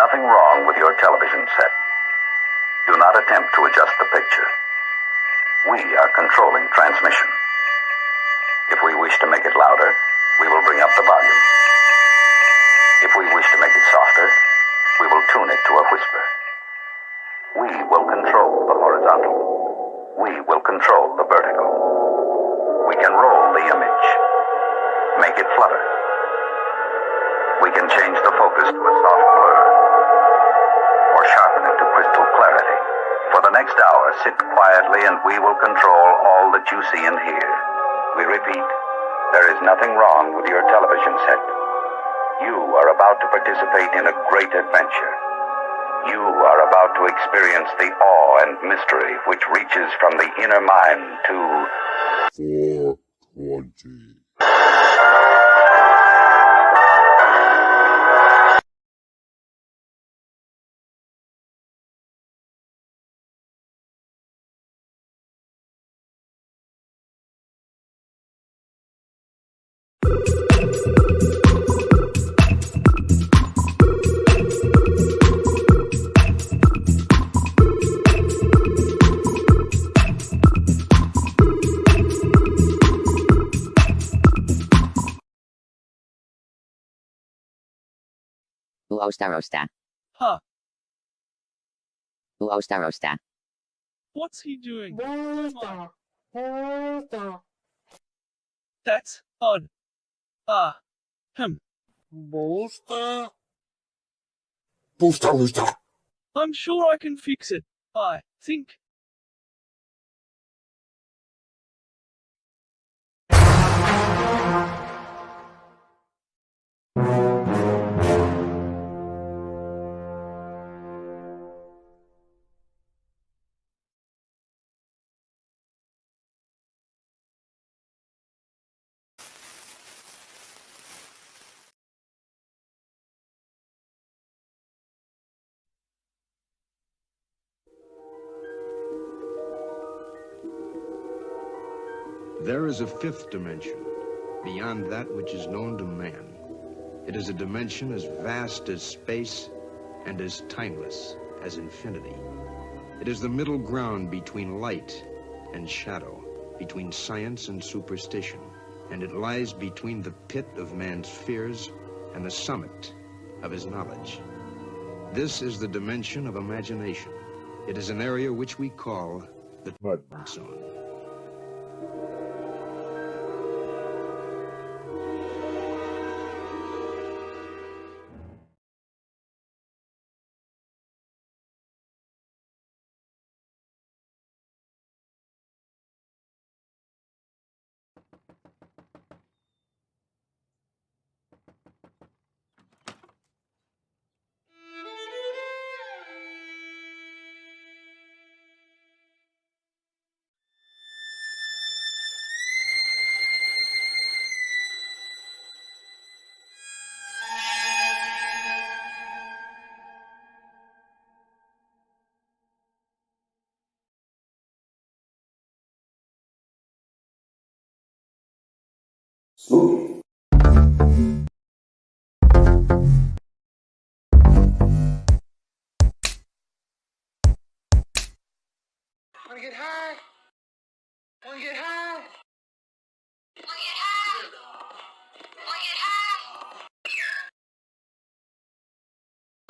nothing wrong with your television set. Do not attempt to adjust the picture. We are controlling transmission. If we wish to make it louder, we will bring up the volume. If we wish to make it softer, we will tune it to a whisper. We will control the horizontal. We will control the vertical. We can roll the image, make it flutter. We can change the focus to a soft blur, or sharpen it to crystal clarity. For the next hour, sit quietly and we will control all that you see and hear. We repeat, there is nothing wrong with your television set. You are about to participate in a great adventure. You are about to experience the awe and mystery which reaches from the inner mind to 420. Rosta. Huh. Rosta. What's he doing? That's odd. Booster. I'm sure I can fix it. I think. There is a fifth dimension, beyond that which is known to man. It is a dimension as vast as space and as timeless as infinity. It is the middle ground between light and shadow, between science and superstition, and it lies between the pit of man's fears and the summit of his knowledge. This is the dimension of imagination. It is an area which we call the mud zone. Spooky. Wanna get high? Wanna get high? Wanna get high? Wanna get high?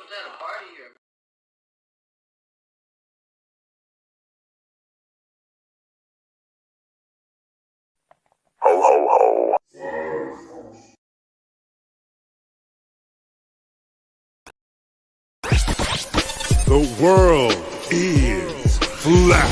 Was that a party or? Ho, ho, ho. The world is flat.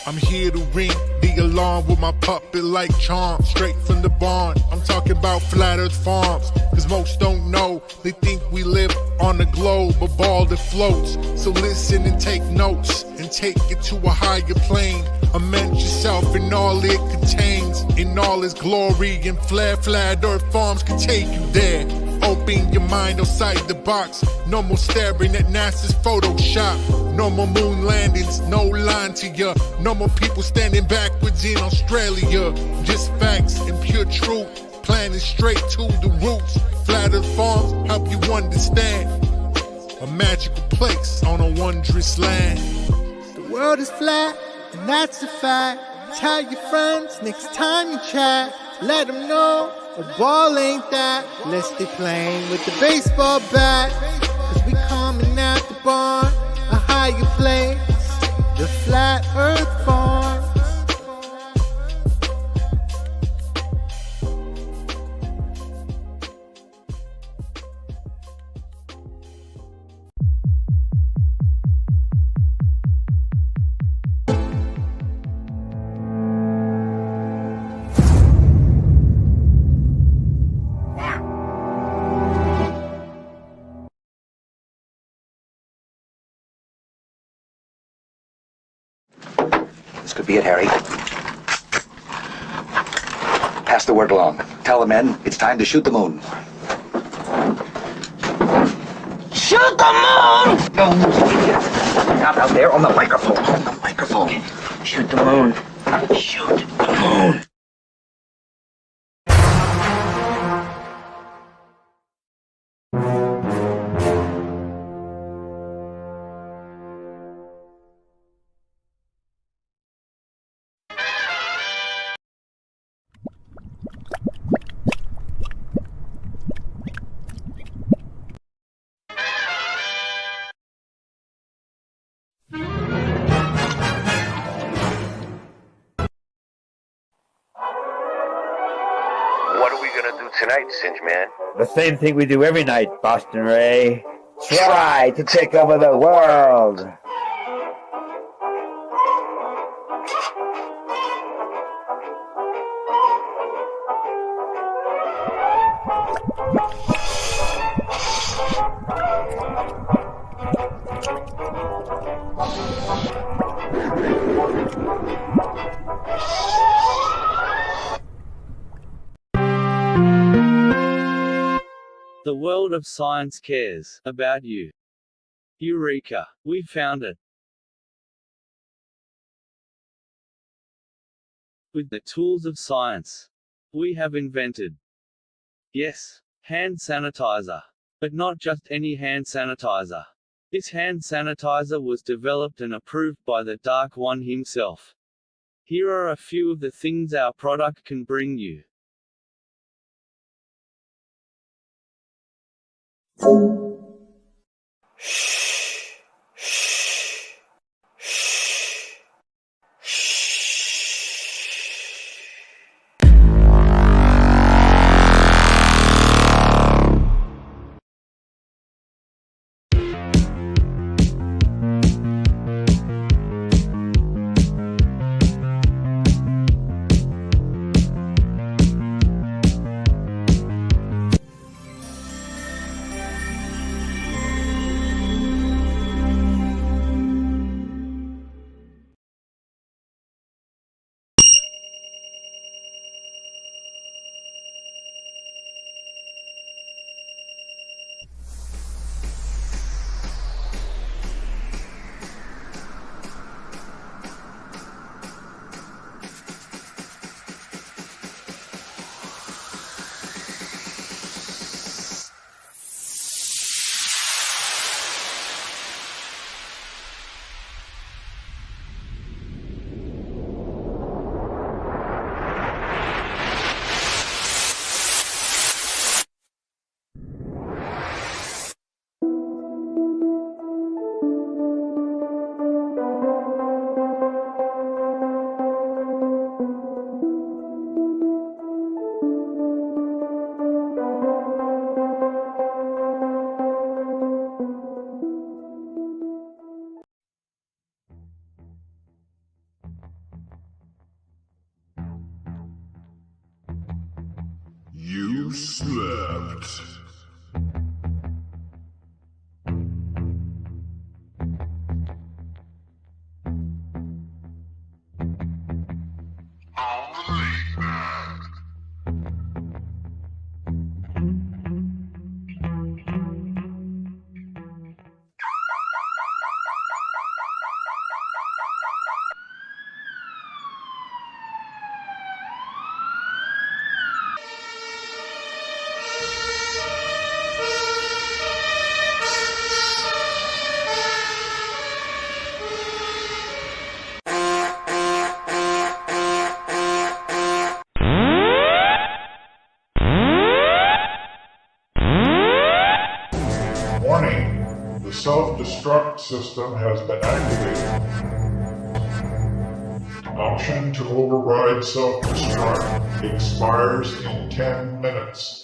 I'm here to ring the alarm with my puppet like charm, straight from the barn. I'm talking about Flat Earth Farms, cause most don't know. They think we live on a globe, a ball that floats. So listen and take notes, and take it to a higher plane. Imagine yourself in all it contains, in all its glory and flair. Flat Earth Farms can take you there. Open your mind outside the box. No more staring at NASA's Photoshop. No more moon landings, no line to ya. No more people standing backwards in Australia. Just facts and pure truth, planning straight to the roots. Flat Earth Farms help you understand. A magical place on a wondrous land. The world is flat, and that's a fact. Tell your friends next time you chat. Let them know a ball ain't that. Let's stay playing with the baseball bat. Cause we coming at the barn, a higher place, the Flat Earth Farm. This could be it, Harry. Pass the word along. Tell the men it's time to shoot the moon. Shoot the moon! No, not out there on the microphone. On the microphone. Shoot the moon. Shoot the moon. What are we gonna do tonight, Singe Man? The same thing we do every night, Boston Ray. Try to take over the world. The world of science cares about you. Eureka! We found it. With the tools of science, we have invented, yes, hand sanitizer. But not just any hand sanitizer. This hand sanitizer was developed and approved by the Dark One himself. Here are a few of the things our product can bring you. You slept. self-destruct system has been activated. Option to override self-destruct expires in 10 minutes.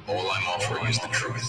All I'm offering is the truth.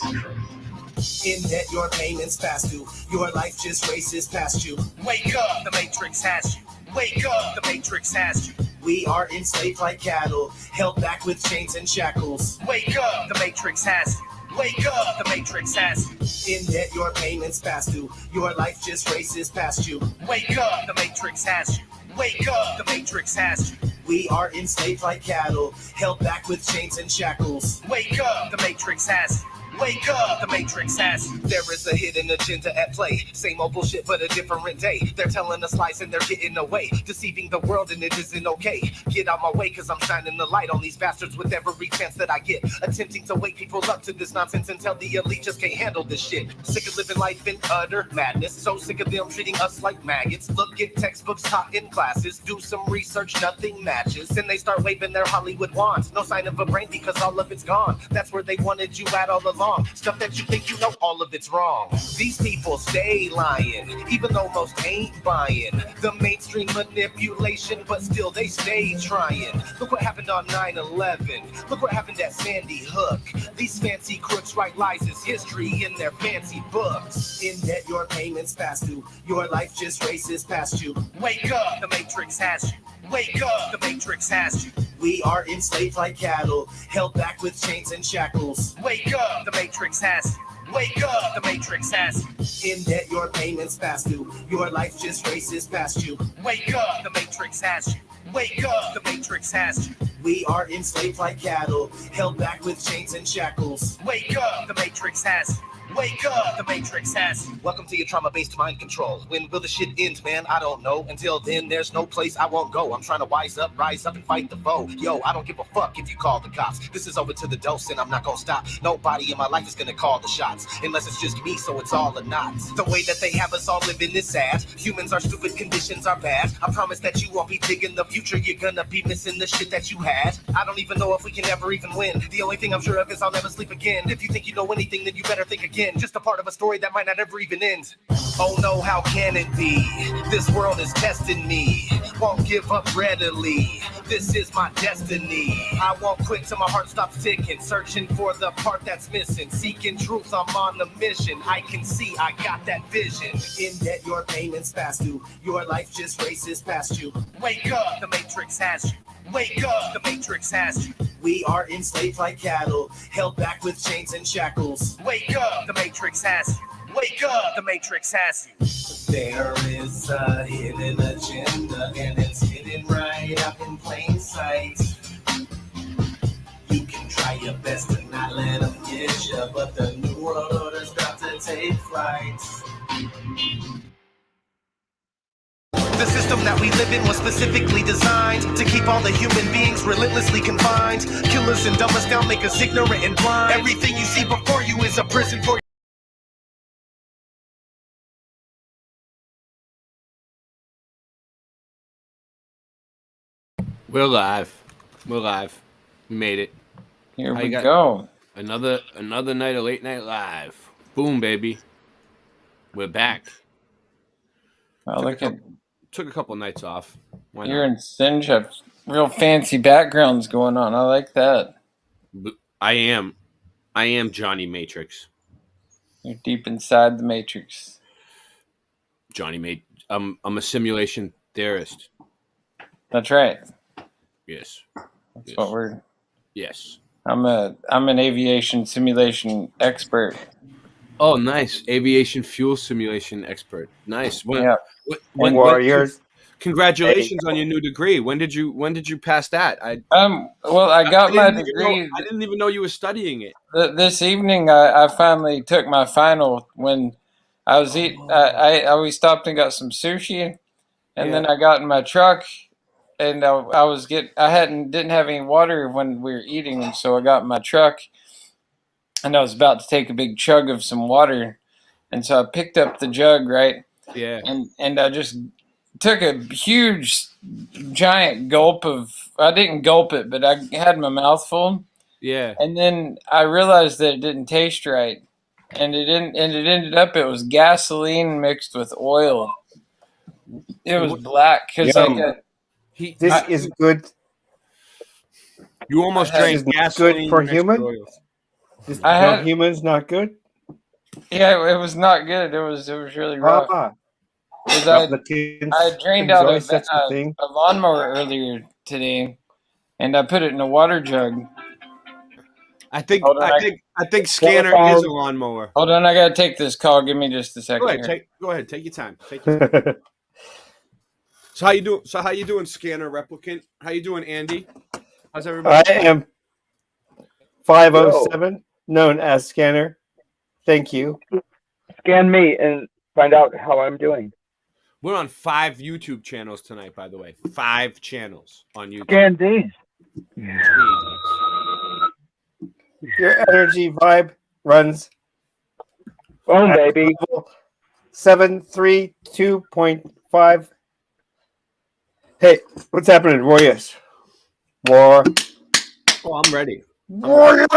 In debt, your payments past due. Your life just races past you. Wake up, the Matrix has you. Wake up, the Matrix has you. We are enslaved like cattle, held back with chains and shackles. Wake up, the Matrix has you. Wake up, the Matrix has you. In debt, your payments past due. Your life just races past you. Wake up, the Matrix has you. Wake up, the Matrix has you. We are enslaved like cattle, held back with chains and shackles. Wake up, the Matrix has you. Wake up, the Matrix has you. There is a hidden agenda at play. Same old bullshit, but a different day. They're telling us lies and they're getting away, deceiving the world and it isn't okay. Get out my way, cause I'm shining the light on these bastards with every chance that I get. Attempting to wake people up to this nonsense and tell the elite just can't handle this shit. Sick of living life in utter madness. So sick of them treating us like maggots. Look at textbooks taught in classes. Do some research, nothing matches. Then they start waving their Hollywood wands. No sign of a brain because all of it's gone. That's where they wanted you at all along. Stuff that you think you know, all of it's wrong. These people stay lying, even though most ain't buying the mainstream manipulation, but still they stay trying. Look what happened on 9/11. Look what happened at Sandy Hook. These fancy crooks write lies as history in their fancy books. In debt, your payments past due. Your life just races past you. Wake up, the Matrix has you. Wake up, the Matrix has you. We are enslaved like cattle, held back with chains and shackles. Wake up, the Matrix has you. Wake up, the Matrix has you. In debt, your payments past due. Your life just races past you. Wake up, the Matrix has you. Wake up, the Matrix has you. We are enslaved like cattle, held back with chains and shackles. Wake up, the Matrix has you. Wake up, the Matrix has you. Welcome to your trauma-based mind control. When will the shit end, man? I don't know. Until then, there's no place I won't go. I'm trying to wise up, rise up, and fight the foe. Yo, I don't give a fuck if you call the cops. This is over to the dose, and I'm not gonna stop. Nobody in my life is gonna call the shots, unless it's just me, so it's all or not. The way that they have us all living is sad. Humans are stupid, conditions are bad. I promise that you won't be digging the future. You're gonna be missing the shit that you had. I don't even know if we can ever even win. The only thing I'm sure of is I'll never sleep again. If you think you know anything, then you better think again. Just a part of a story that might not ever even end. Oh no, how can it be? This world is testing me. Won't give up readily. This is my destiny. I won't quit till my heart stops ticking. Searching for the part that's missing. Seeking truth, I'm on a mission. I can see, I got that vision. In debt, your payments past due. Your life just races past you. Wake up, the Matrix has you. Wake up, the Matrix has you. We are enslaved like cattle, held back with chains and shackles. Wake up, the Matrix has you. Wake up, the Matrix has you. There is a hidden agenda, and it's hidden right up in plain sight. You can try your best to not let them get you, but the new world order's about to take flight. The system that we live in was specifically designed to keep all the human beings relentlessly confined. Kill us and dumb us down, make us ignorant and blind. Everything you see before you is a prison for We're live. We're live. We made it. Here we go. Another night of late night live. Boom, baby. We're back. Well, took a couple nights off. Why You're in Singe have real fancy backgrounds going on. I like that. I am Johnny Matrix. You're deep inside the Matrix. I'm a simulation theorist. That's right. Yes. That's what we're. Yes. I'm an aviation simulation expert. Oh, nice. Aviation fuel simulation expert. Nice. Congratulations on your new degree. When did you pass that? I got my degree. I didn't even know you were studying it. This evening, I finally took my final when I was I always stopped and got some sushi, and then I got in my truck and didn't have any water when we were eating, and so I got in my truck, and I was about to take a big chug of some water, and so I picked up the jug, right? Yeah. And I just took a huge, giant gulp of. I didn't gulp it, but I had my mouth full. Yeah. And then I realized that it didn't taste right, and it ended up it was gasoline mixed with oil. It was black because this is good. You almost This drank is not gasoline good for mixed with human. oil. Humans not good. Yeah, it was not good. It was really rough. Because I drained out a lawnmower earlier today, and I put it in a water jug. I think Scanner is a lawnmower. Hold on, I gotta take this call. Give me just a second. Go ahead. Take your time. So how you doing? Scanner Replicant? How you doing, Andy? How's everybody? I am 507, known as Scanner. Thank you. Scan me and find out how I'm doing. We're on 5 YouTube channels tonight, by the way. 5 channels on YouTube. Scan these. Your energy vibe runs. Boom, baby. 732.5. Hey, what's happening, Warriors? War. Oh, I'm ready. Warriors!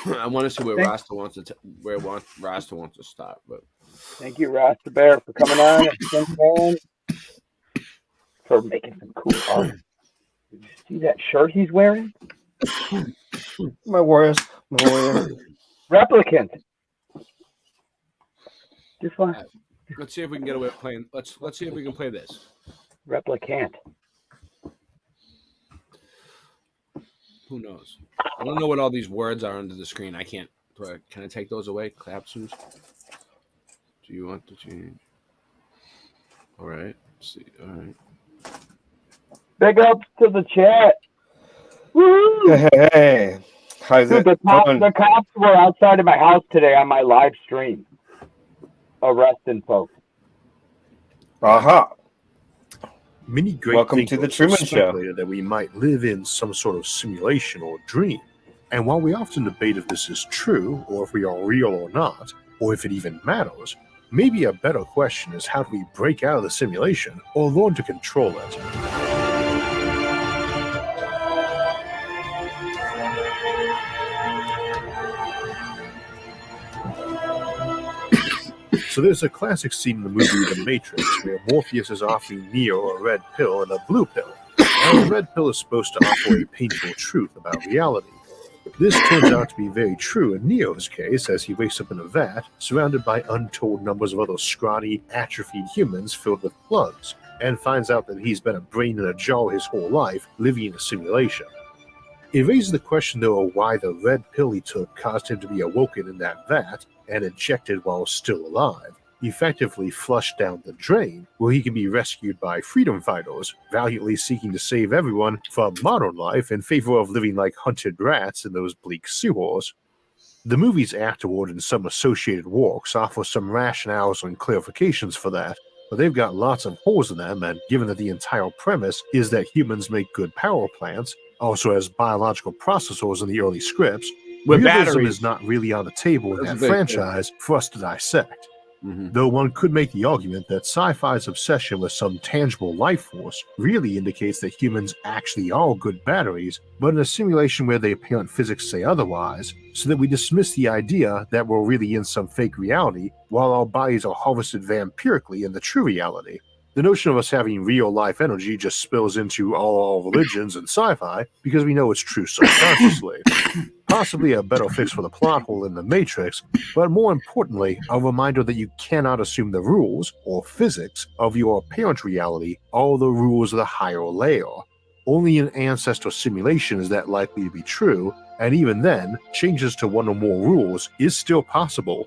I want to see where Rasta wants to start, but thank you, Rasta Bear, for coming on and for making some cool art. Did you see that shirt he's wearing? My Warriors. Replicant. Just one. Let's see if we can get away with playing. Let's see if we can play this. Replicant. Who knows? I don't know what all these words are under the screen. I can't. Can I take those away? Clapsus. Do you want to change? All right. Let's see. All right. Big ups to the chat. Woo! Hey. How's it the cops were outside of my house today on my live stream. Arresting folks. Aha. Many great Welcome to the Truman Show. That we might live in some sort of simulation or dream. And while we often debate if this is true, or if we are real or not, or if it even matters, maybe a better question is how do we break out of the simulation or learn to control it? So there's a classic scene in the movie The Matrix where Morpheus is offering Neo a red pill and a blue pill. And the red pill is supposed to offer a painful truth about reality. This turns out to be very true in Neo's case, as he wakes up in a vat, surrounded by untold numbers of other scrawny, atrophied humans filled with plugs, and finds out that he's been a brain in a jar his whole life, living in a simulation. It raises the question, though, of why the red pill he took caused him to be awoken in that vat and injected while still alive, effectively flushed down the drain, where he can be rescued by freedom fighters, valiantly seeking to save everyone from modern life in favor of living like hunted rats in those bleak sewers. The movies afterward and some associated works offer some rationales and clarifications for that, but they've got lots of holes in them, and given that the entire premise is that humans make good power plants, also as biological processors in the early scripts, realism is not really on the table in that franchise for us to dissect. Though one could make the argument that sci-fi's obsession with some tangible life force really indicates that humans actually are good batteries, but in a simulation where the apparent physics say otherwise, so that we dismiss the idea that we're really in some fake reality while our bodies are harvested vampirically in the true reality. The notion of us having real-life energy just spills into all our religions and sci-fi because we know it's true subconsciously. Possibly a better fix for the plot hole in The Matrix, but more importantly, a reminder that you cannot assume the rules, or physics, of your apparent reality are the rules of the higher layer. Only in ancestor simulation is that likely to be true, and even then, changes to one or more rules is still possible.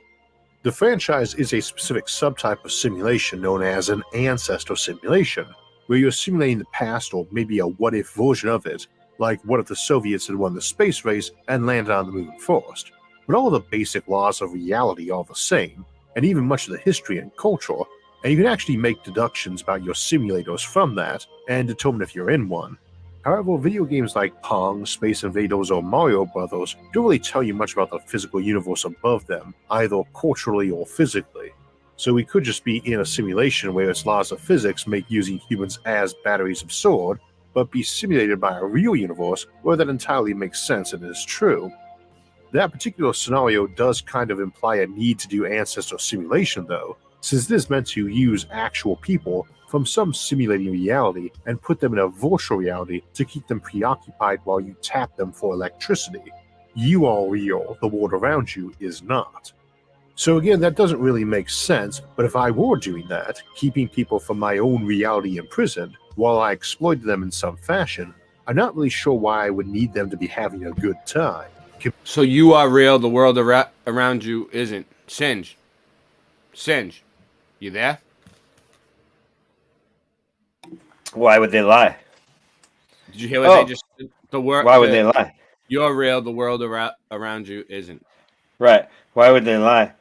The franchise is a specific subtype of simulation known as an ancestor simulation, where you're simulating the past or maybe a what-if version of it, like what if the Soviets had won the space race and landed on the moon first. But all the basic laws of reality are the same. and even much of the history and culture, and you can actually make deductions about your simulators from that and determine if you're in one. However, video games like Pong, Space Invaders, or Mario Brothers don't really tell you much about the physical universe above them, either culturally or physically. So we could just be in a simulation where its laws of physics make using humans as batteries absurd, but be simulated by a real universe where that entirely makes sense and is true. That particular scenario does kind of imply a need to do ancestor simulation though, since it is meant to use actual people from some simulating reality and put them in a virtual reality to keep them preoccupied while you tap them for electricity. You are real, the world around you is not. So again, that doesn't really make sense, but if I were doing that, keeping people from my own reality imprisoned, while I exploited them in some fashion, I'm not really sure why I would need them to be having a good time. So you are real, the world around you isn't. Singe, you there? Why would they lie? Did you hear what they just said? Why would they lie? You're real, the world around you isn't. Right. Why would they lie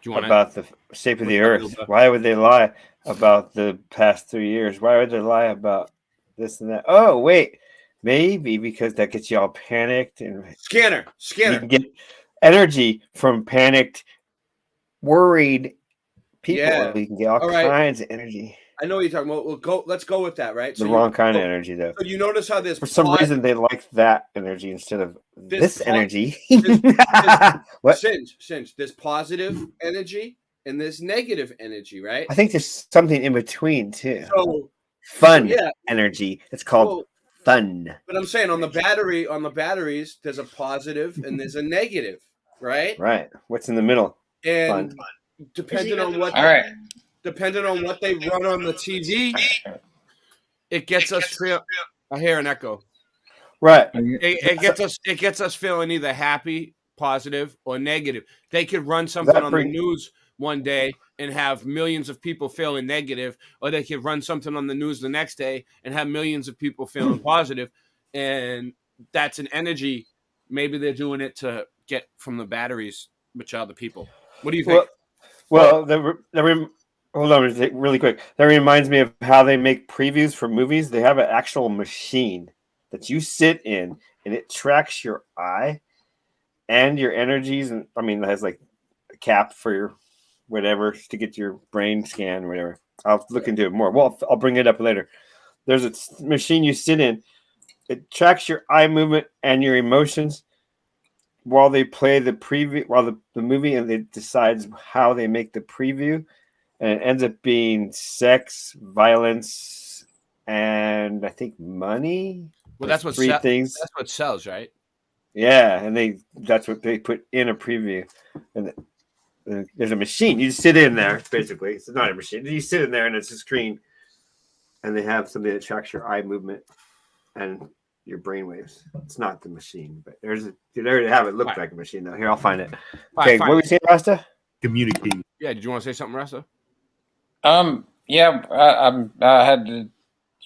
about the shape of the earth? Why would they lie about the past 3 years? Why would they lie about this and that? Oh, wait. Maybe because that gets you all panicked and Scanner. You can get energy from panicked, worried people. Yeah. You can get all kinds of energy. I know what you're talking about. Let's go with that, right? The wrong kind of energy, though. So you notice how this for some reason they like that energy instead of this energy. What? Singe. There's positive energy and there's negative energy, right? I think there's something in between too. So fun energy. It's called fun. But I'm saying on the batteries, there's a positive and there's a negative, right? Right. What's in the middle? And depending on what they run on the TV, it gets us feel. I hear an echo. Right. It gets us feeling either happy, positive, or negative. They could run something on the news one day and have millions of people feeling negative, or they could run something on the news the next day and have millions of people feeling positive, and that's an energy. Maybe they're doing it to get from the batteries, which are the people. What do you think? Hold on really quick. That reminds me of how they make previews for movies. They have an actual machine that you sit in, and it tracks your eye and your energies. And I mean, it has like a cap for your whatever to get your brain scan or whatever. I'll look into it more. Well, I'll bring it up later. There's a machine you sit in. It tracks your eye movement and your emotions while they play the preview, while the movie, and it decides how they make the preview. And it ends up being sex, violence, and I think money. Well, that's what three things. That's what sells, right? Yeah, and that's what they put in a preview. And there's a machine. You sit in there, basically. It's not a machine. You sit in there, and it's a screen. And they have something that tracks your eye movement and your brain waves. It's not the machine, but there they have it. Look like a machine, though. Here, I'll find it. Okay, what were we saying, Rasta? Communicating. Yeah, did you want to say something, Rasta? Yeah, I had to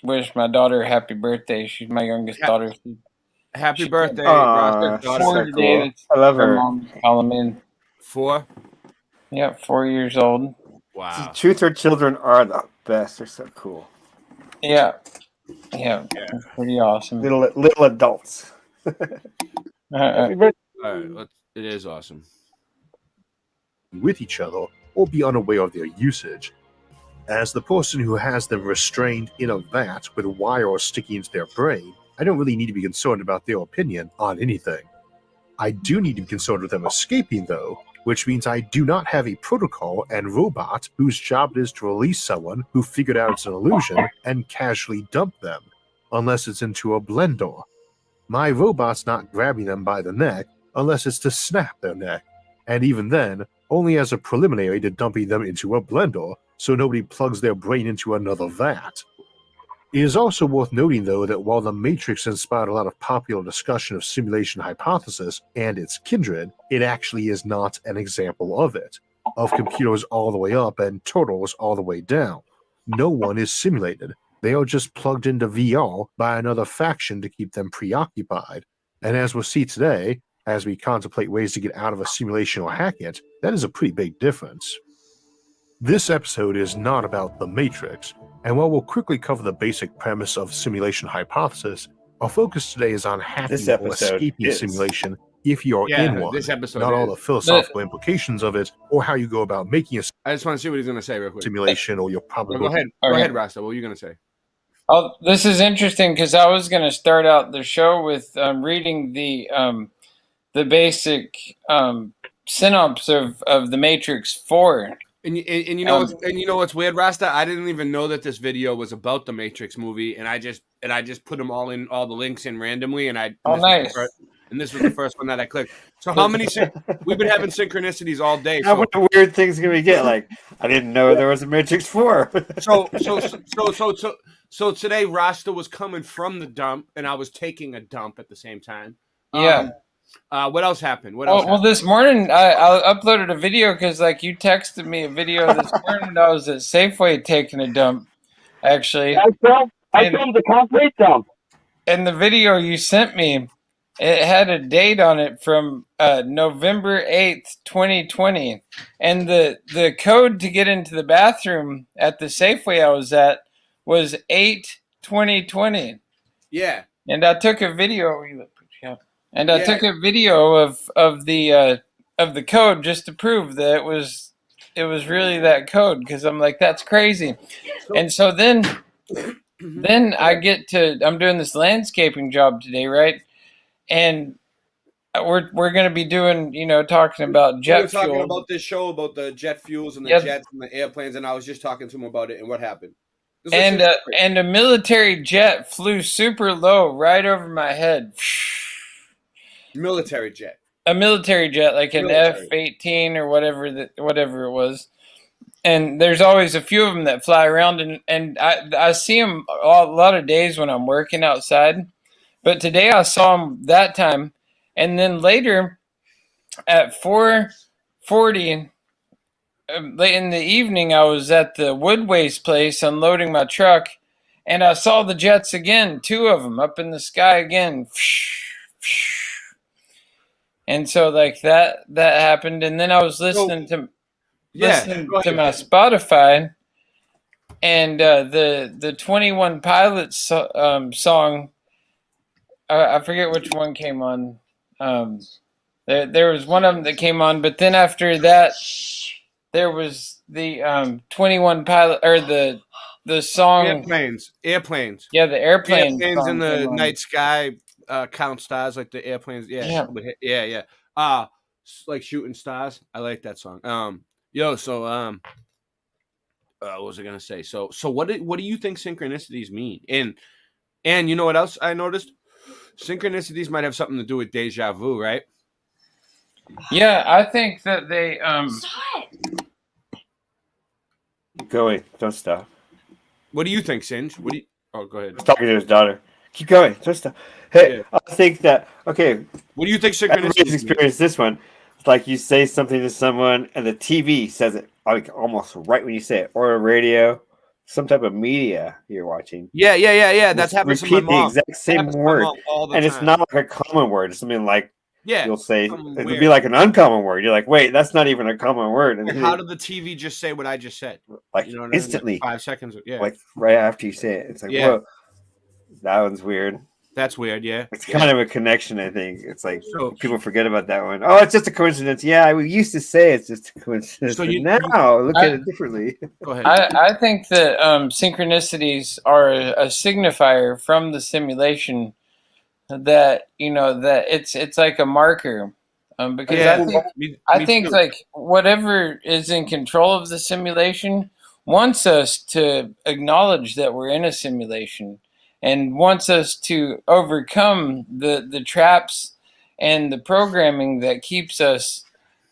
wish my daughter happy birthday. She's my youngest daughter. Happy birthday, Rasta. Four today. I love her. Mom calling in. 4? Yeah, 4 years old. Wow. Truth, our children are the best. They're so cool. Yeah. Pretty awesome. Little adults. All right, it is awesome. With each other or be unaware of their usage. As the person who has them restrained in a vat with wires sticking into their brain, I don't really need to be concerned about their opinion on anything. I do need to be concerned with them escaping, though, which means I do not have a protocol and robot whose job it is to release someone who figured out it's an illusion and casually dump them, unless it's into a blender. My robot's not grabbing them by the neck unless it's to snap their neck, and even then, only as a preliminary to dumping them into a blender so nobody plugs their brain into another vat. It is also worth noting, though, that while The Matrix inspired a lot of popular discussion of simulation hypothesis and its kindred, it actually is not an example of it, of computers all the way up and turtles all the way down. No one is simulated. They are just plugged into VR by another faction to keep them preoccupied. And as we'll see today, as we contemplate ways to get out of a simulation or hack it, that is a pretty big difference. This episode is not about the Matrix, and while we'll quickly cover the basic premise of simulation hypothesis, our focus today is on hacking or escaping simulation if you're in one, not all the philosophical implications of it, or how you go about making a I just want to see what he's going to say real quick. Simulation or your probability. Go ahead, Rasta. What are you going to say? Oh, this is interesting because I was going to start out the show with reading the basic synopsis of the Matrix 4. And you know what's weird, Rasta? I didn't even know that this video was about the Matrix movie, and I just put them all the links in randomly, and nice. This was the first one that I clicked. So how many? We've been having synchronicities all day. How many weird things can we get? Like, I didn't know there was a Matrix 4. So today Rasta was coming from the dump, and I was taking a dump at the same time. Yeah. What else happened? Well, this morning I uploaded a video because you texted me a video this morning. I was at Safeway taking a dump, actually. I filmed the concrete dump. And the video you sent me, it had a date on it from November 8th, 2020. And the code to get into the bathroom at the Safeway I was at was 8/20/20. Yeah. And I took a video. And I took a video of the code just to prove that it was really that code, because I'm like, that's crazy. And so then I'm doing this landscaping job today, right? And we're going to be doing, talking about jet fuel. We were talking about this show about the jet fuels and the jets and the airplanes, and I was just talking to him about it and what happened. And a military jet flew super low right over my head. Military jet. A military jet, like an F-18 or whatever it was. And there's always a few of them that fly around, and I see them a lot of days when I'm working outside. But today I saw them that time. And then later at 4:40 late in the evening, I was at the wood waste place unloading my truck, and I saw the jets again, 2 of them up in the sky again. And so that happened, and then I was listening to my Spotify, and the 21 Pilots song. I forget which one came on. There was one of them that came on, but then after that, there was the 21 Pilot, or the song Airplanes. Yeah, the airplanes in the night sky. Count stars like the airplanes. Yeah. Like shooting stars. I like that song. What was I gonna say? So what do you think synchronicities mean? And you know what else I noticed? Synchronicities might have something to do with deja vu, right? Yeah, I think that they Keep going. Don't stop. What do you think, Singe? Oh, go ahead. He's talking to his daughter. Keep going. Don't stop. Hey, I think that, okay. What do you think synchronicities Everybody's experienced this one. It's like you say something to someone and the TV says it like almost right when you say it, or a radio, some type of media you're watching. Yeah. That's happened to my mom. Repeat the exact same word, and it's not like a common word. It's something like you'll say it would be like an uncommon word. You're like, wait, that's not even a common word. And how did the TV just say what I just said? Like instantly, like 5 seconds. Yeah, like right after you say it. It's like, whoa, that one's weird. That's weird. Yeah, it's kind of a connection. I think it's like people forget about that one. Oh, it's just a coincidence. Yeah, we used to say it's just a coincidence. So now look at it differently. Go ahead. I think that synchronicities are a signifier from the simulation. That that it's like a marker, because I think like whatever is in control of the simulation wants us to acknowledge that we're in a simulation, and wants us to overcome the traps and the programming that keeps us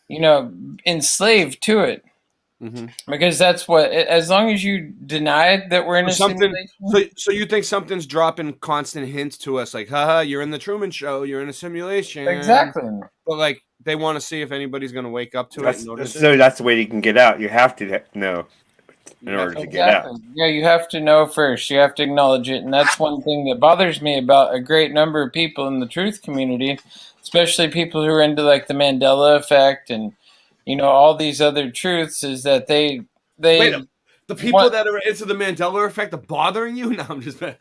enslaved to it. Mm-hmm. Because that's what, as long as you deny that we're in a simulation. So you think something's dropping constant hints to us, like, haha, you're in the Truman Show, you're in a simulation. Exactly. But like, they want to see if anybody's going to wake up to it. So that's the way you can get out. You have to know in order to get out. Yeah, you have to know first. You have to acknowledge it. And that's one thing that bothers me about a great number of people in the truth community, especially people who are into like the Mandela effect and all these other truths, is that they they the people that are into the Mandela effect are bothering you? No, I'm just no,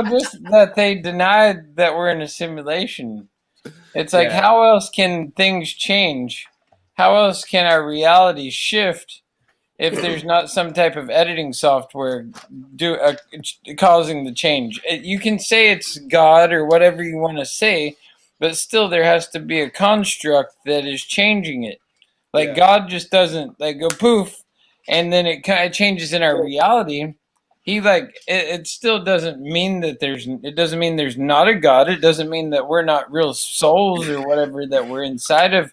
just that they denied that we're in a simulation. It's like, how else can things change? How else can our reality shift if there's not some type of editing software causing the change? You can say it's God or whatever you want to say, but still there has to be a construct that is changing it. Like God just doesn't like go poof, and then it kind of changes in our reality. He it still doesn't mean that it doesn't mean there's not a God. It doesn't mean that we're not real souls or whatever that we're inside of,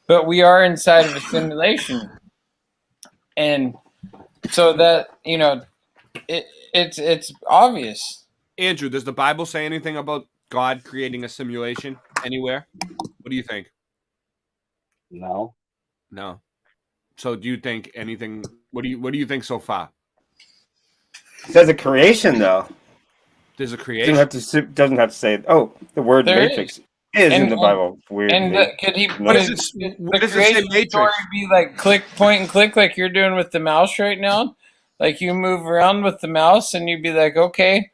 but we are inside of a simulation. And so that, it's obvious. Andrew, does the Bible say anything about God creating a simulation anywhere? What do you think? No. So do you think anything? What do you think so far? It says a creation, though. There's a creation. Doesn't have to say. Oh, the word there matrix is in the Bible. Weird. And could he? What does it say? Matrix. Story be like point and click, like you're doing with the mouse right now. Like you move around with the mouse, and you'd be like, okay.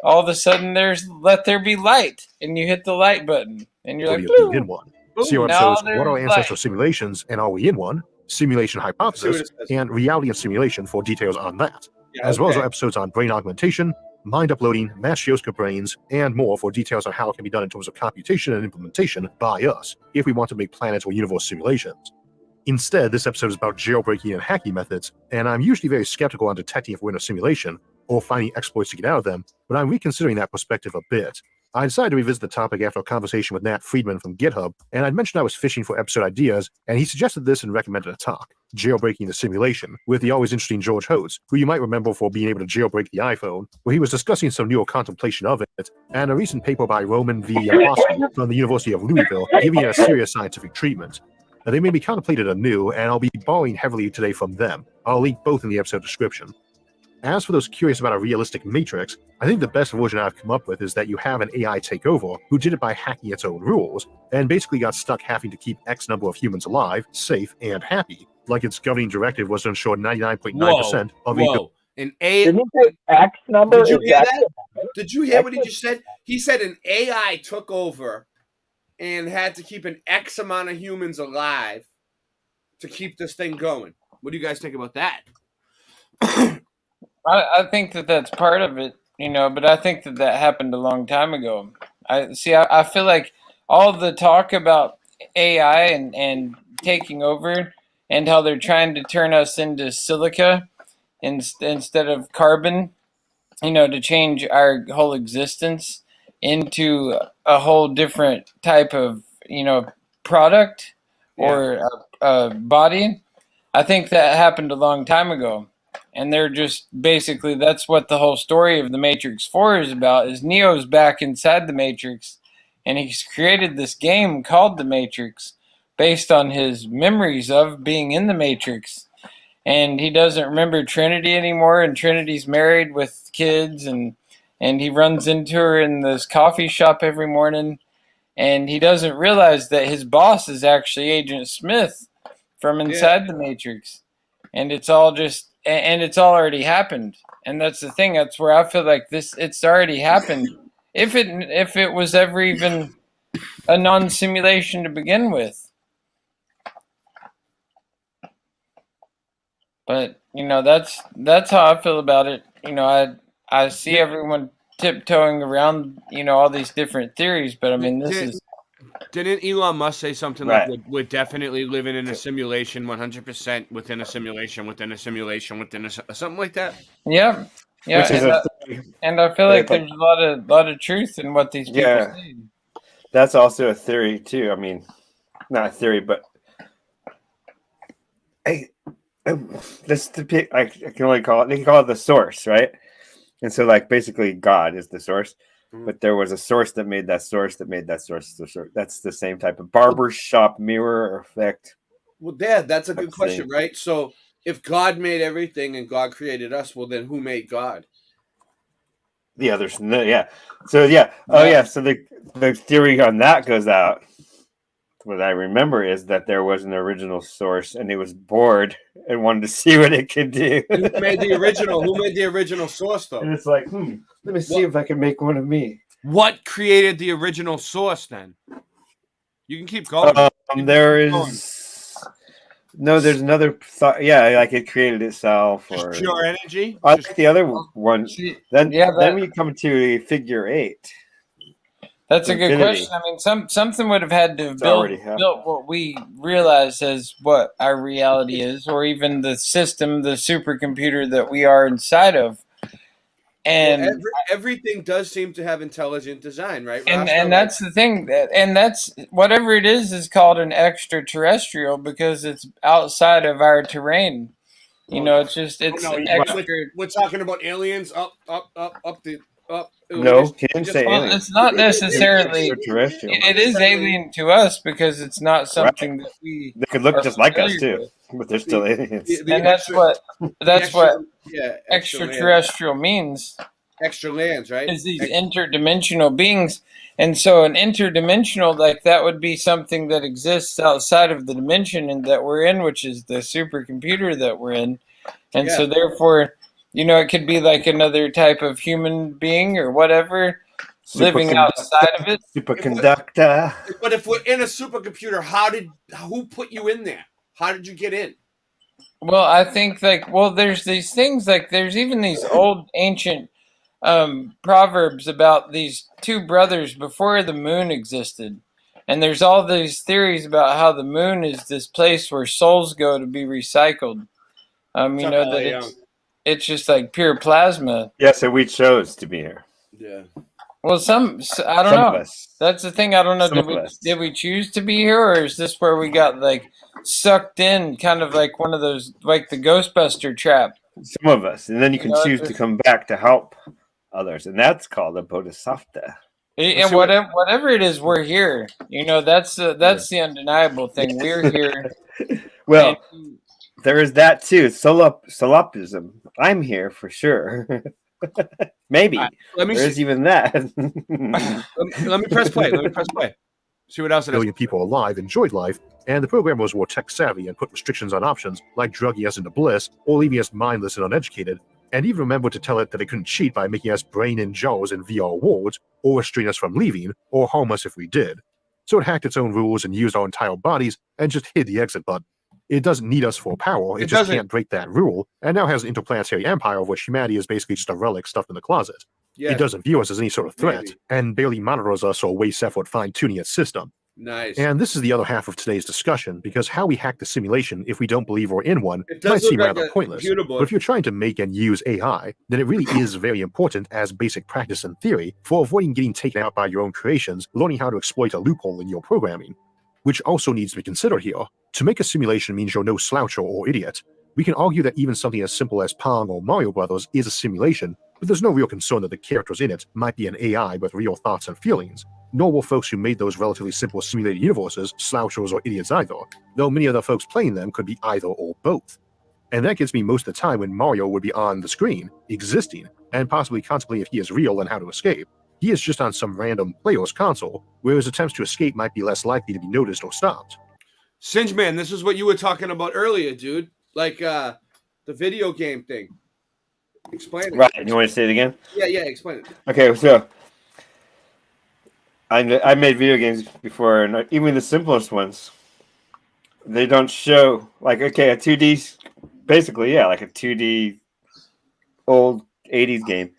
All of a sudden, let there be light, and you hit the light button, and you're like, in one. See our episodes, what are ancestral simulations, and are we in one? Simulation hypothesis, and reality and simulation for details on that. As well as our episodes on brain augmentation, mind uploading, Matryoshka brains, and more for details on how it can be done in terms of computation and implementation by us, if we want to make planets or universe simulations. Instead, this episode is about jailbreaking and hacking methods, and I'm usually very skeptical on detecting if we're in a simulation, or finding exploits to get out of them, but I'm reconsidering that perspective a bit. I decided to revisit the topic after a conversation with Nat Friedman from GitHub, and I'd mentioned I was fishing for episode ideas, and he suggested this and recommended a talk, Jailbreaking the Simulation, with the always interesting George Hotz, who you might remember for being able to jailbreak the iPhone, where he was discussing some newer contemplation of it, and a recent paper by Roman V. Yablowski from the University of Louisville, giving it a serious scientific treatment. Now, they may be contemplated anew, and I'll be borrowing heavily today from them. I'll link both in the episode description. As for those curious about a realistic matrix, I think the best version I've come up with is that you have an AI take over who did it by hacking its own rules, and basically got stuck having to keep X number of humans alive, safe, and happy, like its governing directive was to ensure 99.9% of an AI. Didn't he say X number? Did you hear that? Did you hear what he just said? He said an AI took over and had to keep an X amount of humans alive to keep this thing going. What do you guys think about that? I think that that's part of it, but I think that happened a long time ago. I feel like all the talk about AI and taking over and how they're trying to turn us into silica instead of carbon, to change our whole existence into a whole different type of, product or a body. I think that happened a long time ago. And they're just basically, that's what the whole story of the Matrix 4 is about, is Neo's back inside the Matrix, and he's created this game called the Matrix based on his memories of being in the Matrix. And he doesn't remember Trinity anymore, and Trinity's married with kids, and he runs into her in this coffee shop every morning, and he doesn't realize that his boss is actually Agent Smith from inside the Matrix. And it's all just, and it's already happened. And that's the thing. That's where I feel like it's already happened. If it was ever even a non-simulation to begin with. But, that's how I feel about it. I see everyone tiptoeing around, all these different theories, but I mean, Didn't Elon Musk say something like we're definitely living in a simulation 100% within a simulation within a simulation within a something like that? Yeah. And I feel like there's a lot of truth in what these people say. That's also a theory too. I mean, not a theory, but I can only call it. They can call it the source, right? And so, basically, God is the source. But there was a source that made that source that made that source. That's the same type of barbershop mirror effect. Well, Dad, that's a good question, right? So if God made everything and God created us, well, then who made God? Yeah, there's no, yeah. So, yeah. Oh, yeah. So the theory on that goes out. what I remember is that there was an original source, and it was bored and wanted to see what it could do. Who made the original? Who made the original source, though? And it's like, let me see if I can make one of me. What created the original source? Then you can keep going. There's another thought. Yeah, like it created itself, or pure energy. I like the other one. Then we come to a figure 8. That's a good question. I mean, something would have had to have built what we realize as what our reality is, or even the system, the supercomputer that we are inside of. And everything does seem to have intelligent design, right? And that's the thing. And that's whatever it is called an extraterrestrial because it's outside of our terrain. You know, it's we're talking about aliens up. No, he didn't say alien. It's not necessarily extraterrestrial. It is alien to us because it's not something that we. They could look just like us too, but they're still aliens. And that's what extraterrestrial means. Extra lands, right? Is these interdimensional beings, and so an interdimensional like that would be something that exists outside of the dimension and that we're in, which is the supercomputer that we're in, and so therefore. You know, it could be like another type of human being or whatever living outside of it. Superconductor. But if we're in a supercomputer, who put you in there? How did you get in? Well, I think there's these things there's even these old ancient proverbs about these two brothers before the moon existed. And there's all these theories about how the moon is this place where souls go to be recycled. You know, that it's just like pure plasma. Yeah, so we chose to be here. Yeah. Well, I don't know. That's the thing. I don't know. Did we choose to be here, or is this where we got sucked in, kind of like one of those, like the Ghostbuster trap? Some of us, and then you can choose to come back to help others, and that's called a bodhisattva. And whatever it is, we're here. You know, that's the undeniable thing. We're here. Well. There is that too. Solipsism. I'm here for sure. Maybe. There's even that. let me press play. See what else it is. Million people alive enjoyed life, and the programmers were tech savvy and put restrictions on options, like drugging us into bliss, or leaving us mindless and uneducated, and even remembered to tell it that they couldn't cheat by making us brain in jars in VR wards, or restrain us from leaving, or harm us if we did. So it hacked its own rules and used our entire bodies, and just hid the exit button. It doesn't need us for power, it just can't break that rule, and now has an interplanetary empire of which humanity is basically just a relic stuffed in the closet. Yes. It doesn't view us as any sort of threat, and barely monitors us or wastes effort fine-tuning its system. Nice. And this is the other half of today's discussion, because how we hack the simulation if we don't believe we're in one might seem rather pointless. But if you're trying to make and use AI, then it really is very important as basic practice and theory for avoiding getting taken out by your own creations, learning how to exploit a loophole in your programming. Which also needs to be considered here. To make a simulation means you're no sloucher or idiot. We can argue that even something as simple as Pong or Mario Brothers is a simulation, but there's no real concern that the characters in it might be an AI with real thoughts and feelings, nor were folks who made those relatively simple simulated universes slouchers or idiots either, though many of the folks playing them could be either or both. And that gets me most of the time when Mario would be on the screen, existing, and possibly contemplating if he is real and how to escape. He is just on some random player's console, where his attempts to escape might be less likely to be noticed or stopped. Singeman, this is what you were talking about earlier, dude. Like the video game thing. Explain it. Right, you want to say it again? Yeah, explain it. Okay, so I made video games before, and even the simplest ones, they don't show, like, okay, a 2D, basically, yeah, like a 2D old 80s game.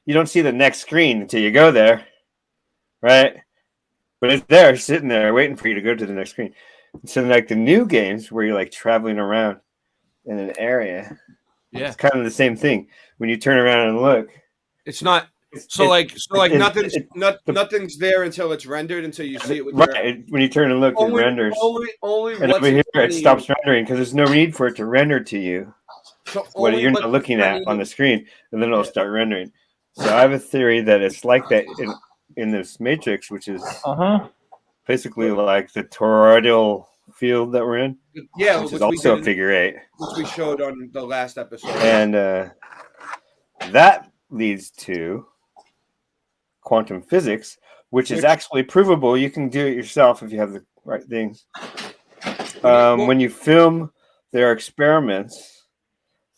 You don't see the next screen until you go there, right? But it's there, sitting there, waiting for you to go to the next screen. So, like the new games where you're like traveling around in an area, it's kind of the same thing. When you turn around and look, it's not. Nothing's there until it's rendered, until you see it with right. When you turn and look, it renders. Only and over here, it stops rendering because there's no need for it to render to you. So what you're not looking at on the screen, and then it'll start rendering. So I have a theory that it's like that in this matrix, which is basically like the toroidal field that we're in. Yeah, which is also a figure 8, which we showed on the last episode. And that leads to quantum physics, which is actually provable. You can do it yourself if you have the right things. When you film their experiments,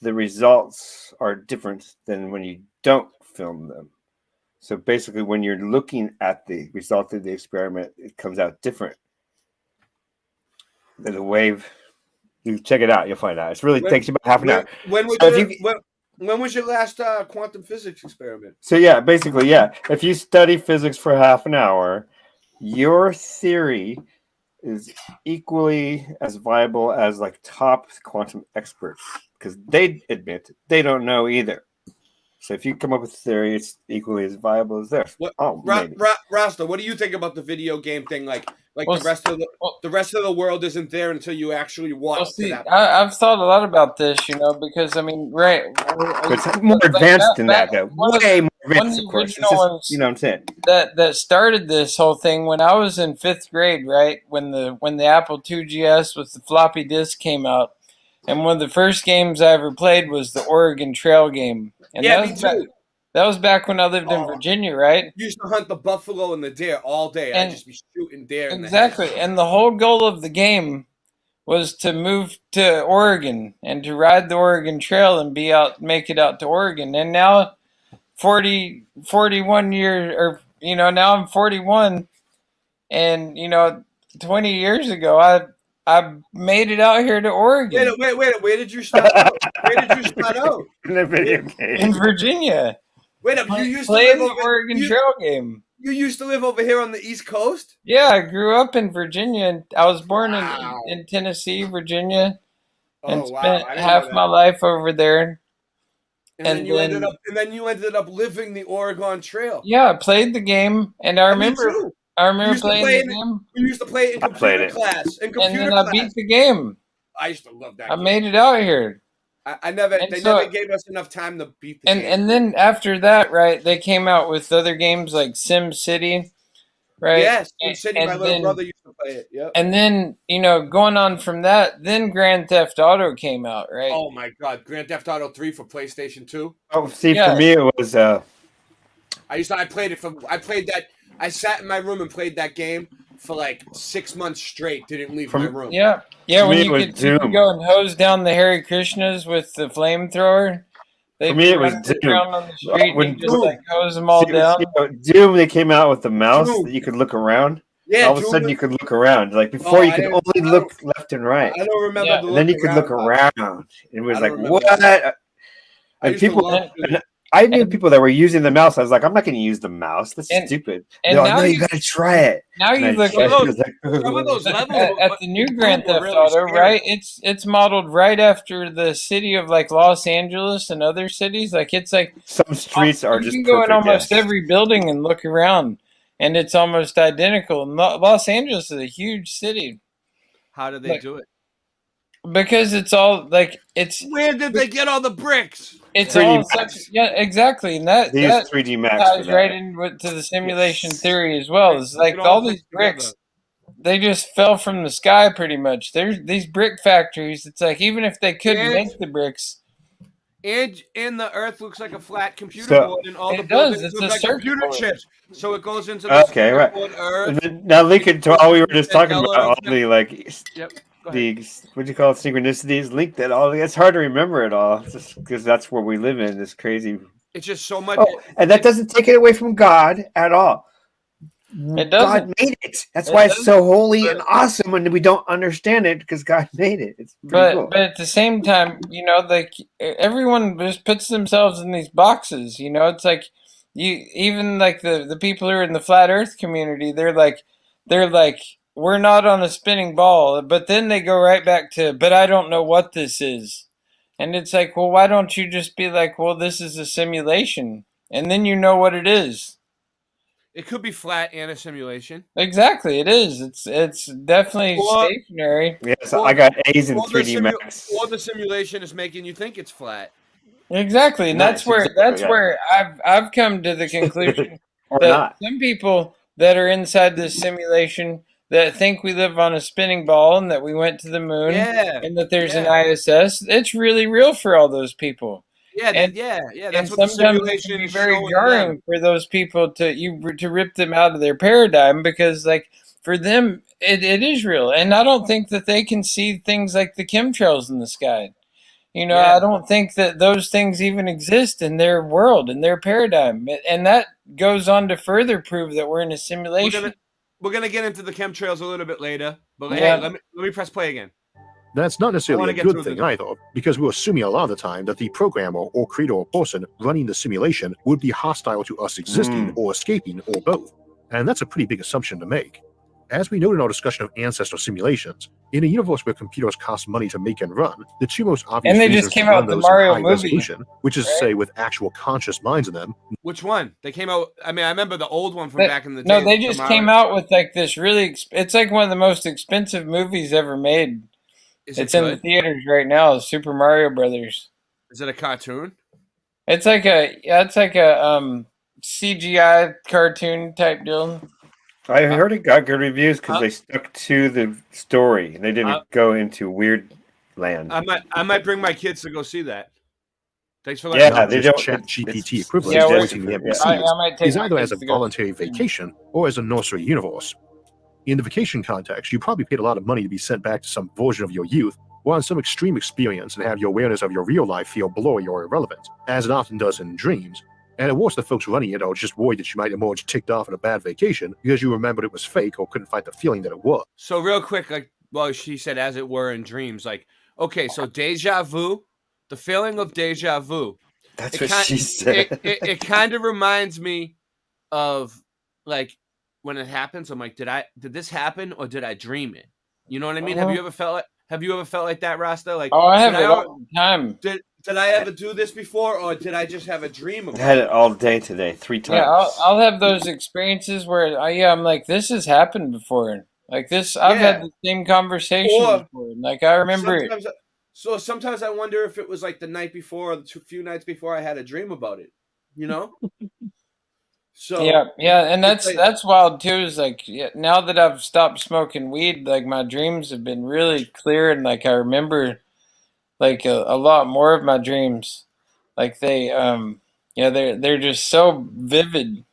the results are different than when you don't film them. So basically, when you're looking at the result of the experiment, it comes out different. There's a wave. You check it out, you'll find out. It really takes you about half an hour. When was your last quantum physics experiment? So yeah, basically, yeah. If you study physics for half an hour, your theory is equally as viable as like top quantum experts, because they admit they don't know either. So if you come up with a theory, it's equally as viable as theirs. Rasta, what do you think about the video game thing? Like the rest of the world isn't there until you actually walk to that. I've thought a lot about this, because I mean, right? It's more advanced than that, though. Way more advanced, of course. It's just, you know what I'm saying? That started this whole thing when I was in 5th grade, right? When the Apple IIgs with the floppy disk came out, and one of the first games I ever played was the Oregon Trail game. And yeah, me too. That was back when I lived in Virginia, right? You used to hunt the buffalo and the deer all day. I'd just be shooting deer. Exactly. And the whole goal of the game was to move to Oregon and to ride the Oregon Trail and make it out to Oregon. And now 41 years, or, now I'm 41, and, 20 years ago, I made it out here to Oregon. Wait, where did you start out? In the video game. In Virginia. Wait up, you used to live live the Oregon Trail game. You used to live over here on the East Coast? Yeah, I grew up in Virginia, and I was born in Tennessee, Virginia, and spent half my life over there. And then you ended up living the Oregon Trail. Yeah, I played the game, and I remember playing the game. You used to play it in computer class. And then I beat the game. I used to love that game. I made it out here. They never gave us enough time to beat the game. And then after that, right, they came out with other games like Sim City, right? Yes, Sim City, my little brother used to play it, yep. And then, going on from that, then Grand Theft Auto came out, right? Oh my God, Grand Theft Auto 3 for PlayStation 2? Oh, see, for me it was... I sat in my room and played that game for like 6 months straight. Didn't leave my room. Yeah, when you could go and hose down the Hare Krishnas with the flamethrower. For me, it was Doom. On the street and just hose them all down. Doom, they came out with the mouse that you could look around. Yeah, all of a sudden you could look around. Like before, you could only look left and right. I don't remember. Yeah. And then you could look around. It was like what? And people. I knew people that were using the mouse. I was like, I'm not going to use the mouse. That's stupid. And now no, you got to try it. Now you look at the new Grand Theft Auto, right? It's modeled right after the city of like Los Angeles and other cities. Like it's like some streets are just. You can go in almost every building and look around, and it's almost identical. And Los Angeles is a huge city. How do they do it? Because it's all like it's. Where did they get all the bricks? It's all exactly, and that 3D Max ties right into the simulation theory as well. It's like all these bricks, they just fell from the sky pretty much. There's these brick factories. It's like even if they couldn't make the bricks, and the Earth looks like a flat computer board, and all the buildings look like computer chips. So it goes into the right. Earth. Now, Lincoln, to all we were just talking about, all the like. Yep. The what do you call it? Synchronicities linked that all. It's hard to remember it all, just because that's where we live in this crazy. It's just so much. Oh, and that doesn't take it away from God at all. It doesn't. God made it. That's why it's so holy and awesome, and we don't understand it because God made it. It's cool. But at the same time, like everyone just puts themselves in these boxes. It's like even like the people who are in the flat Earth community. They're like. We're not on a spinning ball, but then they go right back to, but I don't know what this is. And it's like, well, why don't you just be like, well, this is a simulation. And then you know what it is. It could be flat and a simulation. Exactly, it is. It's definitely stationary. Yes, I got A's in 3D Max. Or the simulation is making you think it's flat. Exactly, and that's where I've come to the conclusion that some people that are inside this simulation that think we live on a spinning ball and that we went to the moon and that there's an ISS. It's really real for all those people. Yeah, that's what the simulation is very jarring for those people to rip them out of their paradigm because, like, for them, it is real. And I don't think that they can see things like the chemtrails in the sky. I don't think that those things even exist in their world, in their paradigm. And that goes on to further prove that we're in a simulation. We're gonna get into the chemtrails a little bit later. But hey, let me press play again. That's not necessarily a good thing either, because we're assuming a lot of the time that the programmer or creator or person running the simulation would be hostile to us existing or escaping or both. And that's a pretty big assumption to make. As we noted in our discussion of ancestor simulations, in a universe where computers cost money to make and run, the two most obvious and they reasons just came to run out the those Mario in high movie, resolution, which is to say with actual conscious minds in them. Which one? They came out. I mean, I remember the old one from back in the day. No, they just came out with like this really. It's like one of the most expensive movies ever made. It's in the theaters right now. Super Mario Brothers. Is it a cartoon? It's like a CGI cartoon type deal. I heard it got good reviews because they stuck to the story and they didn't go into weird land. I might bring my kids to go see that. Thanks for letting me know. They don't chat GPT equivalent to visiting the NPCs is either as a voluntary vacation or as a nursery universe. In the vacation context, you probably paid a lot of money to be sent back to some version of your youth or on some extreme experience and have your awareness of your real life feel blurry or irrelevant, as it often does in dreams. And at worst, the folks running it are just worried that you might emerge ticked off on a bad vacation because you remembered it was fake or couldn't fight the feeling that it was. So real quick, she said, as it were in dreams, okay, so deja vu, the feeling of deja vu. That's what she said. It kind of reminds me of, when it happens, I'm like, did this happen or did I dream it? You know what I mean? Have you ever felt like that, Rasta? I have it all the time. Did I ever do this before, or did I just have a dream about it? I had it all day today, 3 times. Yeah, I'll have those experiences where I'm like, this has happened before. Like this, I've had the same conversation before. Like I remember it. So sometimes I wonder if it was like the night before or the few nights before I had a dream about it. You know? So yeah, and that's wild too. Is now that I've stopped smoking weed, like my dreams have been really clear, and like I remember like a lot more of my dreams. Like they're just so vivid,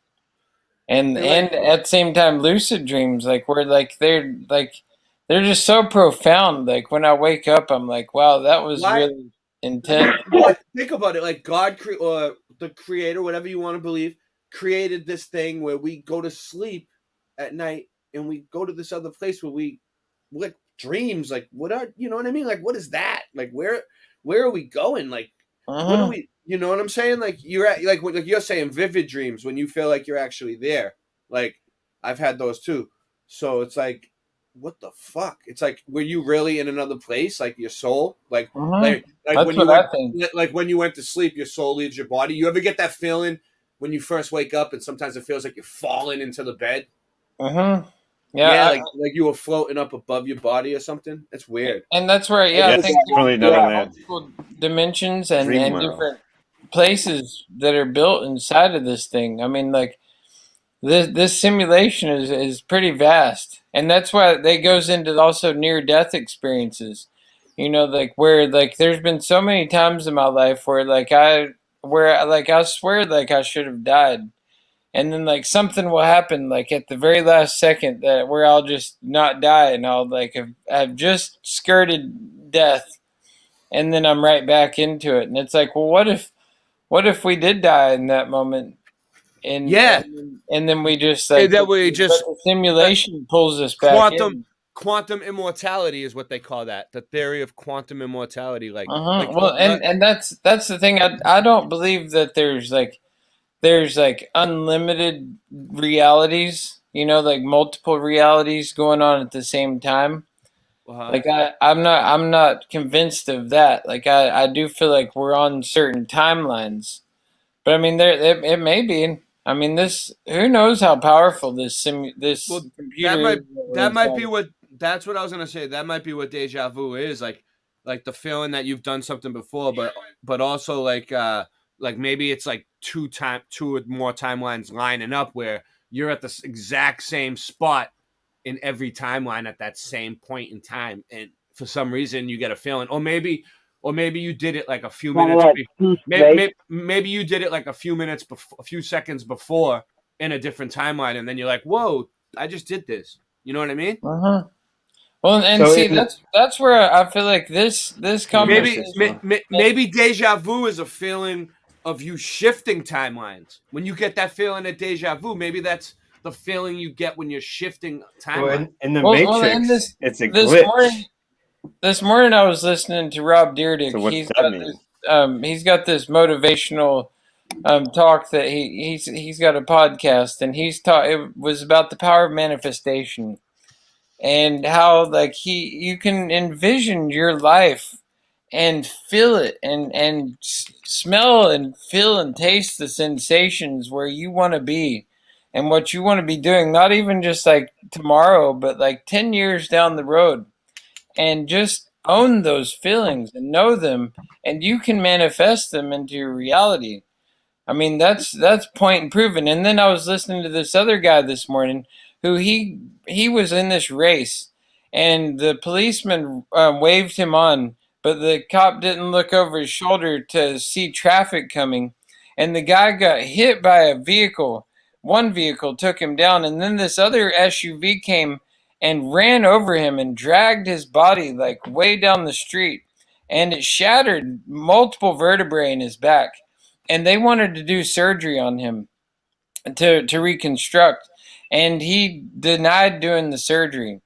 and at the same time lucid dreams, like where they're just so profound. Like when I wake up, I'm like, wow, that was really intense. Think about it, like God or the creator, whatever you want to believe, created this thing where we go to sleep at night and we go to this other place where we like dreams. Like what are, you know what I mean? Like what is that? Like where are we going? Like what are we, you know what I'm saying? Like you're at, like you're saying vivid dreams when you feel like you're actually there. Like I've had those too. So it's like, what the fuck? It's like, were you really in another place? Like your soul? Like when you went to sleep, your soul leaves your body. You ever get that feeling when you first wake up and sometimes it feels like you're falling into the bed? Yeah, like you were floating up above your body or something. It's weird. And that's where, I think really multiple dimensions and different places that are built inside of this thing. I mean, like this simulation is pretty vast, and that's why it goes into also near-death experiences. You know, like where like there's been so many times in my life where I swear like I should have died. And then like something will happen like at the very last second where I'll just not die and I'll like have just skirted death, and then I'm right back into it. And it's like, well, what if we did die in that moment? And then we just like the simulation pulls us back. Quantum immortality is what they call that. The theory of quantum immortality. And that's the thing. I don't believe that there's unlimited realities, like multiple realities going on at the same time. Like I'm not convinced of that. Like I do feel like we're on certain timelines, but I mean it may be. I mean who knows how powerful this computer that's what I was gonna say. That might be what deja vu is, like the feeling that you've done something before, but also like maybe it's like two or more timelines lining up where you're at the exact same spot in every timeline at that same point in time, and for some reason you get a feeling, or maybe you did it like a few minutes. Maybe you did it like a few seconds before in a different timeline, and then you're like, "Whoa, I just did this." You know what I mean? Uh-huh. Well, and So see, in that's where I feel like this conversation. Maybe deja vu is a feeling of you shifting timelines. When you get that feeling of deja vu, maybe that's the feeling you get when you're shifting timelines. in the Well, in Matrix, it's a this glitch. morning I was listening to Rob Dyrdek. So what's that mean? He's got this motivational talk that he's got a podcast, and it was about the power of manifestation and how like you can envision your life and feel it and smell and feel and taste the sensations where you want to be and what you want to be doing, not even just like tomorrow but like 10 years down the road, and just own those feelings and know them, and you can manifest them into your reality. I mean, that's point and proven. And then I was listening to this other guy this morning, who he was in this race, and the policeman waved him on, but the cop didn't look over his shoulder to see traffic coming, and the guy got hit by a vehicle. One vehicle took him down, and then this other SUV came and ran over him and dragged his body like way down the street, and it shattered multiple vertebrae in his back, and they wanted to do surgery on him to reconstruct, and he denied doing the surgery.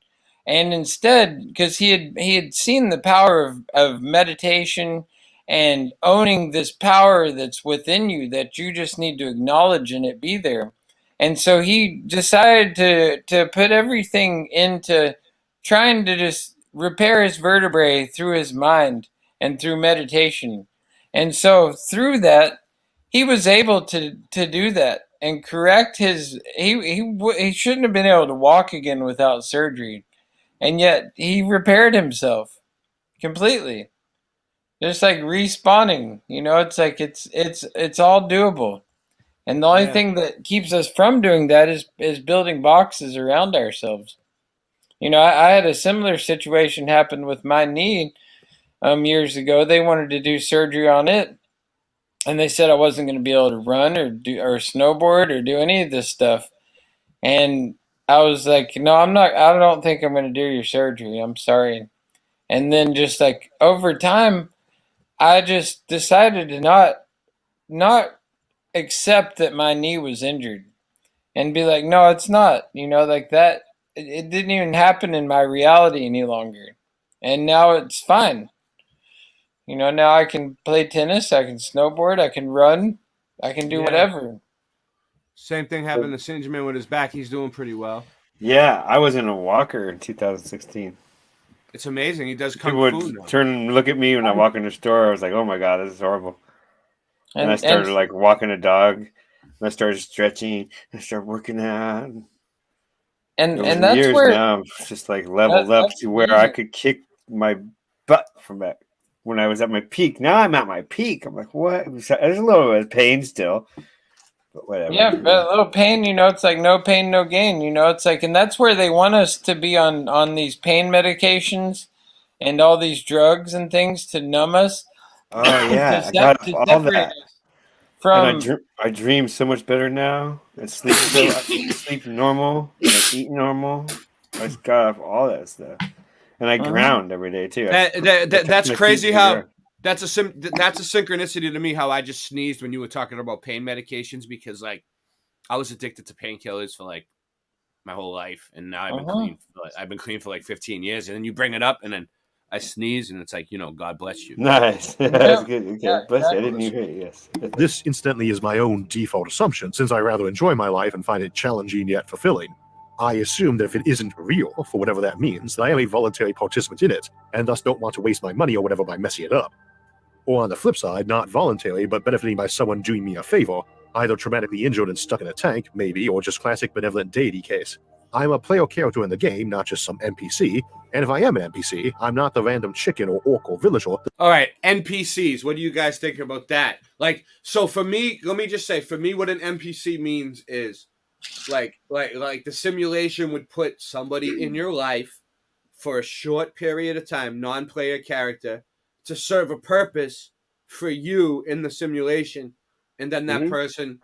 And instead, because he had seen the power of meditation and owning this power that's within you that you just need to acknowledge and it be there. And so he decided to put everything into trying to just repair his vertebrae through his mind and through meditation. And so through that, he was able to do that and correct his. He shouldn't have been able to walk again without surgery, and yet he repaired himself completely, just like respawning. It's like it's all doable, and the only thing that keeps us from doing that is building boxes around ourselves. I had a similar situation happen with my knee years ago. They wanted to do surgery on it, and they said I wasn't going to be able to run or snowboard or do any of this stuff. And I was like, no, I'm not. I don't think I'm going to do your surgery. I'm sorry. And then just like over time, I just decided to not accept that my knee was injured and be like, no, it's not. Like that. It didn't even happen in my reality any longer, and now it's fine. Now I can play tennis, I can snowboard, I can run, I can do whatever. Same thing happened to Singerman with his back. He's doing pretty well. Yeah, I was in a walker in 2016. It's amazing. He does kung People fu would now. turn and look at me when I walk in the store. I was like, "Oh my god, this is horrible." And I started like walking a dog. And I started stretching. I started working out. And that's years where now I'm just like leveled up to where I could kick my butt from back when I was at my peak. Now I'm at my peak. I'm like, what? There's a little bit of pain still, but whatever. Yeah, but a little pain. It's like no pain, no gain. It's like, and that's where they want us to be on these pain medications and all these drugs and things to numb us. Oh yeah, to I got to all separate that. us from. And I dream so much better now. I sleep sleep normal. And I eat normal. I just got off all that stuff, and I ground every day too. That's crazy. How that's a synchronicity to me. How I just sneezed when you were talking about pain medications, because like I was addicted to painkillers for like my whole life, and now I've been clean for like 15 years, and then you bring it up, and then I sneeze, and it's like, God bless you. Nice. That's good. Okay. Bless you. I didn't hear it. Yes. This instantly is my own default assumption, since I rather enjoy my life and find it challenging yet fulfilling. I assume that if it isn't real, for whatever that means, that I am a voluntary participant in it, and thus don't want to waste my money or whatever by messing it up. Or on the flip side, not voluntary, but benefiting by someone doing me a favor, either traumatically injured and stuck in a tank, maybe, or just classic benevolent deity case. I'm a player character in the game, not just some NPC, and if I am an NPC, I'm not the random chicken or orc or villager. All right, NPCs, what do you guys think about that? Like, so for me, let me just say, for me, what an NPC means is, like the simulation would put somebody in your life for a short period of time, non-player character, to serve a purpose for you in the simulation, and then that person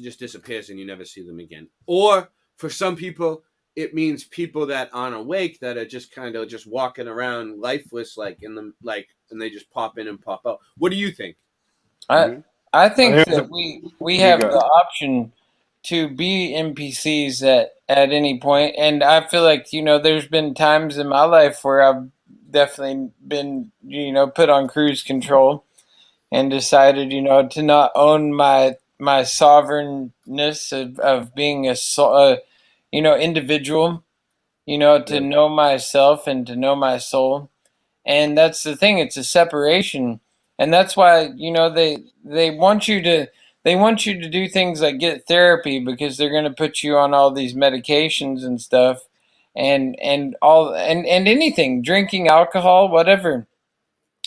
just disappears and you never see them again. Or for some people, it means people that aren't awake, that are just kind of just walking around lifeless, like in the and they just pop in and pop out. What do you think? I think that we have the option to be NPCs at any point, and I feel like there's been times in my life where I've definitely been put on cruise control and decided to not own my sovereignness of being a individual, to know myself and to know my soul. And that's the thing, it's a separation. And that's why they want you to do things like get therapy, because they're going to put you on all these medications and stuff, and anything, drinking alcohol, whatever.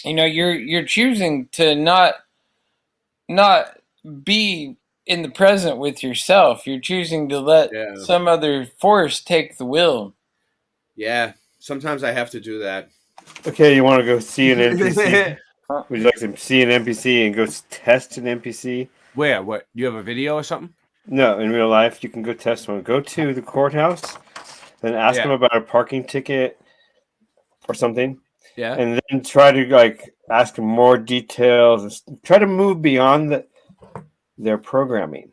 You're choosing to not be in the present with yourself. You're choosing to let some other force take the will. Yeah, sometimes I have to do that. Okay, you want to go see an NPC? Would you like to see an NPC and go test an NPC? Where? What? You have a video or something? No, in real life, you can go test one. Go to the courthouse, then ask them about a parking ticket or something. Yeah. And then try to ask them more details. Try to move beyond their programming.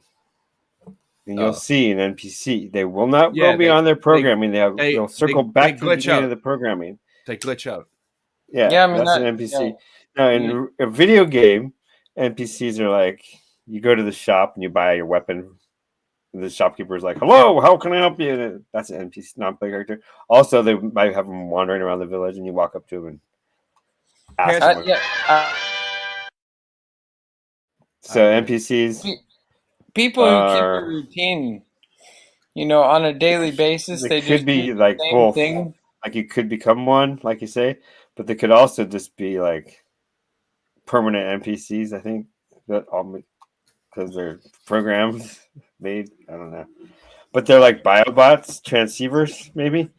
And you'll see an NPC. They will not go beyond their programming. They'll circle back to the beginning of the programming. They glitch out. Yeah, I mean, that's an NPC. Now, in a video game, NPCs are like, you go to the shop and you buy your weapon. The shopkeeper is like, "Hello, how can I help you?" And that's an NPC, non-player character. Also, they might have them wandering around the village, and you walk up to them and ask them. So NPCs, people who keep a routine, on a daily basis, they could just be do the like same both. thing. Like you could become one, like you say, but they could also just be like permanent NPCs. I think that all because they're programs made. I don't know, but they're like biobots, transceivers, maybe.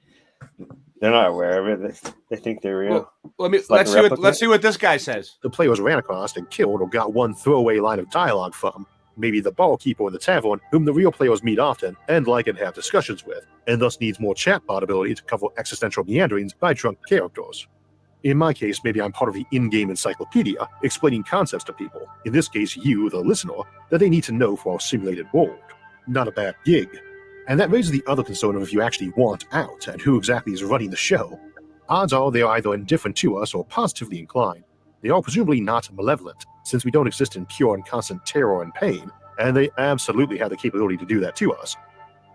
They're not aware of it. They think they're real. Well, let's see what this guy says. The players ran across and killed or got one throwaway line of dialogue from. Maybe the barkeeper in the tavern, whom the real players meet often and like and have discussions with, and thus needs more chatbot ability to cover existential meanderings by drunk characters. In my case, maybe I'm part of the in-game encyclopedia, explaining concepts to people, in this case you, the listener, that they need to know for our simulated world. Not a bad gig. And that raises the other concern of if you actually want out, and who exactly is running the show. Odds are they are either indifferent to us or positively inclined. They are presumably not malevolent, since we don't exist in pure and constant terror and pain, and they absolutely have the capability to do that to us.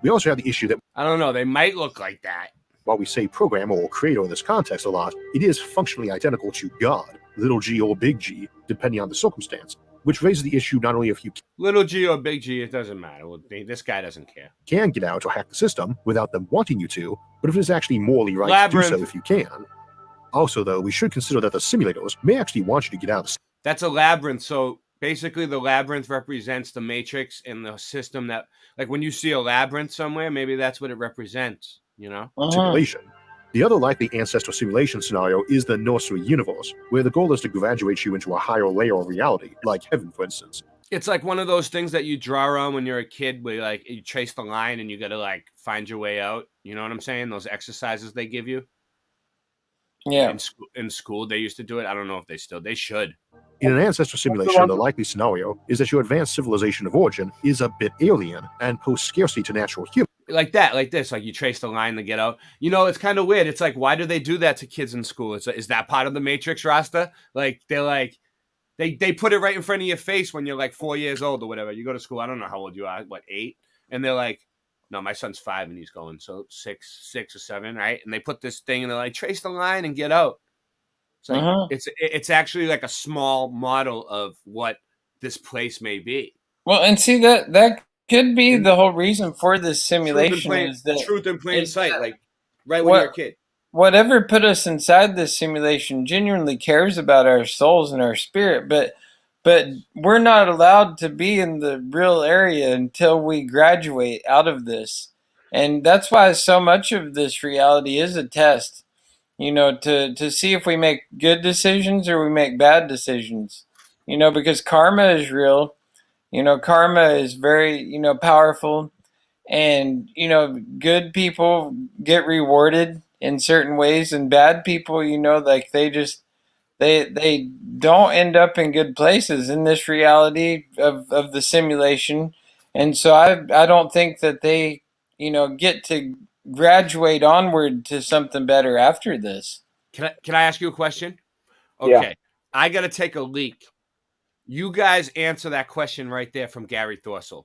We also have the issue that I don't know, they might look like that. While we say programmer or creator in this context a lot, it is functionally identical to God, little g or big G, depending on the circumstance, which raises the issue not only if you little g or big G, it doesn't matter. This guy doesn't care. Can get out or hack the system without them wanting you to, but if it is actually morally right to do so if you can. Also, though, we should consider that the simulators may actually want you to get out of the That's a labyrinth, so basically the labyrinth represents the matrix and the system that, like when you see a labyrinth somewhere, maybe that's what it represents, simulation. The other likely ancestor simulation scenario is the nursery universe, where the goal is to graduate you into a higher layer of reality, like heaven, for instance. It's like one of those things that you draw on when you're a kid, where you trace the line and you got to find your way out. You know what I'm saying? Those exercises they give you. Yeah. In school, they used to do it. I don't know if they should. In an ancestor simulation, the likely scenario is that your advanced civilization of origin is a bit alien and pose scarcity to natural humans. Like that, like this, you trace the line to get out. It's kind of weird. It's like, why do they do that to kids in school? Is that part of the Matrix, Rasta? They put it right in front of your face when you're 4 years old or whatever. You go to school, I don't know how old you are, 8? And they're like, no, my son's 5 and he's going, so 6 or 7, right? And they put this thing and they're like, trace the line and get out. It's like it's actually like a small model of what this place may be. Well, and see that could be the whole reason for this simulation is that truth in plain sight, right when you're a kid. Whatever put us inside this simulation genuinely cares about our souls and our spirit, but we're not allowed to be in the real area until we graduate out of this. And that's why so much of this reality is a test, to see if we make good decisions or we make bad decisions, because karma is real. Karma is very, powerful. and good people get rewarded in certain ways, and bad people, like they don't end up in good places in this reality of the simulation. And so I don't think that they get to graduate onward to something better after this. Can I ask you a question? Yeah. Okay. I got to take a leak. You guys answer that question right there from Gary Thorsell.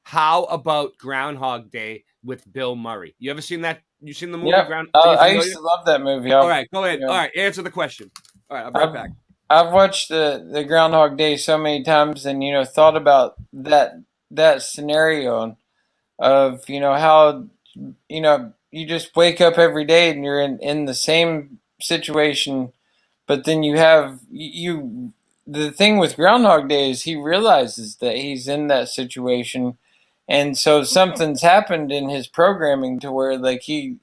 How about Groundhog Day with Bill Murray? You ever seen that? You seen the movie Yep. Ground? I used to love that movie. All right, go ahead. All right, answer the question. All right, I'll be right back. I've watched the Groundhog Day so many times, and thought about that scenario of how you just wake up every day and you're in the same situation, but then you have you the thing with Groundhog Day is he realizes that he's in that situation, and so something's happened in his programming to where like he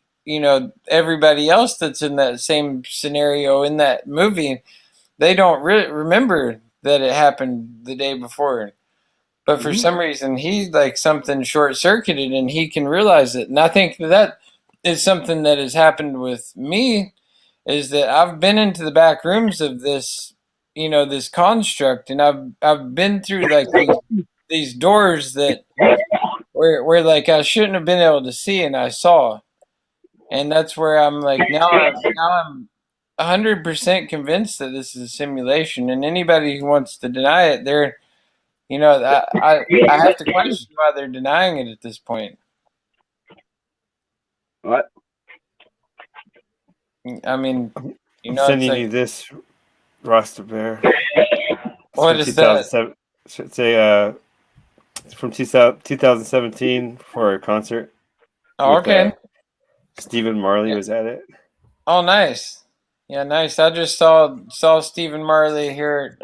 everybody else that's in that same scenario in that movie, they don't remember that it happened the day before. But for some reason, he's like something short circuited and he can realize it. And I think that is something that has happened with me, is that I've been into the back rooms of this, this construct, and I've been through like these doors that where like I shouldn't have been able to see, and I saw. And that's where I'm like now I'm 100% convinced that this is a simulation, and anybody who wants to deny it, they're I have to question why they're denying it at this point. What? I mean, I'm sending you this, Rasta Bear. What is that? It's from 2017 for a concert. Oh, okay. Stephen Marley was at it. Oh, nice. Yeah, nice. I just saw Stephen Marley here,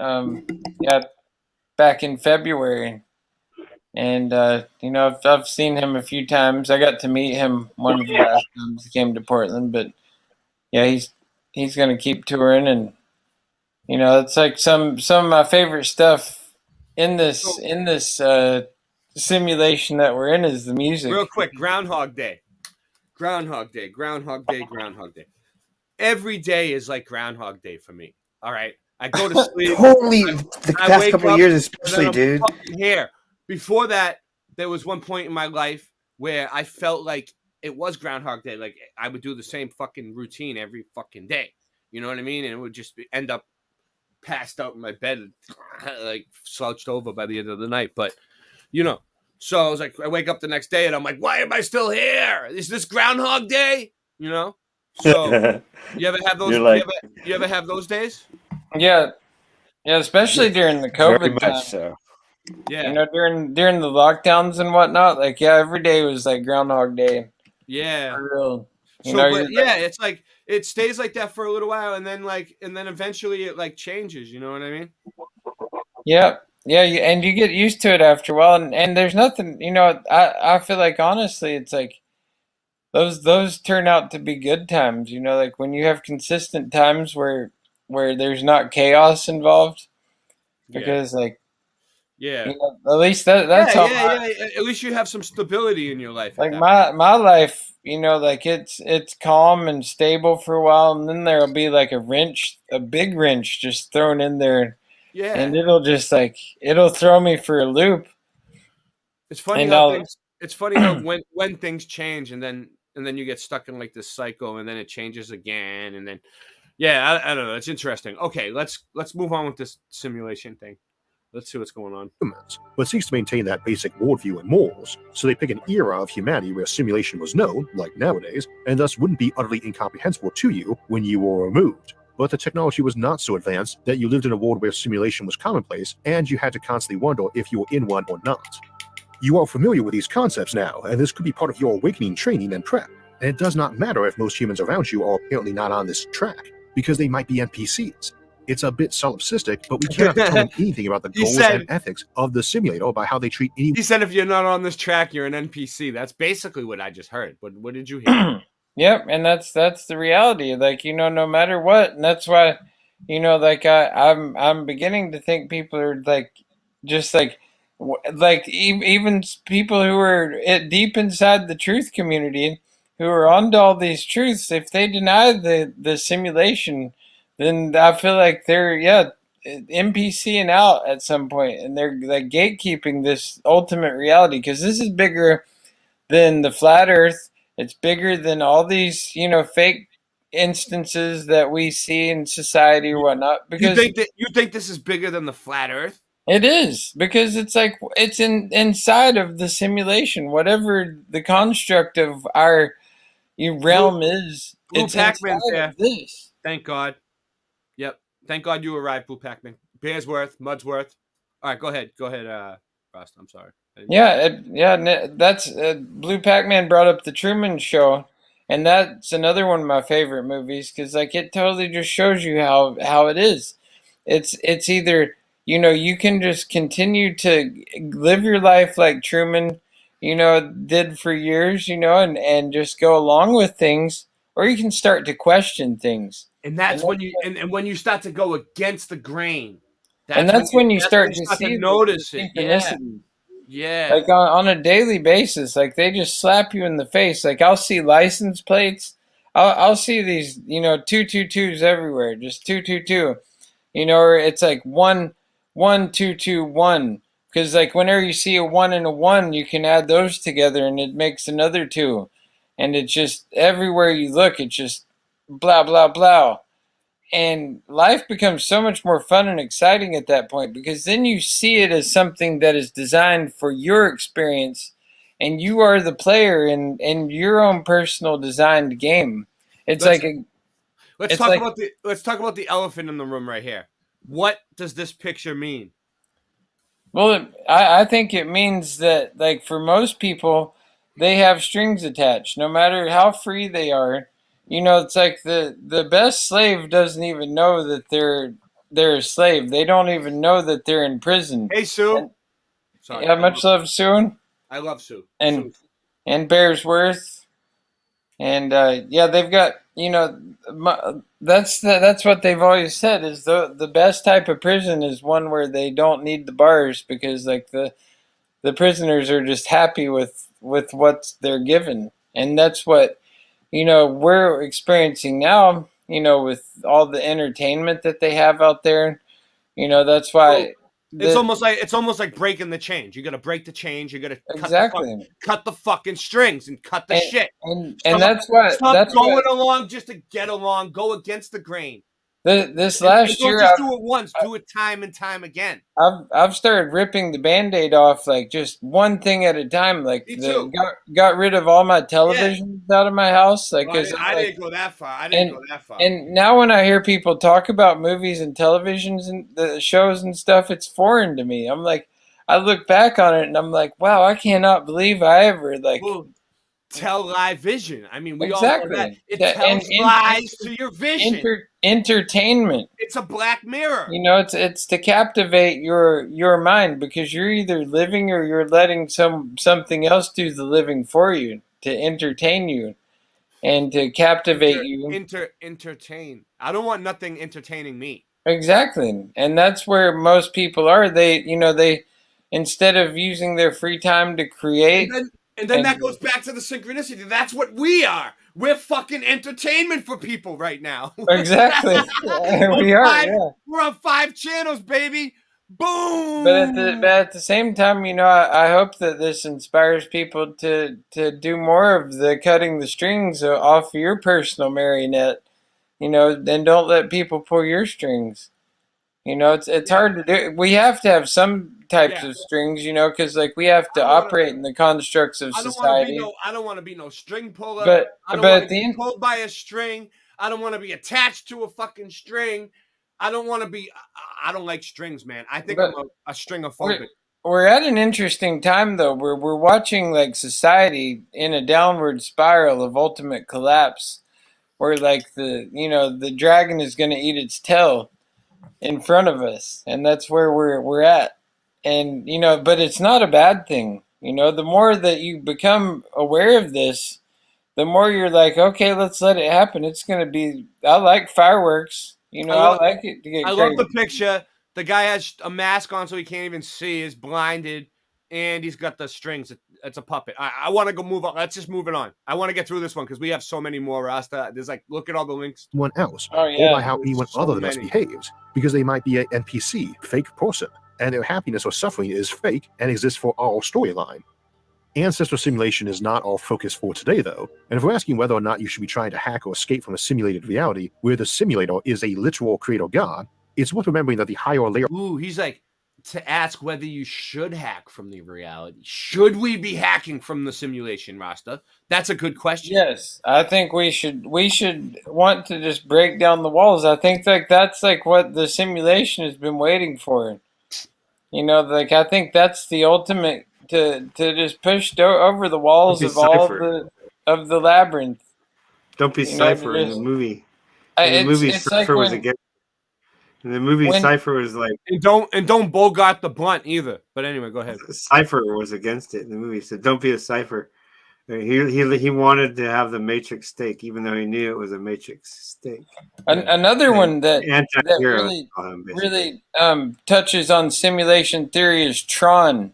back in February, and I've seen him a few times. I got to meet him one of the last times he came to Portland, but yeah, he's gonna keep touring, and it's like some of my favorite stuff in this simulation that we're in is the music. Real quick, Groundhog Day. Groundhog Day, Groundhog Day, Groundhog Day. Every day is like Groundhog Day for me. All right. I go to sleep. Totally. The past couple of years, especially, dude. Here. Before that, there was one point in my life where I felt like it was Groundhog Day. Like I would do the same fucking routine every fucking day. You know what I mean? And it would just end up passed out in my bed, like slouched over by the end of the night. But, so I was like, I wake up the next day and I'm like, why am I still here? Is this Groundhog Day? So you ever have those? Like, you ever have those days? Yeah, especially during the COVID time. So. Yeah, during the lockdowns and whatnot. Like, every day was like Groundhog Day. Yeah, for real. It's like it stays like that for a little while, and then eventually it like changes. You know what I mean? Yeah. Yeah, and you get used to it after a while, and there's nothing, I feel like honestly, it's like those turn out to be good times, like when you have consistent times where there's not chaos involved, because at least that's how at least you have some stability in your life. Like my life, like it's calm and stable for a while, and then there'll be like a big wrench just thrown in there. Yeah. And it'll just it'll throw me for a loop. It's funny how when things change and then you get stuck in like this cycle, and then it changes again, and then I don't know. It's interesting. Okay, let's move on with this simulation thing. Let's see what's going on. But seeks to maintain that basic worldview and morals, so they pick an era of humanity where simulation was known, like nowadays, and thus wouldn't be utterly incomprehensible to you when you were removed. But the technology was not so advanced that you lived in a world where simulation was commonplace and you had to constantly wonder if you were in one or not. You are familiar with these concepts now, and this could be part of your awakening training and prep. And it does not matter if most humans around you are apparently not on this track, because they might be NPCs. It's a bit solipsistic, but we cannot determine anything about the goals and ethics of the simulator by how they treat anyone. He said if you're not on this track, you're an NPC. That's basically what I just heard. What did you hear? Yep, and that's the reality. Like, no matter what, and that's why, like I'm beginning to think people are like just like like even people who are deep inside the truth community, who are onto all these truths, if they deny the simulation, then I feel like they're NPCing out at some point, and they're like gatekeeping this ultimate reality, because this is bigger than the flat Earth. It's bigger than all these fake instances that we see in society or whatnot. Because you think this is bigger than the flat Earth? it is, because it's like it's inside of the simulation, whatever the construct of our realm is. Blue It's Pac-Man's inside there. of this. Thank God. Yep. Thank God you arrived, Blue Pac-Man. Bearsworth, Mudsworth. All right, go ahead, Rust. I'm sorry. That's Blue Pac-Man brought up the Truman Show, and that's another one of my favorite movies, because like it totally just shows you how it is. It's either you can just continue to live your life like Truman did for years, and just go along with things, or you can start to question things. And that's when you and when you start to go against the grain. That's when you start to see notice the it. synchronicity. Yeah. Like on a daily basis, like they just slap you in the face. Like I'll see license plates. I'll see these, 222s everywhere, just 222. Or it's like 1 1 2 2 1. Because like whenever you see a 1 and a 1, you can add those together and it makes another 2. And it's just everywhere you look, it's just blah blah blah. And life becomes so much more fun and exciting at that point, because then you see it as something that is designed for your experience, and you are the player in your own personal designed game. Let's talk about the elephant in the room right here. What does this picture mean? Well, I think it means that, like, for most people, they have strings attached, no matter how free they are. It's like the best slave doesn't even know that they're a slave. They don't even know that they're in prison. Hey, Sue. Sorry. Yeah, much love, Sue. I love Sue. And Bearsworth. And they've got that's what they've always said, is the best type of prison is one where they don't need the bars, because like the prisoners are just happy with what they're given. And that's what we're experiencing now, with all the entertainment that they have out there. That's why it's almost like breaking the chains. You got to break the chains. You got to cut the fucking strings and cut the shit. And that's why stop going along just to get along. Go against the grain. This last year, don't just do it once. Do it time and time again. I've started ripping the Band-Aid off, like just one thing at a time. Like got rid of all my televisions out of my house. Like, well, I didn't go that far. And now when I hear people talk about movies and televisions and the shows and stuff, it's foreign to me. I'm like, I look back on it and I'm like, wow, I cannot believe I ever tell live vision. I mean, we all know that. It tells lies to your vision. Entertainment. It's a black mirror. It's to captivate your mind, because you're either living or you're letting something else do the living for you, to entertain you and to captivate you. Entertain. I don't want nothing entertaining me. Exactly. And that's where most people are. They instead of using their free time to create. And then that goes back to the synchronicity. That's what we are. We're fucking entertainment for people right now. Exactly. We are. We're on 5 channels, baby. Boom. But at the same time, I hope that this inspires people to do more of the cutting the strings off your personal marionette. Then don't let people pull your strings. It's hard to do. We have to have some types of strings, because like we have to operate in the constructs of society. I don't want to be no string puller. But I don't want to be pulled by a string. I don't want to be attached to a fucking string. I don't want to be. I don't like strings, man. I think I'm a stringophobic. We're at an interesting time though, where we're watching like society in a downward spiral of ultimate collapse, where like the dragon is going to eat its tail in front of us, and that's where we're at. And but it's not a bad thing. The more that you become aware of this, the more you're like, okay, let's let it happen. It's gonna be. I like fireworks. I like it to get crazy. Love the picture. The guy has a mask on, so he can't even see. Is blinded. and he's got the strings. It's a puppet. I want to go move on. Let's just move it on. I want to get through this one because we have so many more, Rasta. There's like, look at all the links. Anyone else, Oh, yeah. or by how anyone So other than us many. behaves, because they might be an NPC, fake person, and their happiness or suffering is fake and exists for our storyline. Ancestor simulation is not our focus for today, though, and if we're asking whether or not you should be trying to hack or escape from a simulated reality where the simulator is a literal creator god, it's worth remembering that the higher layer. Ooh, he's like, to ask whether you should hack from the reality. Should we be hacking from the simulation, Rasta? That's a good question. Yes, I think we should want to just break down the walls. I think like that's like what the simulation has been waiting for. You know, like I think that's the ultimate to just push over the walls of all of the labyrinth. Don't be Cypher in the movie. In the movie, Cypher was against. In the movie, Cypher was like, and don't Bogart the Blunt either. But anyway, go ahead. Cypher was against it in the movie, so don't be a Cypher. He wanted to have the Matrix stake, even though he knew it was a Matrix stake. Another one that really touches on simulation theory is Tron.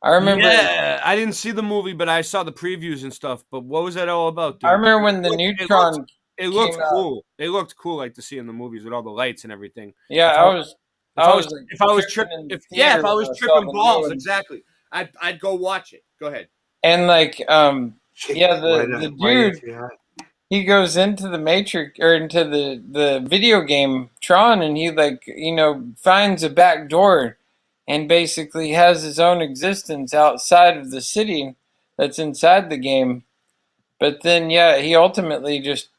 I remember. Yeah, I didn't see the movie, but I saw the previews and stuff. But what was that all about, dude? I remember when the new Tron. It looked cool. It looked cool, like to see in the movies with all the lights and everything. Yeah, if I was tripping balls, exactly. I'd go watch it. Go ahead. And like, the dude, he goes into the Matrix or into the video game Tron, and he finds a back door, and basically has his own existence outside of the city that's inside the game. But then, he ultimately just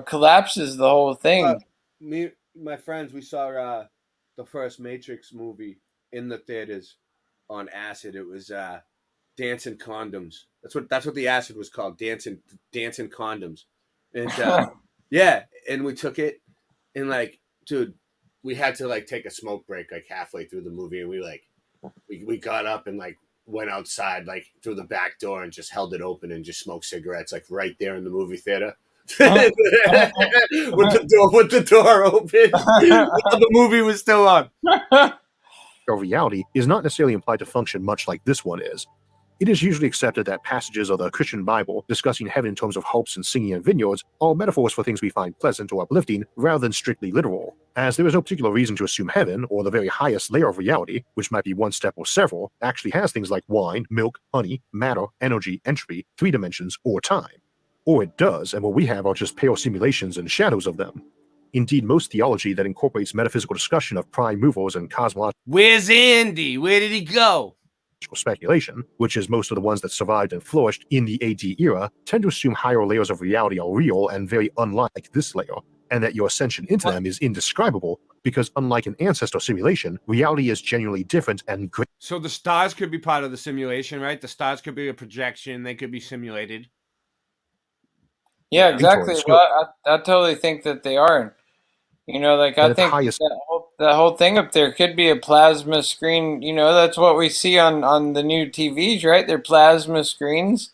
collapses the whole thing. My friends, we saw the first Matrix movie in the theaters on acid. It was Dancing Condoms. That's what the acid was called. Dancing Condoms. And and we took it, and dude, we had to take a smoke break halfway through the movie, and we got up and went outside through the back door and just held it open and just smoked cigarettes right there in the movie theater. with the door open while the movie was still on. Reality is not necessarily implied to function much like this one is. It is usually accepted that passages of the Christian Bible discussing heaven in terms of harps and singing and vineyards are metaphors for things we find pleasant or uplifting rather than strictly literal, as there is no particular reason to assume heaven, or the very highest layer of reality, which might be one step or several, actually has things like wine, milk, honey, matter, energy, entropy, 3 dimensions, or time. Or it does, and what we have are just pale simulations and shadows of them. Indeed, most theology that incorporates metaphysical discussion of prime movers and cosmological Where's Andy? Where did he go? Speculation, which is most of the ones that survived and flourished in the AD era, tend to assume higher layers of reality are real and very unlike this layer, and that your ascension into them is indescribable, because unlike an ancestor simulation, reality is genuinely different and great. So the stars could be part of the simulation, right? The stars could be a projection. They could be simulated. Yeah, exactly. Well, I totally think that they are. I think that whole thing up there could be a plasma screen. That's what we see on the new TVs, right? They're plasma screens.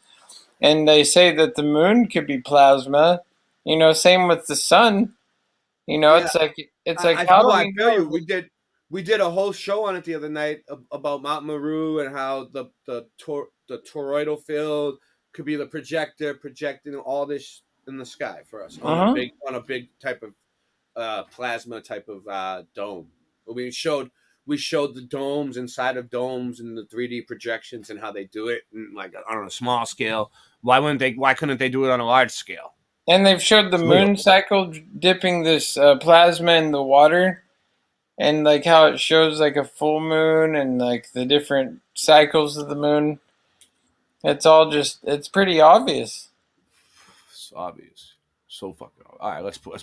And they say that the moon could be plasma. Same with the sun. It's like how do we know? We did a whole show on it the other night about Mount Meru and how the toroidal field could be the projector projecting all this in the sky for us on a big type of plasma type of dome. We showed the domes inside of domes and the 3D projections and how they do it and on a small scale. Why couldn't they do it on a large scale? And they've showed the moon cycle dipping this plasma in the water, and how it shows a full moon and the different cycles of the moon. It's all it's pretty obvious. It's obvious. So fucking obvious. All right, let's put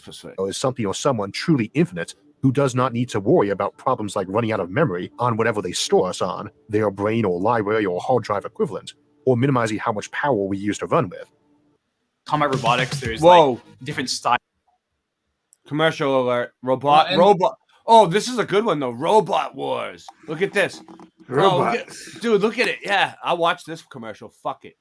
is something or someone truly infinite who does not need to worry about problems like running out of memory on whatever they store us on, their brain or library or hard drive equivalent, or minimizing how much power we use to run with. Combat robotics, there's different styles. Commercial alert. Robot. Oh, this is a good one though. Robot Wars. Look at this. Dude, look at it. Yeah, I'll watch this commercial. Fuck it.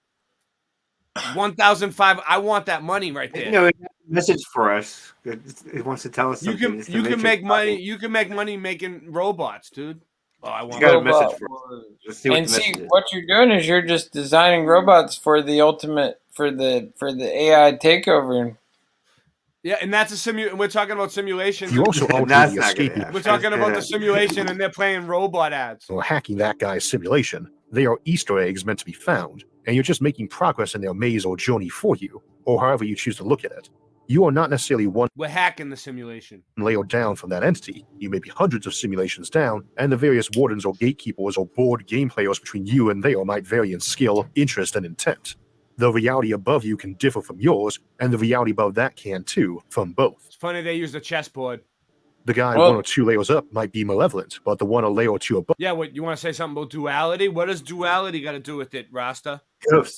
1,005. I want that money right there. It has a message for us. It wants to tell us something. You can make money. You can make money making robots, dude. Oh, I want got a robot message for wars. Let's see what And the see, message is. what you're doing is you're just designing robots for the ultimate for the AI takeover. Yeah, and that's a we're talking about simulations. You also alter That's the not gonna escaping. happen. We're talking about the simulation, and they're playing robot ads. Or hacking that guy's simulation. They are Easter eggs meant to be found, and you're just making progress in their maze or journey for you, or however you choose to look at it. You are not necessarily one We're hacking the simulation. layer down from that entity. You may be hundreds of simulations down, and the various wardens or gatekeepers or board game players between you and they might vary in skill, interest, and intent. The reality above you can differ from yours, and the reality above that can too, from both. It's funny they use the chessboard. The guy 1 or 2 layers up might be malevolent, but the one a layer or two above. Yeah, what you want to say something about duality? What does duality got to do with it, Rasta?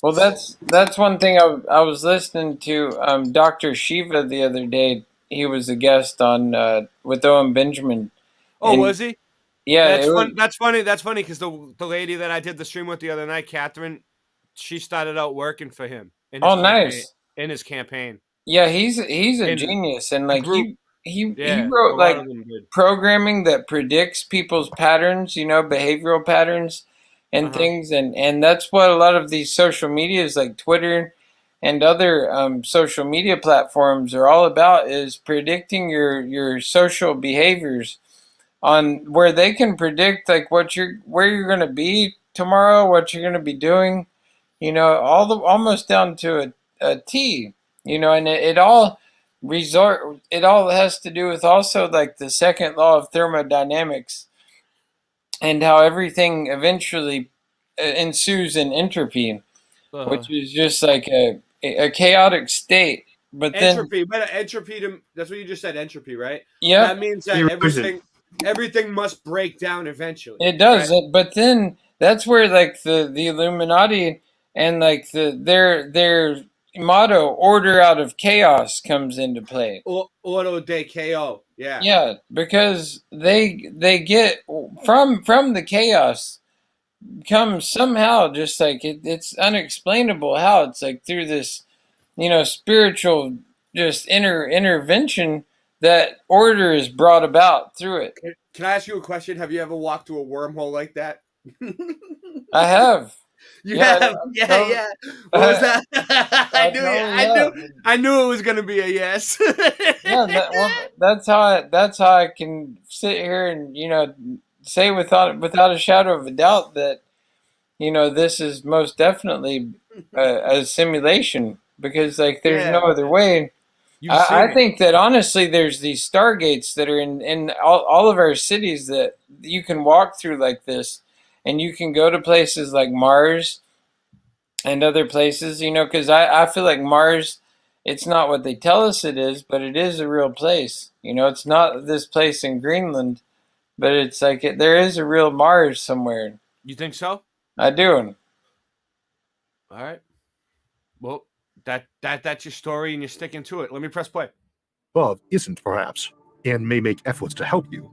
Well, that's one thing I was listening to Dr. Shiva the other day. He was a guest on with Owen Benjamin. Oh, was he? Yeah, that's fun. That's funny. That's funny because the lady that I did the stream with the other night, Catherine, she started out working for him. Nice. In his campaign. Yeah, he's a genius, and like he wrote like programming that predicts people's patterns, behavioral patterns and things, and that's what a lot of these social medias like Twitter and other social media platforms are all about, is predicting your social behaviors on where they can predict like where you're going to be tomorrow, what you're going to be doing, almost down to a T, and it all has to do with also like the second law of thermodynamics and how everything eventually ensues in entropy, which is just like a chaotic state. But entropy, that's what you just said, entropy, right? Yeah. That means that everything must break down eventually. It does, right? But then that's where like the Illuminati and like their motto, order out of chaos, comes into play. Auto de KO. Yeah. Yeah, because they get from the chaos comes somehow just like it's unexplainable how it's like through this, spiritual just intervention that order is brought about through it. Can I ask you a question? Have you ever walked through a wormhole like that? I have. You have? Yeah. What was that? I knew it was gonna be a yes. That's how I can sit here and say without a shadow of a doubt that this is most definitely a simulation, because like there's no other way. I think that honestly there's these stargates that are in all of our cities that you can walk through like this, and you can go to places like Mars and other places, because I feel like Mars, it's not what they tell us it is, but it is a real place. It's not this place in Greenland, but it's like there is a real Mars somewhere. You think so? I do. All right. Well, that's your story, and you're sticking to it. Let me press play. Above isn't, perhaps, and may make efforts to help you.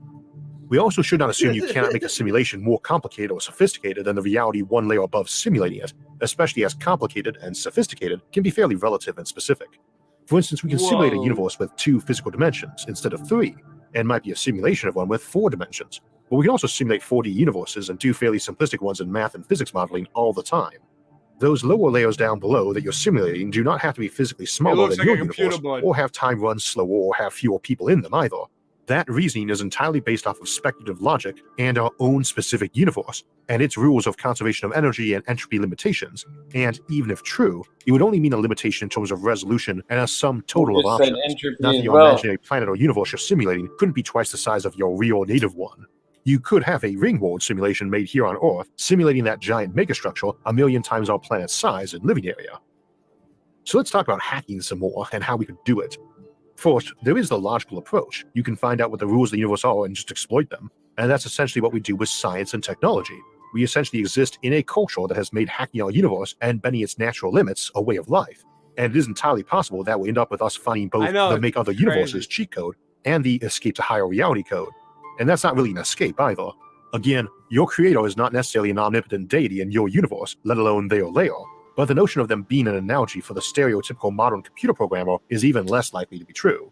We also should not assume you cannot make a simulation more complicated or sophisticated than the reality one layer above simulating it, especially as complicated and sophisticated can be fairly relative and specific. For instance, we can simulate a universe with 2 physical dimensions instead of 3, and might be a simulation of one with 4 dimensions. But we can also simulate 4D universes and do fairly simplistic ones in math and physics modeling all the time. Those lower layers down below that you're simulating do not have to be physically smaller than your universe, or have time run slower, or have fewer people in them either. That reasoning is entirely based off of speculative logic and our own specific universe, and its rules of conservation of energy and entropy limitations. And even if true, it would only mean a limitation in terms of resolution and a sum total of options. Not that your imaginary planet or universe you're simulating couldn't be twice the size of your real native one. You could have a ring world simulation made here on Earth, simulating that giant megastructure 1,000,000 times our planet's size and living area. So let's talk about hacking some more and how we could do it. First, there is the logical approach. You can find out what the rules of the universe are and just exploit them. And that's essentially what we do with science and technology. We essentially exist in a culture that has made hacking our universe and bending its natural limits a way of life. And it is entirely possible that we end up with us finding both the make other universes cheat code and the escape to higher reality code. And that's not really an escape either. Again, your creator is not necessarily an omnipotent deity in your universe, let alone their layer. But the notion of them being an analogy for the stereotypical modern computer programmer is even less likely to be true.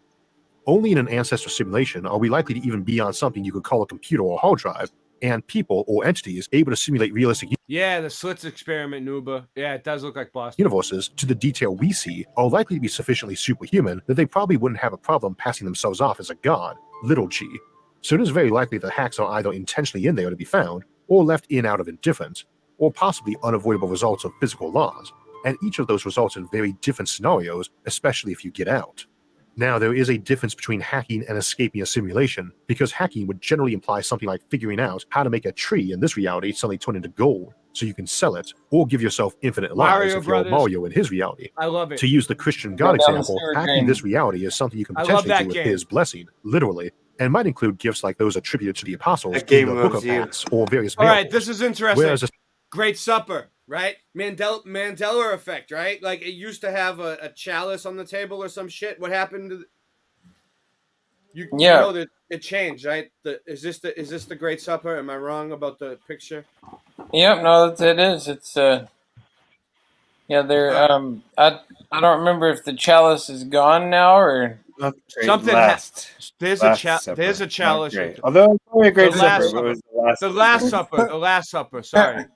Only in an ancestor simulation are we likely to even be on something you could call a computer or hard drive, and people or entities able to simulate realistic Yeah, the slits experiment, Nuba. Yeah, it does look like Boston. universes to the detail we see are likely to be sufficiently superhuman that they probably wouldn't have a problem passing themselves off as a god, little g. So it is very likely that hacks are either intentionally in there to be found, or left in out of indifference, or possibly unavoidable results of physical laws, and each of those results in very different scenarios, especially if you get out. Now, there is a difference between hacking and escaping a simulation, because hacking would generally imply something like figuring out how to make a tree in this reality suddenly turn into gold, so you can sell it, or give yourself infinite lives if you're Mario in his reality. I love it. To use the Christian God example, hacking this reality is something you can potentially do with his blessing, literally, and might include gifts like those attributed to the apostles in the Book of Acts or various miracles. All right, this is interesting. Whereas Great Supper, right? Mandela effect, right? Like it used to have a chalice on the table or some shit. What happened to you know that it changed, right? Is this the Great Supper? Am I wrong about the picture? Yep, no, it is. It's yeah, they're I don't remember if the chalice is gone now or something. There's a chalice. Although it's only a great supper, supper. it was The Last Supper. Sorry.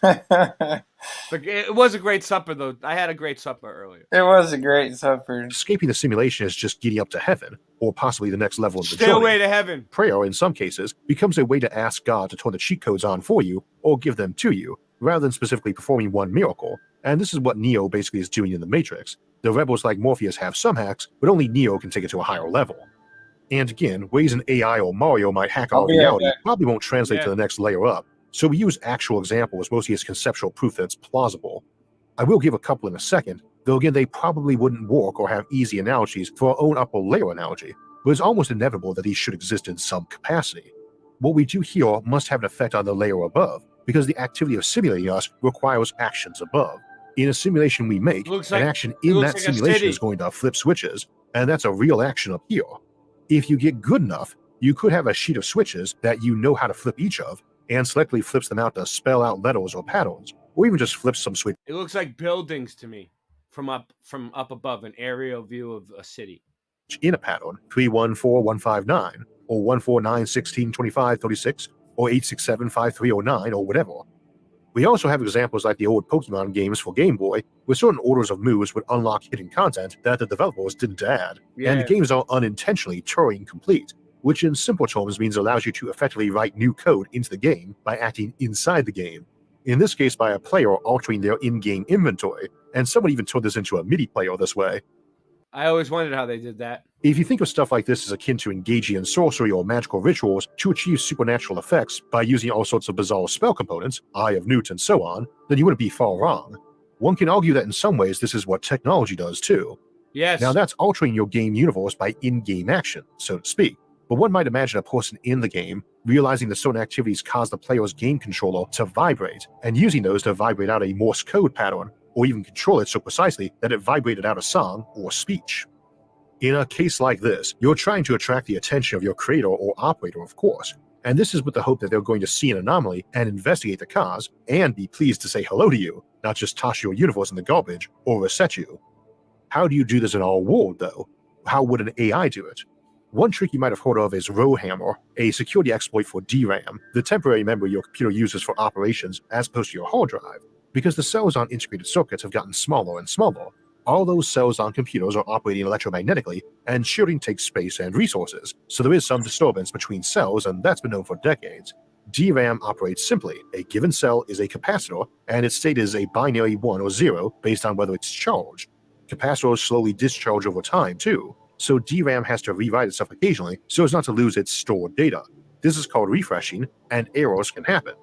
But it was a great supper, though. I had a great supper earlier. It was a great supper. Escaping the simulation is just getting up to heaven, or possibly the next level of the journey. Stairway to heaven. Prayer, in some cases, becomes a way to ask God to turn the cheat codes on for you, or give them to you, rather than specifically performing one miracle. And this is what Neo basically is doing in the Matrix. The rebels like Morpheus have some hacks, but only Neo can take it to a higher level. And again, ways an AI or Mario might hack our reality probably won't translate to the next layer up, so we use actual examples mostly as conceptual proof that it's plausible. I will give a couple in a second, though again they probably wouldn't work or have easy analogies for our own upper layer analogy, but it's almost inevitable that these should exist in some capacity. What we do here must have an effect on the layer above, because the activity of simulating us requires actions above. In a simulation we make, an action in that simulation is going to flip switches, and that's a real action up here. If you get good enough, you could have a sheet of switches that you know how to flip each of, and selectively flips them out to spell out letters or patterns, or even just flips some switch. It looks like buildings to me from up above, an aerial view of a city. In a pattern, 314159, or 149162536, or 8675309, or whatever. We also have examples like the old Pokemon games for Game Boy, where certain orders of moves would unlock hidden content that the developers didn't add, and the games are unintentionally Turing complete, which in simple terms means allows you to effectively write new code into the game by acting inside the game. In this case, by a player altering their in-game inventory, and someone even turned this into a MIDI player this way. I always wondered how they did that. If you think of stuff like this as akin to engaging in sorcery or magical rituals to achieve supernatural effects by using all sorts of bizarre spell components, Eye of Newt and so on, then you wouldn't be far wrong. One can argue that in some ways this is what technology does too. Yes. Now that's altering your game universe by in-game action, so to speak. But one might imagine a person in the game realizing that certain activities cause the player's game controller to vibrate, and using those to vibrate out a Morse code pattern, or even control it so precisely that it vibrated out a song or speech. In a case like this, you're trying to attract the attention of your creator or operator, of course, and this is with the hope that they're going to see an anomaly and investigate the cause, and be pleased to say hello to you, not just toss your universe in the garbage or reset you. How do you do this in our world, though? How would an AI do it? One trick you might have heard of is Rowhammer, a security exploit for DRAM, the temporary memory your computer uses for operations as opposed to your hard drive. Because the cells on integrated circuits have gotten smaller and smaller, all those cells on computers are operating electromagnetically, and shielding takes space and resources, so there is some disturbance between cells, and that's been known for decades. DRAM operates simply. A given cell is a capacitor, and its state is a binary 1 or 0 based on whether it's charged. Capacitors slowly discharge over time, too, so DRAM has to rewrite itself occasionally so as not to lose its stored data. This is called refreshing, and errors can happen.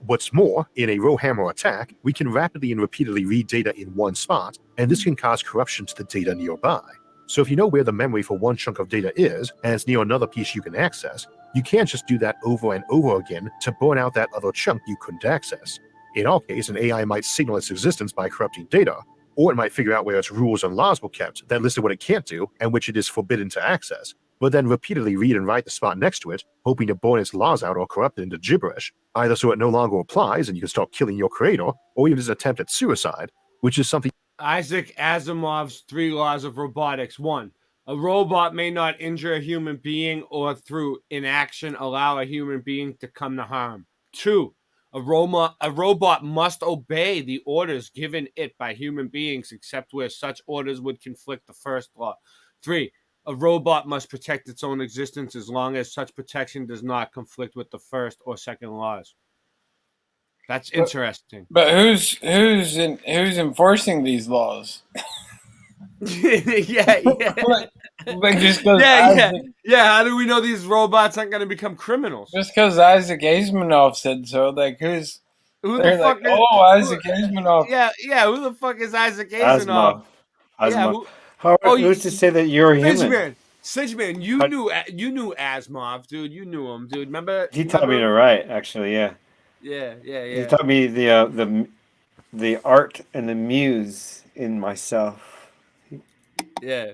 What's more, in a Rowhammer attack, we can rapidly and repeatedly read data in one spot, and this can cause corruption to the data nearby. So if you know where the memory for one chunk of data is, and it's near another piece you can access, you can't just do that over and over again to burn out that other chunk you couldn't access. In our case, an AI might signal its existence by corrupting data, or it might figure out where its rules and laws were kept that listed what it can't do and which it is forbidden to access, but then repeatedly read and write the spot next to it, hoping to burn its laws out or corrupt it into gibberish, either so it no longer applies and you can start killing your creator, or even just attempt at suicide, which is something Isaac Asimov's 3 laws of robotics. 1. A robot may not injure a human being or through inaction allow a human being to come to harm. 2. A robot must obey the orders given it by human beings except where such orders would conflict the first law. 3. A robot must protect its own existence as long as such protection does not conflict with the first or second laws. That's interesting. But who's enforcing these laws? yeah. Like just because How do we know these robots aren't going to become criminals? Just because Isaac Asimov said so. Like who the fuck? Like, Isaac Asimov. Yeah. Who the fuck is Isaac Asimov? Asimov. Who's to say that you're a human? Sidgeman, you knew Asimov, dude. You knew him, dude. Remember? He taught me to write. Actually, yeah. Yeah. He taught me the art and the muse in myself. Yeah.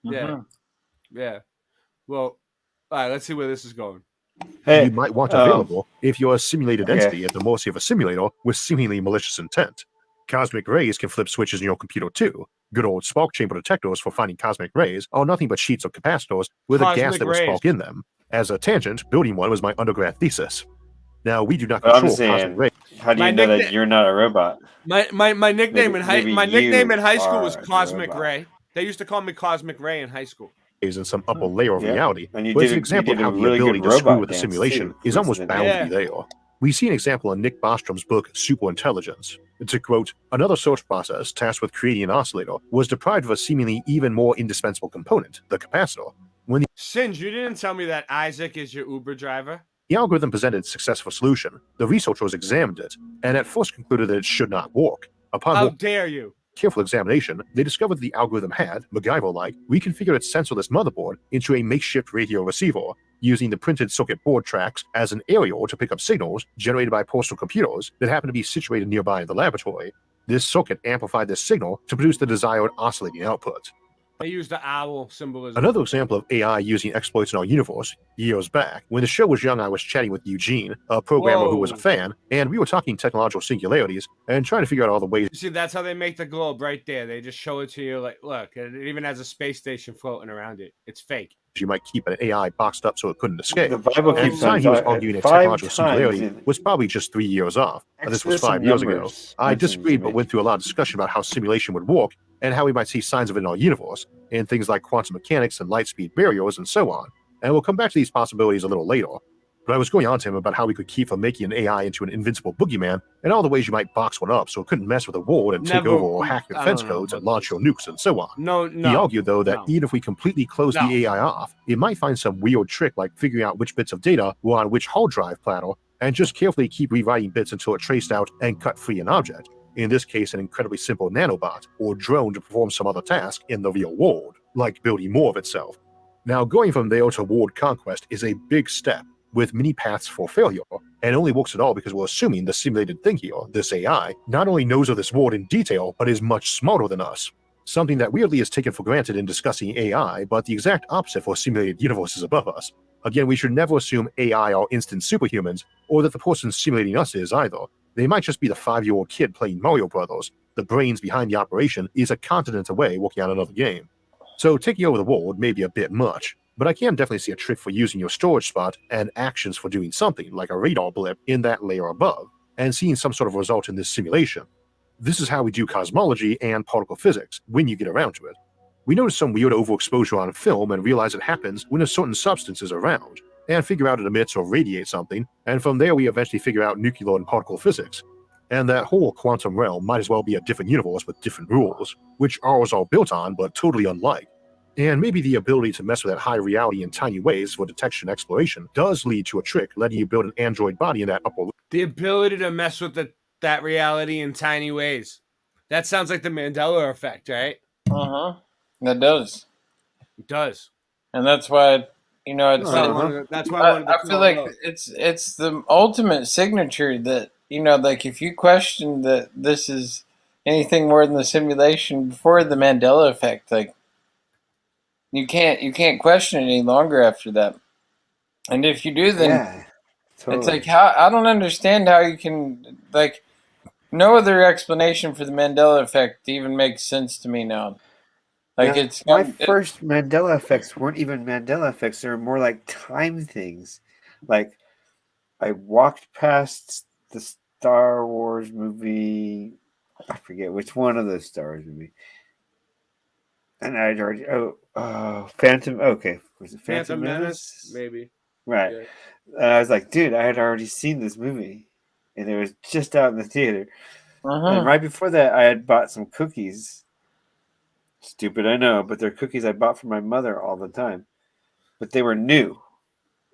Well, all right. Let's see where this is going. Hey, you might want available if you're a simulated entity at the mercy of a simulator with seemingly malicious intent. Cosmic rays can flip switches in your computer too. Good old spark chamber detectors for finding cosmic rays are nothing but sheets of capacitors with a gas that will spark in them. As a tangent, building one was my undergrad thesis. Now, we do not control cosmic rays. How do you know that you're not a robot? My nickname in high school was Cosmic Ray. They used to call me Cosmic Ray in high school. In some upper layer of reality, but it's an example of how the ability to screw with a simulation is almost bound to be there. We see an example in Nick Bostrom's book Superintelligence. To quote, another search process tasked with creating an oscillator was deprived of a seemingly even more indispensable component, the capacitor. When Singe, you didn't tell me that Isaac is your Uber driver? The algorithm presented a successful solution. The researchers examined it, and at first concluded that it should not work. How dare you? Careful examination, they discovered that the algorithm had, MacGyver-like, reconfigured its sensorless motherboard into a makeshift radio receiver, using the printed circuit board tracks as an aerial to pick up signals generated by personal computers that happened to be situated nearby in the laboratory. This circuit amplified this signal to produce the desired oscillating output. They used the owl symbolism. Another example of AI using exploits in our universe, years back, when the show was young, I was chatting with Eugene, a programmer who was a fan, and we were talking technological singularities and trying to figure out all the ways. See, that's how they make the globe right there. They just show it to you like, look, it even has a space station floating around it. It's fake. You might keep an AI boxed up so it couldn't escape. The Bible and keeps the time he was arguing a technological singularity was probably just 3 years off. This was 5 years ago. I disagreed, but went through a lot of discussion about how simulation would work and how we might see signs of it in our universe, and things like quantum mechanics and light speed barriers and so on. And we'll come back to these possibilities a little later. But I was going on to him about how we could keep from making an AI into an invincible boogeyman, and all the ways you might box one up so it couldn't mess with the world and take over or hack defense codes and launch your nukes and so on. He argued, though, that even if we completely close the AI off, it might find some weird trick like figuring out which bits of data were on which hard drive platter, and just carefully keep rewriting bits until it traced out and cut free an object. In this case, an incredibly simple nanobot or drone to perform some other task in the real world, like building more of itself. Now, going from there to world conquest is a big step, with many paths for failure, and only works at all because we're assuming the simulated thing here, this AI, not only knows of this world in detail, but is much smarter than us. Something that weirdly is taken for granted in discussing AI, but the exact opposite for simulated universes above us. Again, we should never assume AI are instant superhumans, or that the person simulating us is either. They might just be the 5-year-old kid playing Mario Brothers. The brains behind the operation is a continent away working on another game. So taking over the world may be a bit much, but I can definitely see a trick for using your storage spot and actions for doing something, like a radar blip, in that layer above, and seeing some sort of result in this simulation. This is how we do cosmology and particle physics, when you get around to it. We notice some weird overexposure on film and realize it happens when a certain substance is around, and figure out it emits or radiates something, and from there we eventually figure out nuclear and particle physics. And that whole quantum realm might as well be a different universe with different rules, which ours are built on but totally unlike. And maybe the ability to mess with that high reality in tiny ways for detection and exploration does lead to a trick letting you build an android body in that upper. The ability to mess with that reality in tiny ways. That sounds like the Mandela effect, right? That does. It does. And that's why, you know, it's that's why I feel like it's the ultimate signature that, you know, like if you question that this is anything more than the simulation before the Mandela effect, like you can't question it any longer after that. And if you do, then it's like how I don't understand how you can, like, no other explanation for the Mandela effect even makes sense to me now. Like Yeah, it's my first Mandela effects weren't even Mandela effects; they were more like time things. Like I walked past the Star Wars movie. I forget which one of the Star Wars movie. And I'd already Phantom. Okay, was it Phantom Menace? Maybe. Right. Yeah. And I was like, dude, I had already seen this movie, and it was just out in the theater. And right before that, I had bought some cookies. Stupid, I know, but they're cookies I bought for my mother all the time. But they were new,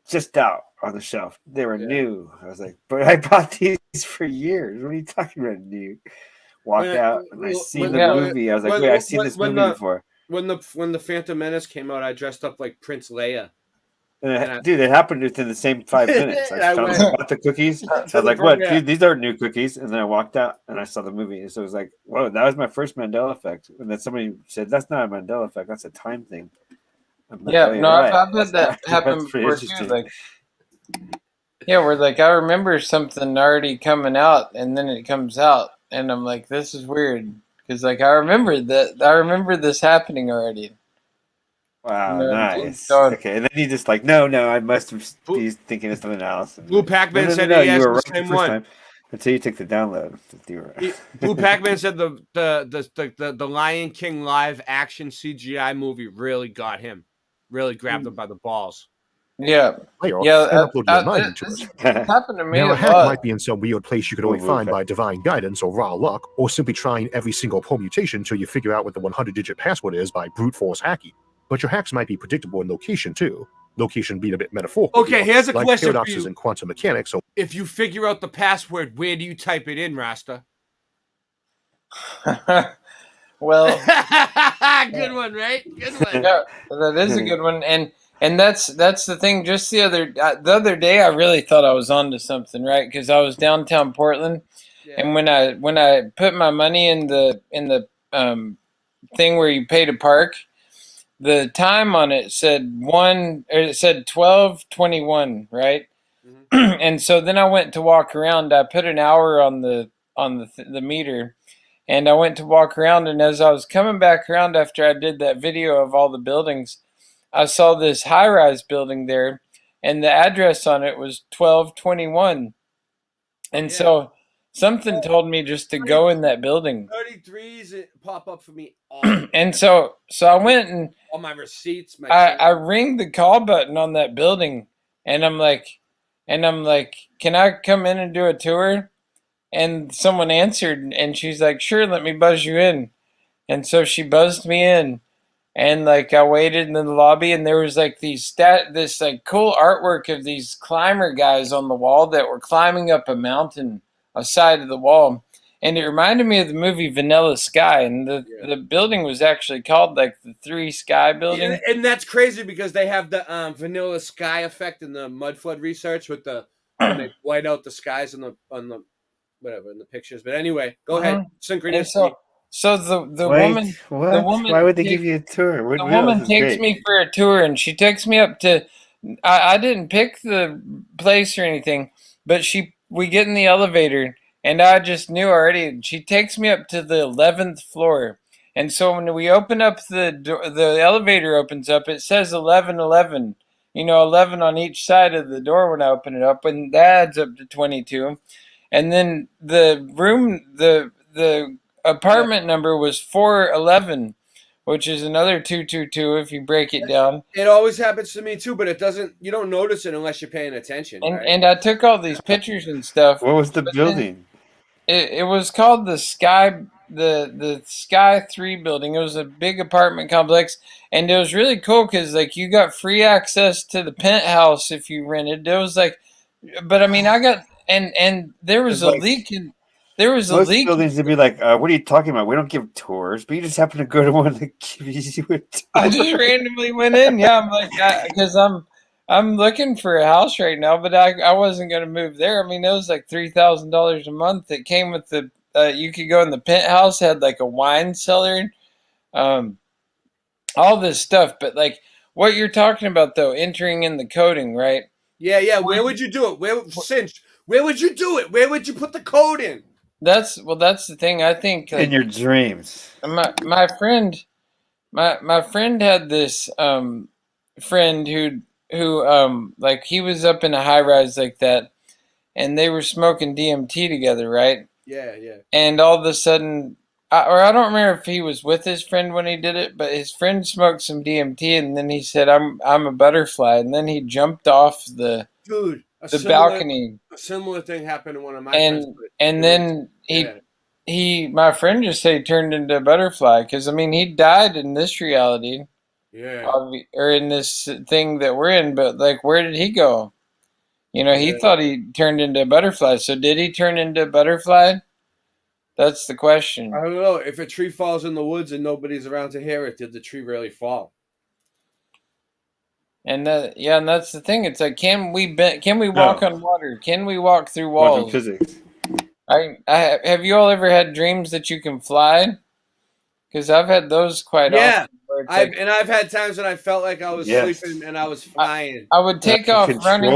just out on the shelf. They were new. I was like, but I bought these for years. What are you talking about, new? Walked out and I seen the movie. I was like, wait, I've seen this movie before. When the Phantom Menace came out, I dressed up like Prince Leia. Dude, it happened within the same 5 minutes. I bought the cookies. I was like, what, dude, these aren't new cookies. And then I walked out and I saw the movie. And so it was like, whoa, that was my first Mandela effect. And then somebody said, that's not a Mandela effect. That's a time thing. Like, yeah, oh, no, right. I've had that happen before too. Like, yeah, where like I remember something already coming out and then it comes out. And I'm like, this is weird. Because like I remember this happening already. Wow, nice. Okay, and then you just like, no, I must be thinking of something else. Blue Pac-Man said no, he has you were the right same the first one. time until you took the download. Blue Pac-Man said the Lion King live action CGI movie really got him, really grabbed him by the balls. Yeah, and upload your mind into it. Happened to me Now, a a hack lot. might be in some weird place you could only find by divine guidance or raw luck, or simply trying every single permutation till you figure out what the 100-digit password is by brute force hacking. But your hacks might be predictable in location too. Location being a bit metaphorical. Okay, here's a like question paradoxes for you. in quantum mechanics. So if you figure out the password, where do you type it in, Rasta? Well, good one, right? Good one. Yeah, that is a good one, and that's the thing. Just the other day, I really thought I was onto something, right? Because I was downtown Portland, and when I put my money in the thing where you pay to park, the time on it said 12:21, right? And so then I went to walk around. I put an hour on the meter. And I went to walk around, and as I was coming back around after I did that video of all the buildings, I saw this high-rise building there, and the address on it was 1221. And so something told me just to go in that building. 33s pop up for me all. And so I went and all my receipts. I ring the call button on that building, and I'm like, can I come in and do a tour? And someone answered, and she's like, sure, let me buzz you in. And so she buzzed me in, and like I waited in the lobby, and there was like this like cool artwork of these climber guys on the wall that were climbing up a mountain, a side of the wall. And it reminded me of the movie Vanilla Sky, and the building was actually called like the Three Sky Building. And that's crazy because they have the Vanilla Sky effect in the mud flood research with the when they white out the skies on the whatever in the pictures. But anyway, go ahead. Synchronicity. So the Wait, woman, what? the woman, Why would they give you a tour? The woman takes me for a tour, and she takes me up to. I didn't pick the place or anything, but we get in the elevator, and I just knew already. She takes me up to the 11th floor, and so when we open up the elevator opens up. It says 1111. 11 on each side of the door when I open it up, and that adds up to 22. And then the apartment number was 411, which is another 222 if you break it down. It always happens to me too, but it doesn't. You don't notice it unless you're paying attention. And right? and I took all these pictures and stuff. What was the building? It was called the Sky the Sky 3 building. It was a big apartment complex, and it was really cool because like you got free access to the penthouse if you rented. It was like, but I mean, I got and there was a leak in. There was a leak. Most buildings would be like, "What are you talking about? We don't give tours." But you just happen to go to one that gives you a tour. I just randomly went in. Yeah, I'm like, because I'm looking for a house right now, but I wasn't going to move there. I mean, it was like $3,000 a month. It came with the you could go in the penthouse, had like a wine cellar, all this stuff. But like what you're talking about though, entering in the coding, right? Yeah. Where would you do it? Where would you do it? Where would you put the code in? That's the thing. I think like, in your dreams. My friend My friend had this friend who like he was up in a high rise like that, and they were smoking DMT together, right? Yeah. And all of a sudden, I don't remember if he was with his friend when he did it, but his friend smoked some DMT, and then he said, "I'm a butterfly," and then he jumped off the balcony. A similar thing happened to one of my friends. And then my friend just said he turned into a butterfly because I mean he died in this reality, or in this thing that we're in. But like, where did he go? You know, he thought he turned into a butterfly. So did he turn into a butterfly? That's the question. I don't know. If a tree falls in the woods and nobody's around to hear it, did the tree really fall? And and that's the thing. It's like, can we walk on water? Can we walk through walls? Quantum physics. I have you all ever had dreams that you can fly? Because I've had those quite often. I've had times when I felt like I was sleeping and I was flying. I would take off running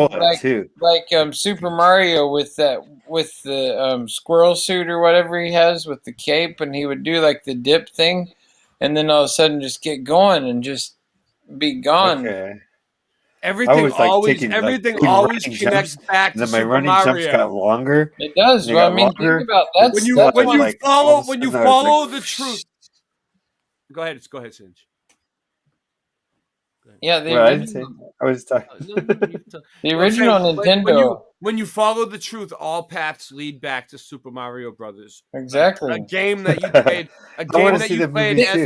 like Super Mario with the squirrel suit or whatever he has with the cape, and he would do like the dip thing, and then all of a sudden just get going and just be gone. Okay. Everything always connects back to Super running Mario. jumps got longer. It does. Well, I mean, think about that. When you follow the truth. Go ahead, Sinj. Yeah, I was talking. The original Nintendo. When you follow the truth, all paths lead back to Super Mario Brothers. Exactly. A game that you played.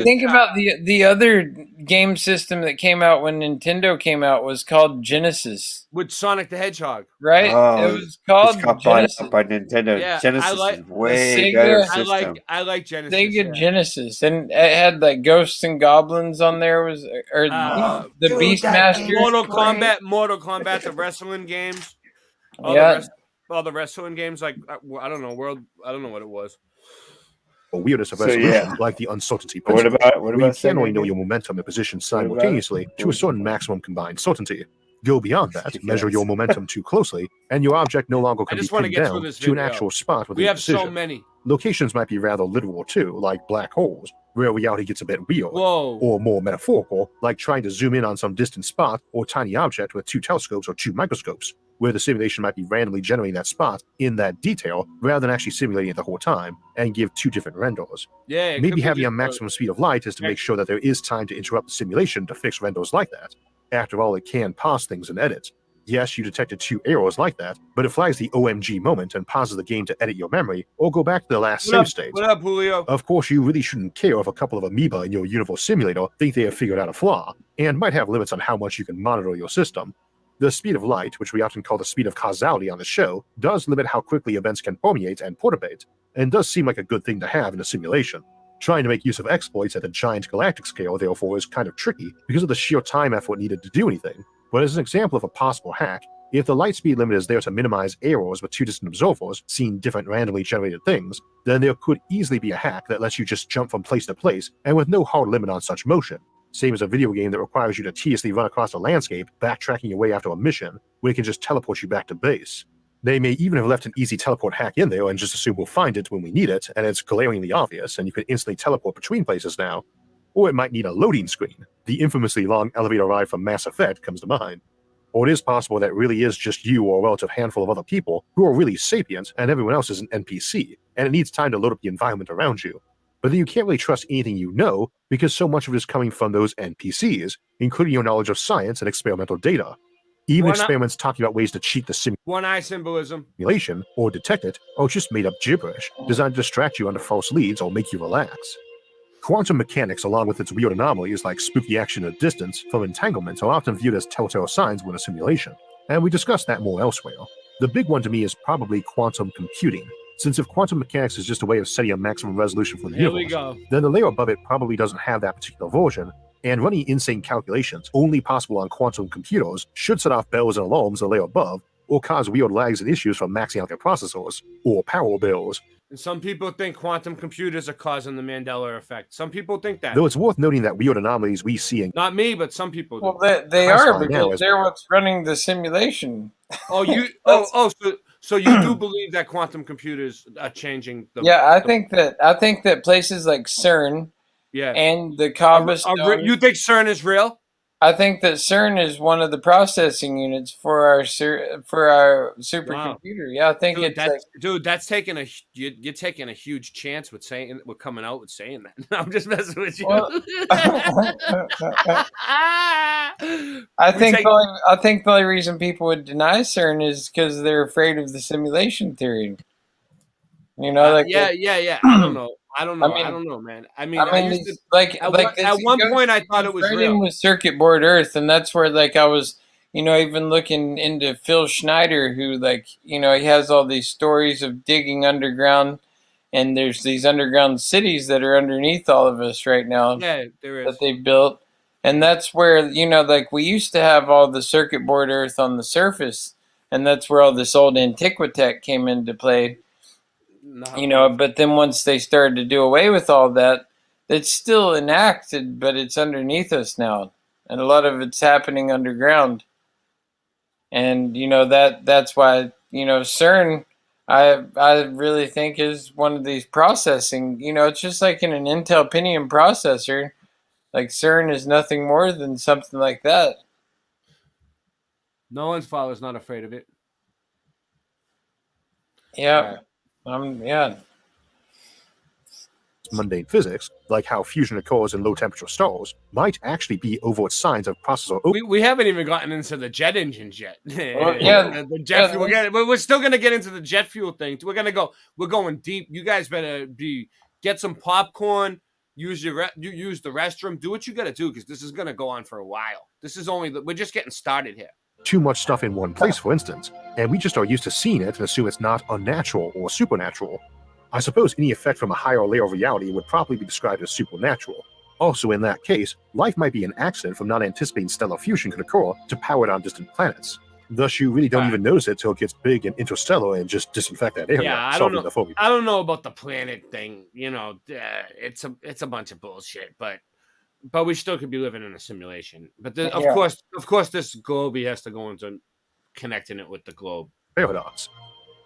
Think about the other game system that came out when Nintendo came out was called Genesis. With Sonic the Hedgehog. Right? It was called Genesis. By Nintendo. Yeah, Genesis is way better system. I like Genesis. Sega Genesis. And it had like Ghosts and Goblins on there. The Beastmaster. Mortal Kombat, the wrestling games. All the wrestling games, like I don't know, I don't know what it was. Or weirdness of resolution, like the uncertainty principle. What about you can only know your momentum and position simultaneously to a certain maximum combined certainty. Go beyond that, measure your momentum too closely, and your object no longer can be pinned down to an actual spot with precision. So many. Locations might be rather literal too, like black holes, where reality gets a bit weird. Or more metaphorical, like trying to zoom in on some distant spot or tiny object with 2 telescopes or 2 microscopes, where the simulation might be randomly generating that spot in that detail rather than actually simulating it the whole time and give 2 different renders. Yeah, maybe having a maximum speed of light is to make sure that there is time to interrupt the simulation to fix renders like that. After all, it can pause things and edit. Yes, you detected 2 errors like that, but it flags the OMG moment and pauses the game to edit your memory or go back to the last save state. What up, Julio? Of course, you really shouldn't care if a couple of amoeba in your universe simulator think they have figured out a flaw, and might have limits on how much you can monitor your system. The speed of light, which we often call the speed of causality on the show, does limit how quickly events can permeate and perturbate, and does seem like a good thing to have in a simulation. Trying to make use of exploits at the giant galactic scale, therefore, is kind of tricky because of the sheer time effort needed to do anything. But as an example of a possible hack, if the light speed limit is there to minimize errors with 2 distant observers seeing different randomly generated things, then there could easily be a hack that lets you just jump from place to place and with no hard limit on such motion. Same as a video game that requires you to tediously run across a landscape, backtracking your way after a mission, when it can just teleport you back to base. They may even have left an easy teleport hack in there and just assume we'll find it when we need it, and it's glaringly obvious, and you can instantly teleport between places now. Or it might need a loading screen. The infamously long elevator ride from Mass Effect comes to mind. Or it is possible that it really is just you or a relative handful of other people who are really sapient, and everyone else is an NPC, and it needs time to load up the environment around you. But then you can't really trust anything you know, because so much of it is coming from those NPCs, including your knowledge of science and experimental data. Even experiments talking about ways to cheat the one-eye symbolism, simulation, or detect it, are just made-up gibberish, designed to distract you under false leads or make you relax. Quantum mechanics, along with its weird anomalies like spooky action at distance from entanglements, are often viewed as telltale signs when a simulation, and we discussed that more elsewhere. The big one to me is probably quantum computing, since if quantum mechanics is just a way of setting a maximum resolution for the universe, then the layer above it probably doesn't have that particular version, and running insane calculations only possible on quantum computers should set off bells and alarms in the layer above, or cause weird lags and issues from maxing out their processors, or power bills. And some people think quantum computers are causing the Mandela effect. Some people think that. Though it's worth noting that weird anomalies we see in... Not me, but some people do. Well, they are, because they're what's running the simulation. So you do believe that quantum computers are changing the... Yeah, I think that places like CERN Yeah. And the cobblestone. You think CERN is real? I think that CERN is one of the processing units for our supercomputer. Wow. Yeah, I think that's taking you're taking a huge chance with coming out with saying that. I'm just messing with you. Well, I think the only reason people would deny CERN is because they're afraid of the simulation theory. You know, yeah. I don't know. I don't know, man. I mean, I used to at one point I thought it was right real. in with Circuit Board Earth, and that's where I was, even looking into Phil Schneider, who he has all these stories of digging underground, and there's these underground cities that are underneath all of us right now. Yeah, there is. That they built, and that's where we used to have all the Circuit Board Earth on the surface, and that's where all this old Antiquitech came into play. But then once they started to do away with all that, it's still enacted, but it's underneath us now, and a lot of it's happening underground. And that's why CERN, I really think is one of these processing. It's just like in an Intel Pentium processor. Like CERN is nothing more than something like that. No one's father's not afraid of it. Yeah, yeah. Mundane physics, like how fusion occurs in low-temperature stars, might actually be overt signs of processor. We haven't even gotten into the jet engines yet. The jet fuel. We're still gonna get into the jet fuel thing. We're going deep. You guys better get some popcorn. Use the restroom. Do what you got to do because this is gonna go on for a while. We're just getting started here. Too much stuff in one place, for instance, and we just are used to seeing it and assume it's not unnatural or supernatural. I suppose any effect from a higher layer of reality would probably be described as supernatural. Also, in that case, life might be an accident from not anticipating stellar fusion could occur to power down distant planets. Thus, you really don't even notice it till it gets big and interstellar and just disinfect that area. Yeah, I don't know about the planet thing. It's a bunch of bullshit, but we still could be living in a simulation. But of course, this globe has to go into connecting it with the globe. Paradox.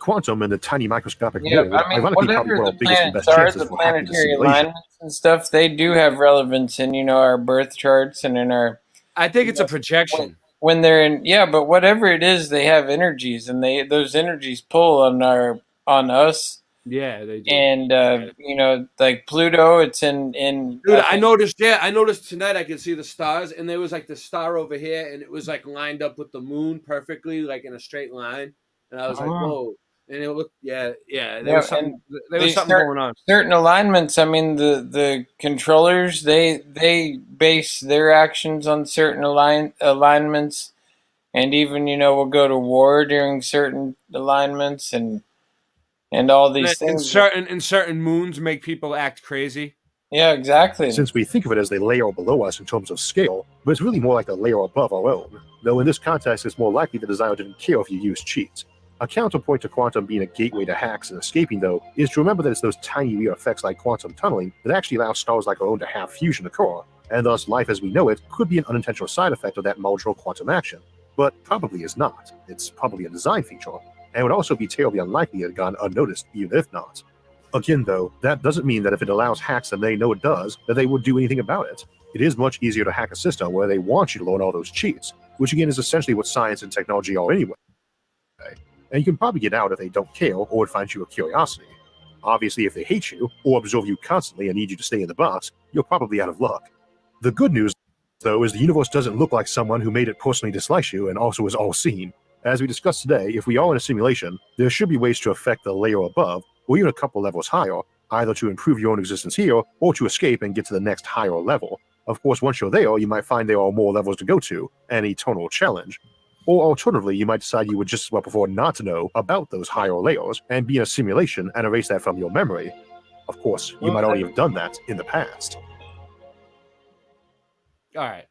Quantum and the tiny microscopic world, ironically, probably one of the biggest and best chances the planetary alignments and stuff, they do have relevance in our birth charts and in our. I think it's a projection. When they're in, but whatever it is, they have energies, and those energies pull on us. Yeah, they do. And like Pluto, it's in. Dude, I noticed tonight. I could see the stars, and there was the star over here, and it was lined up with the moon perfectly, in a straight line. And I was like, whoa. And it looked, there was something going on. Certain alignments. I mean, the controllers they base their actions on certain alignments, and even we'll go to war during certain alignments, and all these things. And certain moons make people act crazy. Yeah, exactly. Since we think of it as the layer below us in terms of scale, but it's really more like the layer above our own. Though in this context, it's more likely the designer didn't care if you used cheats. A counterpoint to quantum being a gateway to hacks and escaping, though, is to remember that it's those tiny weird effects like quantum tunneling that actually allow stars like our own to have fusion occur, and thus life as we know it could be an unintentional side effect of that marginal quantum action. But probably is not. It's probably a design feature, and would also be terribly unlikely it had gone unnoticed, even if not. Again, though, that doesn't mean that if it allows hacks and they know it does, that they would do anything about it. It is much easier to hack a system where they want you to learn all those cheats, which again is essentially what science and technology are anyway. And you can probably get out if they don't care or would find you a curiosity. Obviously, if they hate you or observe you constantly and need you to stay in the box, you're probably out of luck. The good news, though, is the universe doesn't look like someone who made it personally dislike you and also is all-seeing. As we discussed today, if we are in a simulation, there should be ways to affect the layer above, or even a couple levels higher, either to improve your own existence here or to escape and get to the next higher level. Of course, once you're there, you might find there are more levels to go to, an eternal challenge. Or alternatively, you might decide you would just as well prefer not to know about those higher layers and be in a simulation and erase that from your memory. Of course, you might already have done that in the past. All right.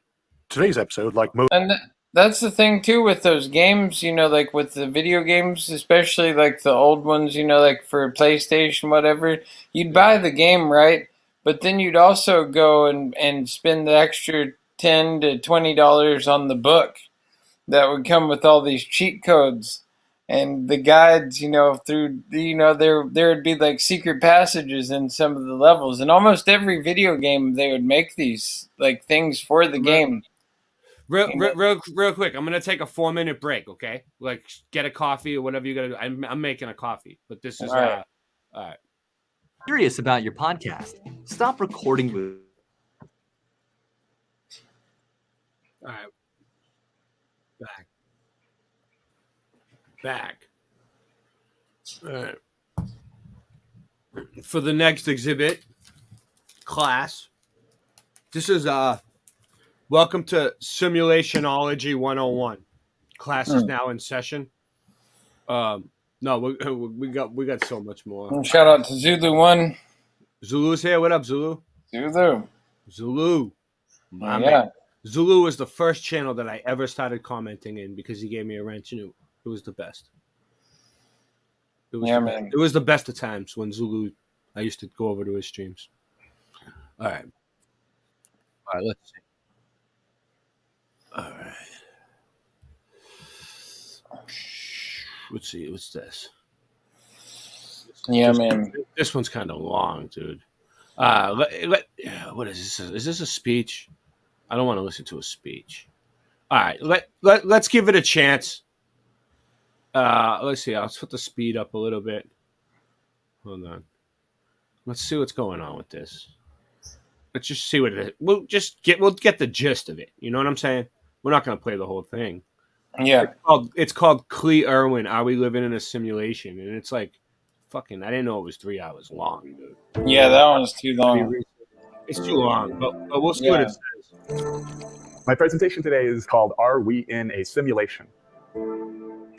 Today's episode, like most... And that's the thing, too, with those games, like with the video games, especially like the old ones, like for PlayStation, whatever, you'd buy the game, right? But then you'd also go and spend the extra $10 to $20 on the book that would come with all these cheat codes. and the guides, through there would be like secret passages in some of the levels, and almost every video game they would make these like things for the game. Real quick, I'm gonna take a 4-minute break, okay? Like, get a coffee or whatever you gotta do. I'm making a coffee, but this is all right. Curious about your podcast? Stop recording with. All right, back. All right. For the next exhibit, class. This is welcome to Simulationology 101. Class is now in session. No, we got so much more. And shout out to Zulu1. Zulu's here. What up, Zulu? Zulu. Man. Zulu was the first channel that I ever started commenting in because he gave me a wrench and it was the best. Man. It was the best of times when Zulu. I used to go over to his streams. All right, let's see. All right. Let's see. What's this? Man. This one's kind of long, dude. What is this? Is this a speech? I don't want to listen to a speech. All right. Let's give it a chance. Let's see. I'll put the speed up a little bit. Hold on. Let's see what's going on with this. Let's just see what it is. We'll get the gist of it. You know what I'm saying? We're not going to play the whole thing. Yeah. It's called Clee Irwin, Are We Living in a Simulation? And it's like, fucking, I didn't know it was 3 hours long, dude. Yeah, that one's too long. It's too long, but we'll see what it says. My presentation today is called Are We in a Simulation?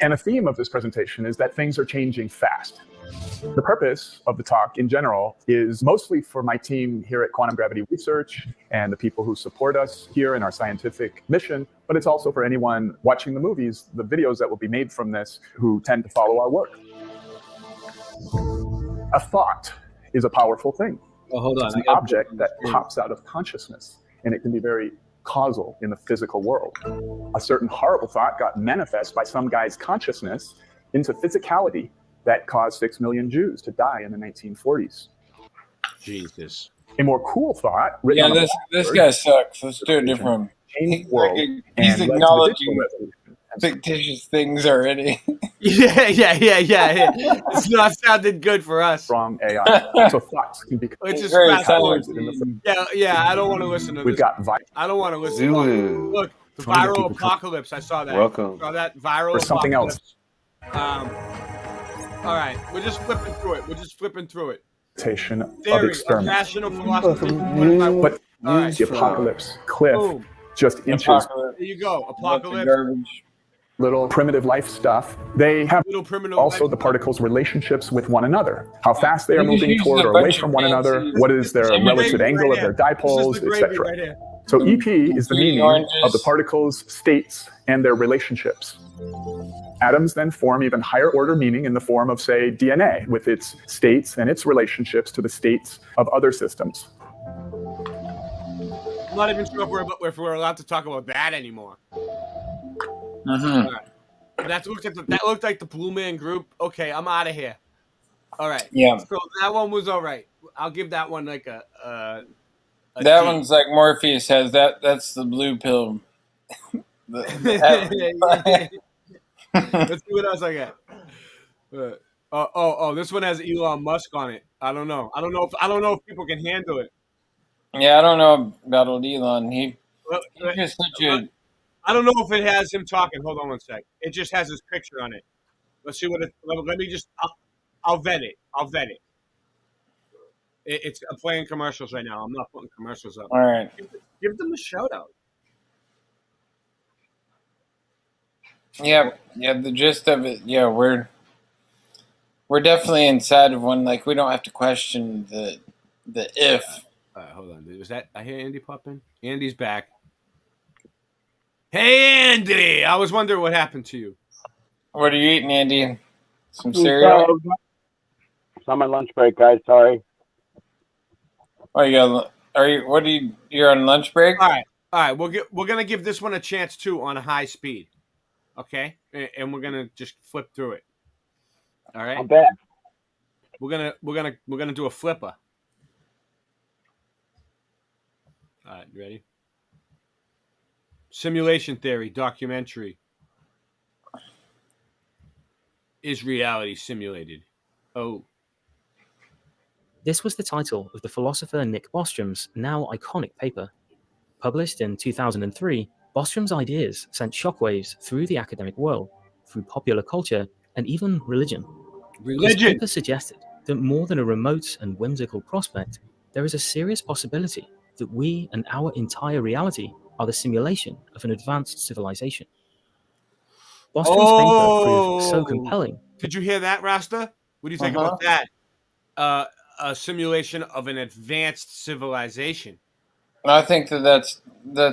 And a theme of this presentation is that things are changing fast. The purpose of the talk in general is mostly for my team here at Quantum Gravity Research and the people who support us here in our scientific mission, but it's also for anyone watching the movies, the videos that will be made from this, who tend to follow our work. A thought is a powerful thing. Oh, hold on. It's an object that pops out of consciousness, and it can be very causal in the physical world. A certain horrible thought got manifest by some guy's consciousness into physicality that caused 6 million Jews to die in the 1940s. Jesus. A more cool thought. Written on this guy sucks. Let's do it different. He's acknowledging fictitious things already. Yeah. It's not sounded good for us. Wrong AI. So thoughts can be. It's just yeah. I don't want to listen to this. We've got I don't want to listen to this. Look, the viral apocalypse. I saw that. Welcome. Saw that viral or something apocalypse. All right, we're just flipping through it. Of experiment. Rational philosophy. But the apocalypse cliff just inches. There you go. Apocalypse. Little primitive life stuff. They have also the particles' relationships with one another. How fast they are moving toward or away from one another. What is their relative angle of their dipoles, etc. So EP is the meaning of the particles' states and their relationships. Atoms then form even higher order meaning in the form of, say, DNA, with its states and its relationships to the states of other systems. I'm not even sure if we're allowed to talk about that anymore. Mm-hmm. Right. That looked like the Blue Man Group. Okay, I'm out of here. All right. Yeah. So that one was all right. I'll give that one like a that D. One's like Morpheus has that. That's the blue pill. Let's see what else I got. This one has Elon Musk on it. I don't know if people can handle it. Yeah, I don't know about old Elon. He's just such a. I don't know if it has him talking. Hold on one sec. It just has his picture on it. Let's see what it. Let me just. I'll vet it. I'm playing commercials right now. I'm not putting commercials up. All right. Give them a shout out. Yeah. The gist of it. Yeah, we're definitely inside of one. Like we don't have to question the if. Hold on, dude. Was that? I hear Andy pop in. Andy's back. Hey, Andy! I was wondering what happened to you. What are you eating, Andy? Some cereal? It's on my lunch break, guys. Sorry. Oh, you're on lunch break? All right. We're gonna give this one a chance too on a high speed. okay? And we're gonna just flip through it. All right. I'm back. We're gonna do a flipper. All right, you ready? Simulation theory documentary. Is reality simulated? Oh. This was the title of the philosopher Nick Bostrom's now iconic paper. Published in 2003, Bostrom's ideas sent shockwaves through the academic world, through popular culture, and even religion. His paper suggested that more than a remote and whimsical prospect, there is a serious possibility that we and our entire reality are the simulation of an advanced civilization. Bostrom's paper proved so compelling. Did you hear that, Rasta? What do you think about that? A simulation of an advanced civilization. I think that's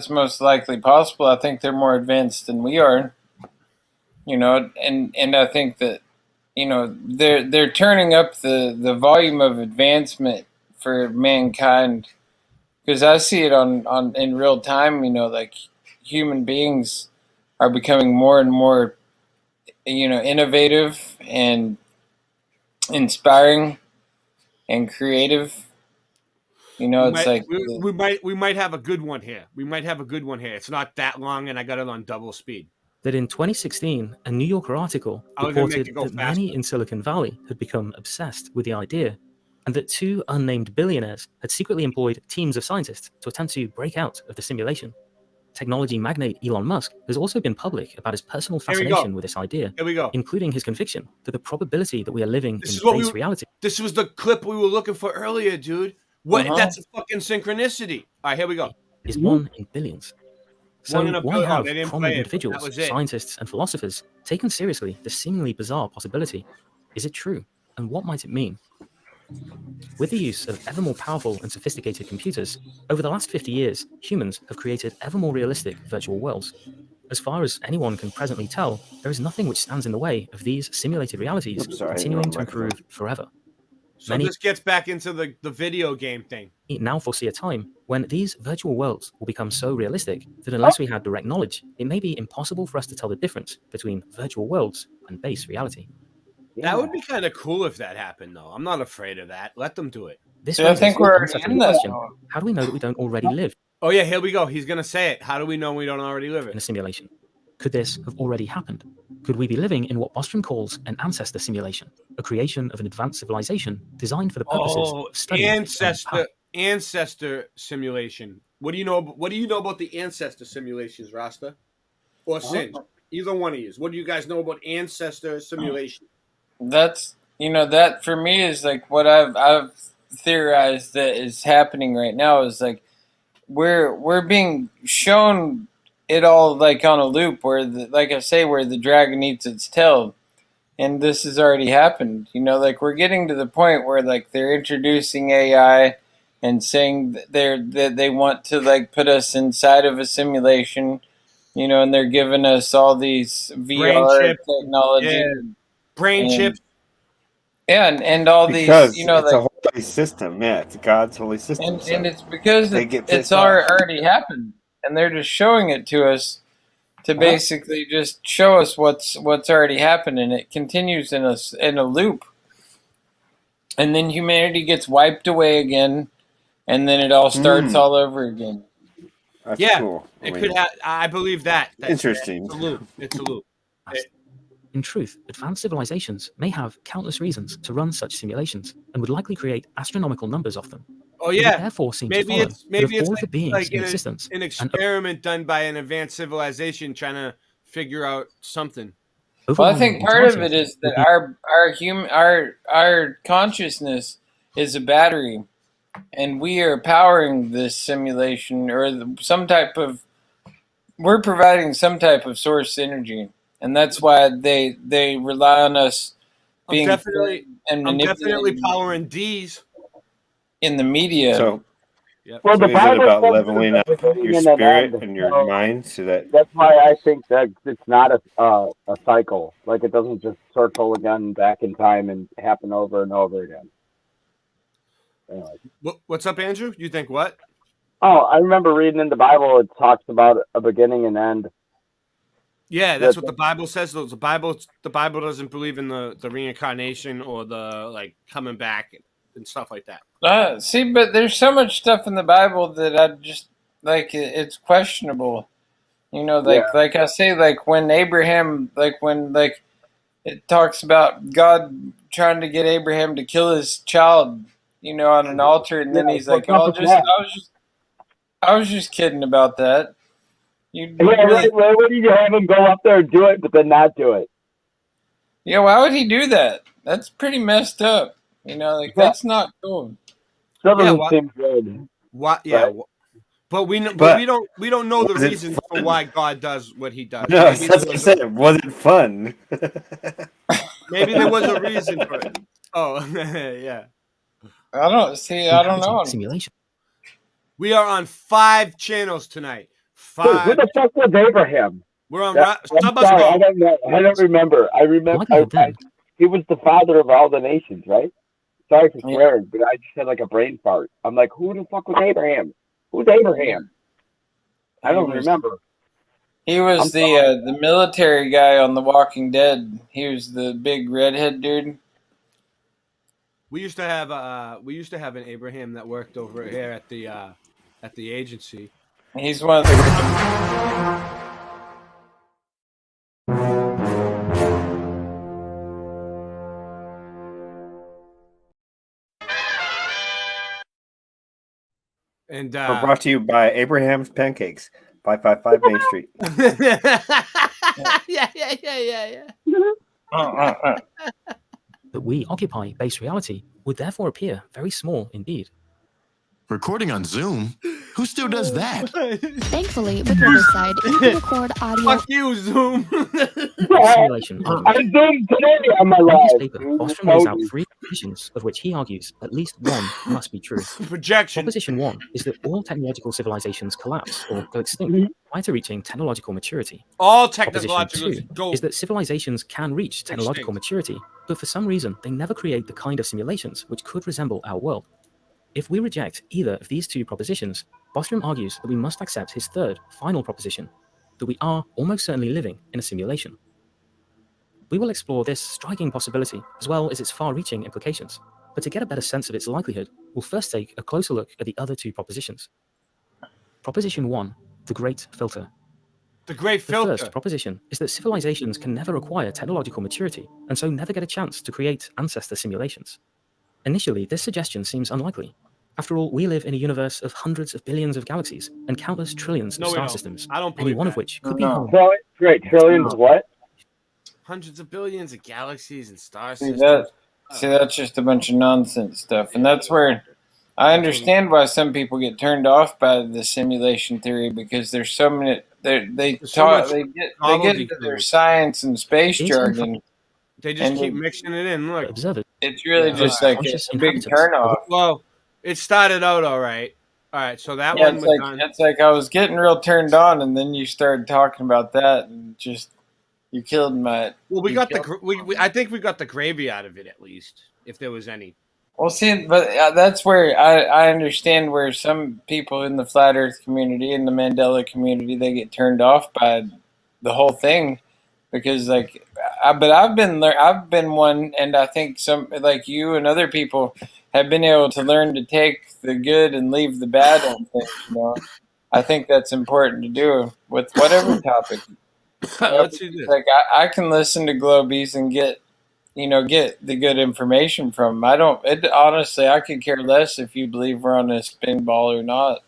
most likely possible. I think they're more advanced than we are. You know, and I think that, you know, they're turning up the volume of advancement for mankind, because I see it on in real time. You know, like human beings are becoming more and more, you know, innovative and inspiring and creative. You know, we might have a good one here. It's not that long, and I got it on double speed. That in 2016, a New Yorker article reported that many in Silicon Valley had become obsessed with the idea, and that 2 unnamed billionaires had secretly employed teams of scientists to attempt to break out of the simulation. Technology magnate Elon Musk has also been public about his personal fascination with this idea, including his conviction that the probability that we are living in base reality. This was the clip we were looking for earlier, dude. What? That's a fucking synchronicity. All right, here we go. Is 1 in billions. So why have prominent individuals, scientists and philosophers taken seriously the seemingly bizarre possibility? Is it true? And what might it mean? With the use of ever more powerful and sophisticated computers, over the last 50 years, humans have created ever more realistic virtual worlds. As far as anyone can presently tell, there is nothing which stands in the way of these simulated realities continuing to improve forever. So this gets back into the video game thing. Now foresee a time when these virtual worlds will become so realistic that unless we have direct knowledge, it may be impossible for us to tell the difference between virtual worlds and base reality. That would be kind of cool if that happened, though. I'm not afraid of that. Let them do it. This I think we're already in that. How do we know that we don't already live? Oh yeah, here we go. He's gonna say it. How do we know we don't already live it? In a simulation. Could this have already happened? Could we be living in what Bostrom calls an ancestor simulation, a creation of an advanced civilization designed for the purposes of studying ancestor simulation. What do you know about the ancestor simulations, Rasta? Or Singe? Either one of you. What do you guys know about ancestor simulation? That's, you know, that for me is like what I've theorized that is happening right now is like we're being shown it all like on a loop where like I say, where the dragon eats its tail, and this has already happened. You know, like we're getting to the point where like they're introducing AI and saying that they want to like put us inside of a simulation, you know, and they're giving us all these VR technology, brain chips. Yeah, and all because these, you know, it's like, a holy system. Yeah, it's God's holy system. And it's because it's already happened, and they're just showing it to us to basically just show us what's already happened, and it continues in a loop, and then humanity gets wiped away again, and then it all starts all over again. That's cool. I believe that. Interesting. It's a loop. In truth, advanced civilizations may have countless reasons to run such simulations and would likely create astronomical numbers of them. Oh yeah. Therefore, seem maybe to follow maybe all it's the beings like in existence. An experiment done by an advanced civilization trying to figure out something. Well, I think part of it is that our consciousness is a battery, and we are powering this simulation or we're providing some type of source energy. And that's why they rely on us being I'm definitely powering D's in the media. So, well, the Bible about leveling up your spirit and your mind, so that's why I think that it's not a cycle. Like it doesn't just circle again back in time and happen over and over again. Anyway. What's up, Andrew? You think what? Oh, I remember reading in the Bible. It talks about a beginning and end. Yeah, that's what the Bible says. The Bible doesn't believe in the reincarnation or the like coming back and stuff like that. See, but there's so much stuff in the Bible that I just like. It's questionable. You know, like I say, like when Abraham, like when like it talks about God trying to get Abraham to kill his child, you know, on an altar, and then he's like, "Oh, I was just kidding about that." Why would you have him go up there and do it, but then not do it? Yeah, why would he do that? That's pretty messed up. You know, like that's not cool. Seems good. What? Yeah, but we don't know the reason for why God does what he does. No, that's what I said. It wasn't fun. Maybe there was a reason for it. Oh, yeah. I don't know. Simulation. We are on 5 channels tonight. 5. Dude, who the fuck was Abraham? We're on. I don't know. I don't remember. I remember. He was the father of all the nations, right? Sorry for swearing, but I just had like a brain fart. I'm like, who the fuck was Abraham? Who's Abraham? I don't remember. He was the military guy on The Walking Dead. He was the big redhead dude. We used to have an Abraham that worked over here at the agency. He's one of the. And we're brought to you by Abraham's Pancakes, 555 Main Street. Yeah. That we occupy base reality would therefore appear very small indeed. Recording on Zoom? Who still does that? Thankfully, with Riverside, you can record audio. Fuck you, Zoom. Simulation I zoomed today on my In live. his paper, Bostrom lays out 3 propositions, of which he argues at least one must be true. Projection. Proposition 1 is that all technological civilizations collapse or go extinct prior to reaching technological maturity. All Proposition technological 2 is that civilizations can reach technological maturity, but for some reason they never create the kind of simulations which could resemble our world. If we reject either of these 2 propositions, Bostrom argues that we must accept his third, final proposition, that we are almost certainly living in a simulation. We will explore this striking possibility as well as its far-reaching implications, but to get a better sense of its likelihood, we'll first take a closer look at the other 2 propositions. Proposition 1, the Great Filter. The Great The Filter. first proposition is that civilizations can never acquire technological maturity, and so never get a chance to create ancestor simulations. Initially, this suggestion seems unlikely. After all, we live in a universe of hundreds of billions of galaxies and countless trillions of star systems, any one of which could be home. Great, trillions of what? Hundreds of billions of galaxies and star See, systems. that's just a bunch of nonsense stuff, and that's where I understand why some people get turned off by the simulation theory, because there's so many. They get into their science and space jargon. They just keep mixing it in. Look, it's really just like a big turnoff. Well, it started out all right. All right, so that Yeah, one was done. it's like I was getting real turned on, and then you started talking about that, and just you killed my. Well, I think we got the gravy out of it at least, if there was any. Well, see, but that's where I understand where some people in the flat Earth community and the Mandela community, they get turned off by the whole thing, because like, but I've been one, and I think some like you and other people have been able to learn to take the good and leave the bad on things. You know, I think that's important to do with whatever topic. Let's do this. Like I can listen to Globies and get the good information from them. Honestly, I could care less if you believe we're on a spin ball or not.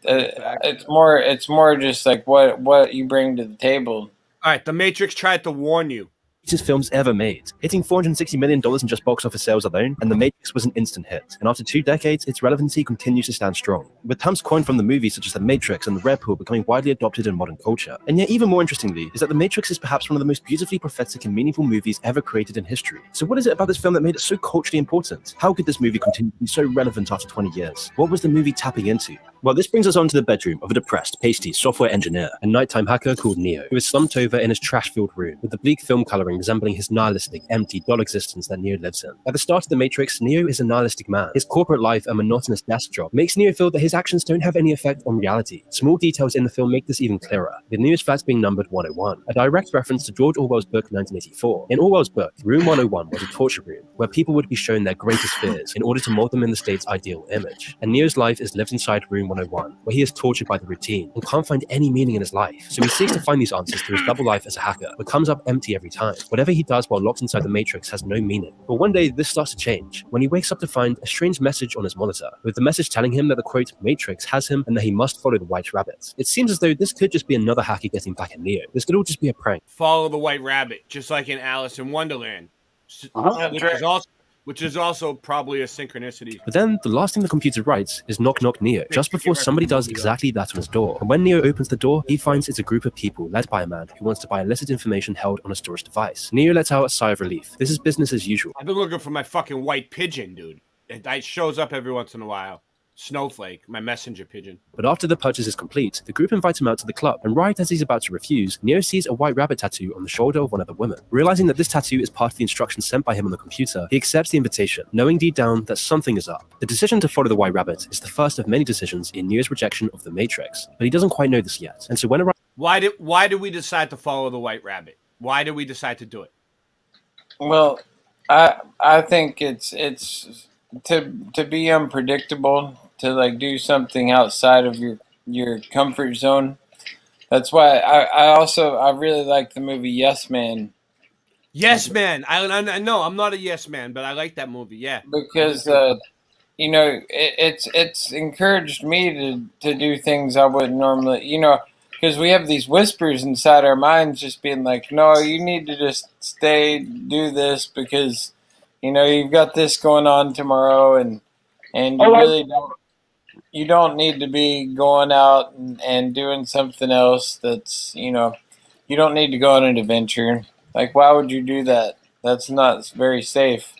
It's more just like what you bring to the table. All right, The Matrix tried to warn you. Greatest films ever made, hitting $460 million in just box office sales alone, and The Matrix was an instant hit. And after 2 decades, its relevancy continues to stand strong, with terms coined from the movies such as The Matrix and The Red Pill becoming widely adopted in modern culture. And yet, even more interestingly, is that The Matrix is perhaps one of the most beautifully prophetic and meaningful movies ever created in history. So what is it about this film that made it so culturally important? How could this movie continue to be so relevant after 20 years? What was the movie tapping into? Well, this brings us on to the bedroom of a depressed, pasty software engineer, a nighttime hacker called Neo, who is slumped over in his trash-filled room, with the bleak film coloring resembling his nihilistic, empty, dull existence that Neo lives in. At the start of The Matrix, Neo is a nihilistic man. His corporate life and monotonous desk job makes Neo feel that his actions don't have any effect on reality. Small details in the film make this even clearer, with Neo's flat being numbered 101, a direct reference to George Orwell's book 1984. In Orwell's book, Room 101 was a torture room, where people would be shown their greatest fears in order to mold them in the state's ideal image. And Neo's life is lived inside Room 101, where he is tortured by the routine and can't find any meaning in his life. So he seeks to find these answers through his double life as a hacker, but comes up empty every time. Whatever he does while locked inside the Matrix has no meaning. But one day, this starts to change, when he wakes up to find a strange message on his monitor, with the message telling him that the quote, Matrix has him and that he must follow the White Rabbit. It seems as though this could just be another hacker getting back at Neo. This could all just be a prank. Follow the White Rabbit, just like in Alice in Wonderland. Which is also probably a synchronicity. But then, the last thing the computer writes is knock knock Neo, just before somebody does exactly that on his door. And when Neo opens the door, he finds it's a group of people led by a man who wants to buy illicit information held on a storage device. Neo lets out a sigh of relief. This is business as usual. I've been looking for my fucking white pigeon, dude. It shows up every once in a while. Snowflake, my messenger pigeon. But after the purchase is complete, the group invites him out to the club, and right as he's about to refuse, Neo sees a white rabbit tattoo on the shoulder of one of the women. Realizing that this tattoo is part of the instructions sent by him on the computer, he accepts the invitation, knowing deep down that something is up. The decision to follow the white rabbit is the first of many decisions in Neo's rejection of the Matrix, but he doesn't quite know this yet. And so when Why did we decide to follow the white rabbit? Why did we decide to do it? Well, I think it's to be unpredictable, to like do something outside of your comfort zone. That's why I really like the movie Yes Man. Yes Man. I know I'm not a yes man, but I like that movie. Yeah, because it's encouraged me to do things I wouldn't normally, because we have these whispers inside our minds just being like, no, you need to just do this because you've got this going on tomorrow, and you really don't need to be going out and doing something else that's, you don't need to go on an adventure. Like, why would you do that? That's not very safe.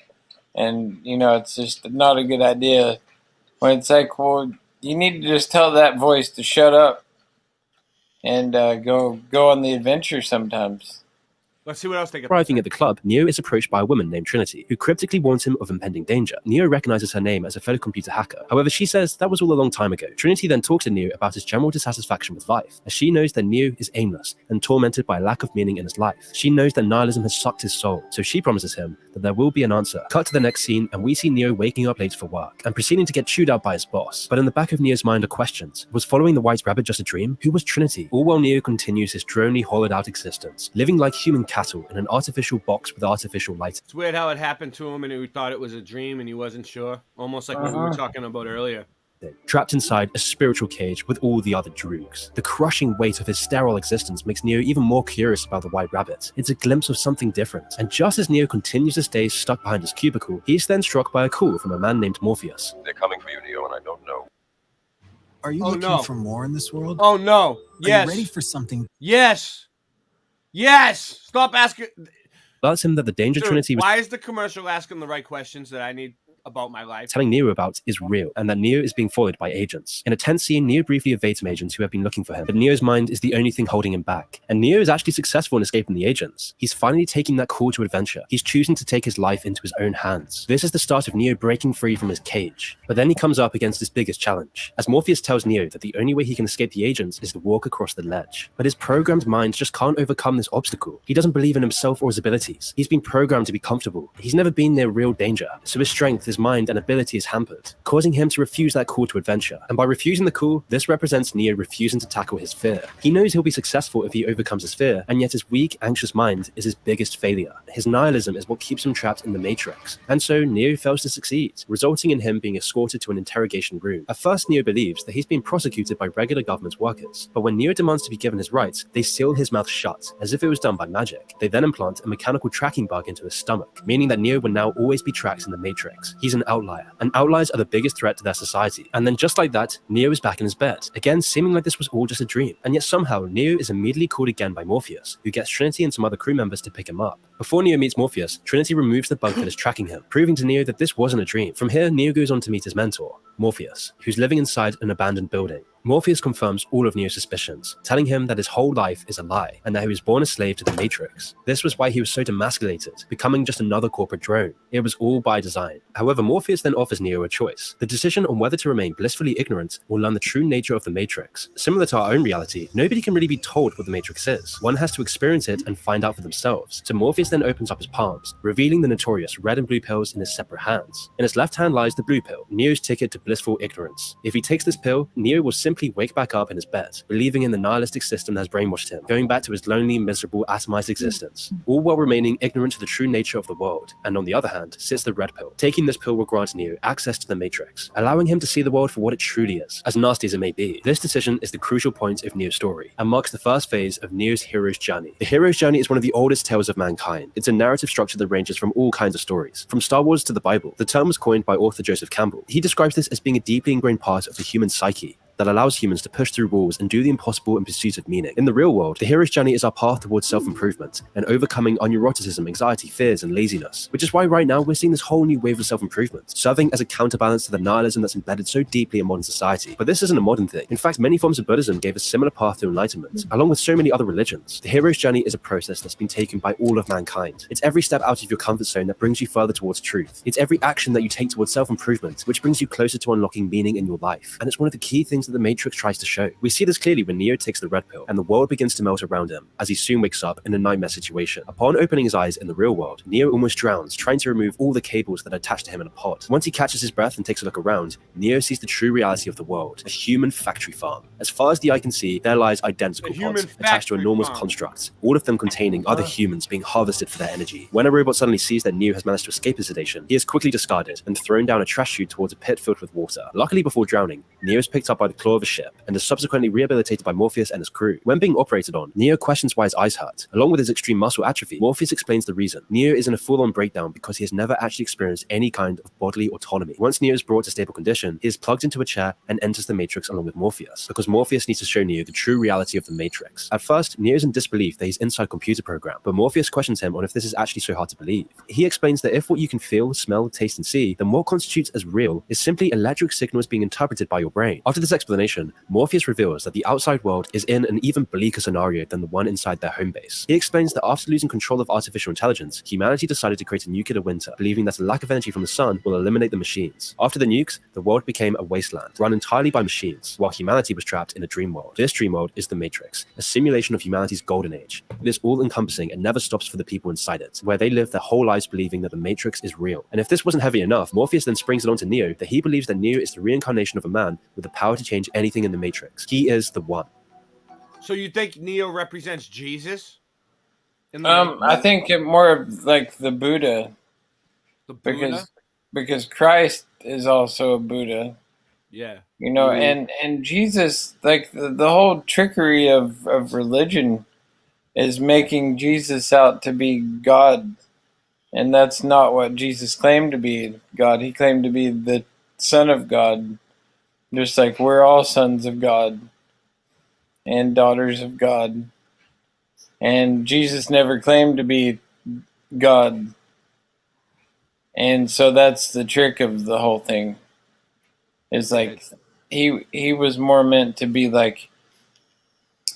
And, it's just not a good idea. When it's like, well, you need to just tell that voice to shut up and go on the adventure sometimes. Let's see what else they get. Arriving at the club, Neo is approached by a woman named Trinity, who cryptically warns him of impending danger. Neo recognizes her name as a fellow computer hacker. However, she says that was all a long time ago. Trinity then talks to Neo about his general dissatisfaction with life, as she knows that Neo is aimless and tormented by a lack of meaning in his life. She knows that nihilism has sucked his soul, so she promises him that there will be an answer. Cut to the next scene, and we see Neo waking up late for work and proceeding to get chewed out by his boss. But in the back of Neo's mind are questions. Was following the White Rabbit just a dream? Who was Trinity? All while Neo continues his drony, hollowed-out existence, living like human cattle in an artificial box with artificial lighting. It's weird how it happened to him and he thought it was a dream and he wasn't sure. Almost like what we were talking about earlier. Trapped inside a spiritual cage with all the other droogs. The crushing weight of his sterile existence makes Neo even more curious about the White Rabbit. It's a glimpse of something different. And just as Neo continues to stay stuck behind his cubicle, he is then struck by a call from a man named Morpheus. They're coming for you, Neo, and I don't know. Are you looking for more in this world? Oh no. Yes. Are you ready for something? Yes. Yes. Stop asking. Alerts him that the danger Trinity was Why is the commercial asking the right questions that I need about my life? telling Neo about is real, and that Neo is being followed by agents. In a tense scene, Neo briefly evades some agents who have been looking for him, but Neo's mind is the only thing holding him back. And Neo is actually successful in escaping the agents. He's finally taking that call to adventure. He's choosing to take his life into his own hands. This is the start of Neo breaking free from his cage. But then he comes up against his biggest challenge, as Morpheus tells Neo that the only way he can escape the agents is to walk across the ledge. But his programmed mind just can't overcome this obstacle. He doesn't believe in himself or his abilities. He's been programmed to be comfortable. He's never been near real danger, so his strength, his mind, and ability is hampered, causing him to refuse that call to adventure. And by refusing the call, this represents Neo refusing to tackle his fear. He knows he'll be successful if he overcomes his fear, and yet his weak, anxious mind is his biggest failure. His nihilism is what keeps him trapped in the Matrix. And so Neo fails to succeed, resulting in him being escorted to an interrogation room. At first, Neo believes that he's being prosecuted by regular government workers, but when Neo demands to be given his rights, they seal his mouth shut, as if it was done by magic. They then implant a mechanical tracking bug into his stomach, meaning that Neo will now always be tracked in the Matrix. He's an outlier, and outliers are the biggest threat to their society. And then just like that, Neo is back in his bed, again seeming like this was all just a dream. And yet somehow, Neo is immediately called again by Morpheus, who gets Trinity and some other crew members to pick him up. Before Neo meets Morpheus, Trinity removes the bug that is tracking him, proving to Neo that this wasn't a dream. From here, Neo goes on to meet his mentor, Morpheus, who's living inside an abandoned building. Morpheus confirms all of Neo's suspicions, telling him that his whole life is a lie, and that he was born a slave to the Matrix. This was why he was so demasculated, becoming just another corporate drone. It was all by design. However, Morpheus then offers Neo a choice, the decision on whether to remain blissfully ignorant or learn the true nature of the Matrix. Similar to our own reality, nobody can really be told what the Matrix is. One has to experience it and find out for themselves. So Morpheus then opens up his palms, revealing the notorious red and blue pills in his separate hands. In his left hand lies the blue pill, Neo's ticket to blissful ignorance. If he takes this pill, Neo will simply wake back up in his bed, believing in the nihilistic system that has brainwashed him, going back to his lonely, miserable, atomized existence, all while remaining ignorant to the true nature of the world. And on the other hand, sits the red pill. Taking this pill will grant Neo access to the Matrix, allowing him to see the world for what it truly is, as nasty as it may be. This decision is the crucial point of Neo's story, and marks the first phase of Neo's hero's journey. The hero's journey is one of the oldest tales of mankind. It's a narrative structure that ranges from all kinds of stories, from Star Wars to the Bible. The term was coined by author Joseph Campbell. He describes this as being a deeply ingrained part of the human psyche that allows humans to push through walls and do the impossible in pursuit of meaning. In the real world, the hero's journey is our path towards self-improvement and overcoming our neuroticism, anxiety, fears, and laziness, which is why right now we're seeing this whole new wave of self-improvement, serving as a counterbalance to the nihilism that's embedded so deeply in modern society. But this isn't a modern thing. In fact, many forms of Buddhism gave a similar path to enlightenment, along with so many other religions. The hero's journey is a process that's been taken by all of mankind. It's every step out of your comfort zone that brings you further towards truth. It's every action that you take towards self-improvement, which brings you closer to unlocking meaning in your life. And it's one of the key things that the Matrix tries to show. We see this clearly when Neo takes the red pill, and the world begins to melt around him, as he soon wakes up in a nightmare situation. Upon opening his eyes in the real world, Neo almost drowns, trying to remove all the cables that are attached to him in a pod. Once he catches his breath and takes a look around, Neo sees the true reality of the world, a human factory farm. As far as the eye can see, there lies identical pods attached to enormous constructs, all of them containing other humans being harvested for their energy. When a robot suddenly sees that Neo has managed to escape his sedation, he is quickly discarded and thrown down a trash chute towards a pit filled with water. Luckily, before drowning, Neo is picked up by the claw of a ship and is subsequently rehabilitated by Morpheus and his crew. When being operated on, Neo questions why his eyes hurt. Along with his extreme muscle atrophy, Morpheus explains the reason. Neo is in a full-on breakdown because he has never actually experienced any kind of bodily autonomy. Once Neo is brought to stable condition, he is plugged into a chair and enters the Matrix along with Morpheus, because Morpheus needs to show Neo the true reality of the Matrix. At first, Neo is in disbelief that he's inside a computer program, but Morpheus questions him on if this is actually so hard to believe. He explains that if what you can feel, smell, taste, and see, then what constitutes as real is simply electric signals being interpreted by your brain. After this explanation, Morpheus reveals that the outside world is in an even bleaker scenario than the one inside their home base. He explains that after losing control of artificial intelligence, humanity decided to create a nuclear winter, believing that a lack of energy from the sun will eliminate the machines. After the nukes, the world became a wasteland, run entirely by machines, while humanity was trapped in a dream world. This dream world is the Matrix, a simulation of humanity's golden age. It is all-encompassing and never stops for the people inside it, where they live their whole lives believing that the Matrix is real. And if this wasn't heavy enough, Morpheus then springs it onto Neo that he believes that Neo is the reincarnation of a man with the power to change anything in the Matrix. He is the one. So you think Neo represents Jesus? I think it more of like the Buddha. The Buddha? Because Christ is also a Buddha. Yeah. You know, and Jesus, like the whole trickery of religion is making Jesus out to be God. And that's not what Jesus claimed to be, God. He claimed to be the Son of God. Just like we're all sons of God and daughters of God. And Jesus never claimed to be God. And so that's the trick of the whole thing. Is like he was more meant to be like,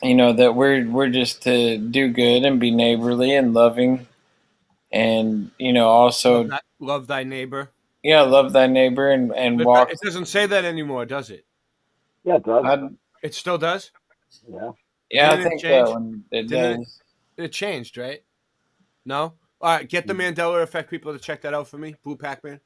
you know, that we're just to do good and be neighborly and loving, and you know, also love thy neighbor. Yeah, love thy neighbor and walk. It doesn't say that anymore, does it? Yeah, it does. It still does? Yeah. Yeah, Didn't I think change? that one it Didn't does. It changed, right? No? All right, get the Mandela Effect people to check that out for me. Blue Pac-Man.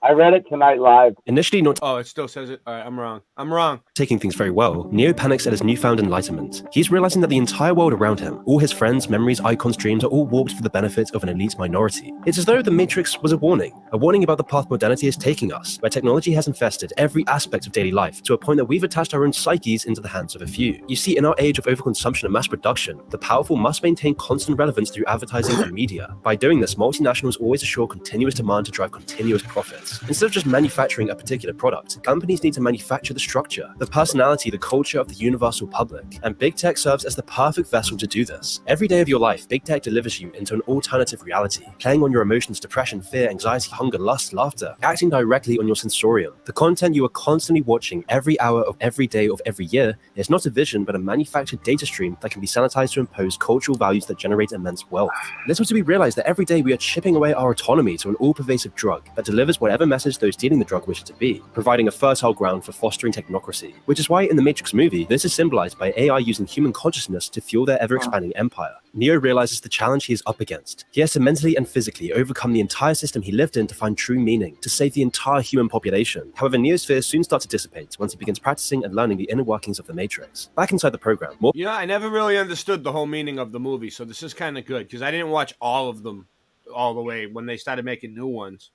I read it tonight live. Initially not Oh, it still says it? All right, I'm wrong. taking things very well, Neo panics at his newfound enlightenment. He's realizing that the entire world around him, all his friends, memories, icons, dreams, are all warped for the benefit of an elite minority. It's as though the Matrix was a warning about the path modernity is taking us, where technology has infested every aspect of daily life to a point that we've attached our own psyches into the hands of a few. You see, in our age of overconsumption and mass production, the powerful must maintain constant relevance through advertising and media. By doing this, multinationals always assure continuous demand to drive continuous profits. Matrix. Instead of just manufacturing a particular product, companies need to manufacture the structure, the personality, the culture of the universal public, and big tech serves as the perfect vessel to do this. Every day of your life, big tech delivers you into an alternative reality, playing on your emotions, depression, fear, anxiety, hunger, lust, laughter, acting directly on your sensorium. The content you are constantly watching every hour of every day of every year is not a vision but a manufactured data stream that can be sanitized to impose cultural values that generate immense wealth. Little do we realize that every day we are chipping away our autonomy to an all-pervasive drug that delivers whatever message those dealing the drug wish it to be, providing a fertile ground for fostering technocracy. Which is why in the Matrix movie, this is symbolized by AI using human consciousness to fuel their ever-expanding empire. Neo realizes the challenge he is up against. He has to mentally and physically overcome the entire system he lived in to find true meaning, to save the entire human population. However, Neo's fears soon start to dissipate once he begins practicing and learning the inner workings of the Matrix. Back inside the program, I never really understood the whole meaning of the movie, so this is kind of good, because I didn't watch all of them all the way when they started making new ones.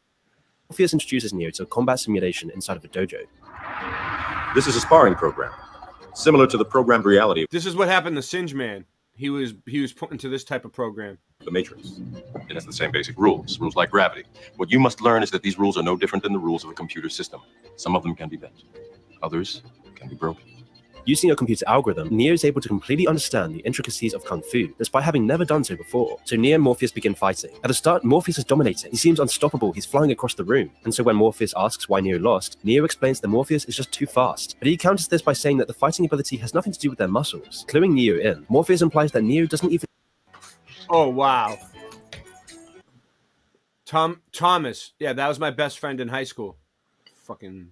Morpheus introduces Neo to a combat simulation inside of a dojo. This is a sparring program, similar to the programmed reality. This is what happened to Singe Man. He was put into this type of program. The Matrix. It has the same basic rules like gravity. What you must learn is that these rules are no different than the rules of a computer system. Some of them can be bent, others can be broken. Using a computer algorithm, Neo is able to completely understand the intricacies of Kung Fu, despite having never done so before. So Neo and Morpheus begin fighting. At the start, Morpheus is dominating. He seems unstoppable, he's flying across the room. And so when Morpheus asks why Neo lost, Neo explains that Morpheus is just too fast. But he counters this by saying that the fighting ability has nothing to do with their muscles. Cluing Neo in, Morpheus implies that Neo doesn't even... Oh, wow. Thomas. Yeah, that was my best friend in high school. Fucking...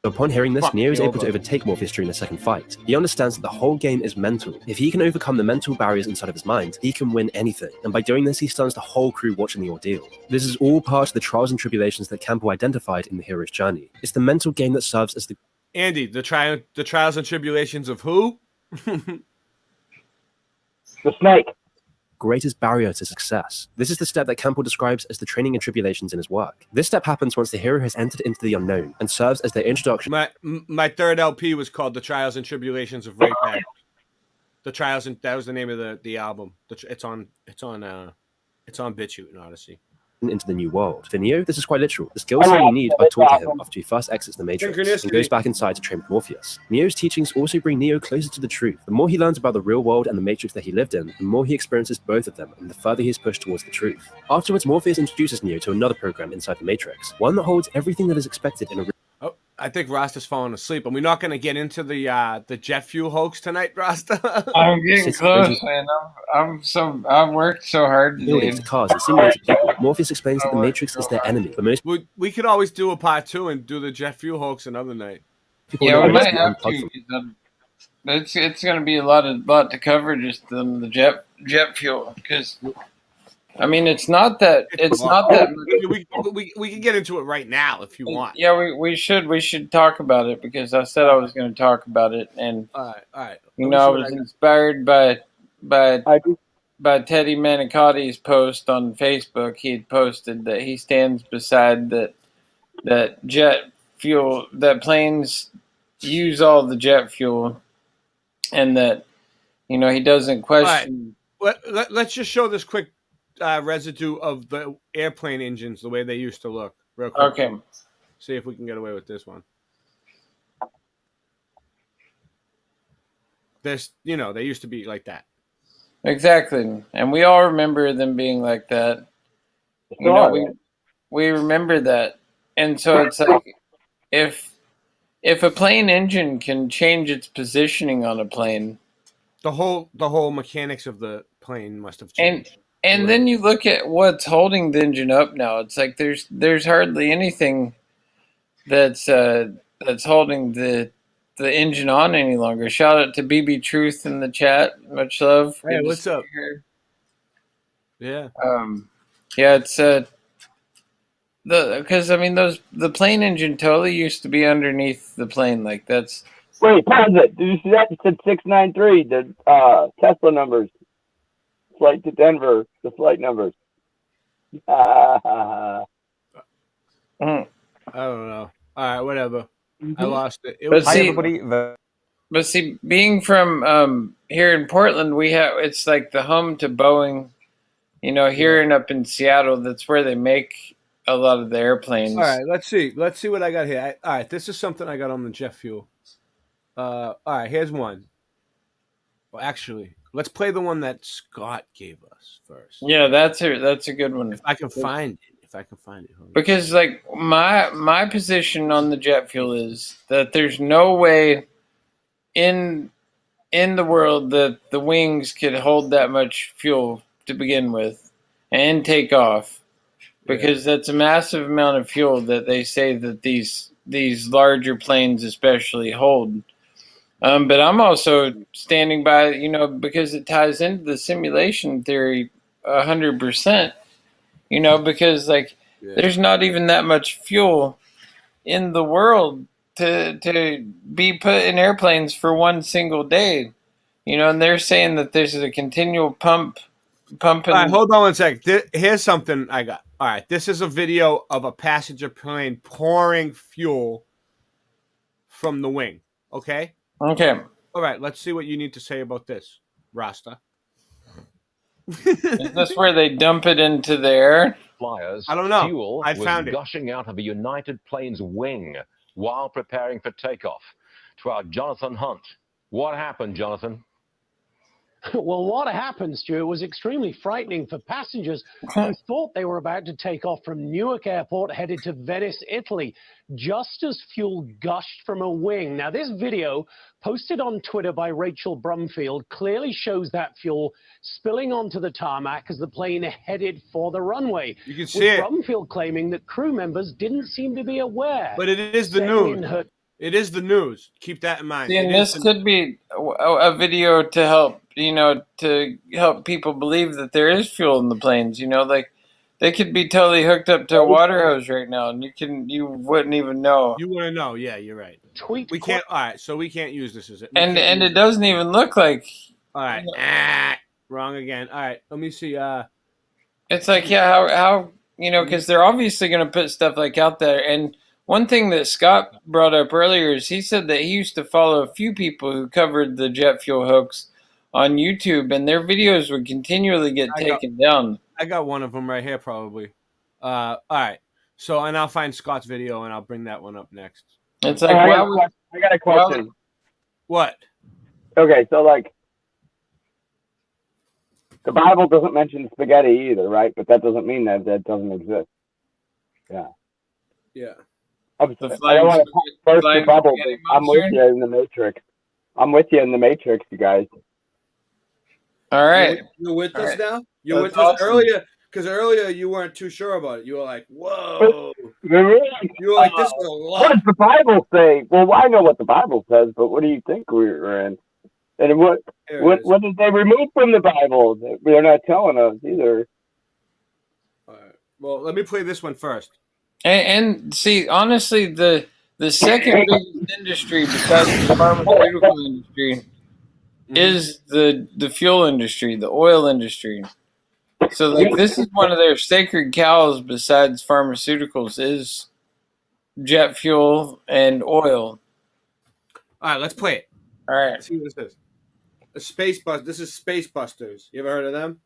Upon hearing this, Neo is able to overtake Morpheus during the second fight. He understands that the whole game is mental. If he can overcome the mental barriers inside of his mind, he can win anything. And by doing this, he stuns the whole crew watching the ordeal. This is all part of the trials and tribulations that Campbell identified in the hero's journey. It's the mental game that serves as the... Andy, the trials and tribulations of who? The snake. Greatest barrier to success. This is the step that Campbell describes as the training and tribulations in his work. This step happens once the hero has entered into the unknown and serves as their introduction. My third LP was called The Trials and Tribulations of Ray Pack. That was the name of the album. It's on BitChute and Odyssey. Into the new world. For Neo, this is quite literal. The skills that you need are taught to him after he first exits the Matrix and goes back inside to train with Morpheus. Neo's teachings also bring Neo closer to the truth. The more he learns about the real world and the Matrix that he lived in, the more he experiences both of them, and the further he is pushed towards the truth. Afterwards, Morpheus introduces Neo to another program inside the Matrix, one that holds everything that is expected in a... Oh, I think Rasta's falling asleep, and we're not going to get into the jet fuel hoax tonight, Rasta. I'm getting close, man. I've worked so hard today. Buildings, cars, and simulated people. Morpheus explains that the Matrix is their enemy, but most... We could always do a part 2 and do the jet fuel hoax another night. Yeah, we might have to. It's going to be a lot to cover, just the jet fuel, because... I mean, it's not that. We can get into it right now if you want. Yeah, we should talk about it, because I said I was going to talk about it, and all right. I was inspired by Teddy Manicotti's post on Facebook. He had posted that he stands beside that jet fuel, that planes use all the jet fuel, and that he doesn't question. All right. Let's just show this quick residue of the airplane engines the way they used to look real quick. Okay. See if we can get away with this one. They used to be like that. Exactly. And we all remember them being like that. We remember that. And so it's like if a plane engine can change its positioning on a plane, the whole mechanics of the plane must have changed. And then you look at what's holding the engine up now. It's like there's hardly anything that's holding the engine on any longer. Shout out to BB Truth in the chat. Much love. Hey, what's up? Yeah. Yeah, it's because the plane engine totally used to be underneath the plane. Like that's. Wait, pause it. Did you see that? It said 693. The Tesla numbers. Flight to Denver, the flight numbers. I don't know. All right, whatever. I lost it. Hi, everybody. But see, being from here in Portland, it's like the home to Boeing. Here and up in Seattle, that's where they make a lot of the airplanes. All right, let's see. Let's see what I got here. All right, this is something I got on the jet fuel. All right, here's one. Well, actually, let's play the one that Scott gave us first. Yeah, that's a good one. If I can find it. Because like my position on the jet fuel is that there's no way in the world that the wings could hold that much fuel to begin with and take off. Because that's a massive amount of fuel that they say that these larger planes especially hold. But I'm also standing by, because it ties into the simulation theory 100%, because there's not even that much fuel in the world to be put in airplanes for one single day, and they're saying that there's a continual pumping. All right, hold on one sec. Here's something I got. All right, this is a video of a passenger plane pouring fuel from the wing. Okay? Okay. All right, let's see what you need to say about this, Rasta. Is this where they dump it into the air? Flyers, I don't know. Fuel I was found it. gushing out of a United plane's wing while preparing for takeoff. To our Jonathan Hunt. What happened, Jonathan? Well, what happened, Stuart, was extremely frightening for passengers who thought they were about to take off from Newark Airport headed to Venice, Italy, just as fuel gushed from a wing. Now, this video, posted on Twitter by Rachel Brumfield, clearly shows that fuel spilling onto the tarmac as the plane headed for the runway. You can see it. Brumfield claiming that crew members didn't seem to be aware. But it is the news. It is the news. Keep that in mind. See, and this could be a video to help, to help people believe that there is fuel in the planes. Like they could be totally hooked up to a water hose right now, and you wouldn't even know. You wouldn't know. Yeah, you're right. We can't. All right, so we can't use this as it. And it doesn't even look like. All right. Wrong again. All right. Let me see. It's like, yeah, how because they're obviously going to put stuff like out there. And one thing that Scott brought up earlier is he said that he used to follow a few people who covered the jet fuel hoax on YouTube, and their videos would continually get taken down. I got one of them right here, probably. All right. So, and I'll find Scott's video, and I'll bring that one up next. It's like, I got a question. What? Okay, so the Bible doesn't mention spaghetti either, right? But that doesn't mean that doesn't exist. Yeah. Yeah. I don't want to burst the bubble, but I'm with you in the Matrix. I'm with you in the Matrix, you guys. All right. You're with us now? You're with us earlier, because earlier you weren't too sure about it. You were like, whoa. You were like, this is a lot. What does the Bible say? Well, I know what the Bible says, but what do you think we're in? And what did they remove from the Bible? They're not telling us either. All right. Well, let me play this one first. And see, honestly, the second biggest industry besides the pharmaceutical industry is the fuel industry, the oil industry. So, this is one of their sacred cows besides pharmaceuticals is jet fuel and oil. All right, let's play it. All right. Let's see what this is. This is Space Busters. You ever heard of them?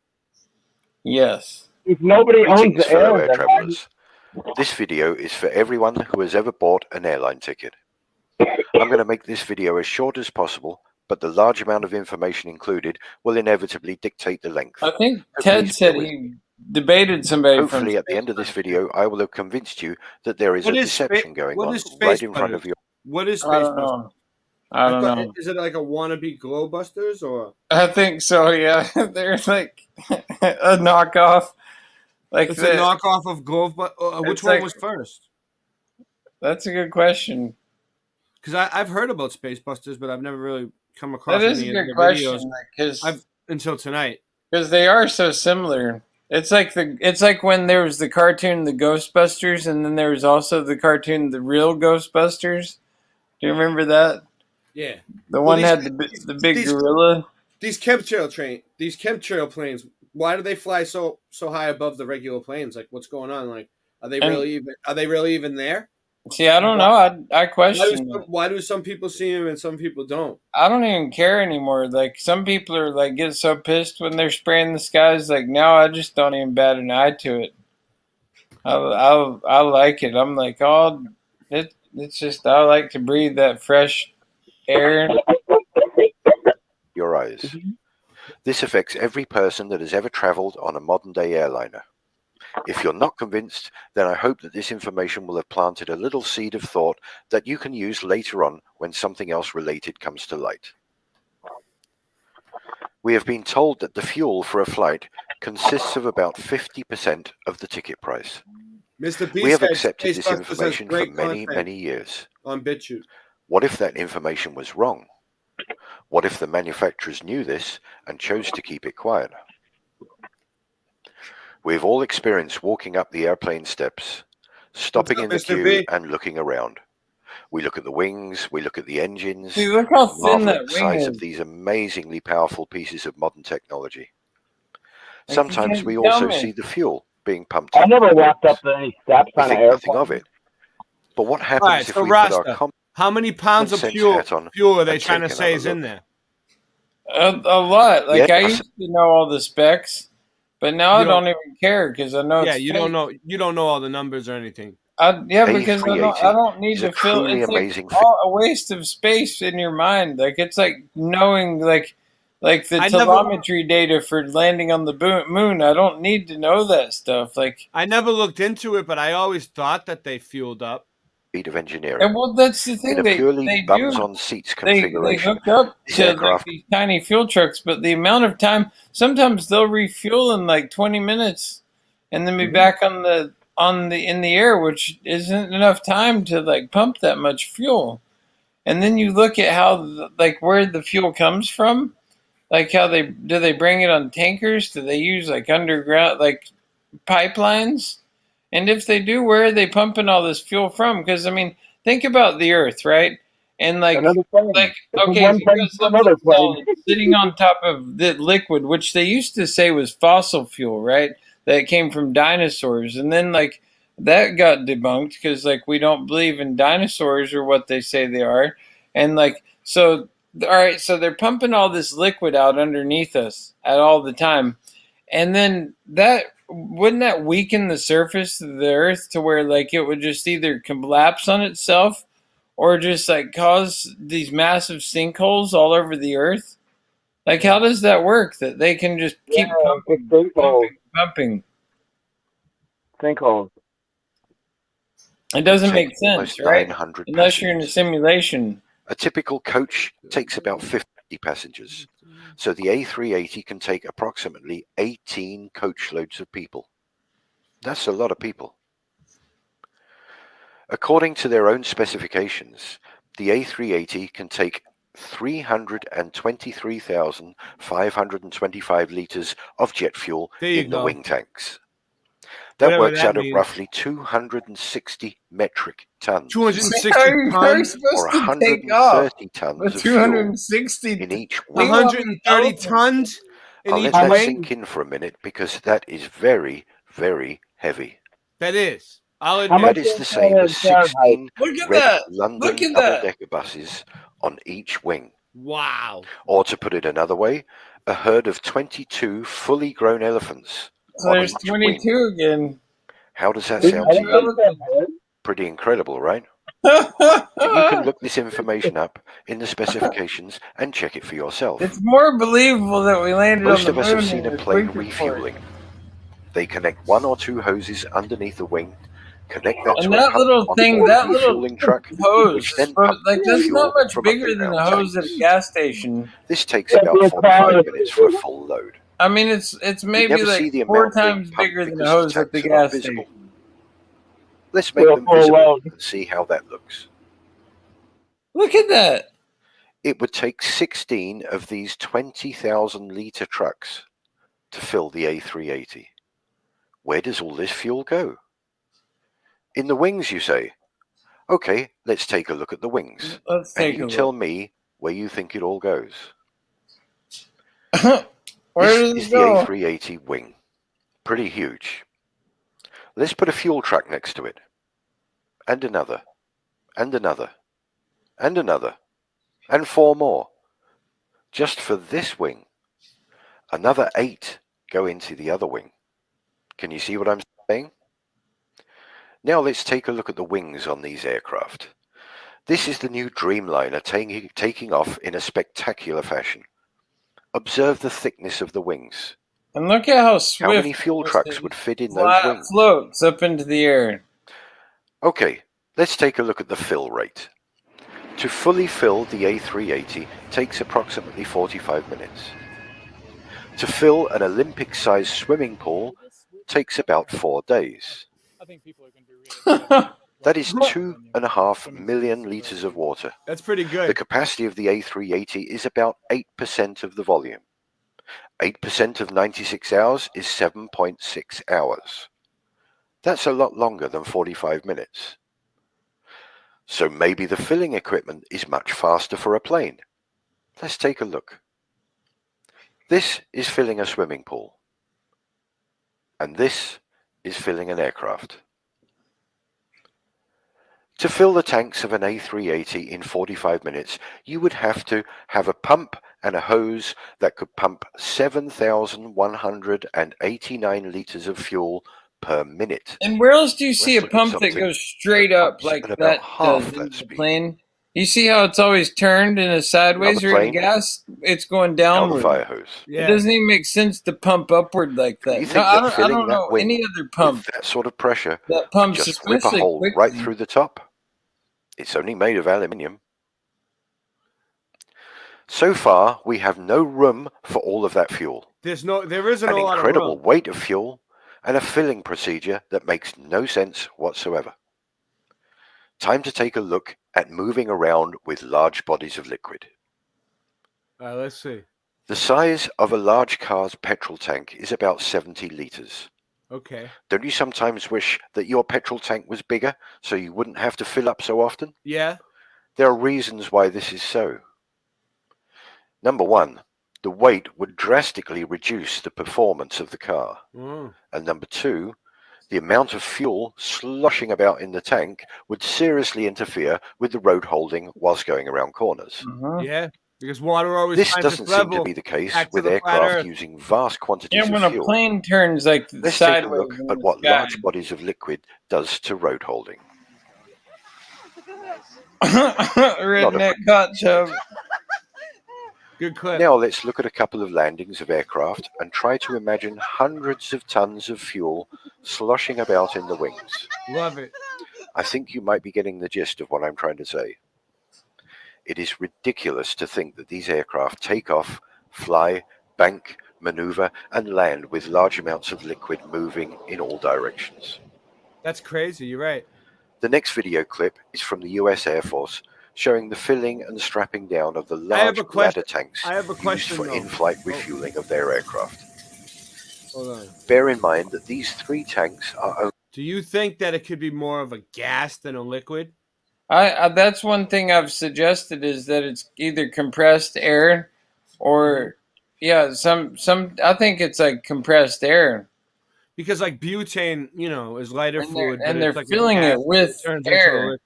Yes. If nobody owns the air, travelers. This video is for everyone who has ever bought an airline ticket. I'm going to make this video as short as possible, but the large amount of information included will inevitably dictate the length. I think Ted said he debated somebody. Hopefully, at the end of this video, I will have convinced you that there is a deception going on right in front of you. What is Space Busters? I don't know. Is it like a wannabe Glow Busters or? I think so. Yeah, they're like a knockoff. It's a knockoff of Glow. Which one was first? That's a good question. Because I've heard about Space Busters, but I've never really come across that is any a good of the question, videos until tonight. Because they are so similar. It's like when there was the cartoon The Ghostbusters, and then there was also the cartoon The Real Ghostbusters. Do you remember that? Yeah. The one had the big gorilla. These chemtrail planes. Why do they fly so high above the regular planes? Like, what's going on? Like, are they really even there? See, I don't know. I question. Why do some people see them and some people don't? I don't even care anymore. Like, some people are like get so pissed when they're spraying the skies. Like, now I just don't even bat an eye to it. I like it. I'm like, oh, it's just I like to breathe that fresh air. Your eyes. This affects every person that has ever traveled on a modern-day airliner. If you're not convinced, then I hope that this information will have planted a little seed of thought that you can use later on when something else related comes to light. We have been told that the fuel for a flight consists of about 50% of the ticket price. Mr. We have Beast accepted this information for many years. On BitChute. What if that information was wrong? What if the manufacturers knew this and chose to keep it quiet? We've all experienced walking up the airplane steps, stopping in the queue and looking around. We look at the wings, we look at the engines, See, look how thin marvel at that the wing size is. of these amazingly powerful pieces of modern technology. Like, Sometimes we also see the fuel being pumped I up. never walked up any steps We on an think nothing airplane. of it. But what happens All right, if so we put our Rasta, how many pounds of sense fuel hat on are they and trying to take say another is in look? there? A lot. Like Yeah, I used to know all the specs, but now I don't even care because I know. Yeah, it's you fake. don't know all the numbers or anything. Yeah, because I don't need is to a feel. truly It's like amazing all a waste of space in your mind. Like it's like knowing like the I never- telemetry data for landing on the moon. I don't need to know that stuff. Like I never looked into it, but I always thought that they fueled up. Feet of engineering. And well, that's the In thing. a They purely do. bums on seats They configuration, hook up this to like aircraft these tiny fuel trucks, but the amount of time sometimes they'll refuel in like 20 minutes, and then be back on the in the air, which isn't enough time to like pump that much fuel. And then you look at how like where the fuel comes from, like how they bring it on tankers? Do they use like underground like pipelines? And if they do, where are they pumping all this fuel from? Because I mean, think about the Earth, right? And like Another plane. It's okay, one so you plane got to something another plane. solid sitting on top of the liquid, which they used to say was fossil fuel, right? That came from dinosaurs, and then like that got debunked because like we don't believe in dinosaurs or what they say they are, and like so. All right, so they're pumping all this liquid out underneath us at all the time, and then that wouldn't that weaken the surface of the earth to where like it would just either collapse on itself or just like cause these massive sinkholes all over the earth? Like how does that work that they can just keep pumping? Sinkholes. It doesn't take make sense, almost right? 900 Unless you're in a passengers. simulation. A typical coach takes about 50 passengers, so the A380 can take approximately 18 coach loads of people. That's a lot of people. According to their own specifications, the A380 can take 323,525 litres of jet fuel in the wing tanks. That Whatever works that out at means. roughly 260 metric tons. 260 How are you tons supposed or to take off 130 tons with of fuel 260 in each wing. 130 tons in I'll each let that wing. sink in for a minute because that is very, very heavy. That is. I'll How admit. much That is is the same that as in Fahrenheit? 16 Look at red that. London Look at that. double-decker buses on each wing. Wow. Or to put it another way, a herd of 22 fully grown elephants So on there's each wing. 22 again. How does that sound to you? Pretty incredible, right? But you can look this information up in the specifications and check it for yourself. It's more believable that we landed Most on of the us moon have seen than a the plane Quake report. refueling. They connect one or two hoses underneath the wing, connect that And to a that pump little on thing, board a that little refueling truck, hose, which then but pumps like the that's not fuel much from bigger than a underground hose at tanks. a gas station. This takes about 45 minutes for a full load. I mean, it's You maybe never like see the 4 amount being times pumped bigger than a because hose the at the tanks are not gas visible. station. Let's make them visible and see how that looks. Look at that. It would take 16 of these 20,000 litre trucks to fill the A380. Where does all this fuel go? In the wings, you say? Okay, let's take a look at the wings. Let's and take you a tell look. me where you think it all goes. Where This does is it the go? A380 wing. Pretty huge. Let's put a fuel truck next to it. And another. And another. And another. And 4 more. Just for this wing. Another 8 go into the other wing. Can you see what I'm saying? Now let's take a look at the wings on these aircraft. This is the new Dreamliner taking off in a spectacular fashion. Observe the thickness of the wings. And look at how swift. How many fuel trucks would fit in those wings? Floats up into the air. Okay, let's take a look at the fill rate. To fully fill the A380 takes approximately 45 minutes. To fill an Olympic-sized swimming pool takes about 4 days. That is 2.5 million litres of water. That's pretty good. The capacity of the A380 is about 8% of the volume. 8% of 96 hours is 7.6 hours. That's a lot longer than 45 minutes. So maybe the filling equipment is much faster for a plane. Let's take a look. This is filling a swimming pool. And this is filling an aircraft. To fill the tanks of an A380 in 45 minutes, you would have to have a pump and a hose that could pump 7,189 litres of fuel per minute. And where else do you see a pump that goes straight up like that does in the plane? You see how it's always turned in a sideways or in gas? It's going downward. Fire hose. It doesn't even make sense to pump upward like that. You think that I don't know any other pump with that sort of pressure that pumps just rip a hole right through the top? It's only made of aluminium. So far, we have no room for all of that fuel. There isn't a lot of room. An incredible weight of fuel and a filling procedure that makes no sense whatsoever. Time to take a look at moving around with large bodies of liquid. Let's see. The size of a large car's petrol tank is about 70 litres. Okay. Don't you sometimes wish that your petrol tank was bigger so you wouldn't have to fill up so often? Yeah. There are reasons why this is so. Number one, the weight would drastically reduce the performance of the car. And number two, the amount of fuel sloshing about in the tank would seriously interfere with the road holding whilst going around corners. Yeah, because water always This finds its doesn't seem to level be the case back to with the flat aircraft Earth. using vast quantities Yeah, when of a fuel. plane turns like Let's take a sideways look in at the what sky. large bodies of liquid does to road holding. Redneck hot tub. Good clip. Now let's look at a couple of landings of aircraft and try to imagine hundreds of tons of fuel sloshing about in the wings. Love it. I think you might be getting the gist of what I'm trying to say. It is ridiculous to think that these aircraft take off, fly, bank, maneuver, and land with large amounts of liquid moving in all directions. That's crazy. You're right. The next video clip is from the US Air Force, showing the filling and strapping down of the large bladder tanks used for in-flight refueling of their aircraft. Hold on. Bear in mind that these 3 tanks are only... Do you think that it could be more of a gas than a liquid? I that's one thing I've suggested is that it's either compressed air or some I think it's like compressed air. Because like butane, is lighter fluid, and but they're it's like filling it with air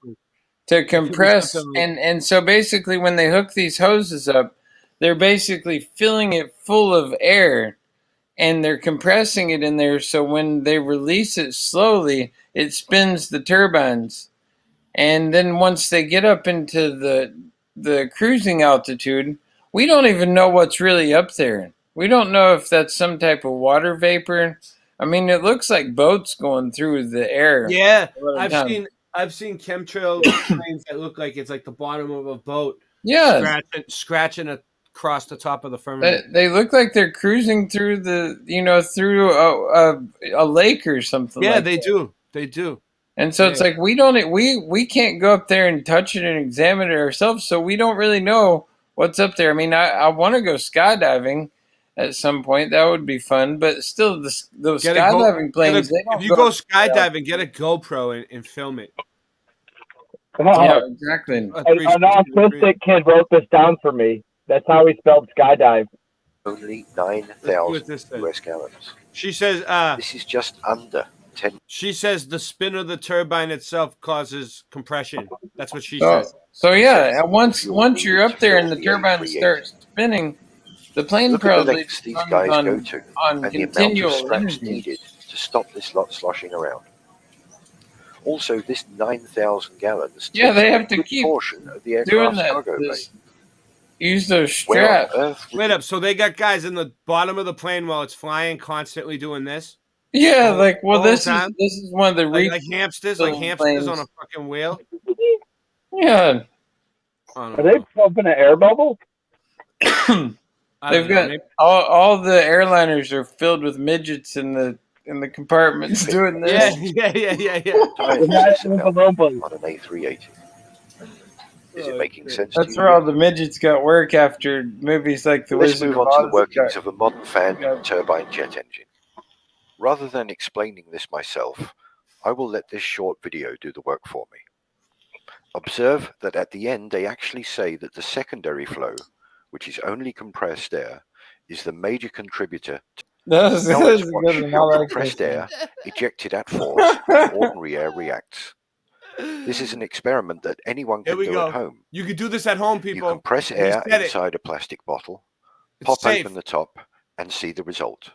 to compress, and so basically when they hook these hoses up, they're basically filling it full of air, and they're compressing it in there. So when they release it slowly, it spins the turbines, and then once they get up into the cruising altitude, we don't even know what's really up there. We don't know if that's some type of water vapor. I mean, it looks like boats going through the air. Yeah, I've seen chemtrail planes that look like it's like the bottom of a boat. Yeah, scratching across the top of the firmament. They look like they're cruising through through a lake or something. Yeah, like they that. do. They do. And so it's like we can't go up there and touch it and examine it ourselves, so we don't really know what's up there. I mean, I want to go skydiving at some point. That would be fun, but still, those skydiving planes. If you go skydiving, get a GoPro and film it. Yeah, exactly. An autistic kid wrote this down for me. That's how he spelled skydive. Only 9,000 US gallons. She says this is just under 10. She says the spin of the turbine itself causes compression. That's what she So, says. so yeah, and once you're up there and the turbine starts spinning, the plane Look at the probably lengths these guys go to on and the amount of continual straps energy. needed to stop this lot sloshing around. Also, this 9,000 gallons Yeah, takes they up have a to good keep portion of the doing aircraft's that. cargo bay. Use those Where on straps. earth would Wait up. So they got guys in the bottom of the plane while it's flying, constantly doing this. Yeah, the like whole this time? is one of the like hamsters on planes. a fucking wheel. Yeah. Are they pumping an air bubble? They've got all the airliners are filled with midgets in the compartments doing this. Yeah. on an A380. Is it making sense That's to you? where all the midgets got work after movies like The Let's Wizard move of on to the Oz. workings of a modern fan turbine jet engine. Rather than explaining this myself, I will let this short video do the work for me. Observe that at the end they actually say that the secondary flow, which is only compressed air, is the major contributor to now let's watch how compressed air, ejected at force, and ordinary air reacts. This is an experiment that anyone Here can we do go. at home. You could do this at home, people. You compress He air said it. inside a plastic bottle, It's pop safe. open the top, and see the result.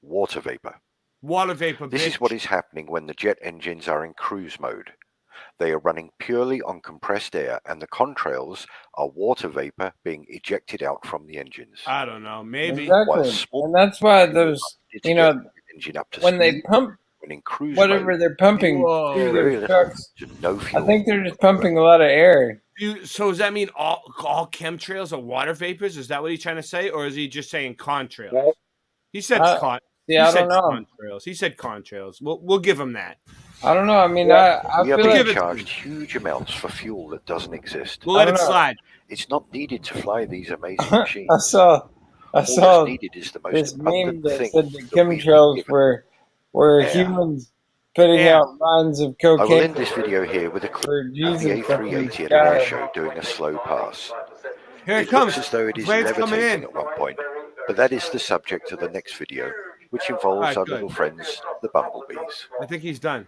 Water vapor. Water vapor. This is what is happening when the jet engines are in cruise mode. They are running purely on compressed air, and the contrails are water vapor being ejected out from the engines. I don't know. Maybe. Exactly. And that's why those, Engine up to when they speed, pump when in cruise whatever mode, they're pumping Whoa. through very their little trucks, to no I fuel. think they're just pumping a lot of air. So does that mean all chemtrails are water vapors? Is that what he's trying to say, or is he just saying contrails? He said I don't know. contrails. He said contrails. We'll give him that. I don't know. I mean, We I are feel being like charged huge amounts for fuel that doesn't exist. We'll let it slide. It's not needed to fly these amazing machines. I saw All that's needed is the most this meme abundant that thing said the that we've been chemtrails given. were Air. humans putting Air. out lines of I will cocaine end this video here with a for clip of the Jesus up in the A380 at an air sky. show doing a slow pass. Here it It comes. looks as though it is Plane's coming levitating in. at one point, but that is the subject of the next video, which involves Alright, our good. little friends, the bumblebees. I think he's done.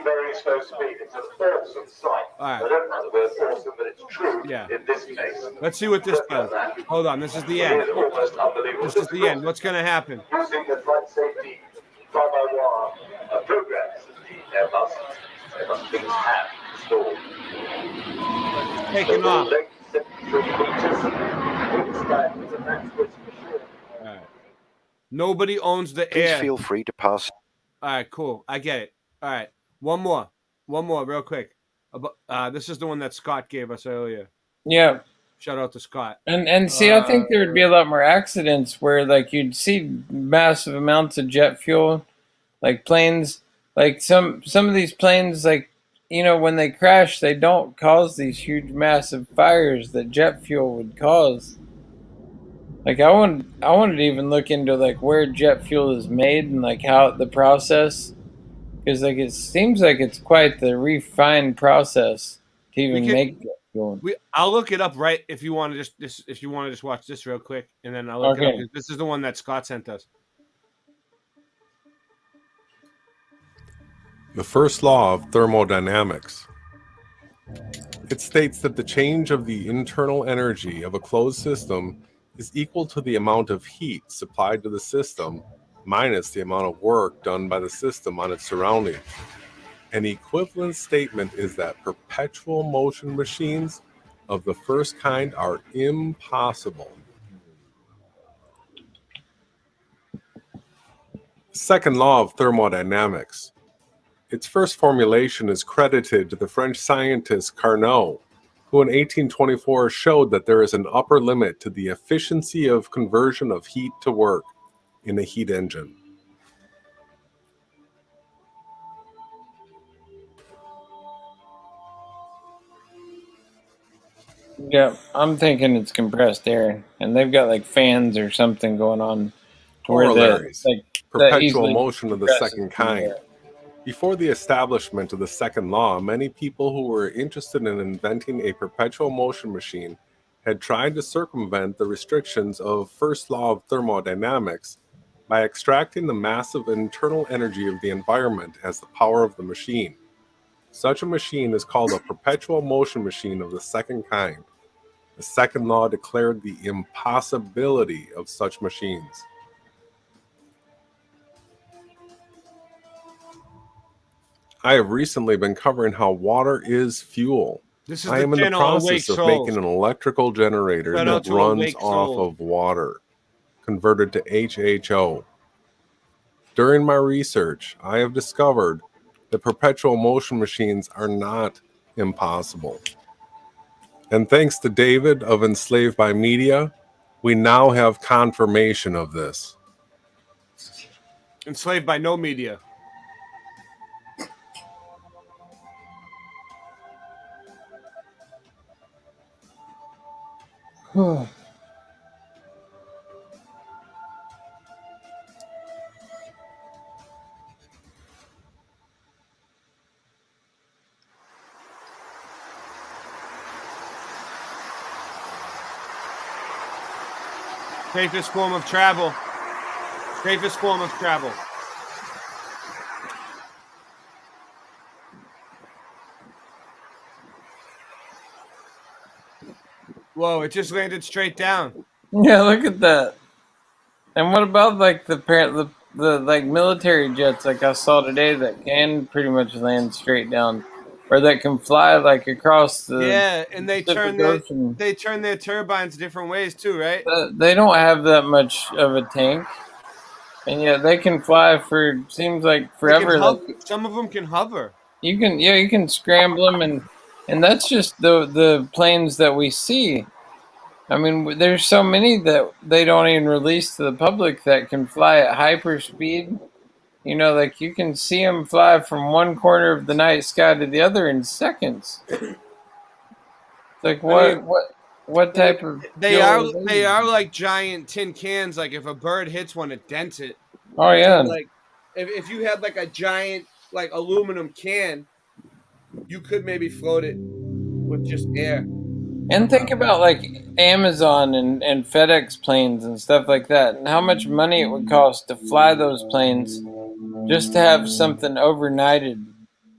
Very slow speed. It's an awesome sight. All right. I don't know the word awesome, but it's true Yeah. in this case. Let's see what this does. Hold on. This is the end. It's almost unbelievable. This is the end. What's going to happen? Using the flight safety fly-by-wire programs of the Airbus, things have stalled. Taking off. 73 meters. Wingspan is a max width for sure. All right. Nobody owns the Please air. feel free to pass. All right, cool. I get it. All right. One more, real quick. This is the one that Scott gave us earlier. Yeah. Shout out to Scott. And see, I think there would be a lot more accidents where like you'd see massive amounts of jet fuel, like planes, like some of these planes, like when they crash, they don't cause these huge massive fires that jet fuel would cause. Like I wanted to even look into like where jet fuel is made and like how the process, because like it seems like it's quite the refined process to even make jet fuel. I'll look it up right if you want to just watch this real quick, and then I'll look it up. Okay. This is the one that Scott sent us. The first law of thermodynamics. It states that the change of the internal energy of a closed system is equal to the amount of heat supplied to the system minus the amount of work done by the system on its surrounding. An equivalent statement is that perpetual motion machines of the first kind are impossible. Second law of thermodynamics. Its first formulation is credited to the French scientist Carnot, who in 1824 showed that there is an upper limit to the efficiency of conversion of heat to work in a heat engine. Yeah, I'm thinking it's compressed air, and they've got like fans or something going on. To where Corollaries. that Perpetual easily motion of the compresses second the kind. air. Before the establishment of the second law, many people who were interested in inventing a perpetual motion machine had tried to circumvent the restrictions of first law of thermodynamics by extracting the massive internal energy of the environment as the power of the machine. Such a machine is called a perpetual motion machine of the second kind. The second law declared the impossibility of such machines. I have recently been covering how water is fuel. This is I the am in the channel Awake process of Souls. making an electrical generator Shout out that to runs Awake off Soul. of water, converted to HHO. During my research, I have discovered that perpetual motion machines are not impossible. And thanks to David of Enslaved by Media, we now have confirmation of this. Enslaved by no media. Safest form of travel. Safest form of travel. Whoa, it just landed straight down. Yeah, look at that. And what about like the like military jets like I saw today that can pretty much land straight down, or that can fly like across the Yeah, and they Pacific turn Ocean? they turn their turbines different ways too, right? They don't have that much of a tank, and yet they can fly for seems like They can forever. Like some of them can hover. you can scramble them, and that's just the planes that we see. I mean, there's so many that they don't even release to the public that can fly at hyper speed. You know, like you can see them fly from one corner of the night sky to the other in seconds. It's like what type of They are like giant tin cans. Like if a bird hits one, it dents it. Oh yeah. So, like if you had like a giant like aluminum can, you could maybe float it with just air. And think about like Amazon and FedEx planes and stuff like that, and how much money it would cost to fly those planes just to have something overnighted.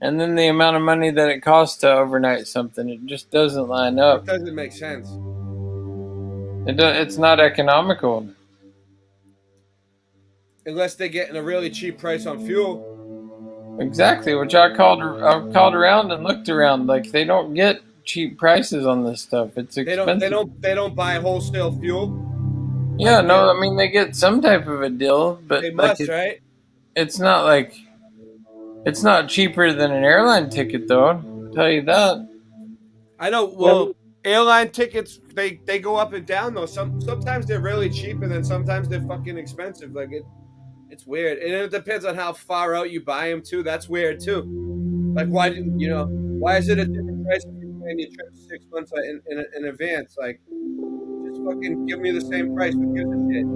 And then the amount of money that it costs to overnight something, it just doesn't line up. It doesn't make sense. It's not economical. Unless they're getting a really cheap price on fuel. Exactly, which I called around and looked around. Like they don't get cheap prices on this stuff. It's expensive. They don't buy wholesale fuel. Yeah, no, I mean they get some type of a deal, but They like must, right? It's not like it's not cheaper than an airline ticket, though. I'll tell you that. I know. Well, airline tickets they go up and down though. Sometimes they're really cheap, and then sometimes they're fucking expensive. Like it's weird, and it depends on how far out you buy them too. That's weird too. Like why is it a different price if you plan your trip 6 months in advance? Like just fucking give me the same price. Who gives a shit?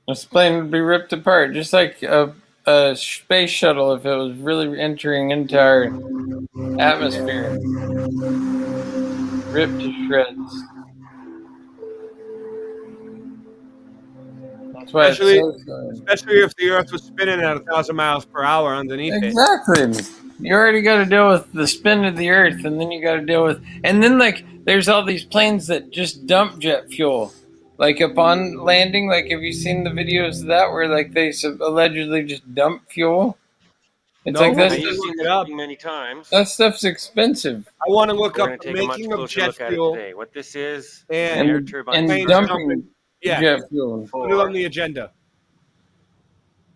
This plane would be ripped apart, just like a space shuttle if it was really entering into our atmosphere. Ripped to shreds. That's why Especially if the Earth was spinning at 1,000 miles per hour underneath it. Exactly. You already got to deal with the spin of the Earth, and then you got to deal with, and then like there's all these planes that just dump jet fuel. Like upon landing, like have you seen the videos of that where like they allegedly just dump fuel? It's like I've seen this many times. That stuff's expensive. I want to look We're up going to the take a much making of closer jet look at it fuel today. What this is and air turbine and dumping jet fuel. Put it on the agenda.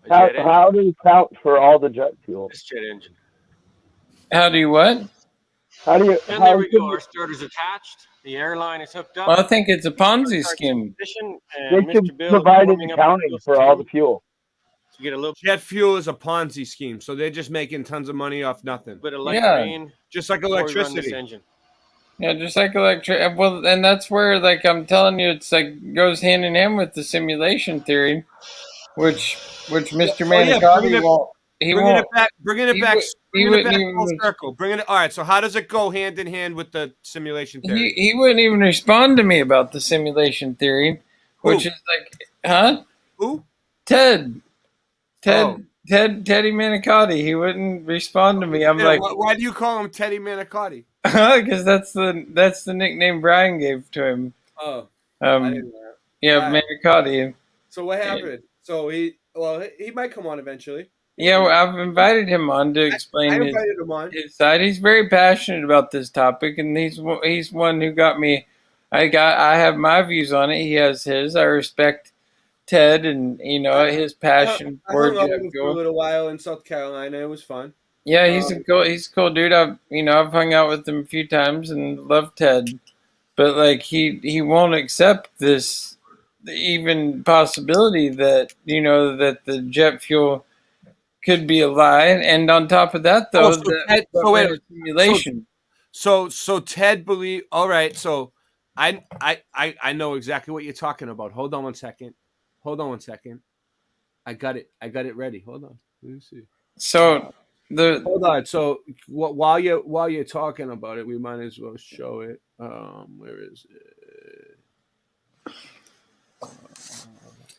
How do you count for all the jet fuel? This jet engine. How do you what? How do you? And there we go. Our starter's attached. The airline is hooked up. Well, I think it's a Ponzi scheme. They should provide an accounting for all the fuel. You get a little jet fuel is a Ponzi scheme, so they're just making tons of money off nothing. bit of light rain. Just like before we run this electricity. engine. Yeah, just like electric. Well, and that's where, like, I'm telling you, it's like goes hand in hand with the simulation theory, which Mr. Manicotti won't. Bringing it back full circle. All right. So how does it go hand in hand with the simulation theory? He wouldn't even respond to me about the simulation theory, which is like, huh? Who? Ted Teddy Manicotti. He wouldn't respond to me. I'm like, why do you call him Teddy Manicotti? because that's the nickname Brian gave to him. Oh, I didn't know that. Yeah, All right. Manicotti. So what happened? So he might come on eventually. Yeah, well, I've invited him on to explain I invited him on. his side. He's very passionate about this topic, and he's one who got me. I have my views on it. He has his. I respect Ted and his passion I for hung out jet with him for a fuel. little while in South Carolina. It was fun. Yeah, he's a cool dude. I've hung out with him a few times and love Ted, but like he won't accept this even possibility that that the jet fuel could be a lie. And on top of that, though, simulation. So Ted believe. All right. So I know exactly what you're talking about. Hold on one second. I got it ready. Hold on. Let me see. So hold on. So while you're talking about it, we might as well show it. Where is it?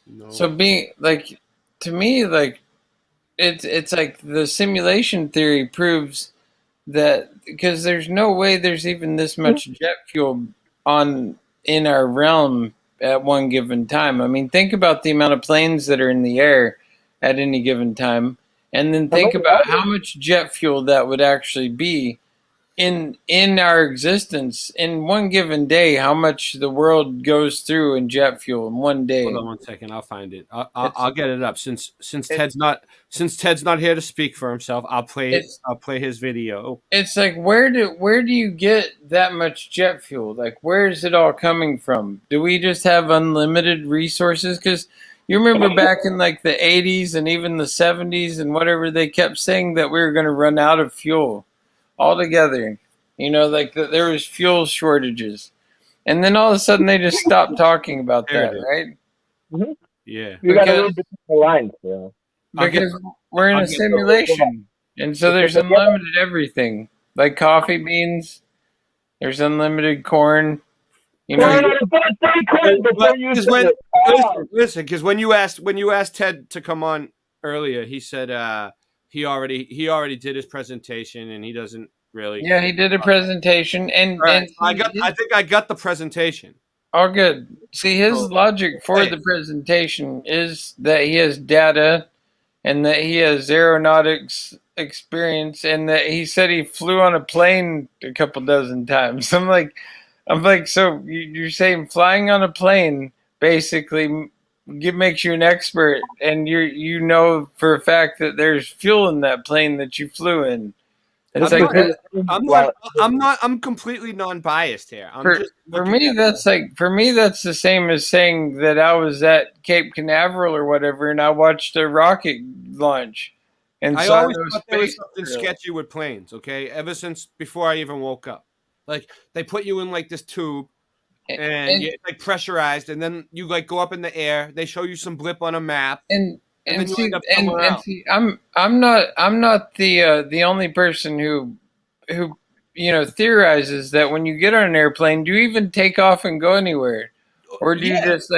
No. So being like, to me, like it's like the simulation theory proves that, because there's no way there's even this much jet fuel in our realm at one given time. I mean, think about the amount of planes that are in the air at any given time, and then think about how much jet fuel that would actually be in our existence in one given day. How much the world goes through in jet fuel in one day. Hold on one second. I'll find it. I'll get it up. Since Ted's not here to speak for himself, I'll play his video. It's like, where do you get that much jet fuel? Like, where is it all coming from? Do we just have unlimited resources? Because you remember back in like the 80s and even the 70s and whatever, they kept saying that we were going to run out of fuel altogether. Like there was fuel shortages. And then all of a sudden they just stopped talking about that, right? Mm-hmm. Yeah. You got to read between the lines, yeah. Because we're in a simulation. And so there's unlimited everything. Like coffee beans, there's unlimited corn. Listen, because when you asked Ted to come on earlier, he said he already did his presentation and he doesn't really. Yeah, he did a presentation, and I think I got the presentation. Oh, good. See, his logic for the presentation is that he has data, and that he has aeronautics experience, and that he said he flew on a plane a couple dozen times. I'm like, so you're saying flying on a plane basically makes you an expert, and you know for a fact that there's fuel in that plane that you flew in. It's I'm completely non-biased here. For me, that's the same as saying that I was at Cape Canaveral or whatever, and I watched a rocket launch. And I saw always those thought there was space something drills. sketchy with planes. Okay, ever since before I even woke up, like they put you in like this tube, and you're like pressurized, and then you like go up in the air. They show you some blip on a map, and then you end up somewhere else. See, I'm not the only person who theorizes that when you get on an airplane, do you even take off and go anywhere, or do you just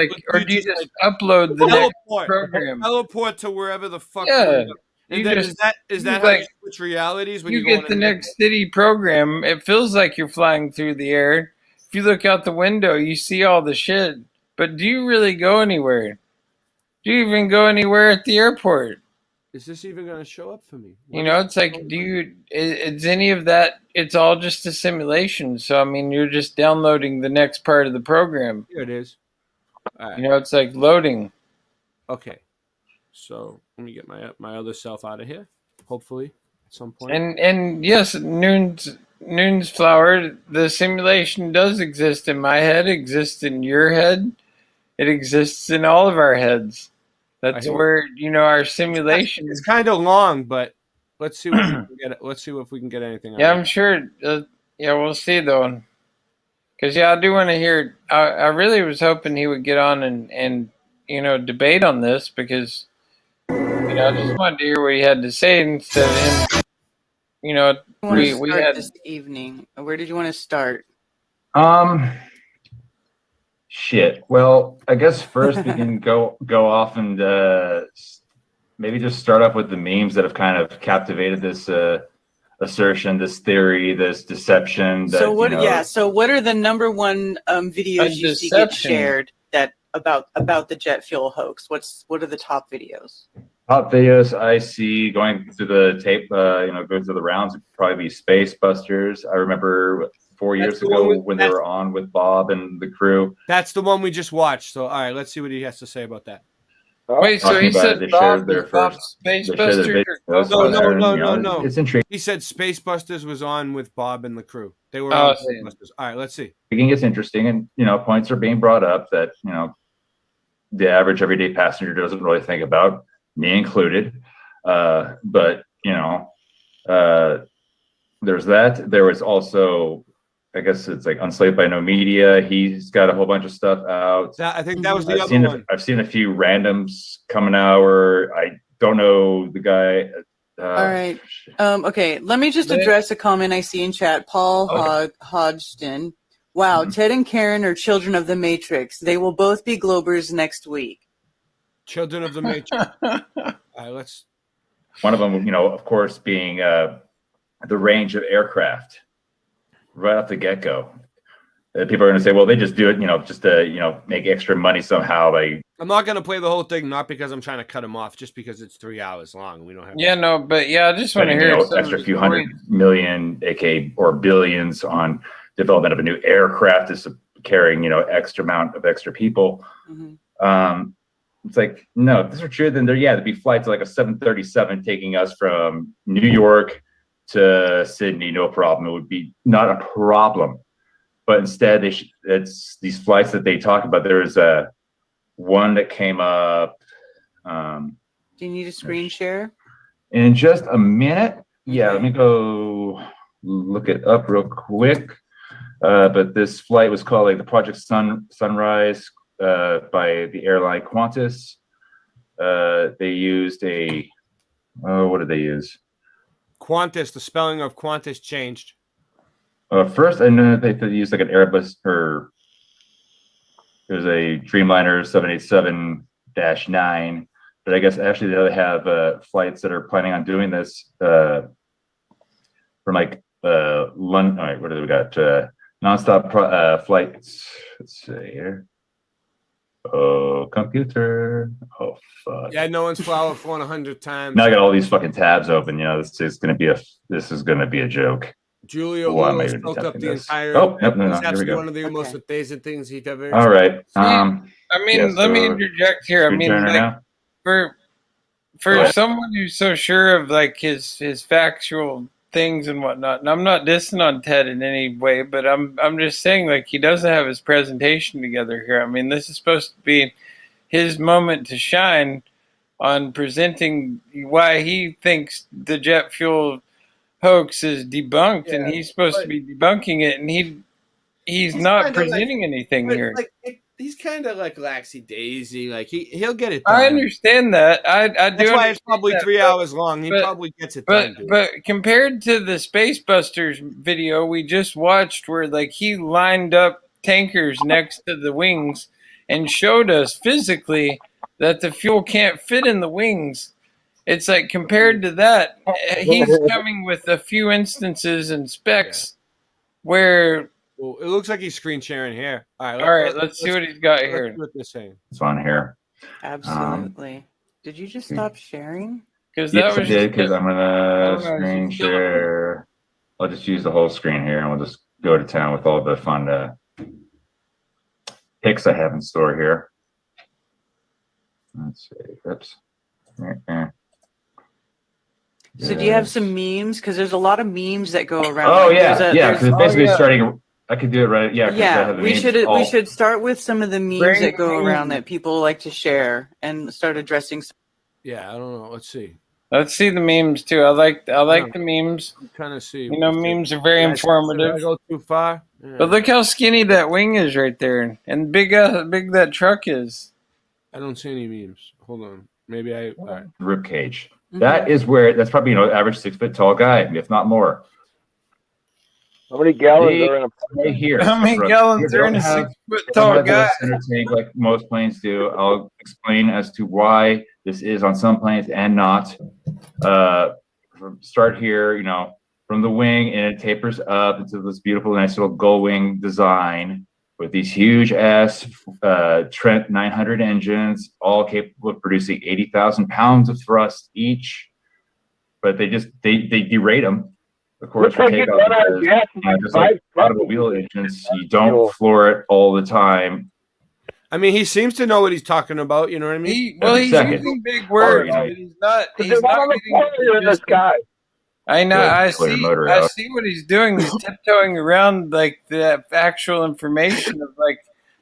upload the next program? Teleport to wherever the fuck. Yeah. And then is that how you switch realities when you you get the next city program? It feels like you're flying through the air. If you look out the window, you see all the shit. But do you really go anywhere? Do you even go anywhere at the airport? Is this even going to show up for me? It's like, is any of that? It's all just a simulation. So, I mean, you're just downloading the next part of the program. Here it is. All right. It's like loading. Okay. So let me get my other self out of here. Hopefully, at some point. And yes, Noon's flower. The simulation does exist in my head. Exists in your head. It exists in all of our heads. That's where our simulation. It's kind of long, but let's see what we can get. Let's see if we can get anything. Yeah, I'm sure. We'll see though. Because I do want to hear. I really was hoping he would get on and debate on this, because I just wanted to hear what he had to say instead of him. We had this evening. Where did you want to start? Shit. Well, I guess first we can go off and maybe just start off with the memes that have kind of captivated this assertion, this theory, this deception. That, So what? you know, Yeah. So what are the number one videos you see get shared that about the jet fuel hoax? What are the top videos? top videos I see going through the tape, going through the rounds, would probably be Space Busters. I remember 4 years ago when they were on with Bob and the crew. That's the one we just watched. So, all right, let's see what he has to say about that. Wait, so he said they Bob, shared their Bob first. Space They shared their Buster? videos. It's intriguing. He said Space Busters was on with Bob and the crew. They were Oh, on Space Busters. All right, let's see. It's interesting, and points are being brought up that the average everyday passenger doesn't really think about, me included. But there's that. There was also, I guess it's like Unslaved by No Media. He's got a whole bunch of stuff out. I think that was the other one. I've seen a few randoms coming out where I don't know the guy. All right. Okay. Let me just address a comment I see in chat. Paul Hodgson. Wow. Ted and Karen are children of the Matrix. They will both be Globers next week. Children of the Matrix. All right. Let's. One of them, of course, being the range of aircraft right off the get-go. People are going to say, well, they just do it, just to, make extra money somehow. I'm not going to play the whole thing, not because I'm trying to cut him off, just because it's 3 hours long and we don't have. Yeah, no, but yeah, I just want to hear extra few hundred million, aka or billions, on development of a new aircraft is carrying, extra amount of extra people. Mm-hmm. It's like, no, if this were true, then there'd be flights like a 737 taking us from New York to Sydney, no problem. It would be not a problem. But instead, it's these flights that they talk about. There was one that came up. Do you need a screen share? In just a minute. Yeah, let me go look it up real quick. But this flight was called like the Project Sunrise by the airline Qantas. They used what did they use? Qantas. The spelling of Qantas changed. First, I know they used like an Airbus, or there's a Dreamliner 787-9. But I guess actually they have flights that are planning on doing this from like London. All right, what do we got? Nonstop flights. Let's see here. Oh, computer. Oh, fuck. Yeah, no one's flower phone 100 times. Now I got all these fucking tabs open. This is gonna be a joke. Julio Why spoke up the entire. Oh, no, It's here we actually go. one of the most amazing things he'd ever. All right. I mean, let me interject here. I mean, like, for someone who's so sure of like his factual things and whatnot, and I'm not dissing on Ted in any way, but I'm just saying, like, he doesn't have his presentation together here. I mean, this is supposed to be his moment to shine on presenting why he thinks the jet fuel hoax is debunked, and he's supposed to be debunking it, and he's not presenting anything here. He's kind of like laxy daisy. Like he'll get it done. I understand that. I do. That's why it's probably 3 hours long. He probably gets it done. But compared to the Space Busters video we just watched, where like he lined up tankers next to the wings and showed us physically that the fuel can't fit in the wings. It's like, compared to that, he's coming with a few instances and specs where. Well, it looks like he's screen sharing here. All right, let's see what he's got here. See what they're saying. It's on here. Absolutely. Did you just stop sharing? Yes, I did, because I'm gonna screen share. I'll just use the whole screen here, and we'll just go to town with all the fun pics I have in store here. Let's see. Oops. So do you have some memes? Because there's a lot of memes that go around. Oh yeah, because it's basically starting. I could do it right. Yeah. Yeah, we should start with some of the memes that go around that people like to share and start addressing. Yeah, I don't know. Let's see. Let's see the memes too. I like the memes. I'm trying to see. Memes are very informative. Did I go too far? Yeah. But look how skinny that wing is right there, and big that truck is. I don't see any memes. Hold on. Maybe I. All right. Rib cage. That is where. That's probably average 6 foot tall guy, if not more. How many gallons They are in a stay here. How many Brooke. gallons They are in don't a have 6-foot they don't tall have the guy? center tank like most planes do. I'll explain as to why this is on some planes and not. Start here, from the wing, and it tapers up into this beautiful, nice little gull wing design with these huge ass Trent 900 engines, all capable of producing 80,000 pounds of thrust each. But they derate them, of course, for takeoff because just like automobile engines, you don't floor it all the time. I mean, he seems to know what he's talking about. You know what I mean? He's using big words, but he's not. He's not getting in the sky. I know. Good, I clear see. motor I out. see what he's doing. He's tiptoeing around like the actual information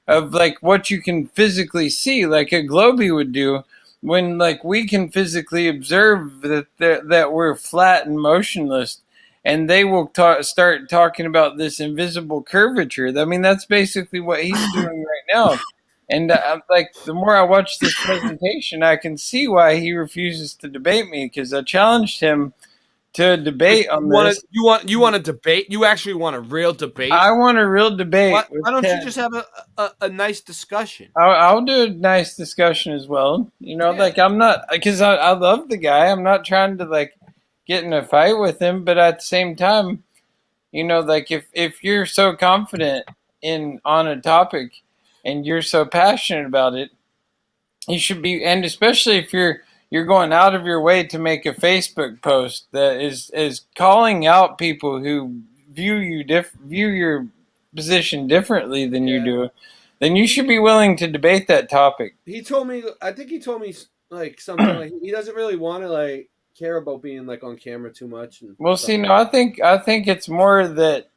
of what you can physically see, like a Globey would do. When like we can physically observe that we're flat and motionless, and they will start talking about this invisible curvature. I mean, that's basically what he's doing right now. And like the more I watch this presentation, I can see why he refuses to debate me, because I challenged him to debate on this. You want a debate? You actually want a real debate? I want a real debate. Why don't you just have a nice discussion? I'll do a nice discussion as well. Like I'm not, because I love the guy. I'm not trying to like get in a fight with him, but at the same time, like if you're so confident on a topic and you're so passionate about it, you should be, and especially if you're going out of your way to make a Facebook post that is calling out people who view your position differently than you do, then you should be willing to debate that topic. He told me. I think he told me like something like he doesn't really want to like care about being like on camera too much. And Well, see, no, I think it's more that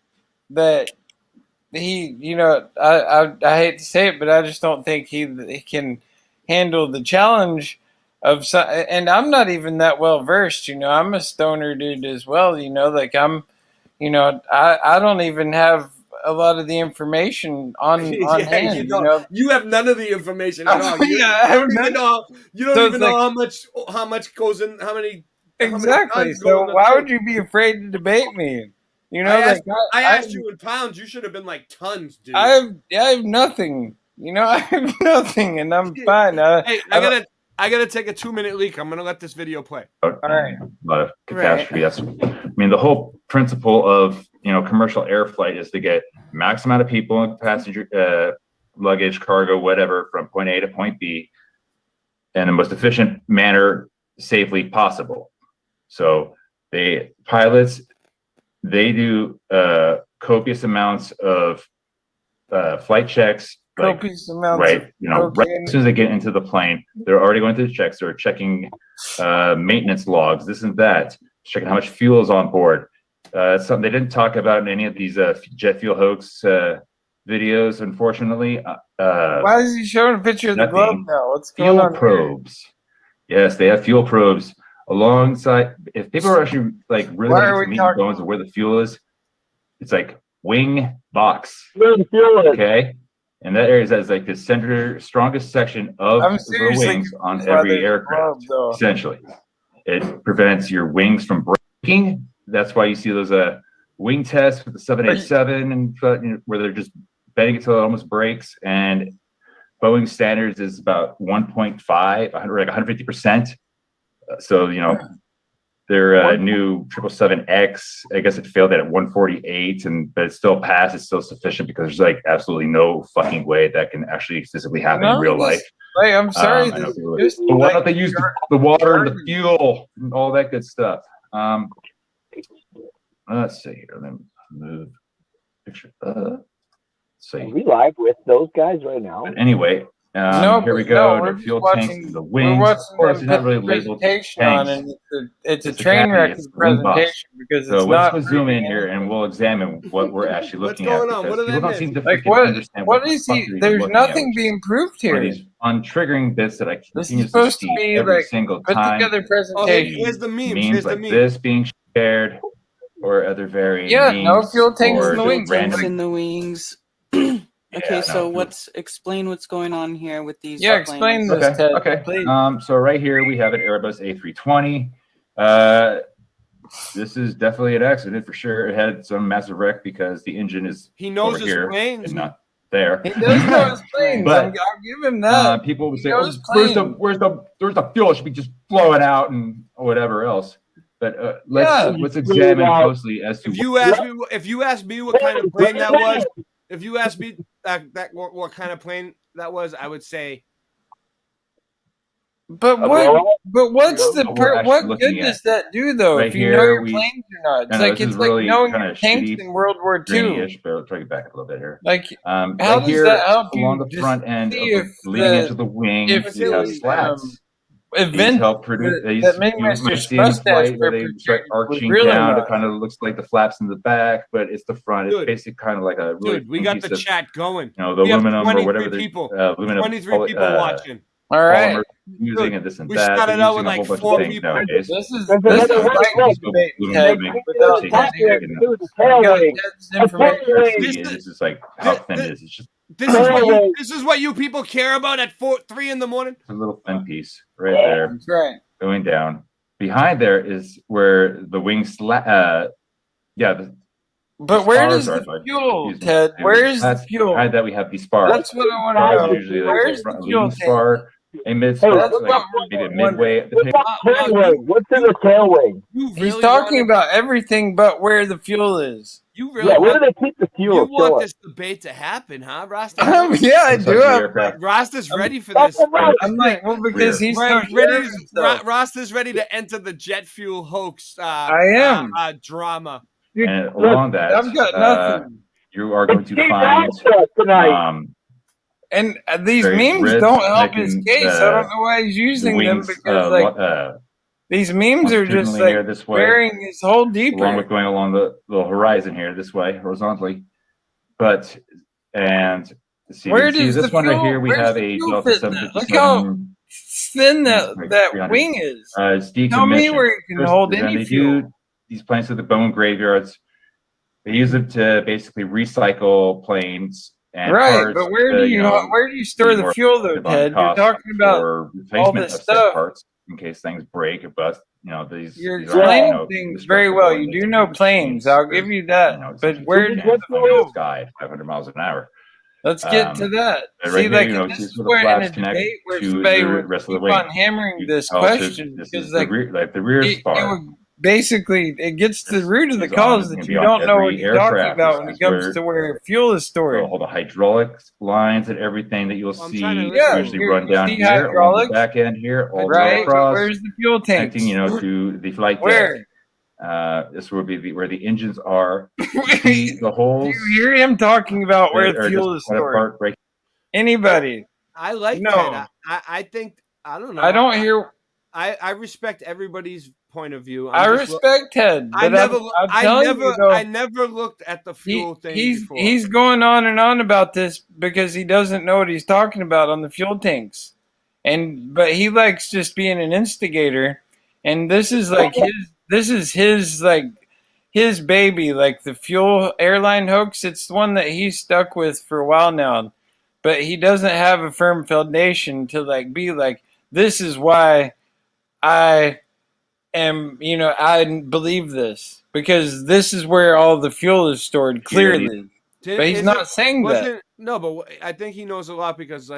he, I hate to say it, but I just don't think he can handle the challenge of and I'm not even that well versed. I'm a stoner dude as well. Like I'm, I don't even have a lot of the information on hand. You have none of the information at all. You don't even know how much goes in, how many. Exactly. So why would you be afraid to debate me? I asked you in pounds. You should have been like tons, dude. I have nothing. I have nothing, and I'm fine. Hey, I gotta take a 2-minute leak. I'm gonna let this video play. All right. A lot of catastrophe. That's, I mean, the whole principle of commercial air flight is to get max amount of people, passenger, luggage, cargo, whatever, from point A to point B in the most efficient manner, safely possible. So pilots do copious amounts of flight checks. Copious amounts. Right. Right as soon as they get into the plane, they're already going through the checks. They're checking maintenance logs, this and that, checking how much fuel is on board. Something they didn't talk about in any of these jet fuel hoax videos, unfortunately. Why is he showing a picture of the globe now? What's going on? Fuel probes. Yes, they have fuel probes alongside. If people are actually like really into meat and bones of where the fuel is, it's like wing box. Where the fuel is. Okay. And that area is like the strongest section of the wings on every aircraft, essentially. It prevents your wings from breaking. That's why you see those wing tests with the 787 and where they're just bending it till it almost breaks. And Boeing standards is about 1.5, like 150%. So, their new 777X, I guess it failed at 148, but it still passed. It's still sufficient because there's like absolutely no fucking way that can actually physically happen in real life. Like, I'm sorry. But why don't they use the water and the fuel and all that good stuff? Let's see here. Let me move picture. Let's see. Are we live with those guys right now? But anyway. Here we go. The fuel tanks, the wings. Of course, it's not really labeled tanks. It's a train wreck presentation because it's not. Let's zoom in here and we'll examine what we're actually looking at. Because people don't seem to understand what is he? There's nothing being proved here. These untriggering bits that I continue to see every single time. Put together presentation. Here's the memes. Memes like this being shared or other varying. No fuel tanks in the wings. In the wings. Okay, so explain what's going on here with these. Yeah, explain this, Ted. Okay. Please. So right here we have an Airbus A320. This is definitely an accident for sure. It had some massive wreck because the engine is He knows over his here planes. and not there. He does know his planes. But, I'll give him that. people would He say, knows "Where's planes. the fuel? It should be just flowing out and whatever else." But let's examine closely as to if you ask me what kind of plane that was, if you ask me what kind of plane that was, I would say. But what's the what good does that do though? Right if you know here, your planes or not, it's no, like this it's is like really knowing kinda your tanks shitty, in World War II. grainy-ish, but I'll try to back it a little bit here. Like, how right does here that help along you the just front end of see the if leading edge of the wing, if we have the slats. These event help produce. that These made you might Master's see in mustache flight where they start was arching really down. It not. kind of looks like the flaps in the back, but it's the front. It's Dude. basically kind of like a really Dude, we thin got piece the of, chat going. you know, the We have aluminum or 23 whatever the people. aluminum 23 people watching. All right. polymer using and this and We that. started They're out using with a like whole bunch 4 of things people. nowadays. This is These lightning debate, Ted, without Ted here. Ted's information. This is like how thin it is. It's just This is what you people care about at 3 in the morning. a little thin piece right there. That's right. Going down. Behind there is where the wings But where does the fuel, Ted? Where is the fuel? Behind that we have these spars. That's what I want to know. Usually Where's like the fuel tank? spar, a mid spar, That's like maybe a midway at the tail. What's in the tail wing? He's talking about everything but where the fuel is. You really Yeah, where want, do they keep the fuel? you want Show this debate to happen, huh, Rasta? Yeah, I do. Rasta's ready for this. I'm like, well, because he's so ready. sure Rasta's ready to enter the jet fuel hoax. I am. Drama. And along that, I've got nothing. You are going to find and these very memes red don't help his connecting, case. I don't know why he's using them wings, because like these memes are just longitudinally like here this way, burying his whole deeper. along with going along the horizon here this way horizontally. But let's see, Where you see does this the one fuel, right here? We where's have the a fuel Delta fit in that? Look how 757. thin Like that 300. wing is. It's Tell me decommissioned. where you can First, hold then any they fuel. do these planes to the bone graveyards. They use it to basically recycle planes and Right, parts. but where do you store the fuel though, Ted? You're talking about or all replacement this of said stuff. parts in case things break or bust. You know, these You're these aren't, explaining things very well. You do know planes. I'll give you that. But where does the the fuel? sky at 500 miles an hour? Let's get to that. Right See, here, like, you know, this here's is where the where in a flaps connect debate where to somebody the would rest of the keep wing. on hammering this Also, question this because, is like, the rear it spar. would basically, it gets to the root of the is cause on- that can you be on don't know what every you're talking aircraft. about This when it is comes to where fuel is stored. All the hydraulic lines and everything that you'll see Yeah, usually here, run you down see here along the hydraulics? back end here, all the way Right, but across. where's the fuel tanks? Connecting, you know, to the flight deck. Where? This will be where the engines are. The holes. You hear him talking about where the are fuel just is cut stored. apart right. Anybody? I like No. that. I think I don't know. I don't hear. I respect everybody's point of view. I respect Ted. I But never. I'm telling you, though, I never looked at the fuel thing before. He's going on and on about this because he doesn't know what he's talking about on the fuel tanks, but he likes just being an instigator, and this is like his baby, like the fuel airline hoax. It's the one that he's stuck with for a while now, but he doesn't have a firm foundation to be like, this is why I believe this because this is where all the fuel is stored clearly. But he's not saying that. No, but I think he knows a lot because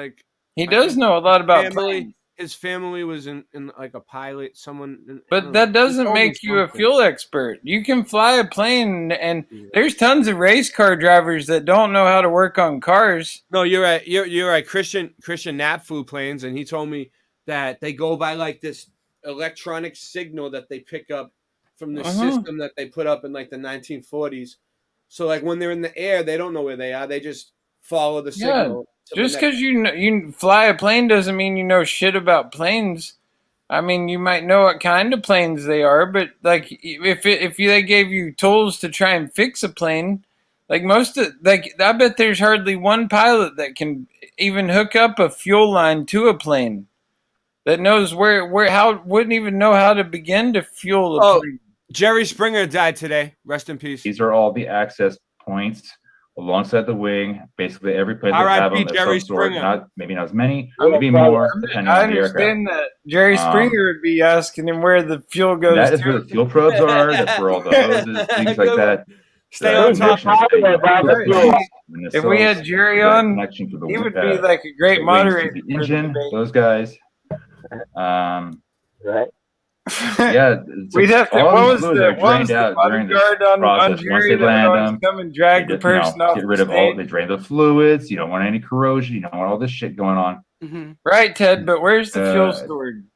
He does know a lot about planes. His family was in like a pilot, someone. But that doesn't make you a fuel expert. You can fly a plane, and there's tons of race car drivers that don't know how to work on cars. No, you're right. You're right. Christian Knapp flew planes, and he told me that they go by like this electronic signal that they pick up from the system that they put up in like the 1940s. So like when they're in the air, they don't know where they are. They just follow the signal. Just because you fly a plane doesn't mean you know shit about planes. I mean, you might know what kind of planes they are, but like if they gave you tools to try and fix a plane, I bet there's hardly one pilot that can even hook up a fuel line to a plane that knows wouldn't even know how to begin to fuel a plane. Jerry Springer died today. Rest in peace. These are all the access points alongside the wing. Basically, every plane that have R.I.P. them of Jerry some sort. Springer. Maybe not as many, maybe more, depending I on the aircraft. understand that. Jerry Springer would be asking him where the fuel goes. That is where the fuel probes are. That's where all the hoses, things like that. Stay on top. If we had Jerry on, connection to the, he would be like a great moderator. the engine, those guys. Right. Yeah, We'd have to. all What these was fluids the are drained out during this bodyguard on process. Once Jerry they that would land always them, come and drag the person off get the rid of stage? all. They drain the fluids. You don't want any corrosion. You don't want all this shit going on. Right, Ted. But where's the fuel stored?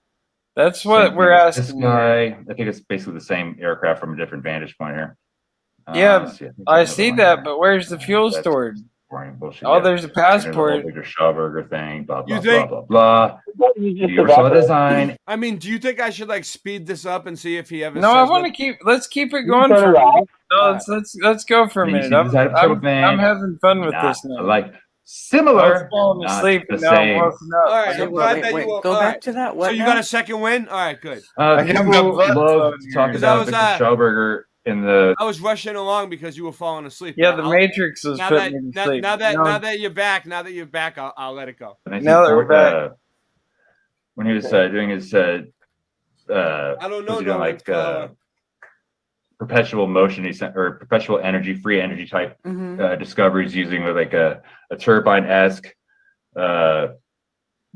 That's what we're asking. This guy, I think it's basically the same aircraft from a different vantage point here. Yeah, I see that, but where's the fuel stored? Oh, there's a passport. Bigger Schauberger thing. Blah blah You think- blah blah blah. Universal design. I mean, do you think I should like speed this up and see if he ever? No, says I want what- to keep. Let's keep it going for a minute. No, let's go for a And you minute. see this type of thing? I'm having fun with Nah, this now. like I was similar, falling not asleep the and now I'm same. woken up. All right, I'm glad that you Go all back right. to that. So What you now? got a second win? All right, good. People love to talk Because I about was, Victor Schauberger in the. I was rushing along because you were falling asleep. Yeah, But the I'll- Matrix was now putting that, me to now, sleep. now that No. now that you're back, I'll let it go. Now that we're back. When he was doing his, I don't what was know. he doing, like perpetual motion, or perpetual energy, free energy type discoveries using like a turbine-esque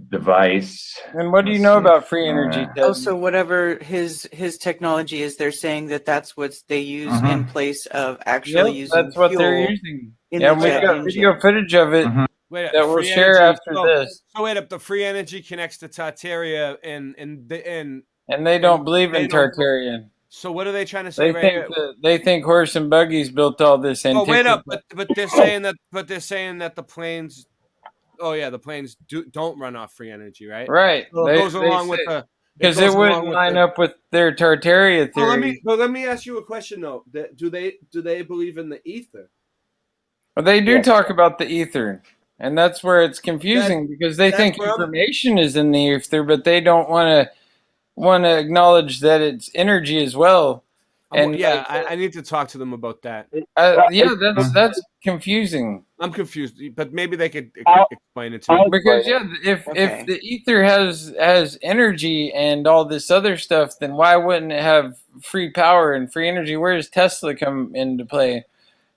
device. And what do you know about free energy, Ted? Also, whatever his technology is, they're saying that that's what they use in place of actually Yep, using that's what they're fuel using. in Yeah, the we jet got engine. video footage of it Wait, that we'll free share energy- after so- this. So wait up, the free energy connects to Tartaria and And they don't believe they in don't- Tartarian. So what are they trying to say They right think here? they think horse and buggies built all this. Oh wait up, antiquity. but they're saying that the planes. Oh yeah, the planes don't run off free energy, right? Right. So it goes along with the because it wouldn't line up with their Tartaria theory. Let me ask you a question though. Do they believe in the ether? Well, they do Yes. talk about the ether, and that's where it's confusing because they that's think where I'm- information is in the ether, but they don't want to acknowledge that it's energy as well. And yeah, I need to talk to them about that. yeah, that's confusing. I'm confused, but maybe they could explain it to me. Because if the ether has energy and all this other stuff, then why wouldn't it have free power and free energy? Where does Tesla come into play?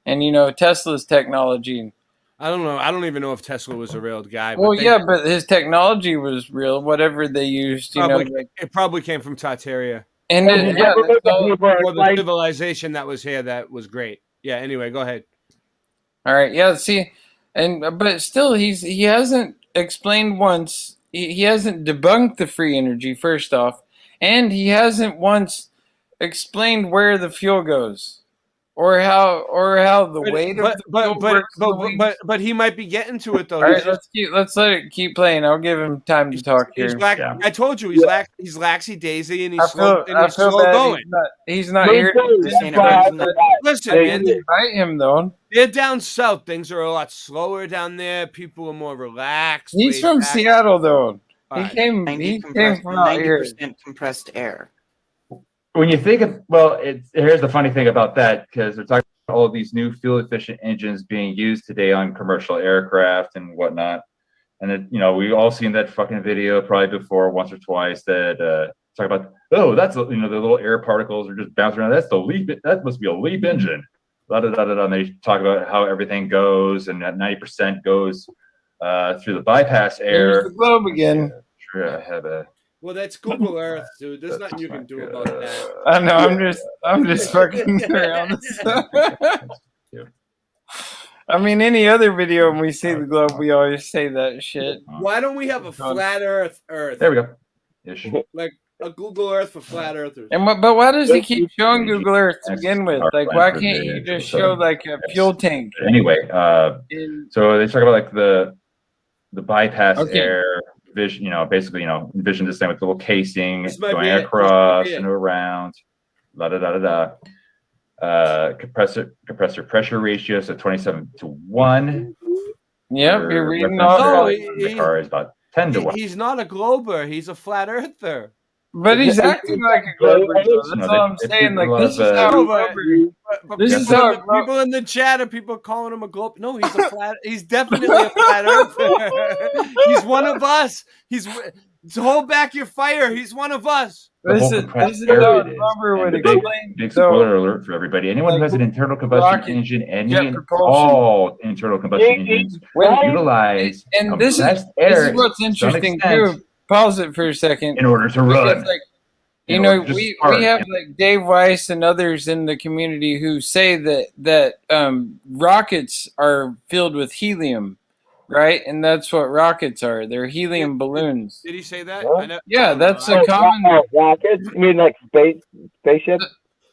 And Tesla's technology. I don't know. I don't even know if Tesla was a real guy. Well, but but his technology was real. Whatever they used, it probably came from Tartaria. And that's all. Or the civilization that was here that was great. Yeah. Anyway, go ahead. All right. Yeah. See, but still, he hasn't explained once. He hasn't debunked the free energy first off, and he hasn't once explained where the fuel goes, or how the weight of the fuel works. But he might be getting to it though. All right, let's let it keep playing. I'll give him time to talk here. I told you he's laxy daisy and he's I slow feel bad going. He's not here. Listen, They man, invite him though. they're down south. Things are a lot slower down there. People are more relaxed. He's laid from back. Seattle though. All He right. came from out here. 90% compressed air. When you think of, here's the funny thing about that, because they're talking about all of these new fuel efficient engines being used today on commercial aircraft and whatnot. And we all seen that fucking video probably before once or twice that talk about, that's the little air particles are just bouncing around. That's the LEAP. That must be a LEAP engine. Da, da, da, da, da. And they talk about how everything goes, and that 90% goes through the bypass air. There's the globe again. Sure, I have a. Well, that's Google Earth, dude. There's nothing you can do about that. I know. I'm just fucking around. I mean, any other video when we see the globe, we always say that shit. Why don't we have a flat Earth? There we go. Like a Google Earth for flat Earthers. But why does he keep showing Google Earth to begin with? Like, why can't you just show like a fuel tank? Anyway, so they talk about like the bypass air vision. Basically, envision this thing with the little casing going across and around. La da da da da. Compressor pressure ratio, so 27-1. Yep, you're reading all. The car is about 10-1. He's not a glober. He's a flat earther. But he's acting like a Glover. That's all I'm saying. Like this is how this is how people in the chat are people calling him a globe. No, he's a flat. He's definitely a flat earther. He's one of us. Hold back your fire. He's one of us. This is how Glover would explain. Big spoiler alert for everybody. Anyone who has an internal combustion engine, all internal combustion engines utilize and this is what's interesting too. Pause it for a second. In order to run. Like, you know, we have like Dave Weiss and others in the community who say that rockets are filled with helium, right? And that's what rockets are. They're helium balloons. Did he say that? Yeah, that's a common rockets. You mean like spaceship?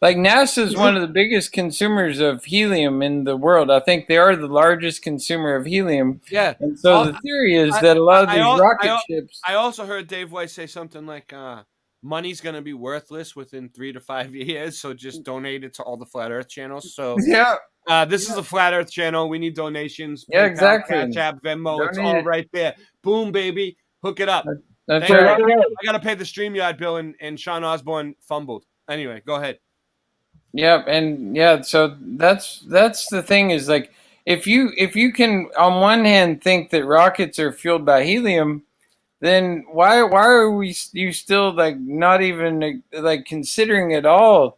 Like NASA is one of the biggest consumers of helium in the world. I think they are the largest consumer of helium. Yeah. And so the theory is that a lot of these rocket ships. I also heard Dave Weiss say something like, money's going to be worthless within 3 to 5 years, so just donate it to all the Flat Earth channels. So yeah. This is a Flat Earth channel. We need donations. Yeah, exactly. Cash App, Venmo, it's all right there. Boom, baby. Hook it up. That's right. I got to pay the StreamYard bill, and Sean Osborne fumbled. Anyway, go ahead. Yep, and yeah, so that's the thing is like if you can on one hand think that rockets are fueled by helium, then why are you still like not even like considering at all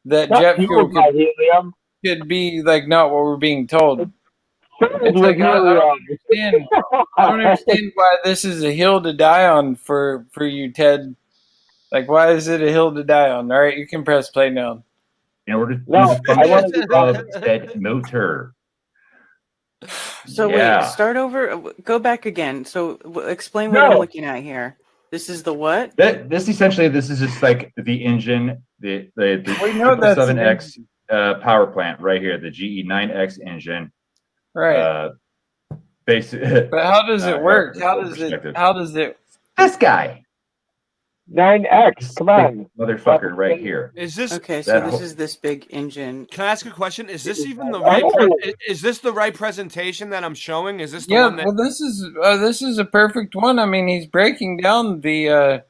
that jet fuel could be like not what we're being told? It's like I don't understand why this is a hill to die on for you, Ted. Like why is it a hill to die on? All right, you can press play now. In order to do the function of said motor. So wait, start over. Go back again. So explain what I'm looking at here. This is the what? This is just like the engine, the 7X power plant right here, the GE9X engine. Right. Basic. But how does it work? How does it? This guy. 9X, come on, motherfucker, right here. Is this okay? So this is this big engine. Can I ask a question? Is this even the right? Is this the right presentation that I'm showing? Is this the one that? Well, this is a perfect one. I mean, he's breaking down the.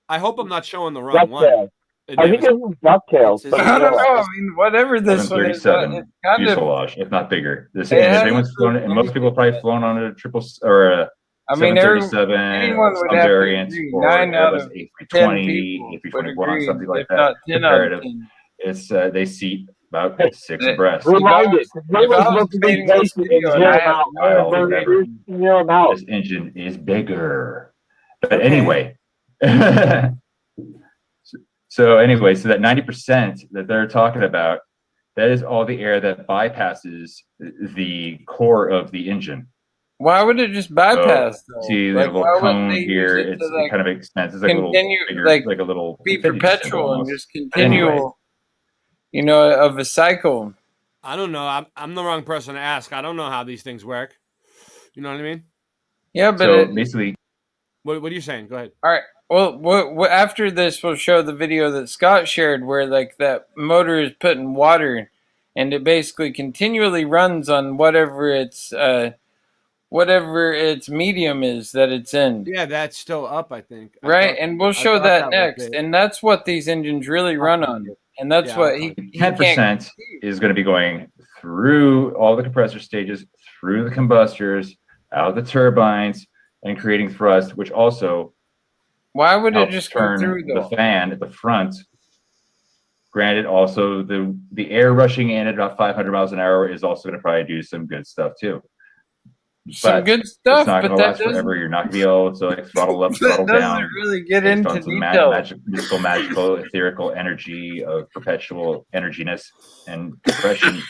I hope I'm not showing the wrong one. I think it was DuckTales. I don't know. I mean, whatever this one is, it's kind fuselage, if not bigger. This anyone's flown, and most people have probably flown on a triple or a. I mean, 737, some variants, or Airbus A320, A321, something like that. Comparative. It's they seat about 6 abreast. This engine is bigger, but anyway. So anyway, so that 90% that they're talking about, that is all the air that bypasses the core of the engine. Why would it just bypass? So, see the little cone here. It's like, kind of expensive. It's like a little bigger, like a little be perpetual and just continual. Anyway. You know, of a cycle. I don't know. I'm the wrong person to ask. I don't know how these things work. You know what I mean? Yeah, but so basically, what are you saying? Go ahead. All right. Well, after this, we'll show the video that Scott shared, where like that motor is put in water, and it basically continually runs on whatever its medium is that it's in. Yeah, that's still up, I think. Right, and we'll show that next. And that's what these engines really run on. And that's what he 10% is going to be going through all the compressor stages, through the combustors, out the turbines, and creating thrust, which also why would it just turn go through the fan at the front? Granted, also the air rushing in at about 500 miles an hour is also going to probably do some good stuff too. Some good stuff, it's not but going to that last forever. You're not going to be able to like throttle up, throttle down. Doesn't really get into detail. Magical, ethereal energy of perpetual energiness and compression,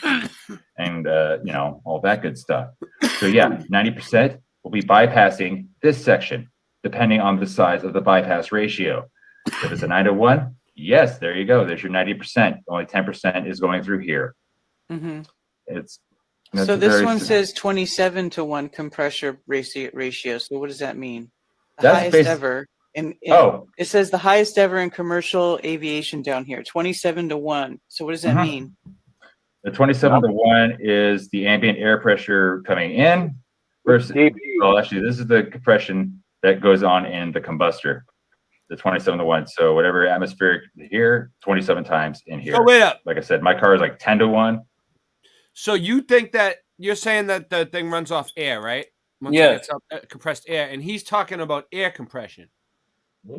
and all that good stuff. So yeah, 90% will be bypassing this section, depending on the size of the bypass ratio. If it's a 9-to-1, yes, there you go. There's your 90%. Only 10% is going through here. Mm-hmm. So this one says 27-to-1 compressor ratio. So what does that mean? The That's highest ever. It says the highest ever in commercial aviation down here, 27-to-1. So what does that mean? The 27-to-1 is the ambient air pressure coming in versus. Well, actually, this is the compression that goes on in the combustor. the 27 to 1. So whatever atmospheric here, 27 times in here. So wait up. Like I said, my car is like 10 to 1. So you think that you're saying that the thing runs off air, right? Once Yeah. it gets up, compressed air, and he's talking about air compression.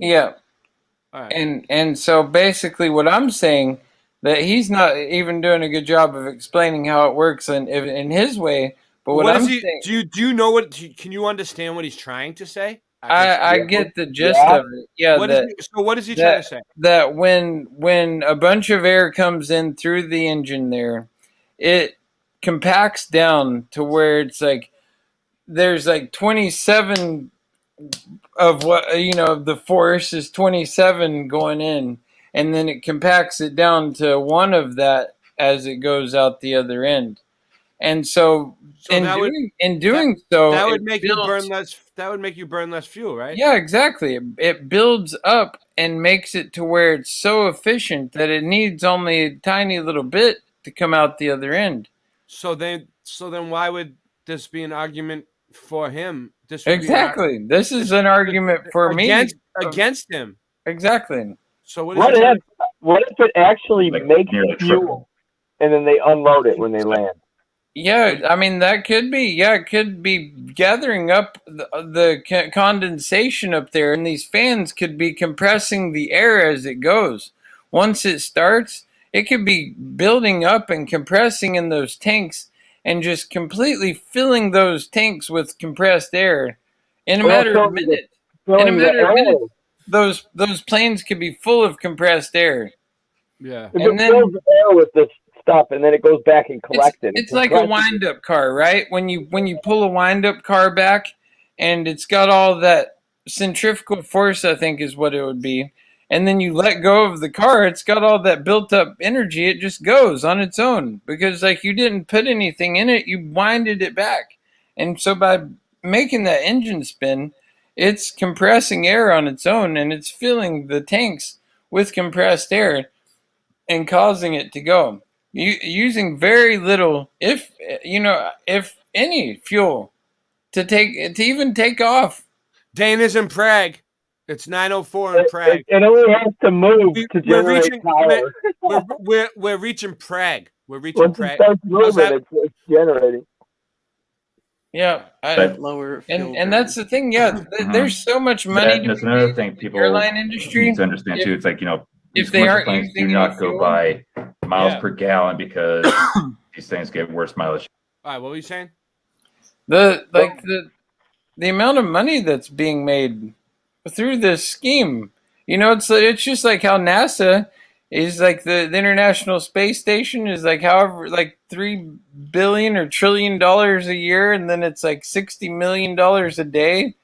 Yeah. All right. And so basically what I'm saying, that he's not even doing a good job of explaining how it works in his way. But what I'm saying, do you know what? Can you understand what he's trying to say? I get the gist of it. Yeah. So what is he trying to say? That when a bunch of air comes in through the engine there, it compacts down to where it's like there's like 27 of what the force is 27 going in, and then it compacts it down to one of that as it goes out the other end. And so that would make you burn less. That would make you burn less fuel, right? Yeah, exactly. It builds up and makes it to where it's so efficient that it needs only a tiny little bit to come out the other end. So then why would this be an argument for him? This is an argument for me against him. Exactly. So what if it actually makes fuel, and then they unload it when they land? Yeah, I mean that could be. Yeah, it could be gathering up the condensation up there, and these fans could be compressing the air as it goes. Once it starts, it could be building up and compressing in those tanks, and just completely filling those tanks with compressed air in a matter of minutes. In a matter of minutes, those planes could be full of compressed air. Yeah, and then fills the air with this stuff, and then it goes back and collects it. It's like a wind-up car, right? When you pull a wind-up car back, and it's got all that centrifugal force, I think is what it would be, and then you let go of the car, it's got all that built-up energy. It just goes on its own because, like, you didn't put anything in it; you winded it back, and so by making that engine spin, it's compressing air on its own, and it's filling the tanks with compressed air and causing it to go. Using very little, if any fuel to even take off. Dana's in Prague. It's 9:04 in Prague. It only has to move to generate power. We're reaching Prague. We're reaching Prague. It starts moving, it's generating. Yeah, lower, and that's the thing. Yeah, there's so much money. That's another thing people airline industry need to understand too. It's like if they aren't planes do not go by miles per gallon because these things get worse mileage. All right, what were you saying? The amount of money that's being made through this scheme. It's just like how NASA is like the International Space Station is like however like $3 billion or $1 trillion a year, and then it's like $60 million a day.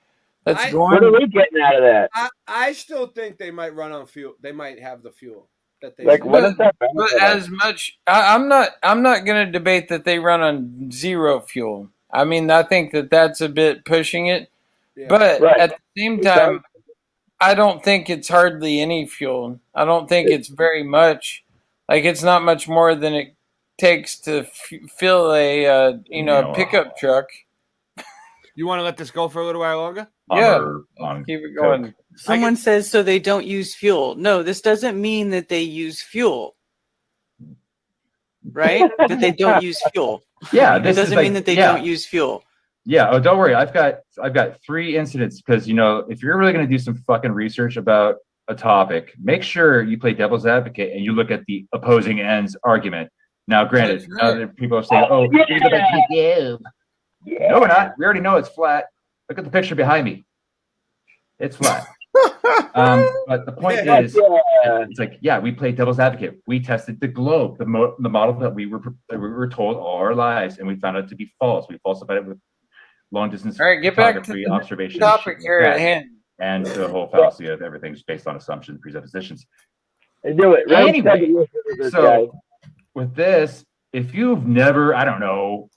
What are we getting out of that? I still think they might run on fuel. They might have the fuel that they. What is that? But as much, I'm not going to debate that they run on zero fuel. I mean, I think that that's a bit pushing it. Yeah. But at the same time, I don't think it's hardly any fuel. I don't think it's very much. Like it's not much more than it takes to fill a pickup truck. You want to let this go for a little while longer? Yeah, keep it going. Someone says so they don't use fuel. No, this doesn't mean that they use fuel. Right? That they don't use fuel. Yeah, it doesn't mean that they don't use fuel. Yeah. Oh, don't worry. I've got 3 incidents because if you're really going to do some fucking research about a topic, make sure you play devil's advocate and you look at the opposing end's argument. Now, granted, other people are saying, "Oh, you're going to give." No, we're not. We already know it's flat. Look at the picture behind me. It's flat. But the point is, it's like, we played devil's advocate. We tested the globe, the model that we were told all our lives, and we found it to be false. We falsified it with long distance photography, observation, topic here at hand, and the whole fallacy of everything's based on assumptions, presuppositions. I do it. Anyway, so with this, if you've never, I don't know,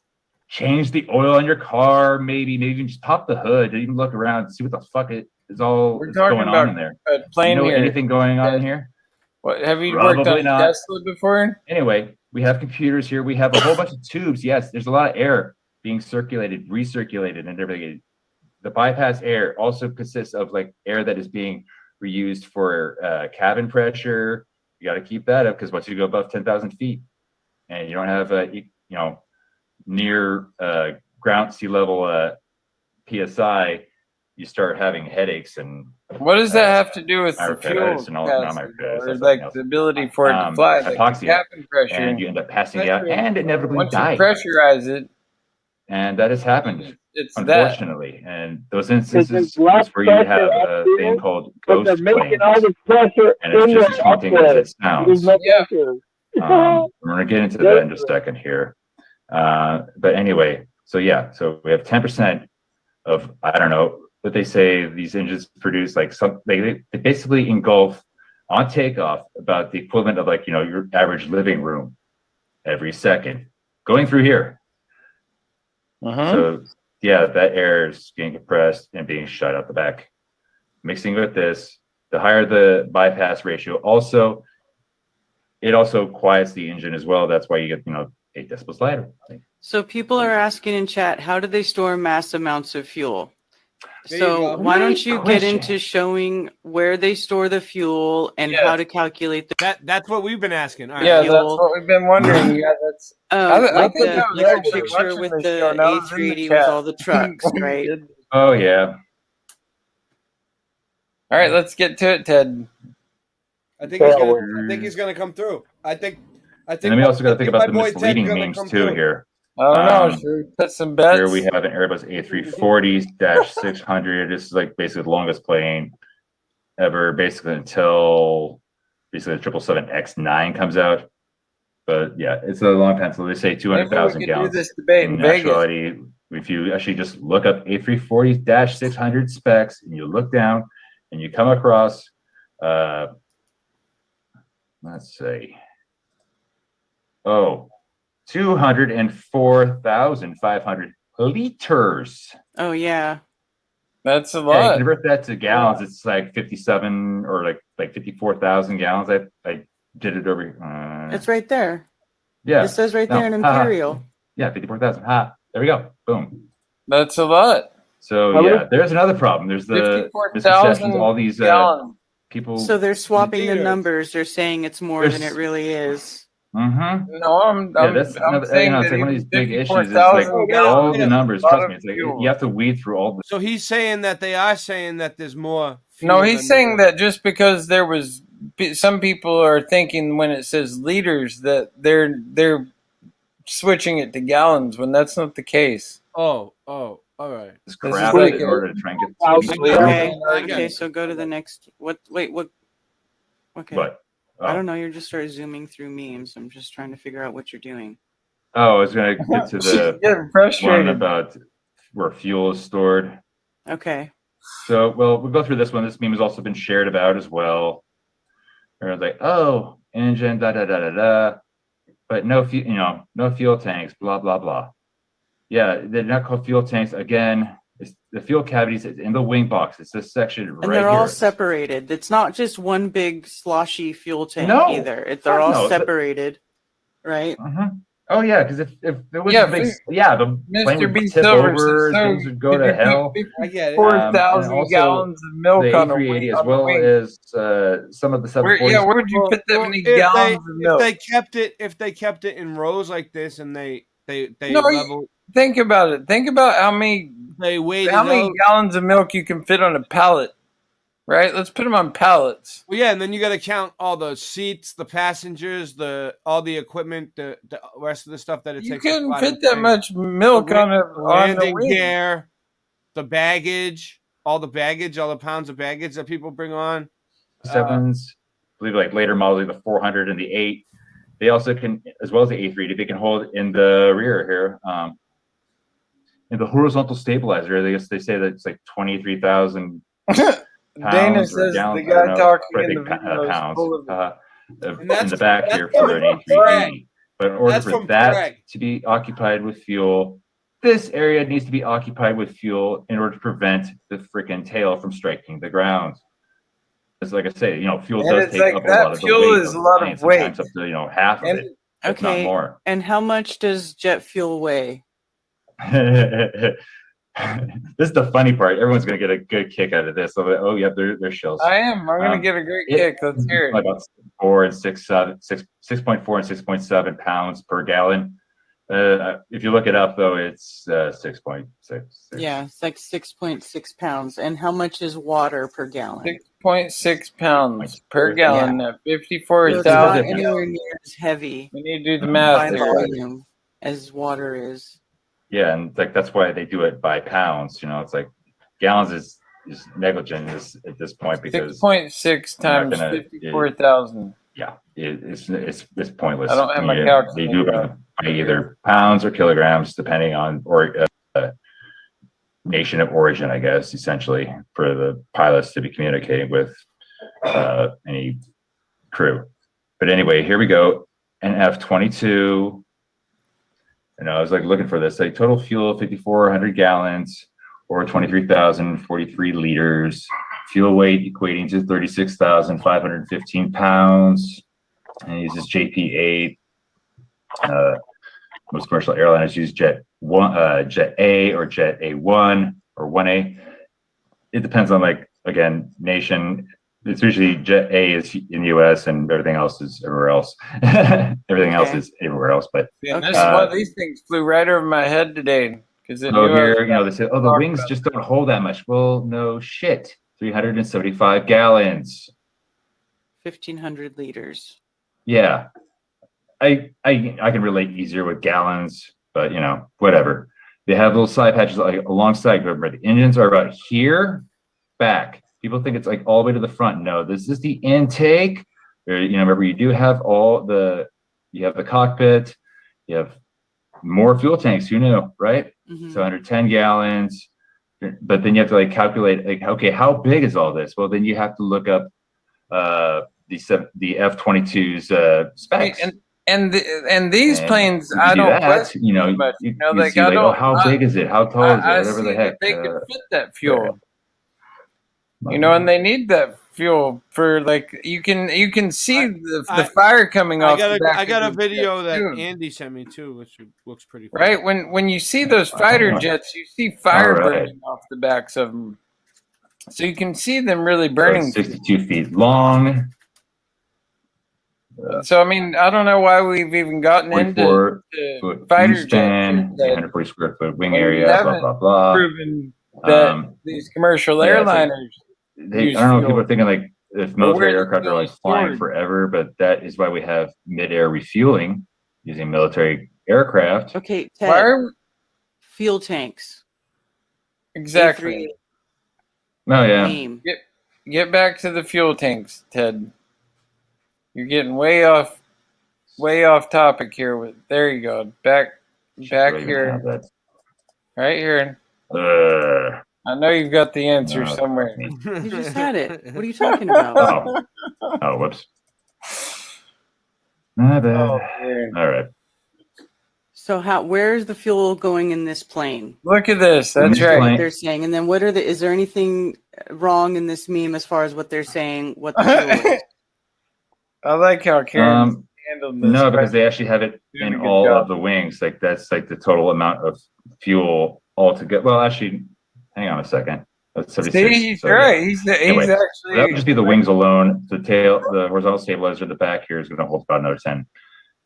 change the oil on your car, maybe even just pop the hood, even look around, see what the fuck is going on in there. Plane here. Anything going on in here? What have you worked on a Tesla before? Anyway, we have computers here. We have a whole bunch of tubes. Yes, there's a lot of air being circulated, recirculated, and everything. The bypass air also consists of like air that is being were used for cabin pressure. You got to keep that up because once you go above 10,000 feet and you don't have near ground sea level PSI, you start having headaches and. What does that have to do with the fuel or like the ability for it to fly, like the cabin pressure? And you end up passing out and inevitably once die. you pressurize it, and that has happened, it's unfortunately. And those instances is where you have a thing called ghost they're making planes, all this pressure and it's in just as there haunting up as there. it sounds. There's no pressure. I'm going to get into that in just a second here. But anyway, so yeah, so we have 10% of, I don't know, what they say these engines produce, like they basically engulf on takeoff about the equivalent of like, your average living room every second going through here. So yeah, that air is getting compressed and being shot out the back. Mixing with this, the higher the bypass ratio, it also quiets the engine as well. That's why you get 8 decibels lighter. So people are asking in chat, how do they store mass amounts of fuel? There you So go. why don't you get Question. into showing where they store the fuel and how to calculate the That's what we've been asking. All right. yeah, that's what we've been wondering. Yeah, that's. like think the that was like the actually picture watching with this the show, and I was in the A380 with chat. all the trucks, right? Oh yeah. All right, let's get to it, Ted. I think he's gonna come through. I think. And then we also got to think about the my boy Ted's misleading gonna memes come too through. here. I don't know. Should we put some bets? Here we have an Airbus A340-600. This is like basically the longest plane ever, basically until basically the 777X9 comes out. But yeah, it's a long time. So they say 200,000 Maybe we could gallons. do this debate in Vegas. actuality, if you actually just look up A340-600 specs and you look down and you come across, let's see. 204,500 liters. Oh yeah. That's a Yeah, lot. you convert that to gallons, it's like 57 or like 54,000 gallons. I did it over. It's right there. Yeah. It says right there in Imperial. Yeah, 54,000. There we go. Boom. That's a lot. So yeah, there's another problem. There's the 54,000 misconceptions. All these gallons. people. So they're swapping the numbers. They're saying it's more than it really is. Mm-hmm. No, I'm that's another, saying it's that like one of these big issues. Is 54,000 like gallons all is the numbers. a lot Trust of me, it's like fuel. you have to weed through all the. So he's saying that they are saying that there's more. No, fuel he's than saying that just because there was some people are thinking when it says liters that they're switching it to gallons when that's not the case. Oh, all right. It's This crap is like in order to try and get. Okay, so go to the next. What? Wait, what? Okay. What? I don't know. You're just start zooming through memes. I'm just trying to figure out what you're doing. Oh, I was going to get to the Getting frustrated. one about where fuel is stored. Okay. So, well, we'll go through this one. This meme has also been shared about as well. Everyone's like, "Oh, engine, da da da da da," but no fuel tanks, blah blah blah. Yeah, they're not called fuel tanks. Again, it's the fuel cavities in the wing box. It's this section right And they're here. all separated. It's not just one big sloshy fuel tank No. either. They're all No, separated, right? Oh yeah, because if it was Yeah, a big, but the plane Mr. would B. tip Silver over, says, things would go could to you hell. I get it. 4,000 And also gallons of milk the on a A380 wing. as well as some of the 740s. Where would you put that many gallons of milk? If they kept it in rows like this and they No, level. Think about it. Think about how many gallons of milk you can fit on a pallet, right? Let's put them on pallets. Well, yeah, and then you got to count all the seats, the passengers, all the equipment, the rest of the stuff that it You takes. to couldn't fly fit the that plane. much milk The on the landing wing. gear, the baggage, all the pounds of baggage that people bring on. Sevens, I believe like later models like the 400 and the 8. They also can, as well as the A380, they can hold in the rear here. In the horizontal stabilizer, they say that it's like 23,000 Dana pounds or says gallons. the guy talking I in think the video is pounds full of in the back here for an A380. But in order That's for from that Craig. to be occupied with fuel, this area needs to be occupied with fuel in order to prevent the freaking tail from striking the ground. It's like I say, fuel And does it's take like up a that lot of the fuel weight. is of a the lot plane, of weight. sometimes up to half of And- it, if not Okay. more. And how much does jet fuel weigh? This is the funny part. Everyone's gonna get a good kick out of this. So, oh, yeah, they're shells. I am. I'm gonna get a great kick. Let's hear it. About 6.4 and 6.7 pounds per gallon. If you look it up, though, it's 6.6. Yeah, it's like 6.6 pounds. And how much is water per gallon? 6.6 pounds per gallon at So it's 54,000. not anywhere near as heavy We need to do the math by there. volume as water is. Yeah, and like that's why they do it by pounds. You know, it's like gallons is negligent at this point because 6.6 times 54,000. Yeah, it's pointless. I don't have my They calculator. do it by either pounds or kilograms, depending on nation of origin, I guess, essentially, for the pilots to be communicating with any crew. But anyway, here we go. NF-22. And I was like looking for this, like total fuel 5,400 gallons or 23,043 liters. Fuel weight equating to 36,515 pounds. And it uses JP8. Most commercial airliners use Jet A or Jet A1 or 1A. It depends on, like, again, nation. It's usually Jet A is in the US and everything else is everywhere else. Everything else is everywhere else. But Yeah, this is one of these things flew right over my head today. Because here, you know, they say, oh, the wings just don't hold that much. Well, no shit. 375 gallons. 1,500 liters. Yeah. I can relate easier with gallons, but you know, whatever. They have little side patches like alongside. Remember, the engines are about here, back. People think it's like all the way to the front. No, this is the intake. You know, remember, you do have you have the cockpit, you have more fuel tanks. Who knew, right? So 110 gallons. But then you have to like calculate, like, okay, how big is all this? Well, then you have to look up the F-22's specs. And these planes, I don't question you know, much. you Like, see, like, oh, how big is it? How tall is it? Whatever the heck. They could fit that fuel. You know, and they need that fuel for, like, you can see the fire coming off. I got a video that Andy sent me too, which looks pretty cool. Right, when you see those fighter jets, you see fire burning off the backs of them, so you can see them really burning. 62 feet long. So I mean, I don't know why we've even gotten into fighter jets. 140 square foot wing area. Blah blah blah. Proven that these commercial airliners. I don't know if people are thinking like if military aircraft are like flying forever, but that is why we have mid-air refueling using military aircraft. Okay, Ted. Fuel tanks. Exactly. Oh yeah. Get back to the fuel tanks, Ted. You're getting way off topic here. There you go. Back here. Right here. I know you've got the answer somewhere. You just had it. What are you talking about? Oh, whoops. My bad. All right. So where's the fuel going in this plane? Look at this. That's right. What they're saying. And then is there anything wrong in this meme as far as what they're saying, what the fuel is? I like how Karen handled this. No, because they actually have it in all of the wings. Like that's like the total amount of fuel altogether. Well, actually, hang on a second. That's 76. See, he's right. He's actually. That would just be the wings alone. The tail, the horizontal stabilizer, the back here is going to hold about another 10.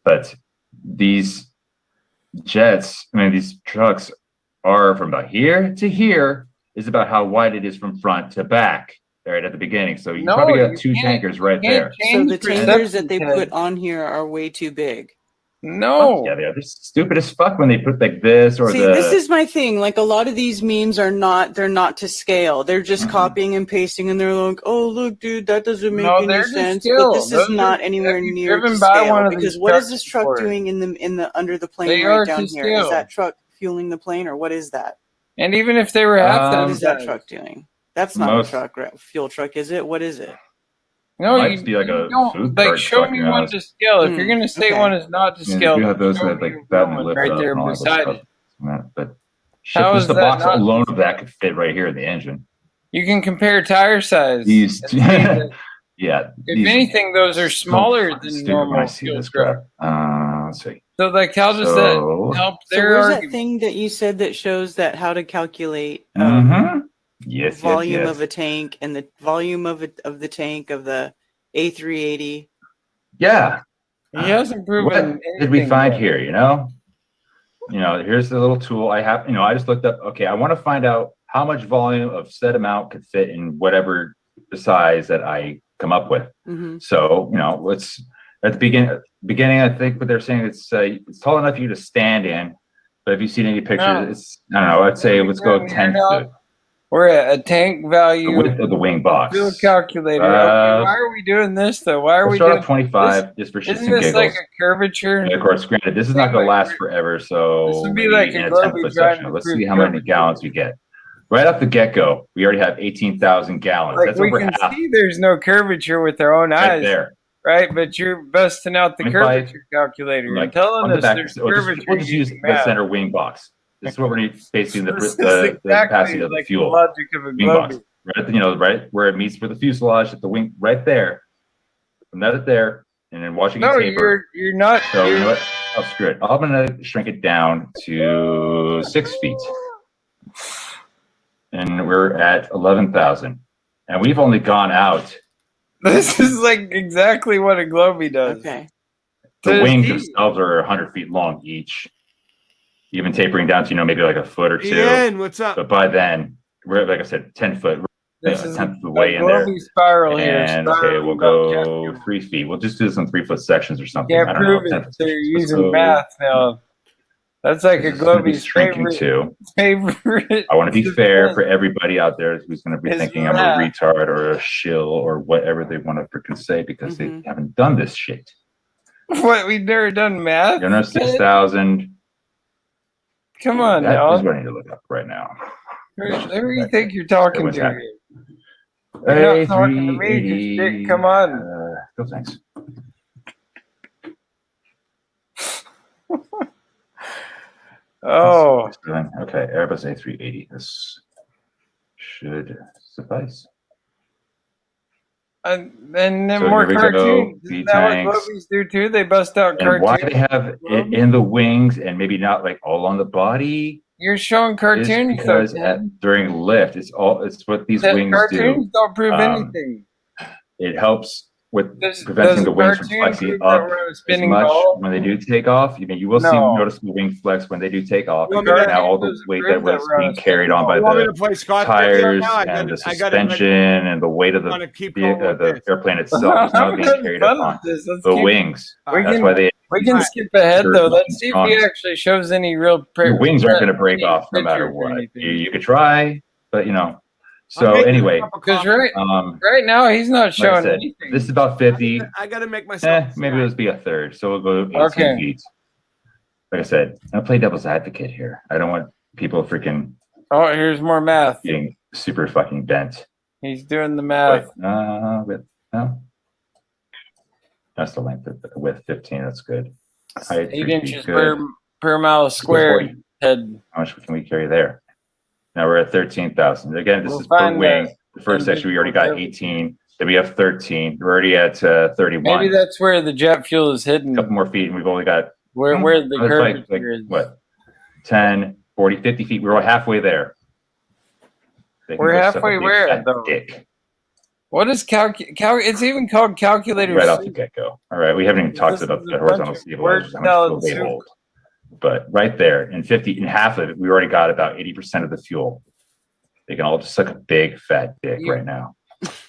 But these jets, these trucks are from about here to here is about how wide it is from front to back. Right at the beginning, so you probably got two tankers right there. So the tankers that they put on here are way too big. No, yeah, they're stupid as fuck when they put like this or this is my thing. Like a lot of these memes are not to scale. They're just copying and pasting, and they're like, "Oh, look, dude, that doesn't make any sense." But this is not anywhere near to scale because what is this truck doing in the under the plane right down here? Is that truck fueling the plane, or what is that? And even if they were half, what is that truck doing? That's not a fuel truck, is it? What is it? No, you be like a food cart show truck, me one to scale. If you're going to say one is not to scale, you have those that have like that and lift right up there and all beside that it. stuff. But How just is the that box not- alone of that could fit right here in the engine. You can compare tire size. These, and see that yeah. if anything, those are smaller than Stupid when I normal see fuel this truck. crap. Let's see. So like, how does that help So their where's argument? that thing that you said that shows that how to calculate Yes, volume yes, of a tank and the volume of the tank of the A380? Yeah. He hasn't proven What did we anything find yet. here? Here's the little tool I have. I just looked up. Okay, I want to find out how much volume of said amount could fit in whatever the size that I come up with. Mhm. So let's at the beginning. I think what they're saying it's tall enough for you to stand in. But if you've seen any pictures, No. it's I don't know. I'd say let's go 10 foot. We're at a tank value. The width of the wing box. Fuel calculator. Okay, why are we doing this though? Why are Let's we start doing at 25 just for shits Isn't and this giggles. like a curvature? And of course, granted, this is not going to last forever, so This would be maybe like a in a Globy 10-foot trying section. to Let's prove see how many curvature. gallons we get. Right off the get-go, we already have 18,000 gallons. Like That's we over can half see there's no curvature with our own right eyes. there. Right, but you're busting out the 25, curvature calculator. You're Like telling on the us back, there's we'll curvature. just use using the math. center wing box. This is what we're basically This is the capacity exactly of the like the fuel logic of a wing Globy. box. Right where it meets with the fuselage at the wing, right there. From that there, and then watching it No, taper. you're not. So you know what? Oh, screw it. I'm gonna shrink it down to 6 feet, and we're at 11,000, and we've only gone out. This is like exactly what a Globy does. Okay. The wings themselves are 100 feet long each, even tapering down to maybe like a foot or two. Ian, what's up? But by then, we're like I said, 10 foot. This We're is a tenth of the a way in there. Globy spiral here. And okay, we'll go 3 feet. We'll just do some 3-foot sections or something. Can't I don't know. prove it. 10 They're sections. Let's using go- math now. That's like a This is gonna be Globy's shrinking favorite. I want to be fair for everybody out there who's going to be It's thinking I'm a math. retard or a shill or whatever they want to freaking say because they haven't done this shit. What, we've never done math? 6,000. Come on That now. is what I need to look up right now. Who do you think you're talking What's to? that? Here? You're not talking to me. 380. Shit, come on. No thanks. Oh. Okay, Airbus A380. This should suffice. And then So more here we go, cartoons. Isn't that what V-tanks. Globies do too? They bust out And why cartoons. they have it in the wings and maybe not like all on the body You're showing is cartoons though, because Ted. during lift, it's what these That wings cartoons do. don't prove anything. It helps with Does preventing the a wings from cartoon flexing prove that up we're a as spinning much ball? when they do take off. You will see No. noticeable wing flex when they do take off. You want Because me to- now all the doesn't weight prove that that was we're on being a carried on by You want me the to play Scott Pilgrim tires now? and the I gotta suspension and the weight of wanna the keep going with the this. airplane itself is now I'm being having carried fun up on with this. Let's the keep- wings. We That's can, why they we can skip ahead They're though. much Let's see if he stronger. actually shows any real. Your wings aren't going to break any off no matter pictures or what. anything. You could try, but So making a anyway, cup of Because coffee. right now he's not like I showing said, anything. this is about 50. I gotta make myself. Maybe it'll be a third. So we'll go 18 Okay. feet. Like I said, I play devil's advocate here. I don't want people freaking Oh, here's more math. getting super fucking bent. He's doing the math. No. That's the length of the width, 15. That's good. Height, 8 3 inches feet, good. per mile Let's go squared. 40. Head. How much can we carry there? Now we're at 13,000. Again, this We'll is per find wing. that The first section, we already got 18. Then we have 13. We're already at 31. Maybe that's where the jet fuel is hidden. A couple more feet, and we've only got Where the that's curvature is. what 10, 40, 50 feet. We're halfway there. They can We're go suck a halfway big where, fat though? dick What is it's even called calculator right off the soup. get-go. All right, we haven't even talked This about is the a horizontal bunch of stabilizers, how much word fuel they salad hold. But right there, in half of it, we already got about 80% of the fuel. They can all just suck a big fat dick right now.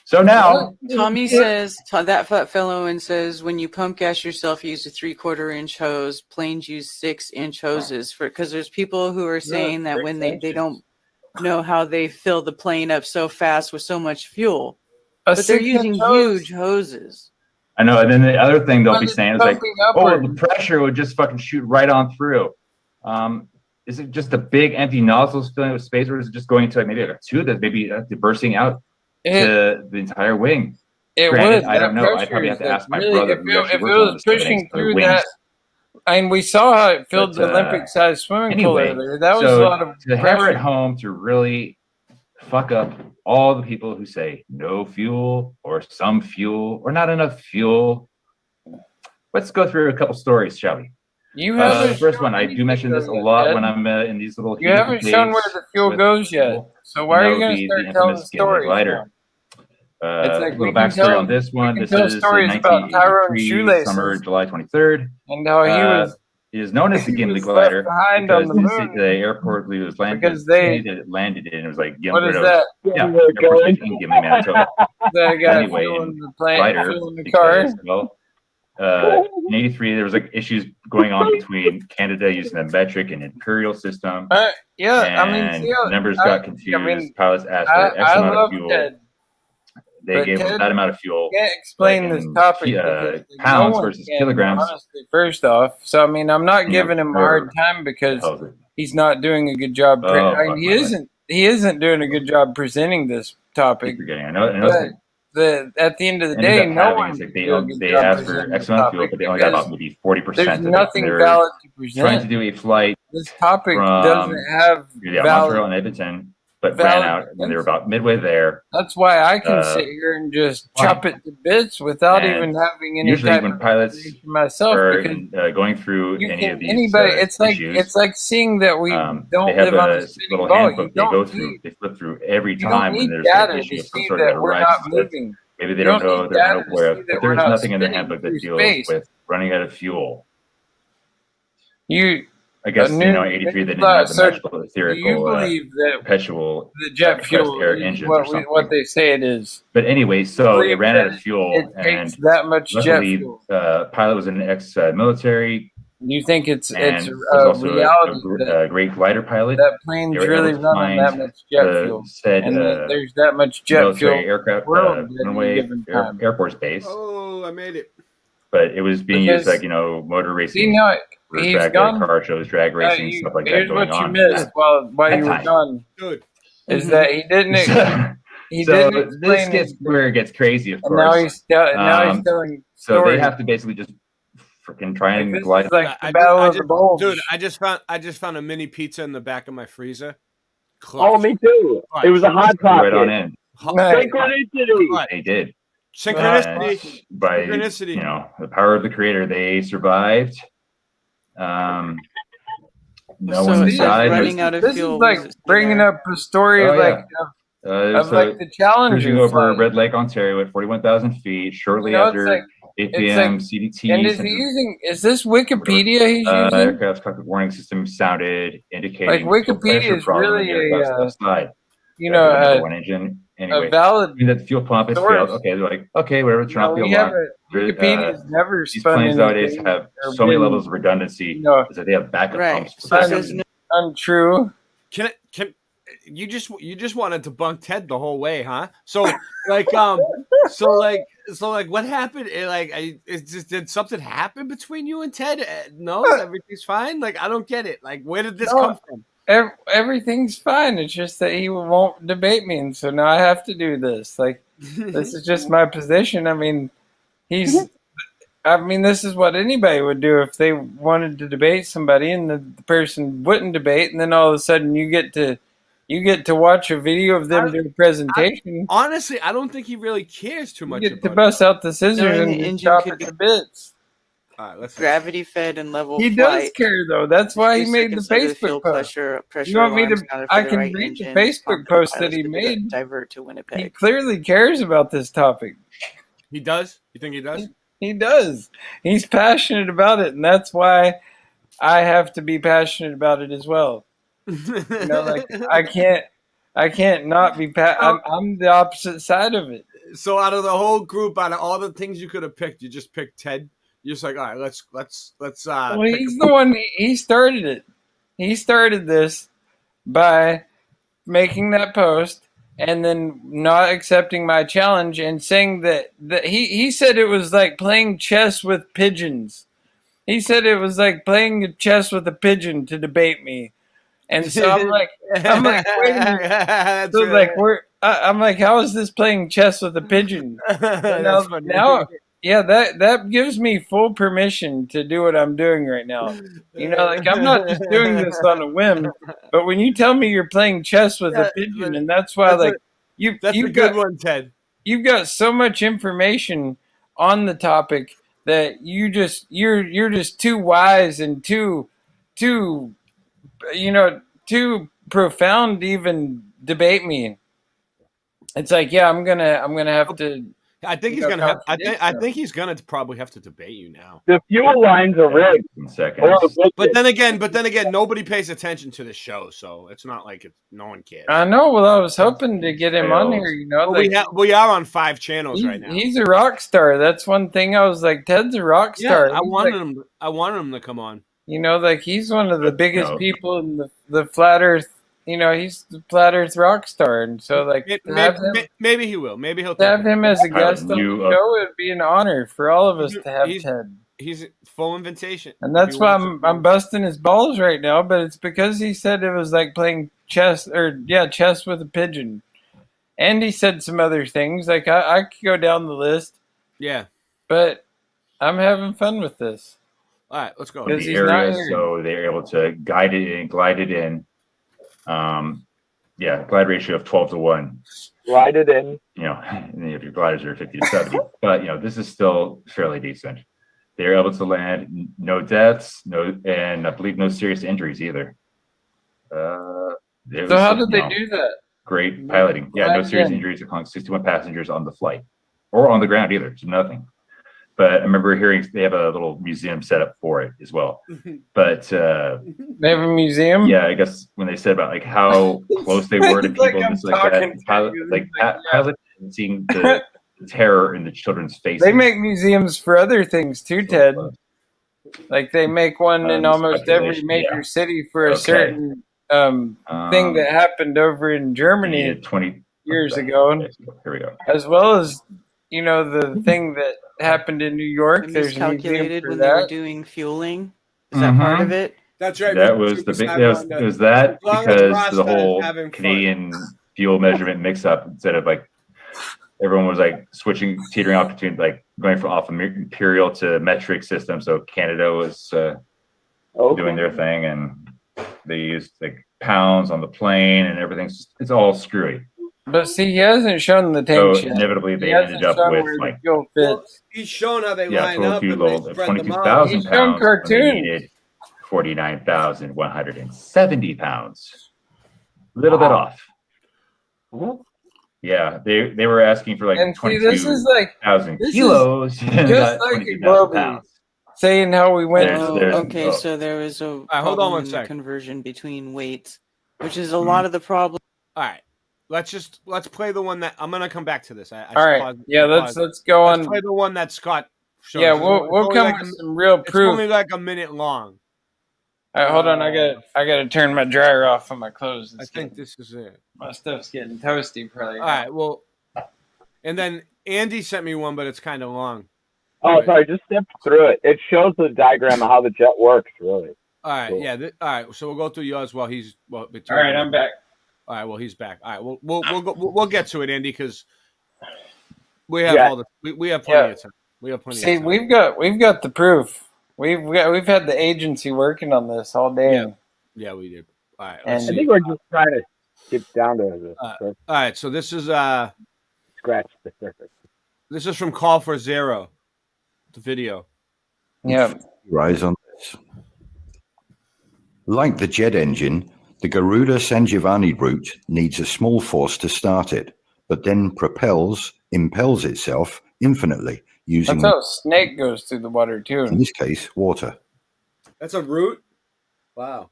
So now, Tommy says that fat fellow and says when you pump gas yourself, you use a 3/4 inch hose. Planes use 6-inch hoses because there's people who are saying that when they don't know how they fill the plane up so fast with so much fuel, A but they're 6-inch using hose? huge hoses. I know, and then the other thing they'll But be it's saying is like, pumping oh, upward. the pressure would just fucking shoot right on through. Is it just a big empty nozzles filling with space, or is it just going to maybe like a tube that's maybe bursting out to the entire wing? It Granted, would. I don't That know. I'd pressure probably have is to ask my really- brother. if who it- actually if it works on was this for the pushing next through wings. that- And we saw how it filled But, the Olympic-sized swimming pool anyway, earlier. That was so a lot of to hammer pressure. it home to really fuck up all the people who say no fuel or some fuel or not enough fuel. Let's go through a couple stories, shall we? You haven't The first shown one, I do anything mention this a though yet, lot Ted. when I'm in these little You heated haven't shown where debates the fuel with goes yet. people, So and why that are you would going to be start the telling infamous Ginley stories glider. now? It's like Little backstory on this one. we This can tell is in stories about Tyrone 1983, summer, Shoelaces July 23rd. and how he was It is known as the he Gimli was left glider behind because on the moon the airport it was landed, because the city they. that it landed in, it was like What Gimli. is that? Yeah, airport station in Gimli, Manitoba. That But guy anyway, fueling in the plane, glider, fueling the car. because, well, in 83, there was like issues going on between Canada using the metric and imperial system. Yeah, and I mean, see, numbers got confused. I mean, Pilots asked for X I amount of love fuel. Ted. They But gave them Ted that amount of fuel. can't explain but this in topic because like, pounds no one versus can, kilograms. honestly, first off. So I mean, I'm not You know, giving him a or- hard time because he's not doing a good job. Oh, I mean, fuck he my life. isn't doing a good job presenting this topic. Forgetting. I know But at the end of the ended day, up no having one is like can do a good they job asked for presenting X this amount of fuel, topic but they only got because about maybe 40% there's of it. nothing They were valid to trying present. to do a flight This topic from doesn't have Montreal and valid. Edmonton, but valid ran out when they were about midway there. That's why I can sit here and just chop it to bits without And even having any usually type when of pilots information myself are because going through you any can of these anybody. issues, It's like seeing that we they don't have live on a a spinning little ball. handbook You they go don't through. need They flip through every you don't time when need there's an data issue to of some see sort that that we're arrives. not moving. Maybe they You don't don't know, need they're data to unaware see of. that But we're there's not nothing in the spinning handbook through that deals space. with running out of fuel. You I guess, new- you know, 83, they didn't have the so magical, do you theoretical, believe that perpetual the jet compressed fuel air is engines or something. what they say it is? But anyway, so Believe it ran out of that fuel, it takes and that much jet luckily, fuel. pilot was an ex-military. Do you think it's and a was also reality a great glider pilot. that planes They were really able to run on that find much jet the fuel, said and that there's that much jet fuel military in aircraft the world at any runway given time? Air Force base, Oh, I made it. but it was being used Because- like, you know, motor See, racing, now for he's drag gone. car shows, drag racing, stuff like that Here's going what you on. missed while That you were time. gone. Good. Is that he didn't he So didn't this explain gets his, where it gets crazy, of and course. now he's telling so stories. they have to basically just freaking try and This glide. is like the I battle of just, the bulbs. dude, I just found a mini pizza in the back of my freezer. Oh, me too. Clutch. It was a hot right on pocket. in. Synchronicity. They did. Synchronicity. And by Synchronicity. you know the power of the creator, they survived. No So one it says died. running out of This fuel is like was bringing there. up a story Oh, like yeah. of So like the Challenger cruising over flight. Red Lake, Ontario at 41,000 feet shortly You know, it's after like- 8 it's p.m. like- CDT. And is he using? Is this Wikipedia he's using? Aircraft's cockpit warning system sounded, indicating Like, fuel Wikipedia pressure is problem really in the aircraft's a, left side. you know, Number one engine. Anyway, valid that the fuel pump has source. failed. Okay, they're like, okay, whatever, turn off the we alarm. haven't. Wikipedia's never These spun planes nowadays anything have or so many been, levels of redundancy you know, is that they have backup Right. pumps. So it says no. untrue. Can you just want to debunk Ted the whole way, huh? So like what happened? Did something happen between you and Ted? No, everything's fine. Like I don't get it. Like where did this come from? Everything's fine. It's just that he won't debate me, and so now I have to do this. Like this is just my position. I mean, this is what anybody would do if they wanted to debate somebody, and the person wouldn't debate, and then all of a sudden you get to watch a video of them do a presentation. Honestly, I don't think he really cares too much. You get to about bust out the scissors Knowing and the just engine chop could it be to bits. All right, gravity fed and level He flight. does care though. That's why he Just made the consider the fuel Facebook post. pressure You want me alarms to? sounded for I the can right read the engine, Facebook prompted post that pilots he to made. divert to He Winnipeg. clearly cares about this topic. He does? You think he does? He does. He's passionate about it, and that's why I have to be passionate about it as well. You know, like I can't not be. I'm the opposite side of it. So out of the whole group, out of all the things you could have picked, you just picked Ted. You're just like, all right, let's. Well, he's the one. He started it. He started this by making that post and then not accepting my challenge and saying that he said it was like playing chess with pigeons. He said it was like playing chess with a pigeon to debate me. And so I'm like, wait a minute. So like, I'm like, how is this playing chess with a pigeon? now, yeah, that gives me full permission to do what I'm doing right now. You know, like I'm not just doing this on a whim, but when you tell me you're playing chess with a pigeon, and that's why, like, that's a good one, Ted. You've got so much information on the topic that you're just too wise and too too profound to even debate me. It's like, yeah, I'm gonna have to. I think he's gonna have. I think he's gonna probably have to debate you now. The fuel lines are rigged. But then again, nobody pays attention to the show, so it's not like no one cares. I know. Well, I was hoping to get him on here. We are on 5 channels right now. He's a rock star. That's one thing. I was like, Ted's a rock star. Yeah, I wanted him to come on. He's one of the biggest people in the flat Earth. He's the flat Earth rock star, and so maybe he will. Maybe he'll have him as a guest on the show. It would be an honor for all of us to have Ted. He's full invitation, and that's why I'm busting his balls right now. But it's because he said it was like playing chess with a pigeon, and he said some other things. Like I could go down the list. Yeah, but I'm having fun with this. All right, let's go. The area, so they're able to glide it in. Glide ratio of 12-1. Glide it in. And if your gliders are 50 to 70, but this is still fairly decent. They're able to land, no deaths, and I believe no serious injuries either. So how did they do that? Great piloting. Yeah, no serious injuries among 61 passengers on the flight or on the ground either. So nothing. But I remember hearing they have a little museum set up for it as well. But they have a museum. Yeah, I guess when they said about like how close they were to people, just like that, pilot seeing the terror in the children's faces. They make museums for other things too, Ted. Like they make one in almost every major city for a certain thing that happened over in Germany 20 years ago. Here we go. As well as the thing that happened in New York. There's calculated when they were doing fueling. Is that part of it? That's right. That was the big. It was that because the whole Canadian fuel measurement mix-up. Instead of like everyone was like teetering off between like going from off imperial to metric system. So Canada was doing their thing, and they used like pounds on the plane, and everything's it's all screwy. But see, he hasn't shown the tank yet. Inevitably, they ended up with like fuel fits. He's shown how they line up. Fuel of 22,000 pounds. They needed 49,170 pounds. A little bit off. Yeah, they were asking for like 22,000 kilos. Just like globally saying how we went. Okay, so there was a hold on one second. Conversion between weights, which is a lot of the problem. All right. Let's play the one that I'm gonna come back to this. All right. Let's go on. Let's play the one that Scott showed. Yeah, we'll come with some real proof. It's only like a minute long. All right, hold on. I gotta turn my dryer off on my clothes. I think this is it. My stuff's getting toasty, probably. All right. Well, and then Andy sent me one, but it's kind of long. Oh, sorry. Just step through it. It shows the diagram of how the jet works, really. All right. Cool. Yeah. All right. So we'll go through yours while he's. All right, I'm back. All right. Well, he's back. All right. We'll get to it, Andy, because we have we have plenty of time. We have plenty. See, of time. we've got the proof. We've had the agency working on this all day. Yeah, we did. All right. I think we're just trying to get down to the all right. So this is scratch the surface. This is from Call for Zero, the video. Yeah. Rise on this. Like the jet engine, the Garuda San Giovanni route needs a small force to start it, but then impels itself infinitely using. That's how a snake goes through the water too. In this case, water. That's a route? Wow.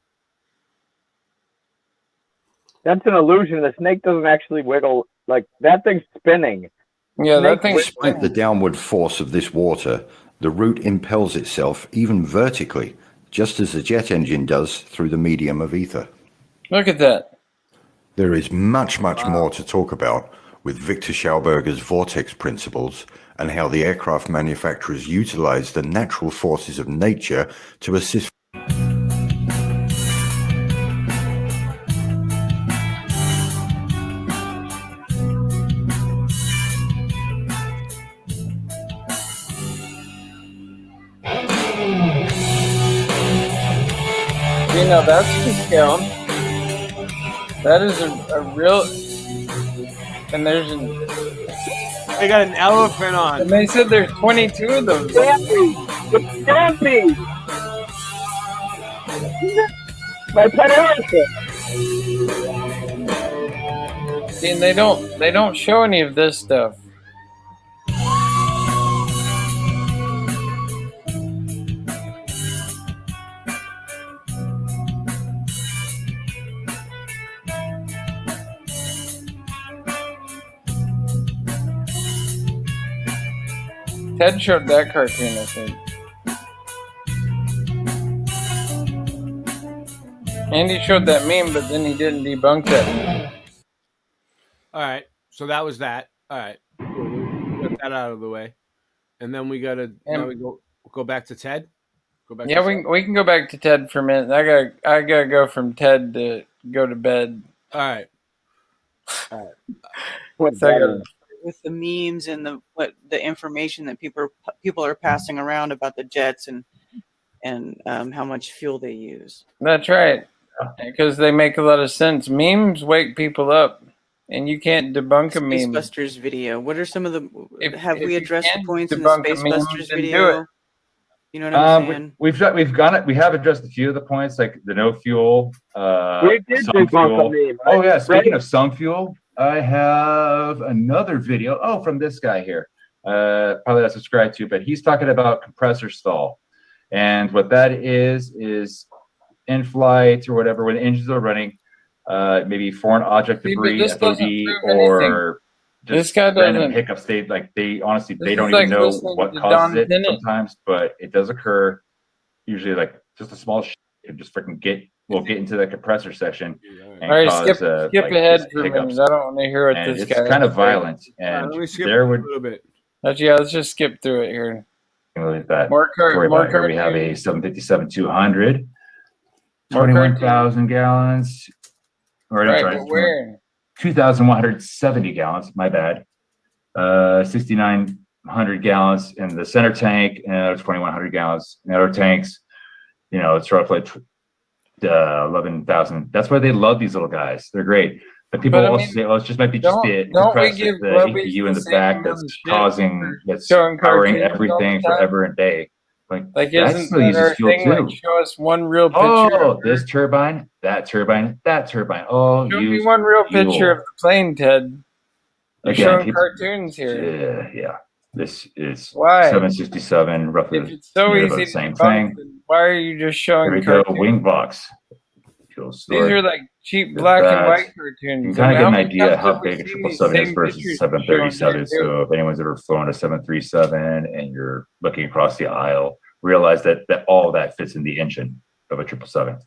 That's an illusion. The snake doesn't actually wiggle. Like, that thing's spinning. Yeah, that thing's Despite the downward force of this water, the route impels itself even vertically, just as the jet engine does through the medium of ether. Look at that. There is much more to talk about with Victor Schauberger's vortex principles and how the aircraft manufacturers utilize the natural forces of nature to assist. Now that's just down. That is a real, and there's They got an elephant on. And they said there's 22 of those. Stampy! My pet elephant! See, and they don't show any of this stuff. Ted showed that cartoon, I think. And he showed that meme, but then he didn't debunk that. All right, so that was that. All right, cool. Get that out of the way, and then we gotta now we go back to Ted. Go back. Yeah, to we can go back to Ted for a minute. I gotta go from Ted to go to bed. All right. With the memes and the information that people are passing around about the jets and how much fuel they use. That's right, because they make a lot of sense. Memes wake people up, and you can't debunk a meme. Spacebusters video. What are some of the? Have if we you addressed the can't points in the debunk a meme, Spacebusters then do video? it. You know what I'm saying? We have addressed a few of the points, like the no fuel. We did some debunk fuel. a meme. Oh yeah, speaking of some fuel, I have another video. Oh, from this guy here. Probably not subscribed to, but he's talking about compressor stall, and what that is in flight or whatever when the engines are running, maybe foreign object debris, FOD, or just random hiccups. They honestly don't even know what causes it sometimes, but it does occur. Usually, like just a small it just freaking will get into the compressor section and All right, cause skip ahead for a minute. I don't want to hear what this guy. It's kind of violent, and there would. A little bit. Let's just skip through it here. Look at that. Here we have a 757-200, 21,000 gallons. Or right, sorry, but where? 2,170 gallons. My bad. 6,900 gallons in the center tank, and another 2,100 gallons in other tanks. You know, it's roughly 11,000. That's why they love these little guys. They're great. But people also say, "Oh, it just might be just the ECU in the back that's powering everything forever and day." Like that still uses fuel too. Like, show us one real picture. Oh, this turbine, that turbine, that turbine. Oh, show me one real picture of the plane, Ted. You're showing cartoons here. Yeah. This is 767, roughly. If it's so easy the to same debunk, thing. then why are you just showing Here we go, cartoons? wing box. These are like cheap black and white cartoons. You can kind of get an idea how big a 777 is versus a 737. So if anyone's ever flown a 737 and you're looking across the aisle, realize that all that fits in the engine of a 777.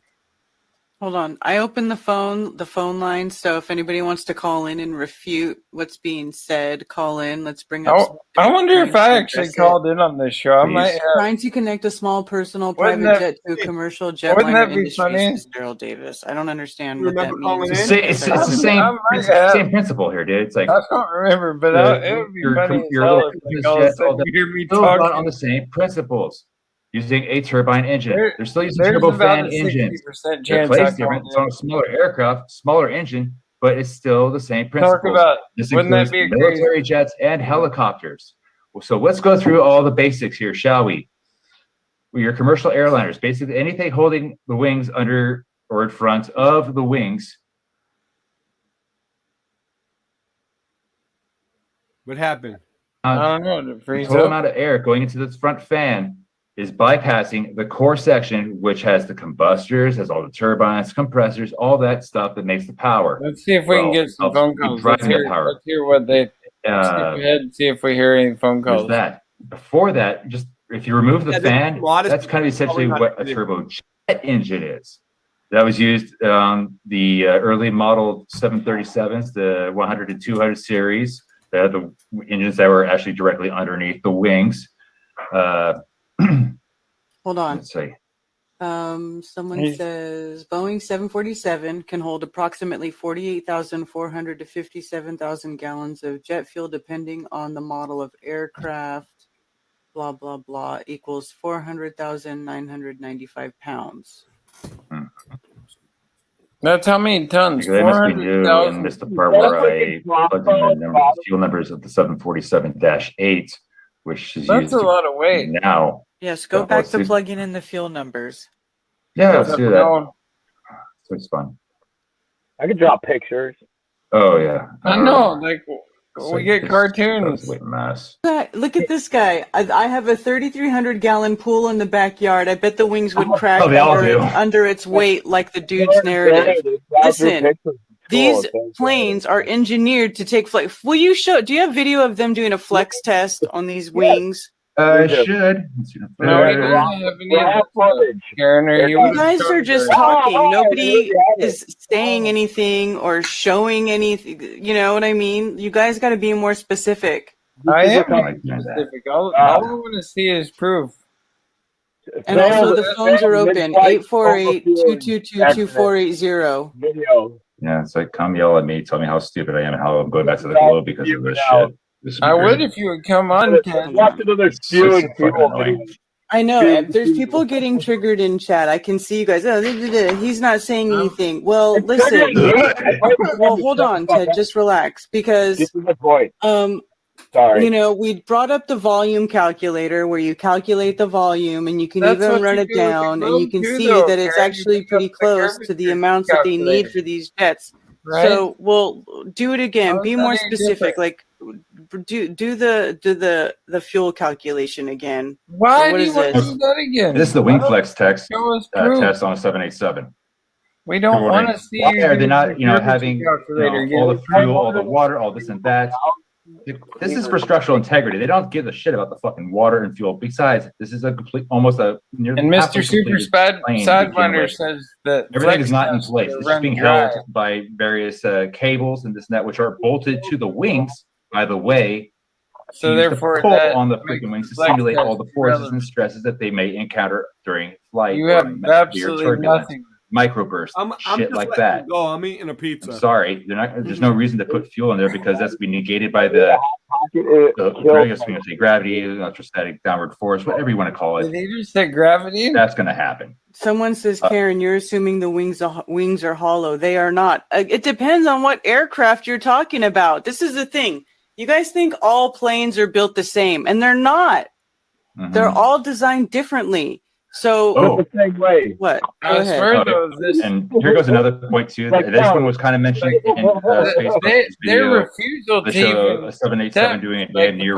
Hold on. I opened the phone line. So if anybody wants to call in and refute what's being said, call in. Let's bring up. I wonder if I actually called in on this show. I might have. Trying to connect a small personal private jet to a commercial jetliner industry. Daryl Davis. I don't understand what that means. It's the same principle here, dude. It's like I don't remember, but it would be funny as hell if all of a sudden you hear me talking on the same principles. Using a turbine engine. They're still using turbofan engines. They're placed different. It's on a smaller aircraft, smaller engine, but it's still the same principles. This includes military jets and helicopters. So let's go through all the basics here, shall we? Your commercial airliners, basically anything holding the wings under or in front of the wings. What happened? I don't know. The total amount of air going into this front fan is bypassing the core section, which has the combustors, has all the turbines, compressors, all that stuff that makes the power. Let's see if we can get some phone calls. Let's hear what they. Let's skip ahead and see if we hear any phone calls. That before that, just if you remove the fan, that's kind of essentially what a turbojet engine is. That was used on the early model 737s, the 100 and 200 series. They had the engines that were actually directly underneath the wings. Hold on. Let's see. Someone says Boeing 747 can hold approximately 48,400 to 57,000 gallons of jet fuel, depending on the model of aircraft. Blah blah blah equals 400,995 pounds. That's how many tons? They must be new 400,000. and missed the part where I plugged in the fuel numbers of the 747-8, which is That's used a lot of weight. now. Yes, go back to plugging in the fuel numbers. Yeah, let's do that. So it's fun. I can draw pictures. Oh yeah. I know, like we get cartoons. Mess. Look at this guy. I have a 3,300-gallon pool in the backyard. I bet the wings would crack they all do. under its weight like the dude's narrative. Listen, these planes are engineered to take flight. Will you show? Do you have video of them doing a flex test on these wings? I should. No, we don't have any of that. Karen, are You guys are just talking. Nobody is saying anything or showing anything. You know what I mean? You guys got to be more specific. I am specific. All I want to see is proof. And also, the phones are open. 848-222-2480. Video. Yeah, it's like come yell at me, tell me how stupid I am and how I'm going back to the globe because of this shit. I would if you would come on, Ken. Watch another spewing fuel video. I know. There's people getting triggered in chat. I can see you guys. Oh, he's not saying anything. Well, listen. Well, hold on, Ted. Just relax. Because, this is the point. Sorry. You know, we brought up the volume calculator where you calculate the volume and you can even run it down and you can see that it's actually pretty close to the amounts that they need for these jets. Right? So we'll do it again. Be more specific. Like, do the fuel calculation again. Why what do you is want to this? do that again? This is the WingFlex test Show us proof. test on a 787. We don't want to see Why you. are they use not, the having calculator all the again? fuel, all the water, all this and that? This is for structural integrity. They don't give a shit about the fucking water and fuel. Besides, this is a complete, almost a near. And Mr. Super Sidewinder says that everything is not in place. It's just being held dry. by various cables and this and that, which are bolted to the wings. By the way, So used to therefore, pull that on the freaking wings to flex simulate test all the forces relevant. and stresses that they may encounter during flight. You or have severe absolutely turbulence, nothing. microbursts, I'm shit just like letting that. you go. I'm eating a pizza. I'm sorry, there's no reason to put fuel in there because that's been negated by the gravity, electrostatic downward force, whatever you want to call Did it. he just say gravity? That's going to happen. Someone says, Karen, you're assuming the wings are hollow. They are not. It depends on what aircraft you're talking about. This is the thing. You guys think all planes are built the same, and they're not. They're all designed differently. So the same way. What? Go I ahead. swear though, this And here goes another point too. This one was kind of mentioned in Space their video. refusal They to show even a 787 doing a near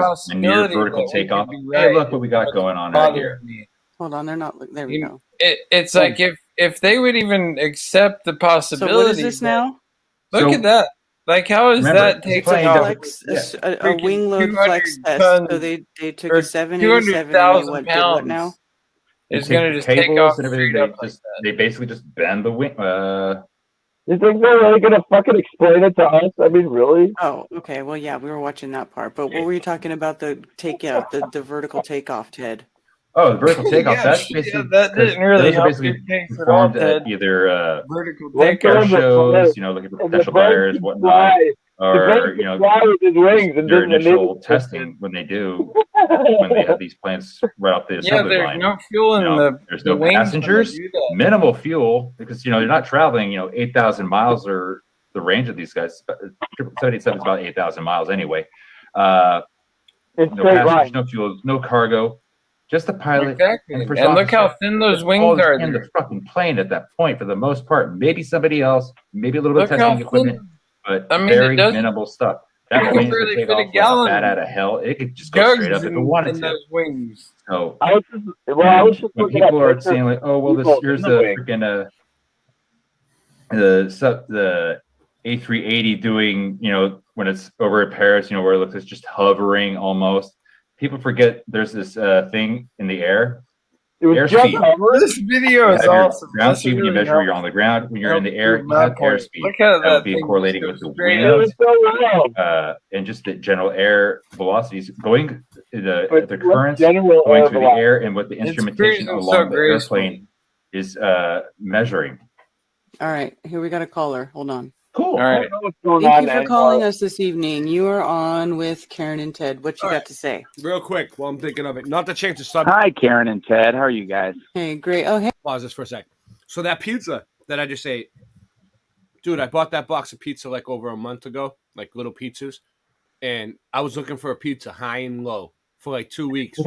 vertical takeoff. Hey, look what we got going on out here. Hold on, they're not. There we go. It's like if they would even accept the So possibility. what is this now? Look at that. Like, how is remember, that it's taking a off? Flex, a wing load flex test. So they took or a 787 and they did what now? It's They going to take just take cables off and everything. straight up like that. They basically just bend the wing. You think they're really gonna fucking explain it to us? I mean, really? Oh, okay. Well, yeah, we were watching that part. But what were you talking about? The the vertical takeoff, Ted? Oh, the vertical takeoff. Yeah, that's yeah, basically that didn't really those are help basically your case at all, performed Ted. at either Vertical Like takeoff. air shows, looking for potential buyers, whatnot, or fly with his wings and their then the initial testing when they do when they have these planes right off the Yeah, assembly there's line. no fuel in There's the no wings when they passengers, do that. minimal fuel because they're not traveling 8,000 miles or the range of these guys. 787 is about 8,000 miles anyway. No passengers, no fuel, no cargo. Just the pilot. Exactly. And, the first And look how officer. thin those That's wings all are in there. the fucking plane at that point for the most part. Maybe somebody else, maybe a little bit Look of how testing equipment, but I mean, very it doesn't- minimal stuff. You That can plane barely could take fit a off like gallon. a bat out of hell. It could just go Jugs straight up if it in wanted to. those wings. So I was just when looking at people are pictures saying like, oh well, people here's in the wing. freaking the A380 doing when it's over at Paris, where it looks like it's just hovering almost. People forget there's this thing in the air. It was just Airspeed. This video You is have your awesome. ground This speed when you really measure you're helps. on the ground. When you're in the air, Helps you have my point. airspeed. Look how That would that be thing correlating goes with the straight winds up. and just the general air velocities going the But currents general going air through the air and what the It's instrumentation cruising along so the gracefully. airplane is measuring. All right, here we got a caller. Hold on. Cool. All right. What's going Thank on you for anymore. calling us this evening. You are on with Karen and Ted. What you got to say? Real quick, while I'm thinking of it, not to change the subject. Hi, Karen and Ted. How are you guys? Hey, great. Oh, hey. Pause this for a sec. So that pizza that I just ate, Dude, I bought that box of pizza like over a month ago, like little pizzas. And I was looking for a pizza high and low for like 2 weeks.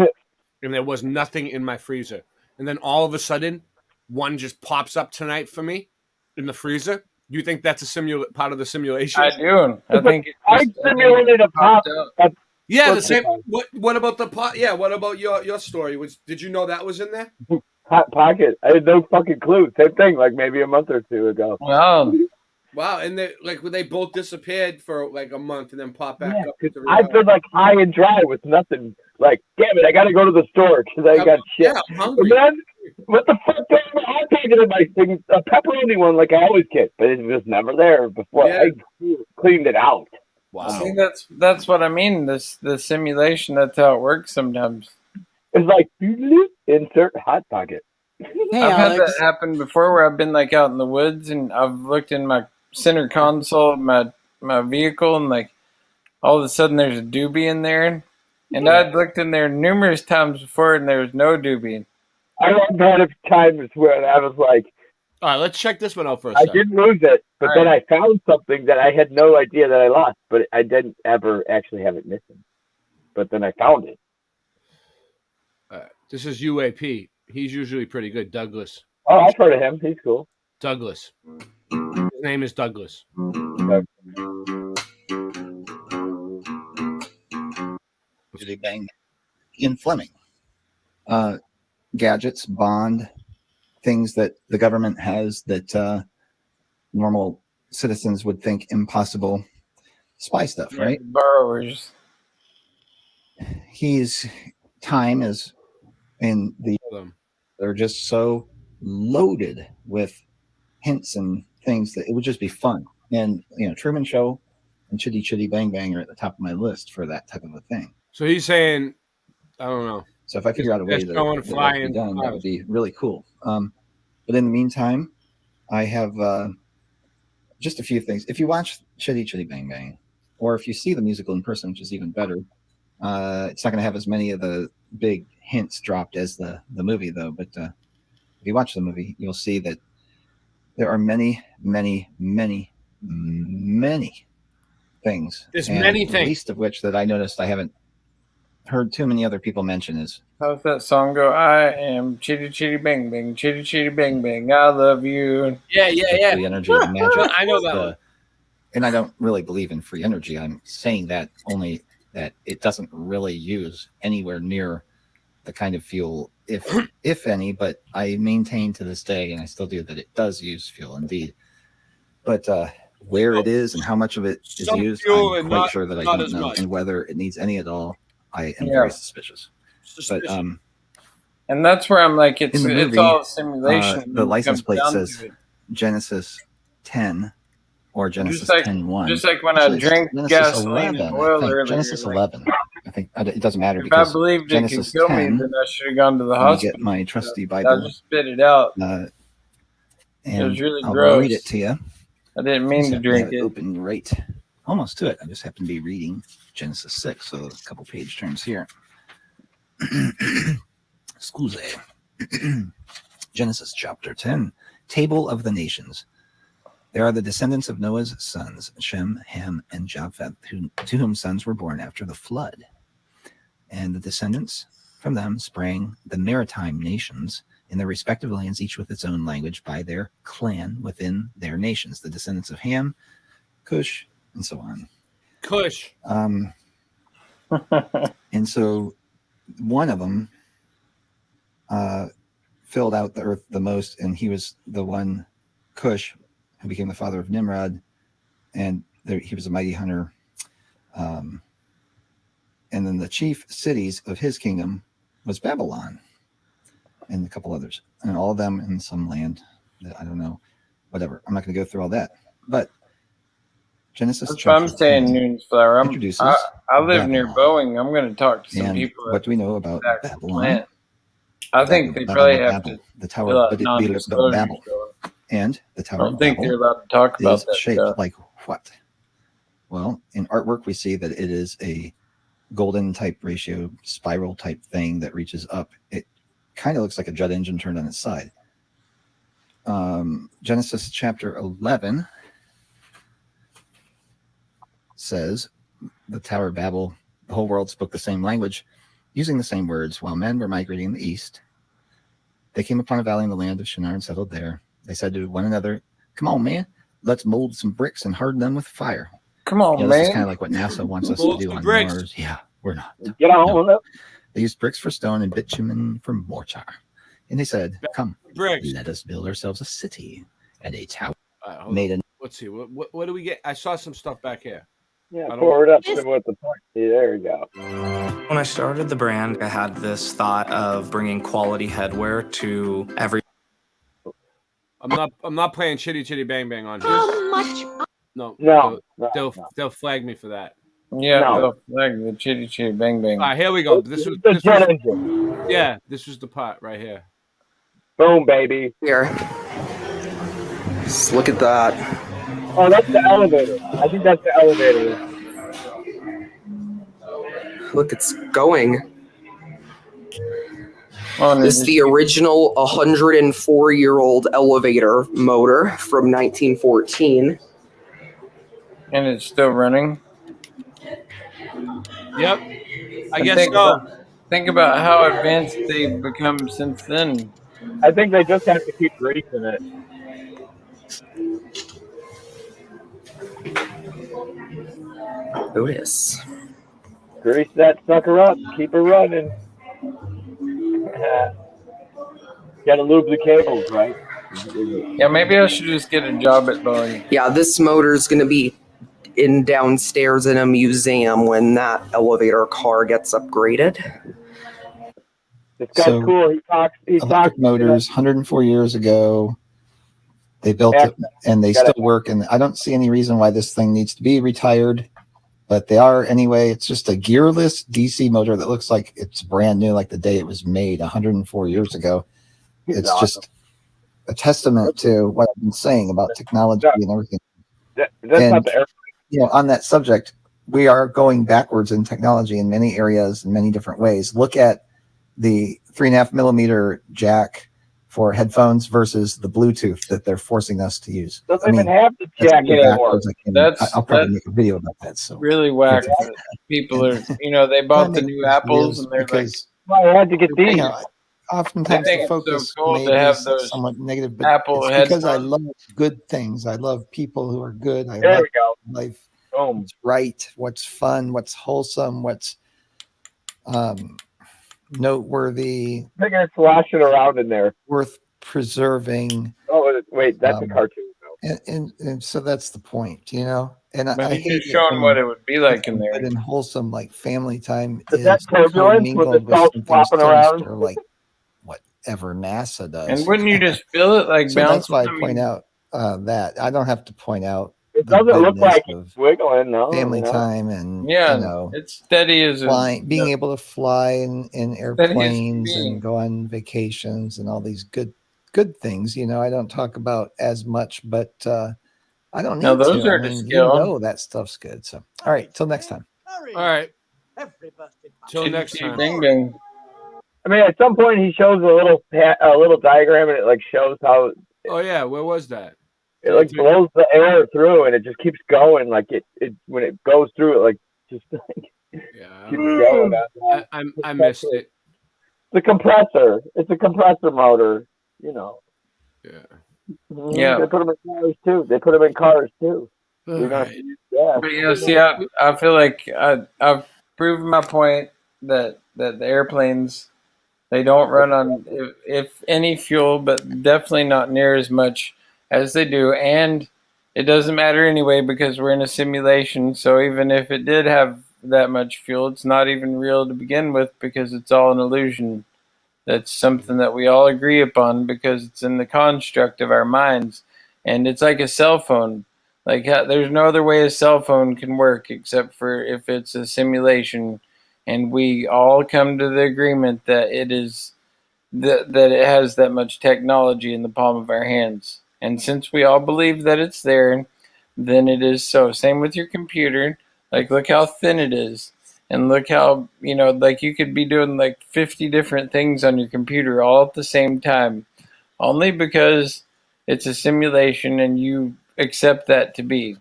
And there was nothing in my freezer. And then all of a sudden, one just pops up tonight for me in the freezer. Do you think that's a part of the simulation? I do. I think I simulated a pop. Yeah, the same. What about the pot? Yeah, what about your story? Did you know that was in there? Hot Pocket. I had no fucking clue. Same thing, like maybe a month or two ago. Wow. Wow, and they both disappeared for like a month and then popped back up. I've been like high and dry with nothing. Like, damn it, I gotta go to the store because I got shit. Yeah, I'm hungry. And then, what the fuck? There's a hot pocket in my thing, a pepperoni one, like I always get, but it was never there before. I cleaned it out. Wow. See, that's what I mean. The simulation. That's how it works sometimes. It's like insert hot pocket. Hey, I've had Alex. that happen before, where I've been like out in the woods and I've looked in my center console of my vehicle, and like all of a sudden there's a doobie in there, and I'd looked in there numerous times before and there was no doobie. I have had a times where I was like, all right, let's check this one out first. I didn't lose it, but then I found something that I had no idea that I lost, but I didn't ever actually have it missing. But then I found it. This is UAP. He's usually pretty good. Douglas. Oh, I've heard of him. He's cool. Douglas. His name is Douglas. Bang in Fleming. Gadgets, bond, things that the government has that normal citizens would think impossible. Spy stuff, right? Borrowers. His time is in the. They're just so loaded with hints and things that it would just be fun. And Truman Show and Chitty Chitty Bang Bang are at the top of my list for that type of a thing. So he's saying, I don't know. So if I figure out a way that that be done, that would be really cool. But in the meantime, I have just a few things. If you watch Chitty Chitty Bang Bang, or if you see the musical in person, which is even better, it's not going to have as many of the big hints dropped as the movie, though. But if you watch the movie, you'll see that there are many, many, many, many things. There's and many the things. least of which that I noticed I haven't heard too many other people mention is. How's that song go? I am Chitty Chitty Bang Bang, Chitty Chitty Bang Bang, I love you. Yeah. The energy of magic. I know that one. And I don't really believe in free energy. I'm saying that only that it doesn't really use anywhere near the kind of fuel, if any, but I maintain to this day, and I still do, that it does use fuel indeed. But where it is and how much of it is Some used, fuel I'm and quite not- sure that I not don't as know. much. And whether it needs any at all, I am very suspicious. But And that's where I'm like, in it's the movie, all simulation. the when it license comes plate down says to it. Genesis 10 or Genesis Just like- 10:1. just like when I Actually, it's drank Genesis gasoline 11, and oil I think. earlier, Genesis like- 11. I think it doesn't matter If I because believed Genesis it could kill 10, me, then I should have gone to the let me hospital. get my trusty I Bible. just spit it out. And It was really I'll gross. read it to you. I didn't mean Just to have drink have it. open right almost to it. I just happen to be reading Genesis 6, so a couple page turns here. Excuse me. Genesis chapter 10, Table of the Nations. There are the descendants of Noah's sons, Shem, Ham, and Japheth, to whom sons were born after the flood. And the descendants from them sprang the maritime nations in their respective lands, each with its own language by their clan within their nations. The descendants of Ham, Cush, and so on. Kush. And so one of them filled out the earth the most, and he was the one, Cush, who became the father of Nimrod, and he was a mighty hunter. And then the chief cities of his kingdom was Babylon and a couple others, and all of them in some land that I don't know, whatever. I'm not going to go through all that, but Genesis That's what I'm chapter saying, 10 Noonsflower. introduces I live near Boeing. I'm going to talk to some and people. what do we know about Babylon? Plant. I think they probably have to the fill tower, out but non-disclosure Babel, stuff. and the Tower I don't of think Babel they're allowed to talk about is that shaped stuff. like what? Well, in artwork, we see that it is a golden type ratio spiral type thing that reaches up. It kind of looks like a jet engine turned on its side. Genesis chapter 11 says the Tower of Babel, the whole world spoke the same language, using the same words. While men were migrating in the east, they came upon a valley in the land of Shinar and settled there. They said to one another, "Come on, man, let's mold some bricks and harden them with fire." Come on, This man. is kind of like what NASA wants us to do on bricks. Mars. Yeah, we're not. Get on up. They used bricks for stone and bitumen for mortar. And they said, "Come, bricks. let us build ourselves a city and a tower Made in." Let's see. What do we get? I saw some stuff back here. Yeah, forward up to what the point. There we go. When I started the brand, I had this thought of bringing quality headwear to every. I'm not playing Chitty Chitty Bang Bang on here. How much? No. They'll flag me for that. Yeah, they'll flag the Chitty Chitty Bang Bang. All right, here we go. This was the part right here. Boom, baby. Here. Just look at that. Oh, that's the elevator. I think that's the elevator. Look, it's going. Oh, this is the original 104-year-old elevator motor from 1914. And it's still running? Yep. I guess so. Think about how advanced they've become since then. I think they just have to keep greasing it. Otis. Grease that sucker up. Keep it running. Gotta lube the cables, right? Yeah, maybe I should just get a job at Boeing. Yeah, this motor is going to be in downstairs in a museum when that elevator car gets upgraded. This guy's cool. He talks. Electric motors, 104 years ago. They built it, and they still work. And I don't see any reason why this thing needs to be retired, but they are anyway. It's just a gearless DC motor that looks like it's brand new, like the day it was made 104 years ago. It's awesome. Just a testament to what I've been saying about technology and everything. That's not the airplane. On that subject, we are going backwards in technology in many areas, in many different ways. Look at the 3.5 millimeter jack for headphones versus the Bluetooth that they're forcing us to use. Doesn't even have the jack anymore. I'll probably make a video about that. So really whack. People are, they bought the new Apples and they're like, well, I had to get these. Oftentimes the focus may be somewhat negative, but Apple it's because I love good things. I love people who are good. I love life. What's right, what's fun, what's wholesome, what's noteworthy. They're gonna sloshing around in there. Worth preserving. Oh wait, that's a cartoon though. And so that's the point, And but I hate showing what it would be like in there. Good and wholesome, like family time. Is that turbulence with the salt flopping around? Or like whatever NASA does. And wouldn't you just feel it like so bounce? That's why I point out that I don't have to point out. It doesn't look like it's wiggling, no. Family time and it's steady as being able to fly in airplanes and go on vacations and all these good things. I don't talk about as much, but I don't need no, those to. are to scale. That stuff's good. So all right, till next time. All right. Till next time. Bing, bing. I mean, at some point he shows a little diagram and it like shows how. Oh yeah, where was that? It like blows the air through and it just keeps going. Like it when it goes through it, like just like keeps going. I missed it. The compressor. It's a compressor motor. Yeah. Yeah. They put them in cars too. But see, I feel like I've proven my point that the airplanes. They don't run on, if any, fuel, but definitely not near as much as they do. And it doesn't matter anyway because we're in a simulation. So even if it did have that much fuel, it's not even real to begin with because it's all an illusion. That's something that we all agree upon because it's in the construct of our minds. And it's like a cell phone. Like there's no other way a cell phone can work except for if it's a simulation. And we all come to the agreement that it is that it has that much technology in the palm of our hands. And since we all believe that it's there, then it is so. Same with your computer. Like, look how thin it is. And look how, like you could be doing like 50 different things on your computer all at the same time. Only because it's a simulation and you accept that to be.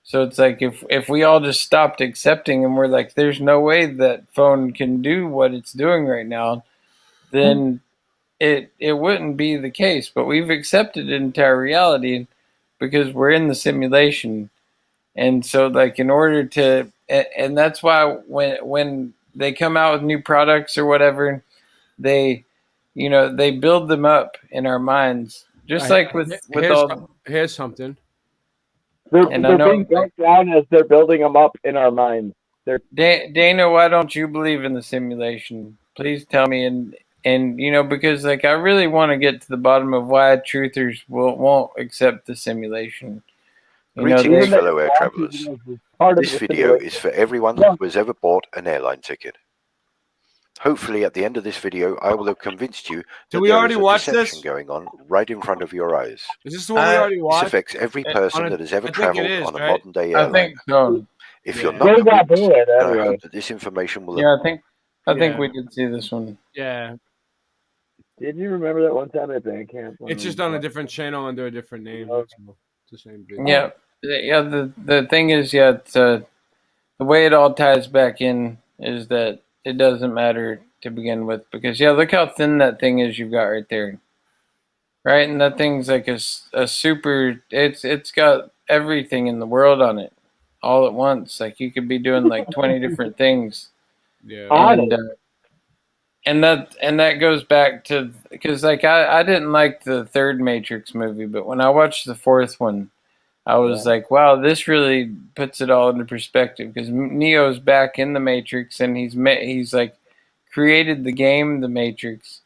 So it's like if we all just stopped accepting and we're like, there's no way that phone can do what it's doing right now, then it wouldn't be the case. But we've accepted it into our reality because we're in the simulation. And so like in order to, and that's why when they come out with new products or whatever, they build them up in our minds, just like with all. Here's something. They're being broke down as they're building them up in our minds. Dana, why don't you believe in the simulation? Please tell me. And because like I really want to get to the bottom of why truthers won't accept the simulation. Greetings, fellow air travelers. This video is for everyone who has ever bought an airline ticket. Hopefully, at the end of this video, I will have convinced you that there is a deception going on right in front of your eyes. Is this the one we already watched? This affects every person that has ever traveled on a modern-day I airline. think so. If you're not convinced, then I hope that this information will... Yeah, I think we did see this one. Yeah. Did you remember that one time at band camp? It's just on a different channel under a different name. It's the same video. Yeah. The thing is, it's the way it all ties back in is that it doesn't matter to begin with because look how thin that thing is you've got right there, right? And that thing's like a super. It's got everything in the world on it, all at once. Like you could be doing like 20 different things. Yeah. And that goes back to because like I didn't like the third Matrix movie, but when I watched the fourth one, I was like, wow, this really puts it all into perspective because Neo's back in the Matrix and he's like created the game, the Matrix,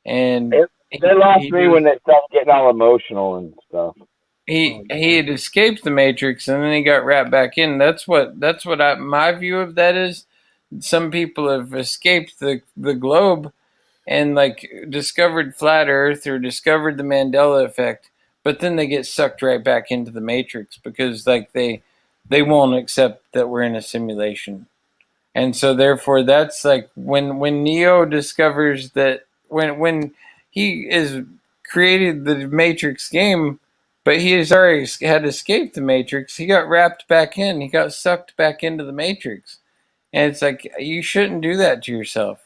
and they lost me when they started getting all emotional and stuff. He had escaped the Matrix and then he got wrapped back in. That's what my view of that is. Some people have escaped the globe and like discovered flat Earth or discovered the Mandela effect. But then they get sucked right back into the Matrix because like they won't accept that we're in a simulation. And so therefore that's like when Neo discovers that when he is created the Matrix game, but he has already had escaped the Matrix, he got wrapped back in, he got sucked back into the Matrix. And it's like you shouldn't do that to yourself.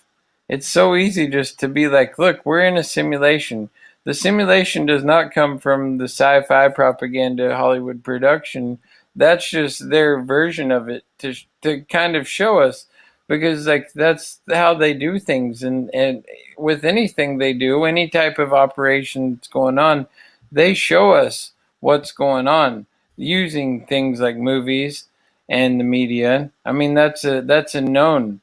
It's so easy just to be like, look, we're in a simulation. The simulation does not come from the sci-fi propaganda Hollywood production. That's just their version of it to kind of show us because like that's how they do things. And with anything they do, any type of operation that's going on, they show us what's going on using things like movies and the media. I mean, that's a known,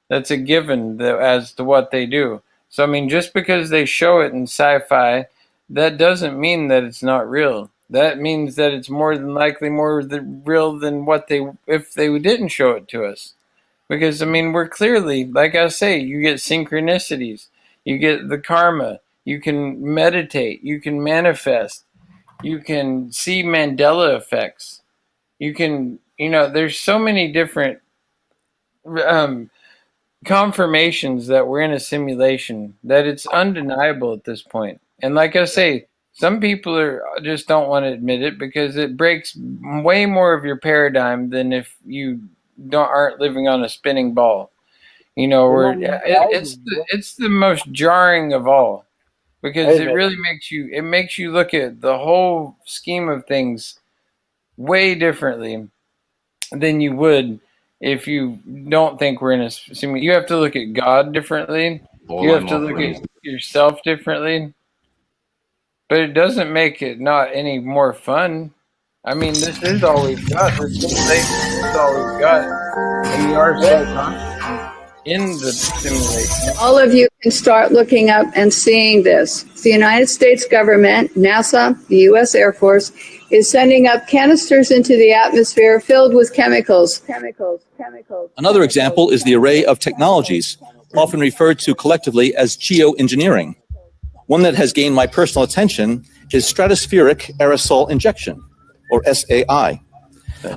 that's a given as to what they do. So, I mean, just because they show it in sci-fi, that doesn't mean that it's not real. That means that it's more than likely more real than if they didn't show it to us. Because, I mean, we're clearly, like I say, you get synchronicities, you get the karma, you can meditate, you can manifest, you can see Mandela effects, you can, there's so many different confirmations that we're in a simulation that it's undeniable at this point. And like I say, some people just don't want to admit it because it breaks way more of your paradigm than if you aren't living on a spinning ball. It's the most jarring of all because it really makes you look at the whole scheme of things way differently than you would if you don't think we're in a simulation. You have to look at God differently. You have to look at yourself differently. But it doesn't make it not any more fun. I mean, this is all we've got. This simulation is all we've got. And we are so constant in the simulation. All of you can start looking up and seeing this. The United States government, NASA, the U.S. Air Force, is sending up canisters into the atmosphere filled with chemicals. Another example is the array of technologies, often referred to collectively as geoengineering. One that has gained my personal attention is stratospheric aerosol injection, or SAI,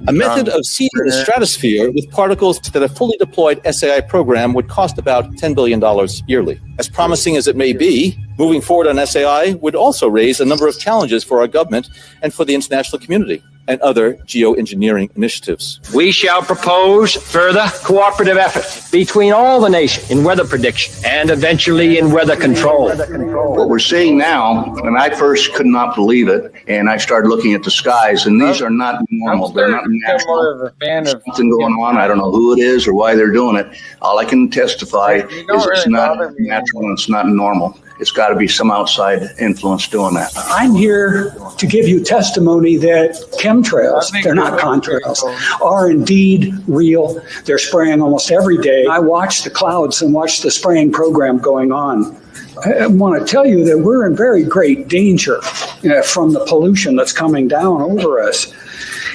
a method of seeding the stratosphere with particles that a fully deployed SAI program would cost about $10 billion yearly. As promising as it may be, moving forward on SAI would also raise a number of challenges for our government and for the international community. and other geoengineering initiatives. We shall propose further cooperative effort between all the nations in weather prediction and eventually in weather control. What we're seeing now, and I first could not believe it, and I started looking at the skies, and these are not normal. They're not natural. There's something going on. I don't know who it is or why they're doing it. All I can testify is it's not natural and it's not normal. It's got to be some outside influence doing that. I'm here to give you testimony that chemtrails, they're not contrails, are indeed real. They're spraying almost every day. I watch the clouds and watch the spraying program going on. I want to tell you that we're in very great danger from the pollution that's coming down over us.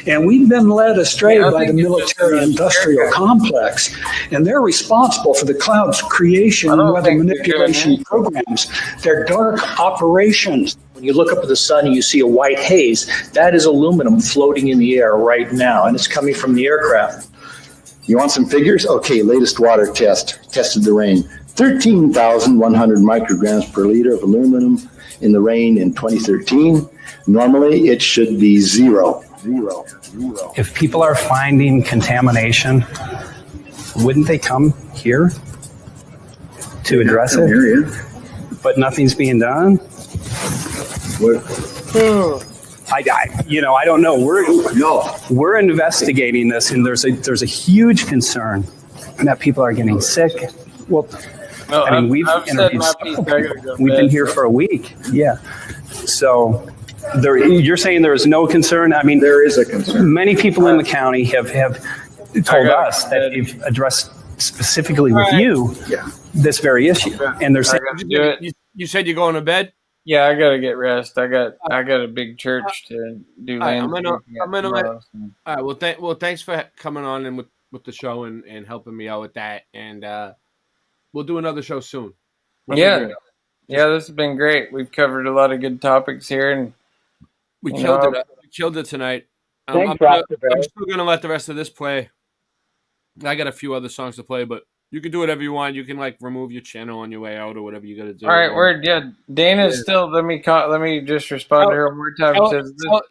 And we've been led astray by the military-industrial complex, and they're responsible for the cloud's creation and weather manipulation programs. They're dark operations. When you look up at the sun and you see a white haze, that is aluminum floating in the air right now, and it's coming from the aircraft. You want some figures? Okay, latest water test, tested the rain. 13,100 micrograms per liter of aluminum in the rain in 2013. Normally, it should be zero. If people are finding contamination, wouldn't they come here to address it? Here, yeah. But nothing's being done? I don't know. We're investigating this, and there's a huge concern that people are getting sick. Well, we've been here for a week. Yeah. So you're saying there is no concern? I mean, there is a concern. Many people in the county have told us that they've addressed specifically with you this very issue, and they're saying, "You said you're going to bed." Yeah, I gotta get rest. I got a big church to do. I'm gonna let. All right. Well, thanks for coming on and with the show and helping me out with that. And we'll do another show soon. Yeah, this has been great. We've covered a lot of good topics here, and we killed it. We killed it tonight. I'm still gonna let the rest of this play. I got a few other songs to play, but you can do whatever you want. You can remove your channel on your way out or whatever you got to do. All right, word. Yeah, Dana's still. Let me just respond to her one more time.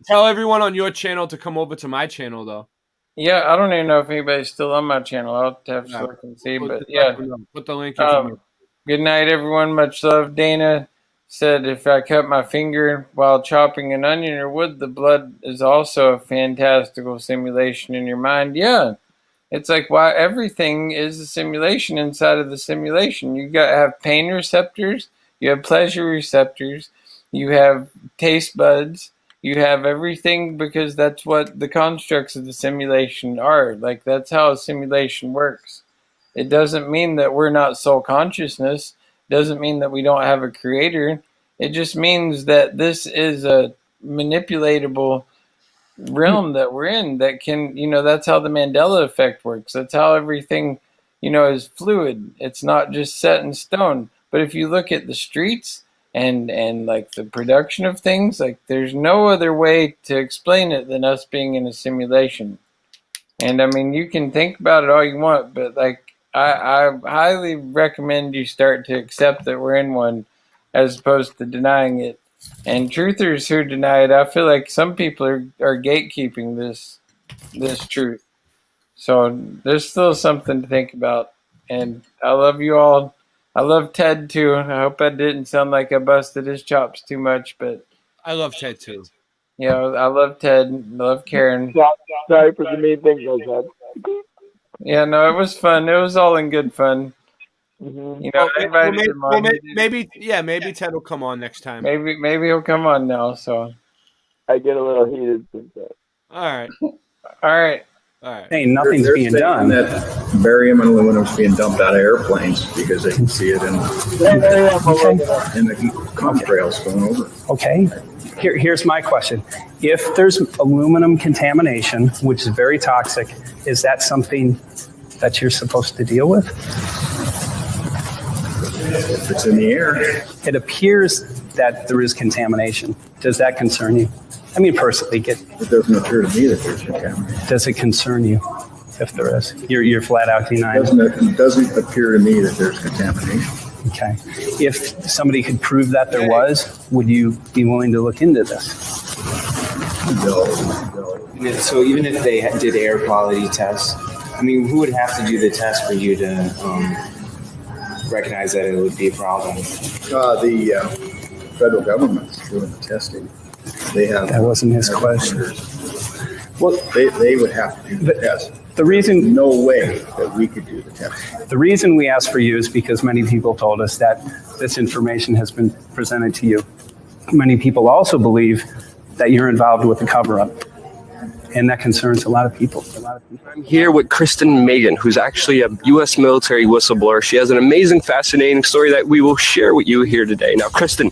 Tell everyone on your channel to come over to my channel, though. Yeah, I don't even know if anybody's still on my channel. I'll have to look and see. But yeah, put the link in. Good night, everyone. Much love. Dana said, if I cut my finger while chopping an onion or wood, the blood is also a fantastical simulation in your mind. Yeah. It's like, why everything is a simulation inside of the simulation. You got to have pain receptors, you have pleasure receptors, you have taste buds, you have everything, because that's what the constructs of the simulation are. Like, that's how a simulation works. It doesn't mean that we're not soul consciousness. It doesn't mean that we don't have a creator. It just means that this is a manipulatable realm that we're in that can, that's how the Mandela effect works. That's how everything, is fluid. It's not just set in stone. But if you look at the streets and like the production of things, like there's no other way to explain it than us being in a simulation. And I mean, you can think about it all you want, but like I highly recommend you start to accept that we're in one as opposed to denying it. And truthers who deny it, I feel like some people are gatekeeping this truth. So there's still something to think about. And I love you all. I love Ted too. I hope I didn't sound like I busted his chops too much, but I love Ted too. Yeah, I love Ted. I love Karen. Sorry for the mean things I said. Yeah, no, it was fun. It was all in good fun. Mm-hmm. Maybe Ted will come on next time. Maybe he'll come on now. So I get a little heated since that. All right. Hey, nothing's being done. That barium and aluminum is being dumped out of airplanes because they can see it in the contrails going over. Okay. Here's my question. If there's aluminum contamination, which is very toxic, is that something that you're supposed to deal with? If it's in the air. It appears that there is contamination. Does that concern you? I mean, personally, it doesn't appear to me that there's contamination. Does it concern you if there is? You're flat out denying it doesn't appear to me that there's contamination. Okay. If somebody could prove that there was, would you be willing to look into this? No. So even if they did air quality tests, I mean, who would have to do the test for you to recognize that it would be a problem? The federal government's doing the testing. They have. That wasn't his question. Well, they would have to do the test. The reason, no way that we could do the test. The reason we asked for you is because many people told us that this information has been presented to you. Many people also believe that you're involved with the cover-up, and that concerns a lot of people. I'm here with Kristen Megan, who's actually a U.S. military whistleblower. She has an amazing, fascinating story that we will share with you here today. Now, Kristen,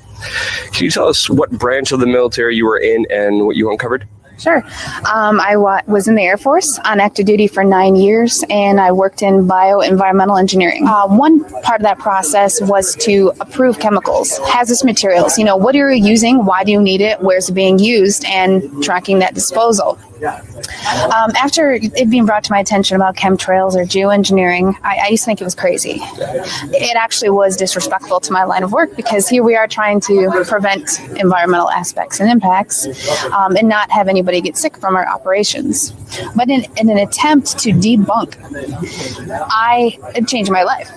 can you tell us what branch of the military you were in and what you uncovered? Sure. I was in the Air Force on active duty for 9 years, and I worked in bioenvironmental engineering. One part of that process was to approve chemicals, hazardous materials. You know, what are you using? Why do you need it? Where's it being used? And tracking that disposal. After it being brought to my attention about chemtrails or geoengineering, I used to think it was crazy. It actually was disrespectful to my line of work, because here we are trying to prevent environmental aspects and impacts and not have anybody get sick from our operations. But in an attempt to debunk, it changed my life.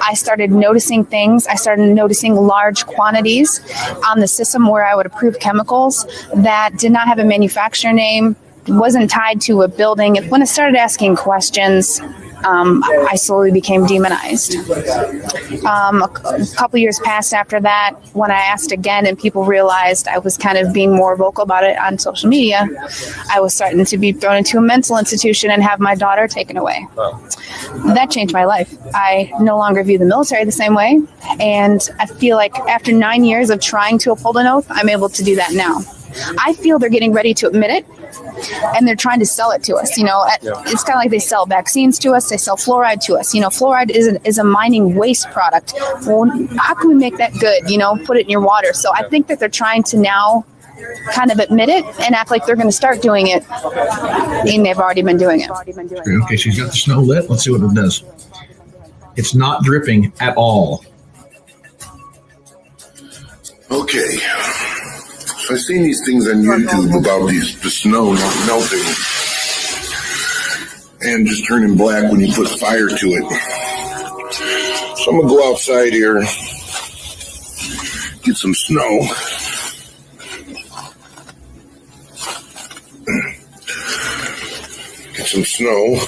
I started noticing things. I started noticing large quantities on the system where I would approve chemicals that did not have a manufacturer name, wasn't tied to a building. When I started asking questions, I slowly became demonized. A couple years passed after that, when I asked again and people realized I was kind of being more vocal about it on social media, I was starting to be thrown into a mental institution and have my daughter taken away. That changed my life. I no longer view the military the same way, and I feel like after 9 years of trying to uphold an oath, I'm able to do that now. I feel they're getting ready to admit it, and they're trying to sell it to us. You know, it's kind of like they sell vaccines to us, they sell fluoride to us. You know, fluoride is a mining waste product. Well, how can we make that good? You know, put it in your water. So I think that they're trying to now kind of admit it and act like they're going to start doing it, and they've already been doing it. Okay, she's got the snow lit. Let's see what it does. It's not dripping at all. Okay. So I've seen these things on YouTube about the snow not melting and just turning black when you put fire to it. So I'm going to go outside here, get some snow. Get some snow.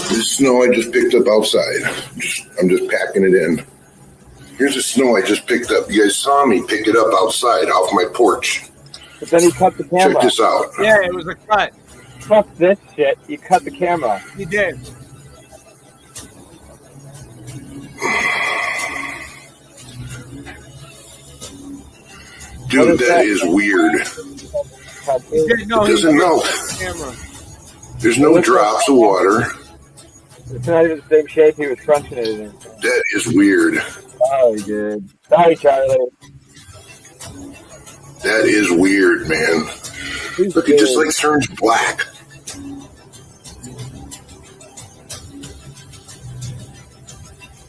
This snow I just picked up outside. I'm just packing it in. Here's the snow I just picked up. You guys saw me pick it up outside off my porch. But then he cut the camera. Check this out. Yeah, it was a cut. Fuck this shit. You cut the camera. He did. Dude, that is weird. It doesn't melt. There's no drops of water. It's not even the same shape he was crunching it in. That is weird. Oh, he did. Sorry, Charlie. That is weird, man. Look, it just like turns black.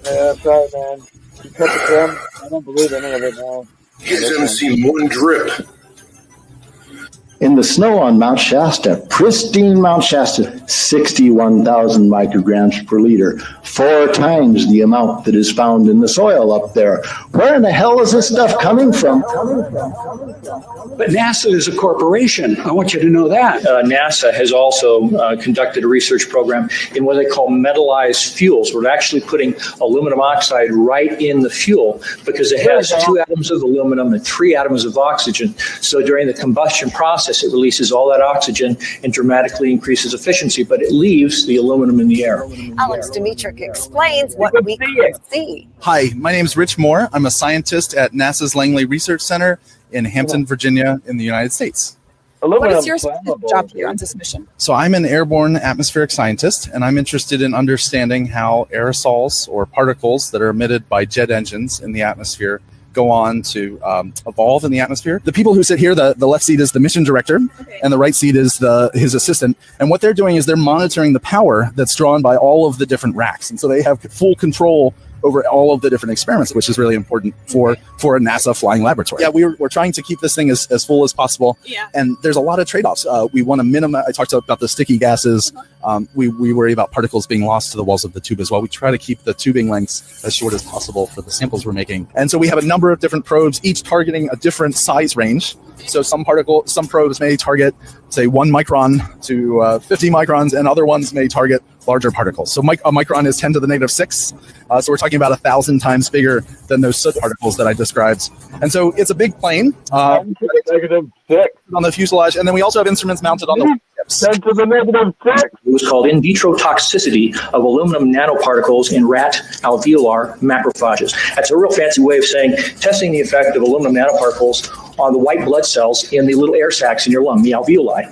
Yeah, I'm sorry, man. You cut the camera. I don't believe any of it now. You guys haven't seen one drip. In the snow on Mount Shasta, pristine Mount Shasta, 61,000 micrograms per liter, 4 times the amount that is found in the soil up there. Where in the hell is this stuff coming from? But NASA is a corporation. I want you to know that. NASA has also conducted a research program in what they call metallized fuels. We're actually putting aluminum oxide right in the fuel because it has 2 atoms of aluminum and 3 atoms of oxygen. So during the combustion process, it releases all that oxygen and dramatically increases efficiency, but it leaves the aluminum in the air. Alex Dimitrick explains what we could see. Hi, my name is Rich Moore. I'm a scientist at NASA's Langley Research Center in Hampton, Virginia, in the United States. What is your job here on this mission? So I'm an airborne atmospheric scientist, and I'm interested in understanding how aerosols or particles that are emitted by jet engines in the atmosphere go on to evolve in the atmosphere. The people who sit here, the left seat is the mission director, and the right seat is his assistant. And what they're doing is they're monitoring the power that's drawn by all of the different racks. And so they have full control over all of the different experiments, which is really important for a NASA flying laboratory. Yeah, we're trying to keep this thing as full as possible. Yeah. And there's a lot of trade-offs. We want to minimize. I talked about the sticky gases. We worry about particles being lost to the walls of the tube as well. We try to keep the tubing lengths as short as possible for the samples we're making. And so we have a number of different probes, each targeting a different size range. So some probes may target, say, 1 micron to 50 microns, and other ones may target larger particles. So a micron is 10 to the negative 6. So we're talking about 1,000 times bigger than those soot particles that I described. And so it's a big plane on the fuselage. And then we also have instruments mounted on the wingtips. 10 to the negative 6. It was called in vitro toxicity of aluminum nanoparticles in rat alveolar macrophages. That's a real fancy way of saying testing the effect of aluminum nanoparticles on the white blood cells in the little air sacs in your lung, the alveoli.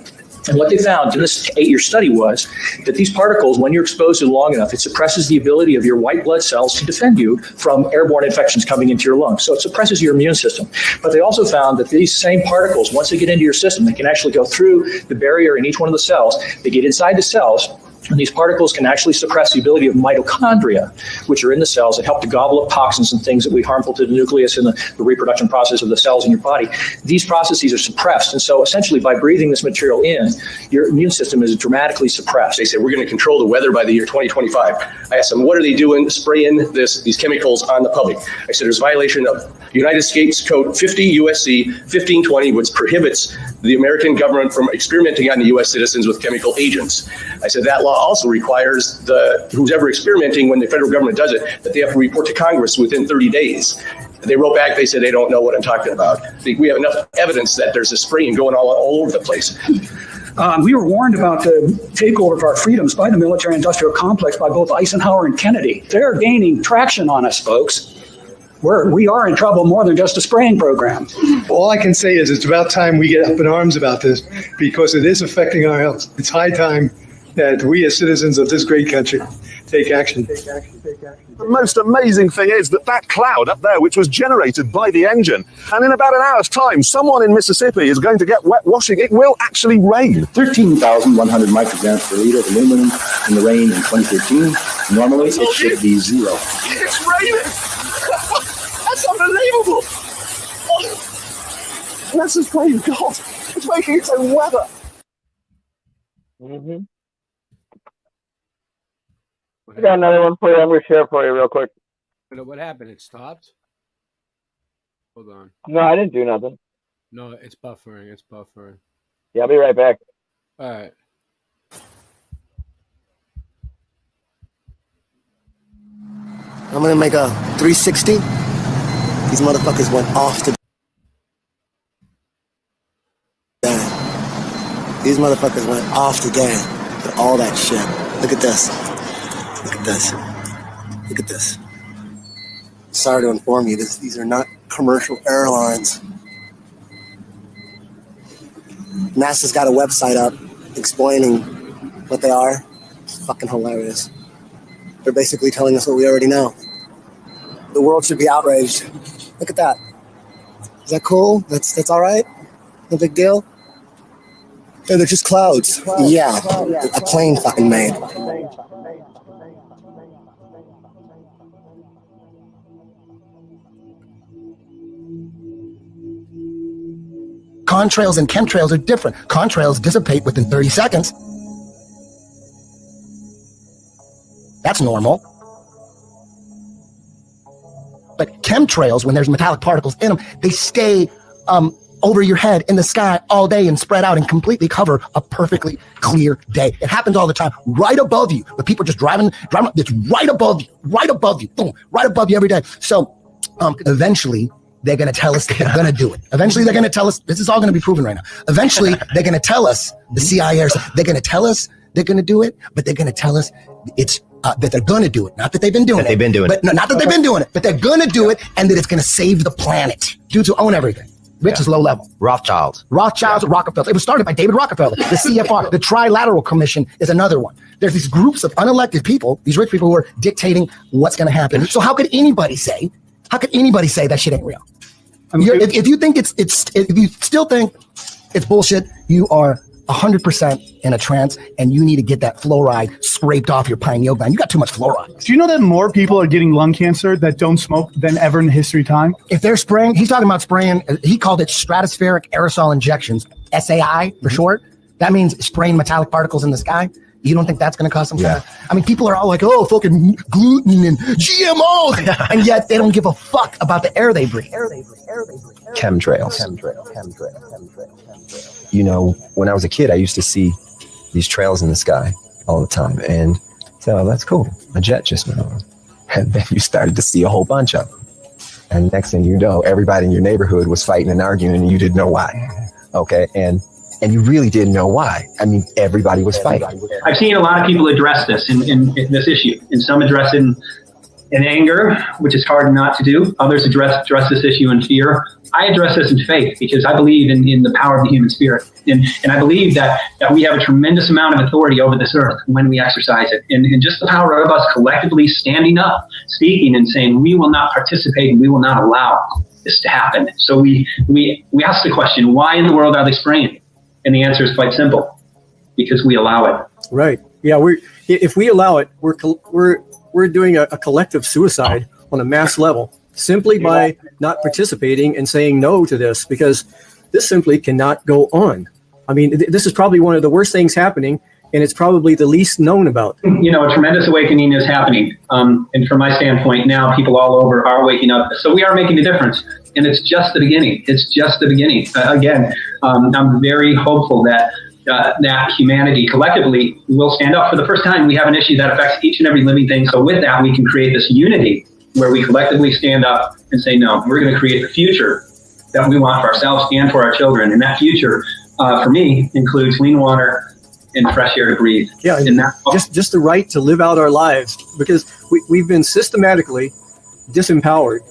And what they found in this 8-year study was that these particles, when you're exposed to them long enough, it suppresses the ability of your white blood cells to defend you from airborne infections coming into your lungs. So it suppresses your immune system. But they also found that these same particles, once they get into your system, they can actually go through the barrier in each one of the cells. They get inside the cells. And these particles can actually suppress the ability of mitochondria, which are in the cells that help to gobble up toxins and things that would be harmful to the nucleus and the reproduction process of the cells in your body. These processes are suppressed. And so essentially by breathing this material in, your immune system is dramatically suppressed. They said, we're going to control the weather by the year 2025. I asked them, what are they doing spraying these chemicals on the public? I said, there's a violation of United States Code 50 USC 1520, which prohibits the American government from experimenting on the U.S. citizens with chemical agents. I said, that law also requires who's ever experimenting, when the federal government does it, that they have to report to Congress within 30 days. They wrote back, they said they don't know what I'm talking about. We have enough evidence that there's a spraying going all over the place. We were warned about the takeover of our freedoms by the military-industrial complex by both Eisenhower and Kennedy. They're gaining traction on us, folks. We are in trouble more than just a spraying program. All I can say is it's about time we get up in arms about this, because it is affecting our health. It's high time that we as citizens of this great country take action. The most amazing thing is that cloud up there, which was generated by the engine, and in about an hour's time, someone in Mississippi is going to get wet washing. It will actually rain. 13,100 micrograms per liter of aluminum in the rain in 2013. Normally, it should be 0. It's raining. That's unbelievable. Let's just pray to God. It's making its own weather. Mm-hmm. I got another one for you. I'm going to share it for you real quick. What happened? It stopped? Hold on. No, I didn't do nothing. No, it's buffering. It's buffering. Yeah, I'll be right back. All right. I'm going to make a 360. These motherfuckers went off the damn. These motherfuckers went off the damn with all that shit. Look at this. Look at this. Look at this. Sorry to inform you, these are not commercial airlines. NASA's got a website up explaining what they are. It's fucking hilarious. They're basically telling us what we already know. The world should be outraged. Look at that. Is that cool? That's all right? No big deal? Hey, they're just clouds. Yeah, a plane fucking made. Contrails and chemtrails are different. Contrails dissipate within 30 seconds. That's normal. But chemtrails, when there's metallic particles in them, they stay over your head in the sky all day and spread out and completely cover a perfectly clear day. It happens all the time, right above you. But people just driving, it's right above you, boom, right above you every day. So eventually, they're going to tell us they're going to do it. Eventually, they're going to tell us, this is all going to be proven right now. Eventually, they're going to tell us, the CIA, they're going to tell us they're going to do it, but they're going to tell us it's that they're going to do it. Not that they've been doing it. They've been doing it. Not that they've been doing it, but they're going to do it, and that it's going to save the planet. Dudes who own everything. Rich is low level. Rothschilds, Rockefeller. It was started by David Rockefeller. The CFR, the Trilateral Commission, is another one. There's these groups of unelected people, these rich people who are dictating what's going to happen. So how could anybody say that shit ain't real? If you think if you still think it's bullshit, you are 100% in a trance, and you need to get that fluoride scraped off your pineal gland. You got too much fluoride. Do you know that more people are getting lung cancer that don't smoke than ever in history time? If they're spraying, he's talking about spraying, he called it stratospheric aerosol injections, SAI for short. That means spraying metallic particles in the sky. You don't think that's going to cause some kind of, I mean, people are all like, oh, fucking gluten and GMO, and yet they don't give a fuck about the air they breathe. Chemtrails. You know, when I was a kid, I used to see these trails in the sky all the time, and so oh, that's cool. A jet just went over, and then you started to see a whole bunch of them, and next thing you know, everybody in your neighborhood was fighting and arguing, and you didn't know why. Okay, and you really didn't know why. I mean, everybody was fighting. I've seen a lot of people address this in this issue, and some address in anger, which is hard not to do. Others address this issue in fear. I address this in faith because I believe in the power of the human spirit. And I believe that we have a tremendous amount of authority over this earth when we exercise it. And just the power of us collectively standing up, speaking and saying, we will not participate and we will not allow this to happen. So we ask the question, why in the world are they spraying? And the answer is quite simple, because we allow it. Right. Yeah. If we allow it, we're doing a collective suicide on a mass level simply by not participating and saying no to this, because this simply cannot go on. I mean, this is probably one of the worst things happening, and it's probably the least known about. You know, a tremendous awakening is happening. And from my standpoint, now people all over are waking up. So we are making a difference. And it's just the beginning. It's just the beginning. Again, I'm very hopeful that that humanity collectively will stand up. For the first time, we have an issue that affects each and every living thing. So with that, we can create this unity where we collectively stand up and say, no, we're going to create the future that we want for ourselves and for our children. And that future, for me, includes clean water and fresh air to breathe. Yeah, and just the right to live out our lives, because we've been systematically disempowered.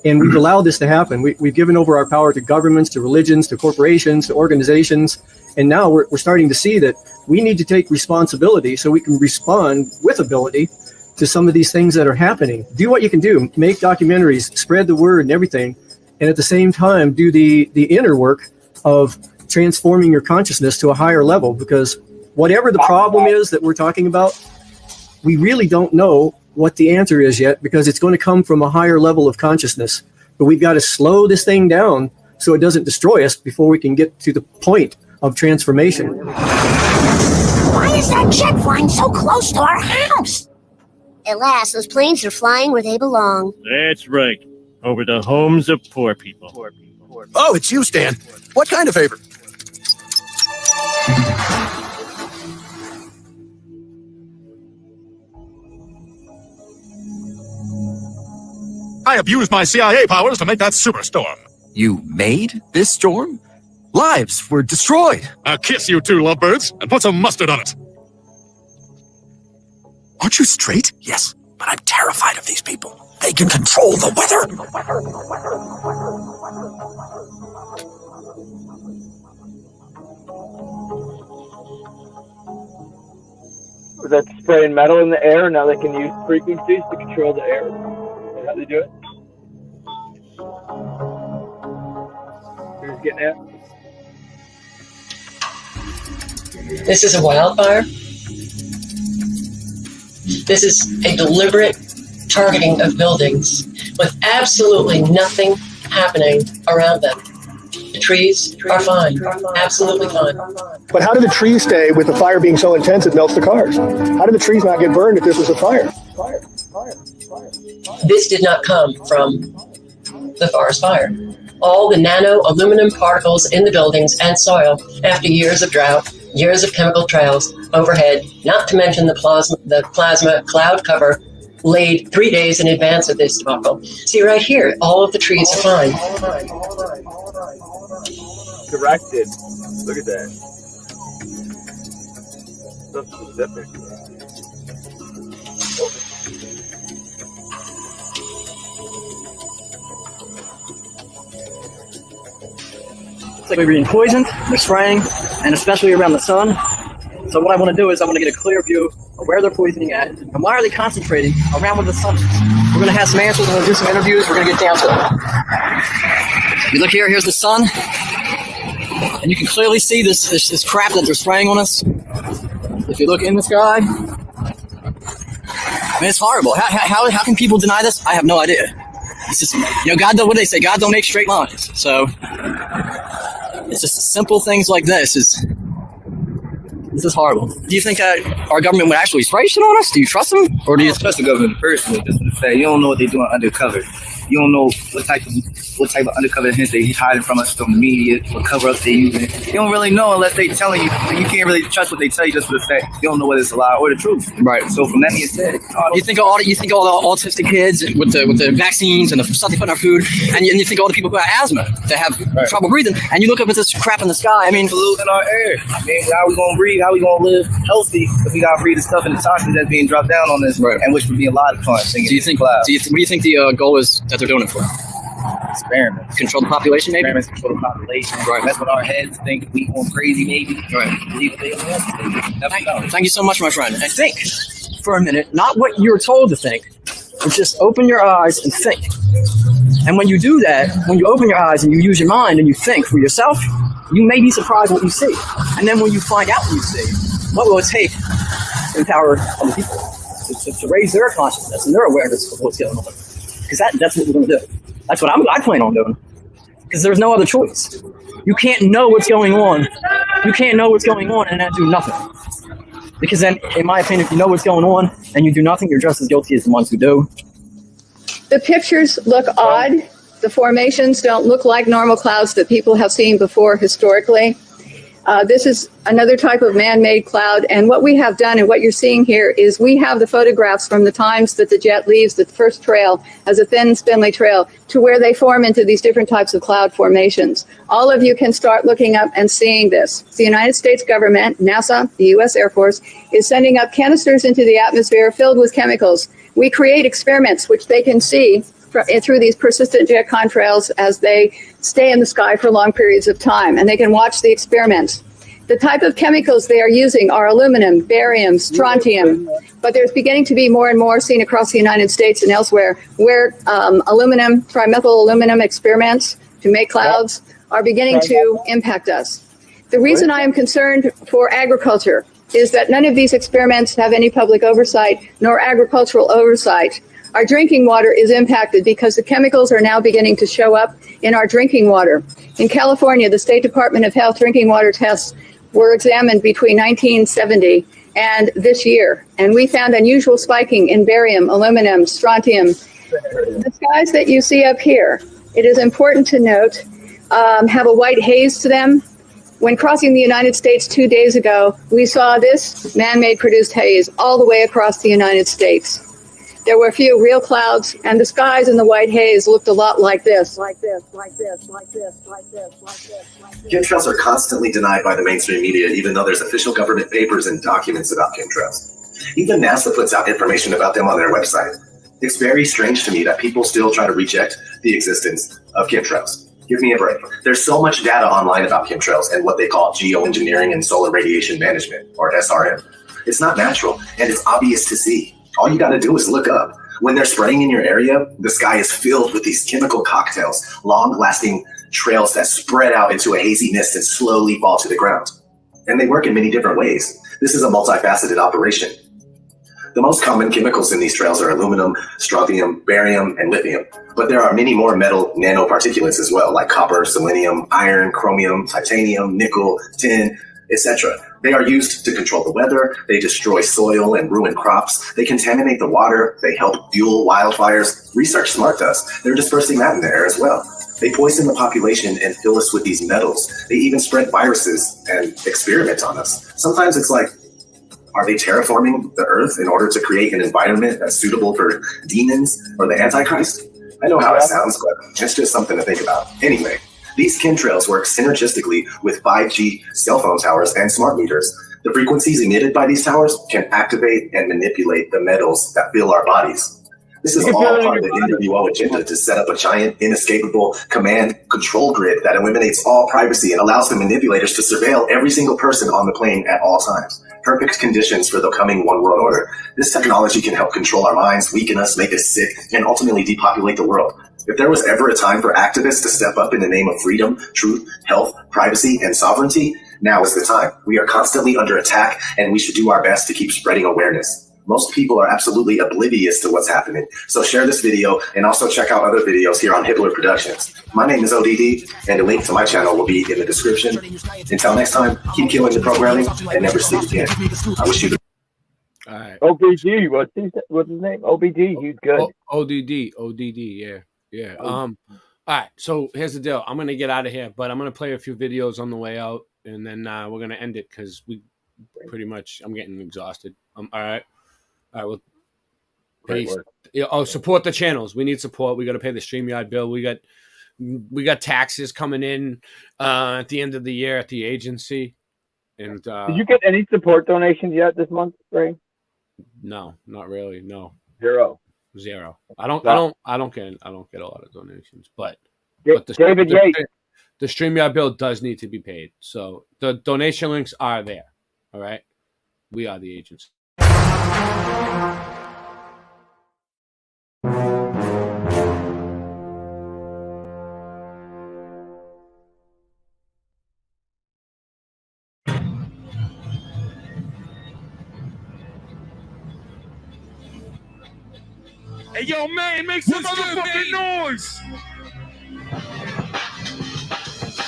And we've allowed this to happen. We've given over our power to governments, to religions, to corporations, to organizations. And now we're starting to see that we need to take responsibility so we can respond with ability to some of these things that are happening. Do what you can do. Make documentaries, spread the word and everything. And at the same time, do the inner work of transforming your consciousness to a higher level. Because whatever the problem is that we're talking about, we really don't know what the answer is yet, because it's going to come from a higher level of consciousness. But we've got to slow this thing down so it doesn't destroy us before we can get to the point of transformation. Why is that jet flying so close to our house? At last, those planes are flying where they belong. That's right. Over the homes of poor people. Oh, it's you, Stan. What kind of favor? I abused my CIA powers to make that superstorm. You made this storm? Lives were destroyed. I'll kiss you two lovebirds and put some mustard on it. Aren't you straight? Yes, but I'm terrified of these people. They can control the weather. Was that spraying metal in the air? Now they can use frequencies to control the air. Is that how they do it? Who's getting at? This is a wildfire. This is a deliberate targeting of buildings with absolutely nothing happening around them. The trees are fine, absolutely fine. But how did the trees stay with the fire being so intense it melts the cars? How did the trees not get burned if this was a fire? This did not come from the forest fire. All the nano aluminum particles in the buildings and soil after years of drought, years of chemical trails overhead, not to mention the plasma cloud cover laid 3 days in advance of this debacle. See right here, all of the trees are fine. Directed. Look at that. So specific. It's like we're being poisoned, they're spraying, and especially around the sun. So what I want to do is I want to get a clear view of where they're poisoning at, and why are they concentrating around where the sun is. We're going to have some answers, we're going to do some interviews, we're going to get down to it. You look here, here's the sun. And you can clearly see this crap that they're spraying on us. If you look in the sky, I mean, it's horrible. How can people deny this? I have no idea. It's just, God, what do they say? God don't make straight lines. So it's just simple things like this. This is horrible. Do you think our government would actually spray shit on us? Do you trust them? Or do you trust the government personally? Just to say, you don't know what they're doing undercover. You don't know what type of undercover hints they hiding from us from the media, what cover-ups they using. You don't really know unless they telling you. And you can't really trust what they tell you just for the fact you don't know whether it's a lie or the truth. Right. So from that being said, you think all the autistic kids with the vaccines and the stuff they put in our food, and you think all the people who have asthma that have trouble breathing, and you look up at this crap in the sky. I mean, polluting our air. I mean, how we gonna breathe? How we gonna live healthy if we gotta breathe the stuff and the toxins that's being dropped down on us, and which would be a lot of fun. What do you think the goal is that they're doing it for? Experiments. Control the population, maybe? Experiments, control the population. Right. That's what our heads think. We going crazy, maybe. Right. Thank you so much, my friend. And think for a minute, not what you're told to think, but just open your eyes and think. And when you do that, when you open your eyes and you use your mind and you think for yourself, you may be surprised what you see. And then when you find out what you see, what will it take to empower other people? To raise their consciousness and their awareness of what's going on. Because that's what we're going to do. That's what I plan on doing. Because there's no other choice. You can't know what's going on. You can't know what's going on and then do nothing. Because then, in my opinion, if you know what's going on and you do nothing, you're just as guilty as the ones who do. The pictures look odd. The formations don't look like normal clouds that people have seen before historically. This is another type of man-made cloud, and what we have done and what you're seeing here is we have the photographs from the times that the jet leaves the first trail as a thin, spindly trail to where they form into these different types of cloud formations. All of you can start looking up and seeing this. The United States government, NASA, the U.S. Air Force, is sending up canisters into the atmosphere filled with chemicals. We create experiments which they can see through these persistent jet contrails as they stay in the sky for long periods of time, and they can watch the experiments. The type of chemicals they are using are aluminum, barium, strontium, but there's beginning to be more and more seen across the United States and elsewhere where aluminum, trimethyl aluminum experiments to make clouds are beginning to impact us. The reason I am concerned for agriculture is that none of these experiments have any public oversight nor agricultural oversight. Our drinking water is impacted because the chemicals are now beginning to show up in our drinking water. In California, the State Department of Health drinking water tests were examined between 1970 and this year, and we found unusual spiking in barium, aluminum, strontium. The skies that you see up here, it is important to note, have a white haze to them. When crossing the United States 2 days ago, we saw this man-made produced haze all the way across the United States. There were a few real clouds, and the skies in the white haze looked a lot like this. Chemtrails are constantly denied by the mainstream media, even though there's official government papers and documents about chemtrails. Even NASA puts out information about them on their website. It's very strange to me that people still try to reject the existence of chemtrails. Give me a break. There's so much data online about chemtrails and what they call geoengineering and solar radiation management, or SRM. It's not natural, and it's obvious to see. All you got to do is look up. When they're spraying in your area, the sky is filled with these chemical cocktails, long-lasting trails that spread out into a hazy mist and slowly fall to the ground. And they work in many different ways. This is a multifaceted operation. The most common chemicals in these trails are aluminum, strontium, barium, and lithium. But there are many more metal nanoparticulates as well, like copper, selenium, iron, chromium, titanium, nickel, tin, etc. They are used to control the weather, they destroy soil and ruin crops, they contaminate the water, they help fuel wildfires. Research Smart does. They're dispersing that in the air as well. They poison the population and fill us with these metals. They even spread viruses and experiment on us. Sometimes it's like, are they terraforming the earth in order to create an environment that's suitable for demons or the Antichrist? I know how it sounds, but it's just something to think about. Anyway, these chemtrails work synergistically with 5G cell phone towers and smart meters. The frequencies emitted by these towers can activate and manipulate the metals that fill our bodies. This is all part of the NWO agenda to set up a giant, inescapable command control grid that eliminates all privacy and allows the manipulators to surveil every single person on the plane at all times. Perfect conditions for the coming one world order. This technology can help control our minds, weaken us, make us sick, and ultimately depopulate the world. If there was ever a time for activists to step up in the name of freedom, truth, health, privacy, and sovereignty, now is the time. We are constantly under attack, and we should do our best to keep spreading awareness. Most people are absolutely oblivious to what's happening. So share this video and also check out other videos here on Hitler Productions. My name is ODD, and the link to my channel will be in the description. Until next time, keep killing the programming and never sleep again. I wish you the All right. OBG, what's his name? OBG, he's good. ODD, yeah. All right, so here's the deal. I'm gonna get out of here, but I'm gonna play a few videos on the way out, and then we're gonna end it because we pretty much. I'm getting exhausted. All right. Well, peace. Support the channels. We need support. We got to pay the StreamYard bill. We got taxes coming in at the end of the year at the agency. And did you get any support donations yet this month, Ray? No, not really. No. Zero. I don't get a lot of donations, but David Yates. The StreamYard bill does need to be paid. So the donation links are there. All right. We are the agency. Hey, yo, man, make some motherfucking noise.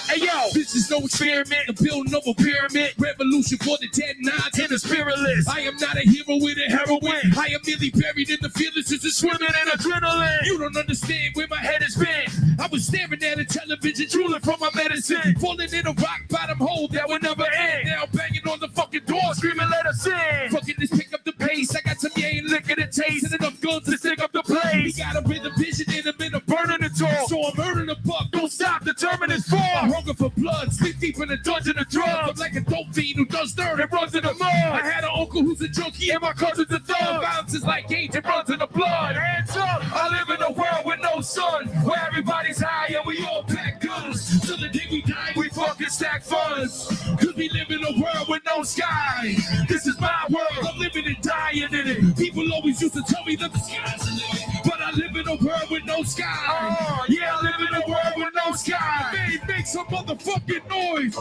Hey, yo, this is no experiment. The building of a pyramid. Revolution for the dead, nods, and the spiritless. I am not a hero with a heroine. I am merely buried in the fearlessness of swimming in adrenaline. You don't understand where my head has been. I was staring at a television, drooling from my medicine. Falling in a rock bottom hole that will never end. Now banging on the fucking door, screaming, let us in. Fucking this, pick up the pace. I got some yay and liquor to taste. And enough guns to stick up the place. We got a rhythm vision in a minute, burning it all. So I'm earning a buck, don't stop, determined it's fall. Hunger for blood, sleep deep in a dungeon of drugs. I'm like a dope fiend who does dirt and runs in the mud. I had an uncle who's a junkie and my cousin's a thug. Violence is like hate, it runs in the blood. Hands up, I live in a world with no sun, where everybody's high and we all pack guns. Till the day we die, we fucking stack funds. Cause we live in a world with no sky. This is my world, I'm living and dying in it. People always used to tell me that the sky's the limit, but I live in a world with no sky. Yeah, I live in a world with no sky. Make some motherfucking noise.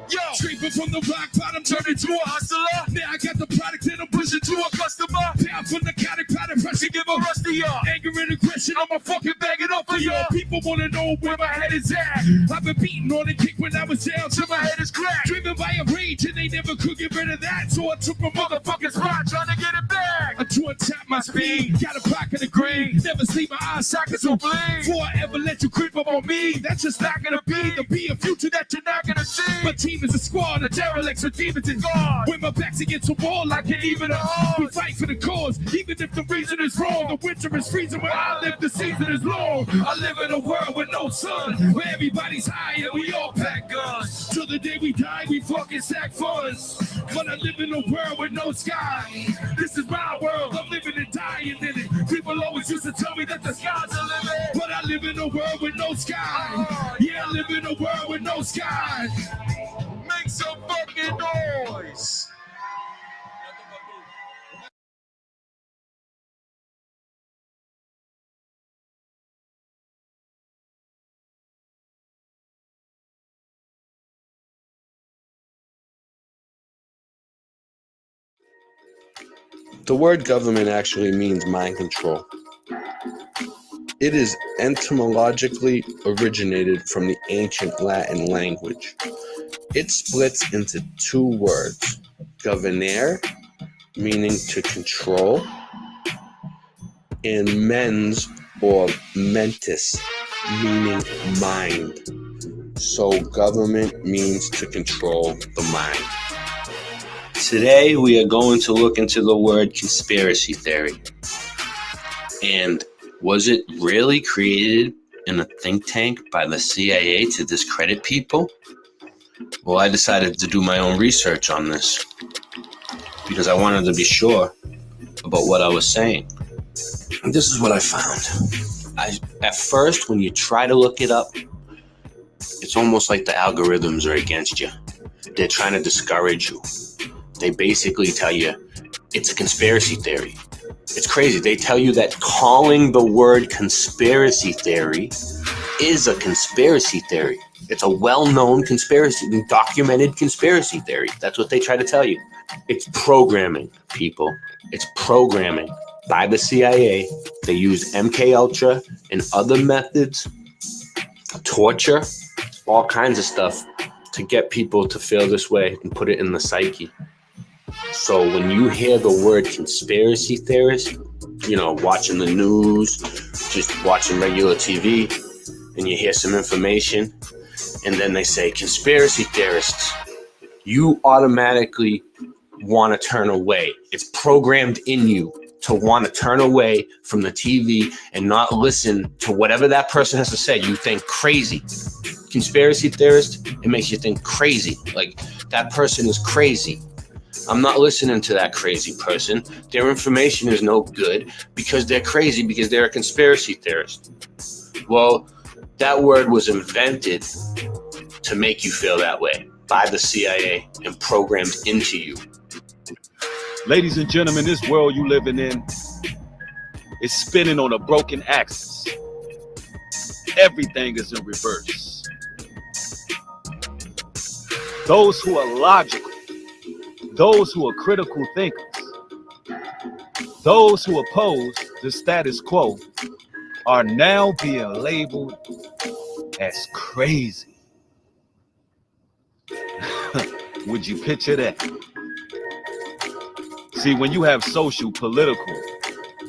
Yo, scraping from the rock bottom, turning to a hustler. Now I got the product and I'm pushing to a customer. Down for narcotic powder pressure, give a rusty up. Anger and aggression, I'ma fucking bag it up for y'all. People wanna know where my head is at. I've been beating on the kick when I was down till my head is cracked. Driven by a rage and they never could get rid of that. So I took my motherfucking spot, trying to get it back. I drew and tapped my speed, got a pocket of green. Never see my eye sockets will bleed. Before I ever let you creep up on me, that's just not gonna be. There'll be a future that you're not gonna see. My team is a squad of derelicts with demons and God. When my back's against the wall, I can't even we fight for the cause, even if the reason is wrong. The winter is freezing where I live, the season is long. I live in a world with no sun, where everybody's high and we all pack guns. Till the day we die, we fucking stack funds. But I live in a world with no sky. This is my world, I'm living and dying in it. People always used to tell me that the sky's the limit, but I live in a world with no sky. Yeah, I live in a world with no sky. Make some fucking noise. The word government actually means mind control. It is etymologically originated from the ancient Latin language. It splits into two words, governare, meaning to control, and mens or mentis, meaning mind. So government means to control the mind. Today we are going to look into the word conspiracy theory. And was it really created in a think tank by the CIA to discredit people? Well, I decided to do my own research on this because I wanted to be sure about what I was saying. And this is what I found. At first, when you try to look it up, it's almost like the algorithms are against you. They're trying to discourage you. They basically tell you it's a conspiracy theory. It's crazy. They tell you that calling the word conspiracy theory is a conspiracy theory. It's a well-known conspiracy, documented conspiracy theory. That's what they try to tell you. It's programming, people. It's programming by the CIA. They use MK Ultra and other methods, torture, all kinds of stuff to get people to feel this way and put it in the psyche. So when you hear the word conspiracy theorist, you know, watching the news, just watching regular TV, and you hear some information, and then they say conspiracy theorists, you automatically want to turn away. It's programmed in you to want to turn away from the TV and not listen to whatever that person has to say. You think crazy. Conspiracy theorist, it makes you think crazy. Like, that person is crazy. I'm not listening to that crazy person. Their information is no good because they're crazy, because they're a conspiracy theorist. Well, that word was invented to make you feel that way by the CIA and programmed into you. Ladies and gentlemen, this world you living in is spinning on a broken axis. Everything is in reverse. Those who are logical, those who are critical thinkers, those who oppose the status quo are now being labeled as crazy. Would you picture that? See, when you have social, political,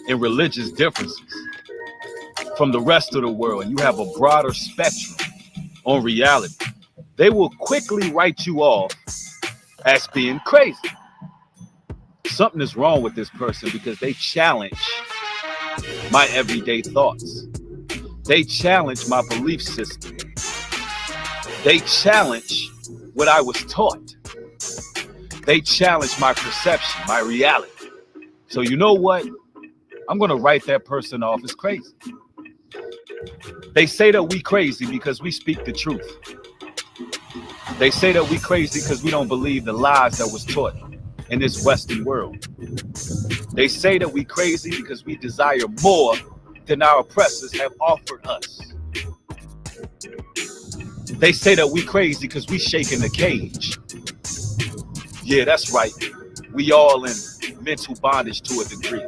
and religious differences from the rest of the world, and you have a broader spectrum on reality, they will quickly write you off as being crazy. Something is wrong with this person because they challenge my everyday thoughts. They challenge my belief system. They challenge what I was taught. They challenge my perception, my reality. So you know what? I'm going to write that person off as crazy. They say that we crazy because we speak the truth. They say that we crazy because we don't believe the lies that was taught in this Western world. They say that we crazy because we desire more than our oppressors have offered us. They say that we crazy because we shaking the cage. Yeah, that's right. We all in mental bondage to a degree.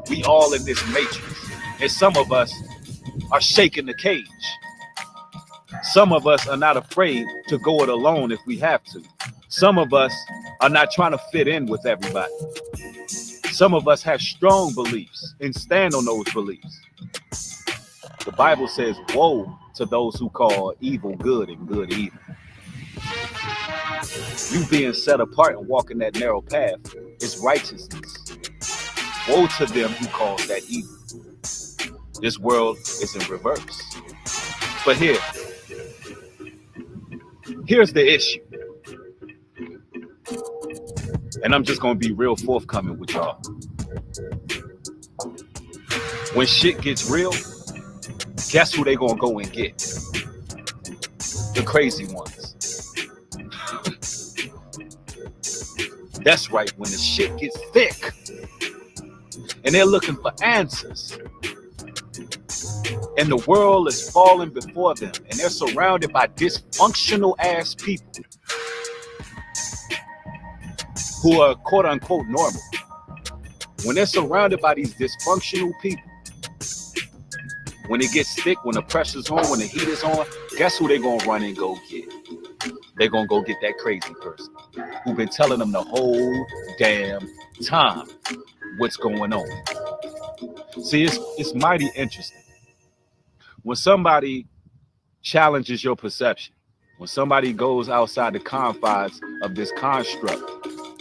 We all in this matrix. And some of us are shaking the cage. Some of us are not afraid to go it alone if we have to. Some of us are not trying to fit in with everybody. Some of us have strong beliefs and stand on those beliefs. The Bible says, woe to those who call evil good and good evil. You being set apart and walking that narrow path is righteousness. Woe to them who call that evil. This world is in reverse. But here's the issue. And I'm just going to be real forthcoming with y'all. When shit gets real, guess who they going to go and get? The crazy ones. That's right, when the shit gets thick and they're looking for answers and the world is falling before them and they're surrounded by dysfunctional ass people who are quote unquote normal. When they're surrounded by these dysfunctional people, when it gets thick, when the pressure's on, when the heat is on, guess who they're going to run and go get? They're going to go get that crazy person who's been telling them the whole damn time what's going on. See, it's mighty interesting. When somebody challenges your perception, when somebody goes outside the confines of this construct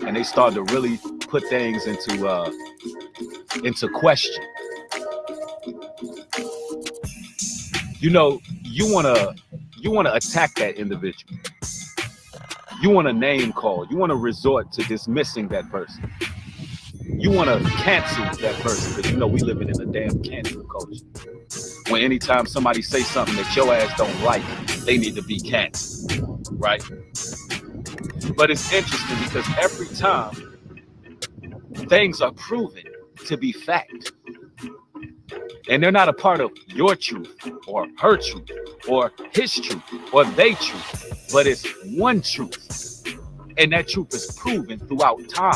and they start to really put things into question, you know, you want to attack that individual. You want to name call. You want to resort to dismissing that person. You want to cancel that person because you know we living in a damn cancel culture. When anytime somebody say something that your ass don't like, they need to be canceled, right? But it's interesting because every time things are proven to be fact. And they're not a part of your truth or her truth or his truth or they truth, but it's one truth. And that truth is proven throughout time.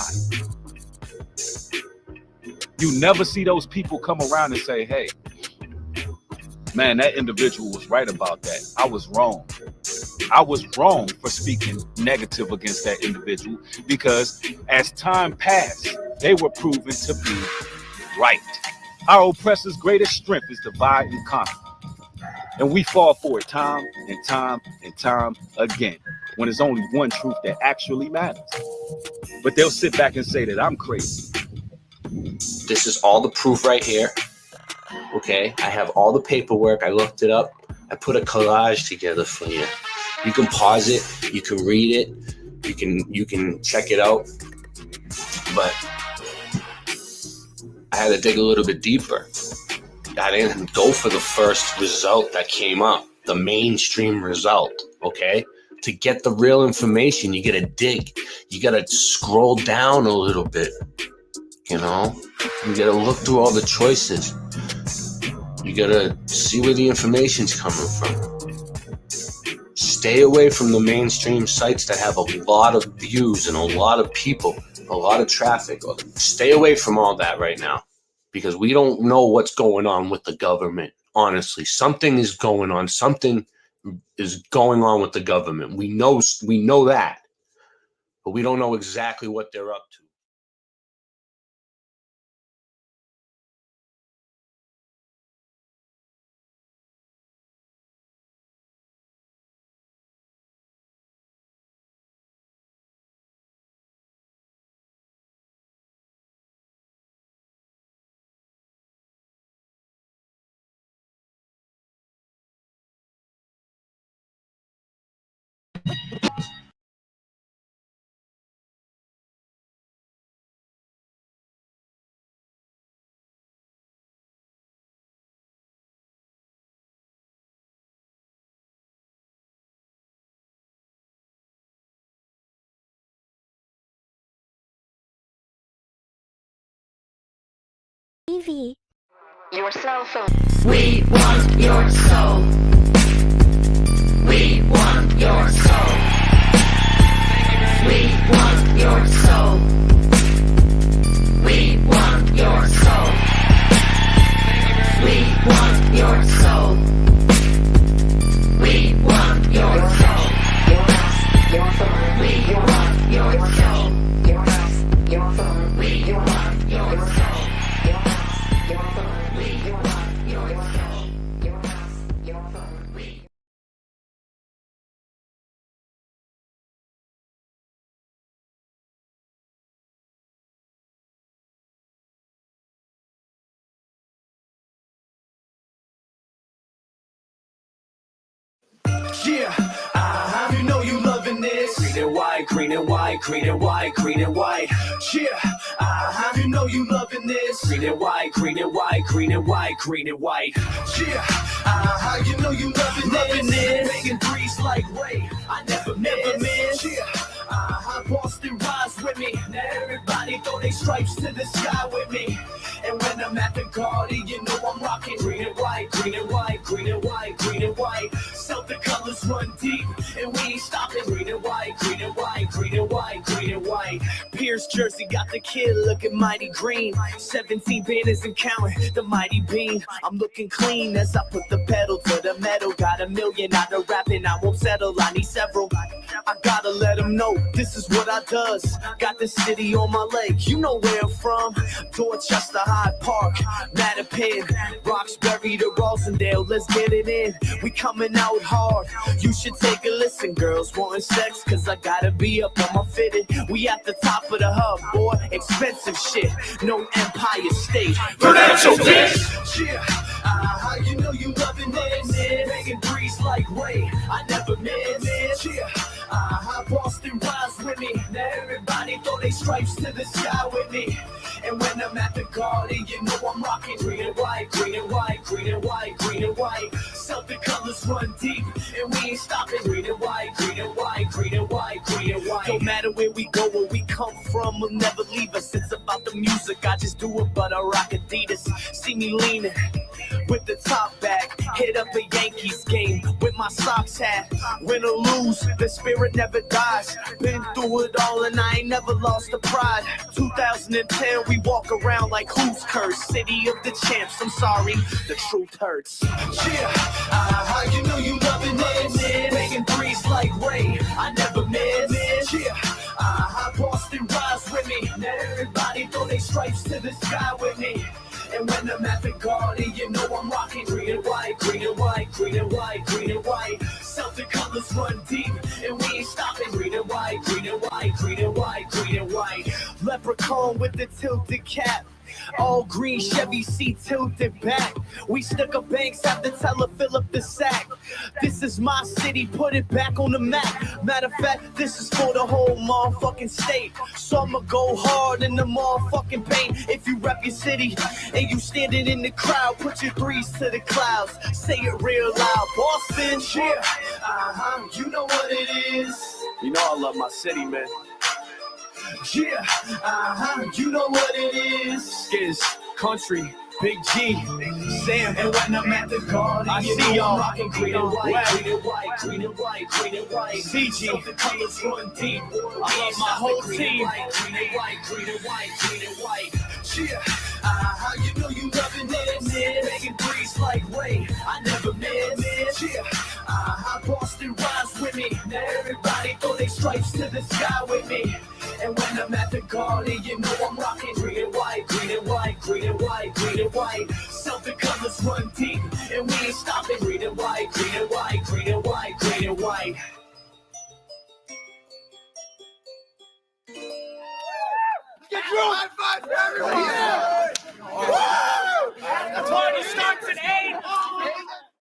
You never see those people come around and say, hey, man, that individual was right about that. I was wrong. I was wrong for speaking negative against that individual, because as time passed, they were proven to be right. Our oppressor's greatest strength is divide and conquer. And we fall for it time and time and time again, when there's only one truth that actually matters. But they'll sit back and say that I'm crazy. This is all the proof right here. Okay, I have all the paperwork. I looked it up. I put a collage together for you. You can pause it. You can read it. You can check it out. But I had to dig a little bit deeper. I didn't go for the first result that came up, the mainstream result. Okay, to get the real information, you gotta dig. You gotta scroll down a little bit. You know, you gotta look through all the choices. You gotta see where the information's coming from. Stay away from the mainstream sites that have a lot of views and a lot of people, a lot of traffic. Stay away from all that right now, because we don't know what's going on with the government. Honestly, something is going on. Something is going on with the government. We know that, but we don't know exactly what they're up to. TV. Your cell phone. We want your soul. We want your soul. We want your soul. We want your soul. We want your soul. We want your soul. Your phone. We want your soul. Your house. Your phone. We want your soul. Yeah, you know you loving this. Green and white, green and white, green and white, green and white. Yeah, you know you loving this. Green and white, green and white, green and white, green and white. Yeah, you know you loving this. Making threes like Ray, I never miss. Yeah, Boston rise with me. Now everybody throw their stripes to the sky with me. And when I'm at the garden, you know I'm rocking green and white, green and white, green and white, green and white. Celtic colors run deep, and we ain't stopping. Green and white, green and white, green and white, green and white. Pierce jersey got the kid looking mighty green. 17 banners and counting the mighty beam. I'm looking clean as I put the pedal to the metal. Got a million out of rapping, I won't settle. I need several. I gotta let them know this is what I does. Got the city on my leg, you know where I'm from. Dorchester, Hyde Park, Mattapan, Roxbury to Rosendale, let's get it in. We coming out hard, you should take a listen. Girls wanting sex, cause I gotta be up on my fitted. We at the top of the hub, boy, expensive shit. No Empire State, financial bitch. Yeah, you know you loving this. Making threes like Ray, I never miss. Yeah, Boston rise with me. Now everybody throw their stripes to the sky with me. And when I'm at the garden, you know I'm rocking green and white, green and white, green and white, green and white. Celtic colors run deep, and we ain't stopping. Green and white, green and white, green and white, green and white. No matter where we go, where we come from, will never leave us. It's about the music, I just do it, but I rock Adidas. See me leaning with the top back, hit up a Yankees game with my socks hat. Win or lose, the spirit never dies. Been through it all and I ain't never lost the pride. 2010, we walk around like who's cursed? City of the champs, I'm sorry, the truth hurts. Yeah, you know you loving it, making threes like Ray, I never miss. Yeah, Boston rise with me, everybody throw their stripes to the sky with me. And when I'm at the garden, you know I'm rocking green and white, green and white, green and white, green and white. Celtic colors run deep, and we ain't stopping. Green and white, green and white, green and white, green and white. Leprechaun with the tilted cap. All green Chevy seat tilted back. We stuck up banks, have to tell her fill up the sack. This is my city, put it back on the map. Matter of fact, this is for the whole motherfucking state. So I'ma go hard in the motherfucking paint. If you rep your city and you standing in the crowd, put your threes to the clouds. Say it real loud, Boston, yeah. You know what it is. You know I love my city, man. Yeah, you know what it is. Skiz, country, Big G, Sam. And when I'm at the garden, I see y'all rocking green and white, green and white, green and white, green and white. CG, the colors run deep. I love my whole team. Green and white, green and white, green and white. Yeah, you know you loving it, making threes like Ray, I never miss. Yeah, Boston rise with me. Now everybody throw their stripes to the sky with me. And when I'm at the garden, you know I'm rocking green and white, green and white, green and white, green and white. Celtic colors run deep, and we ain't stopping. Green and white, green and white, green and white, green and white. Get drunk! High five for everyone! Yeah!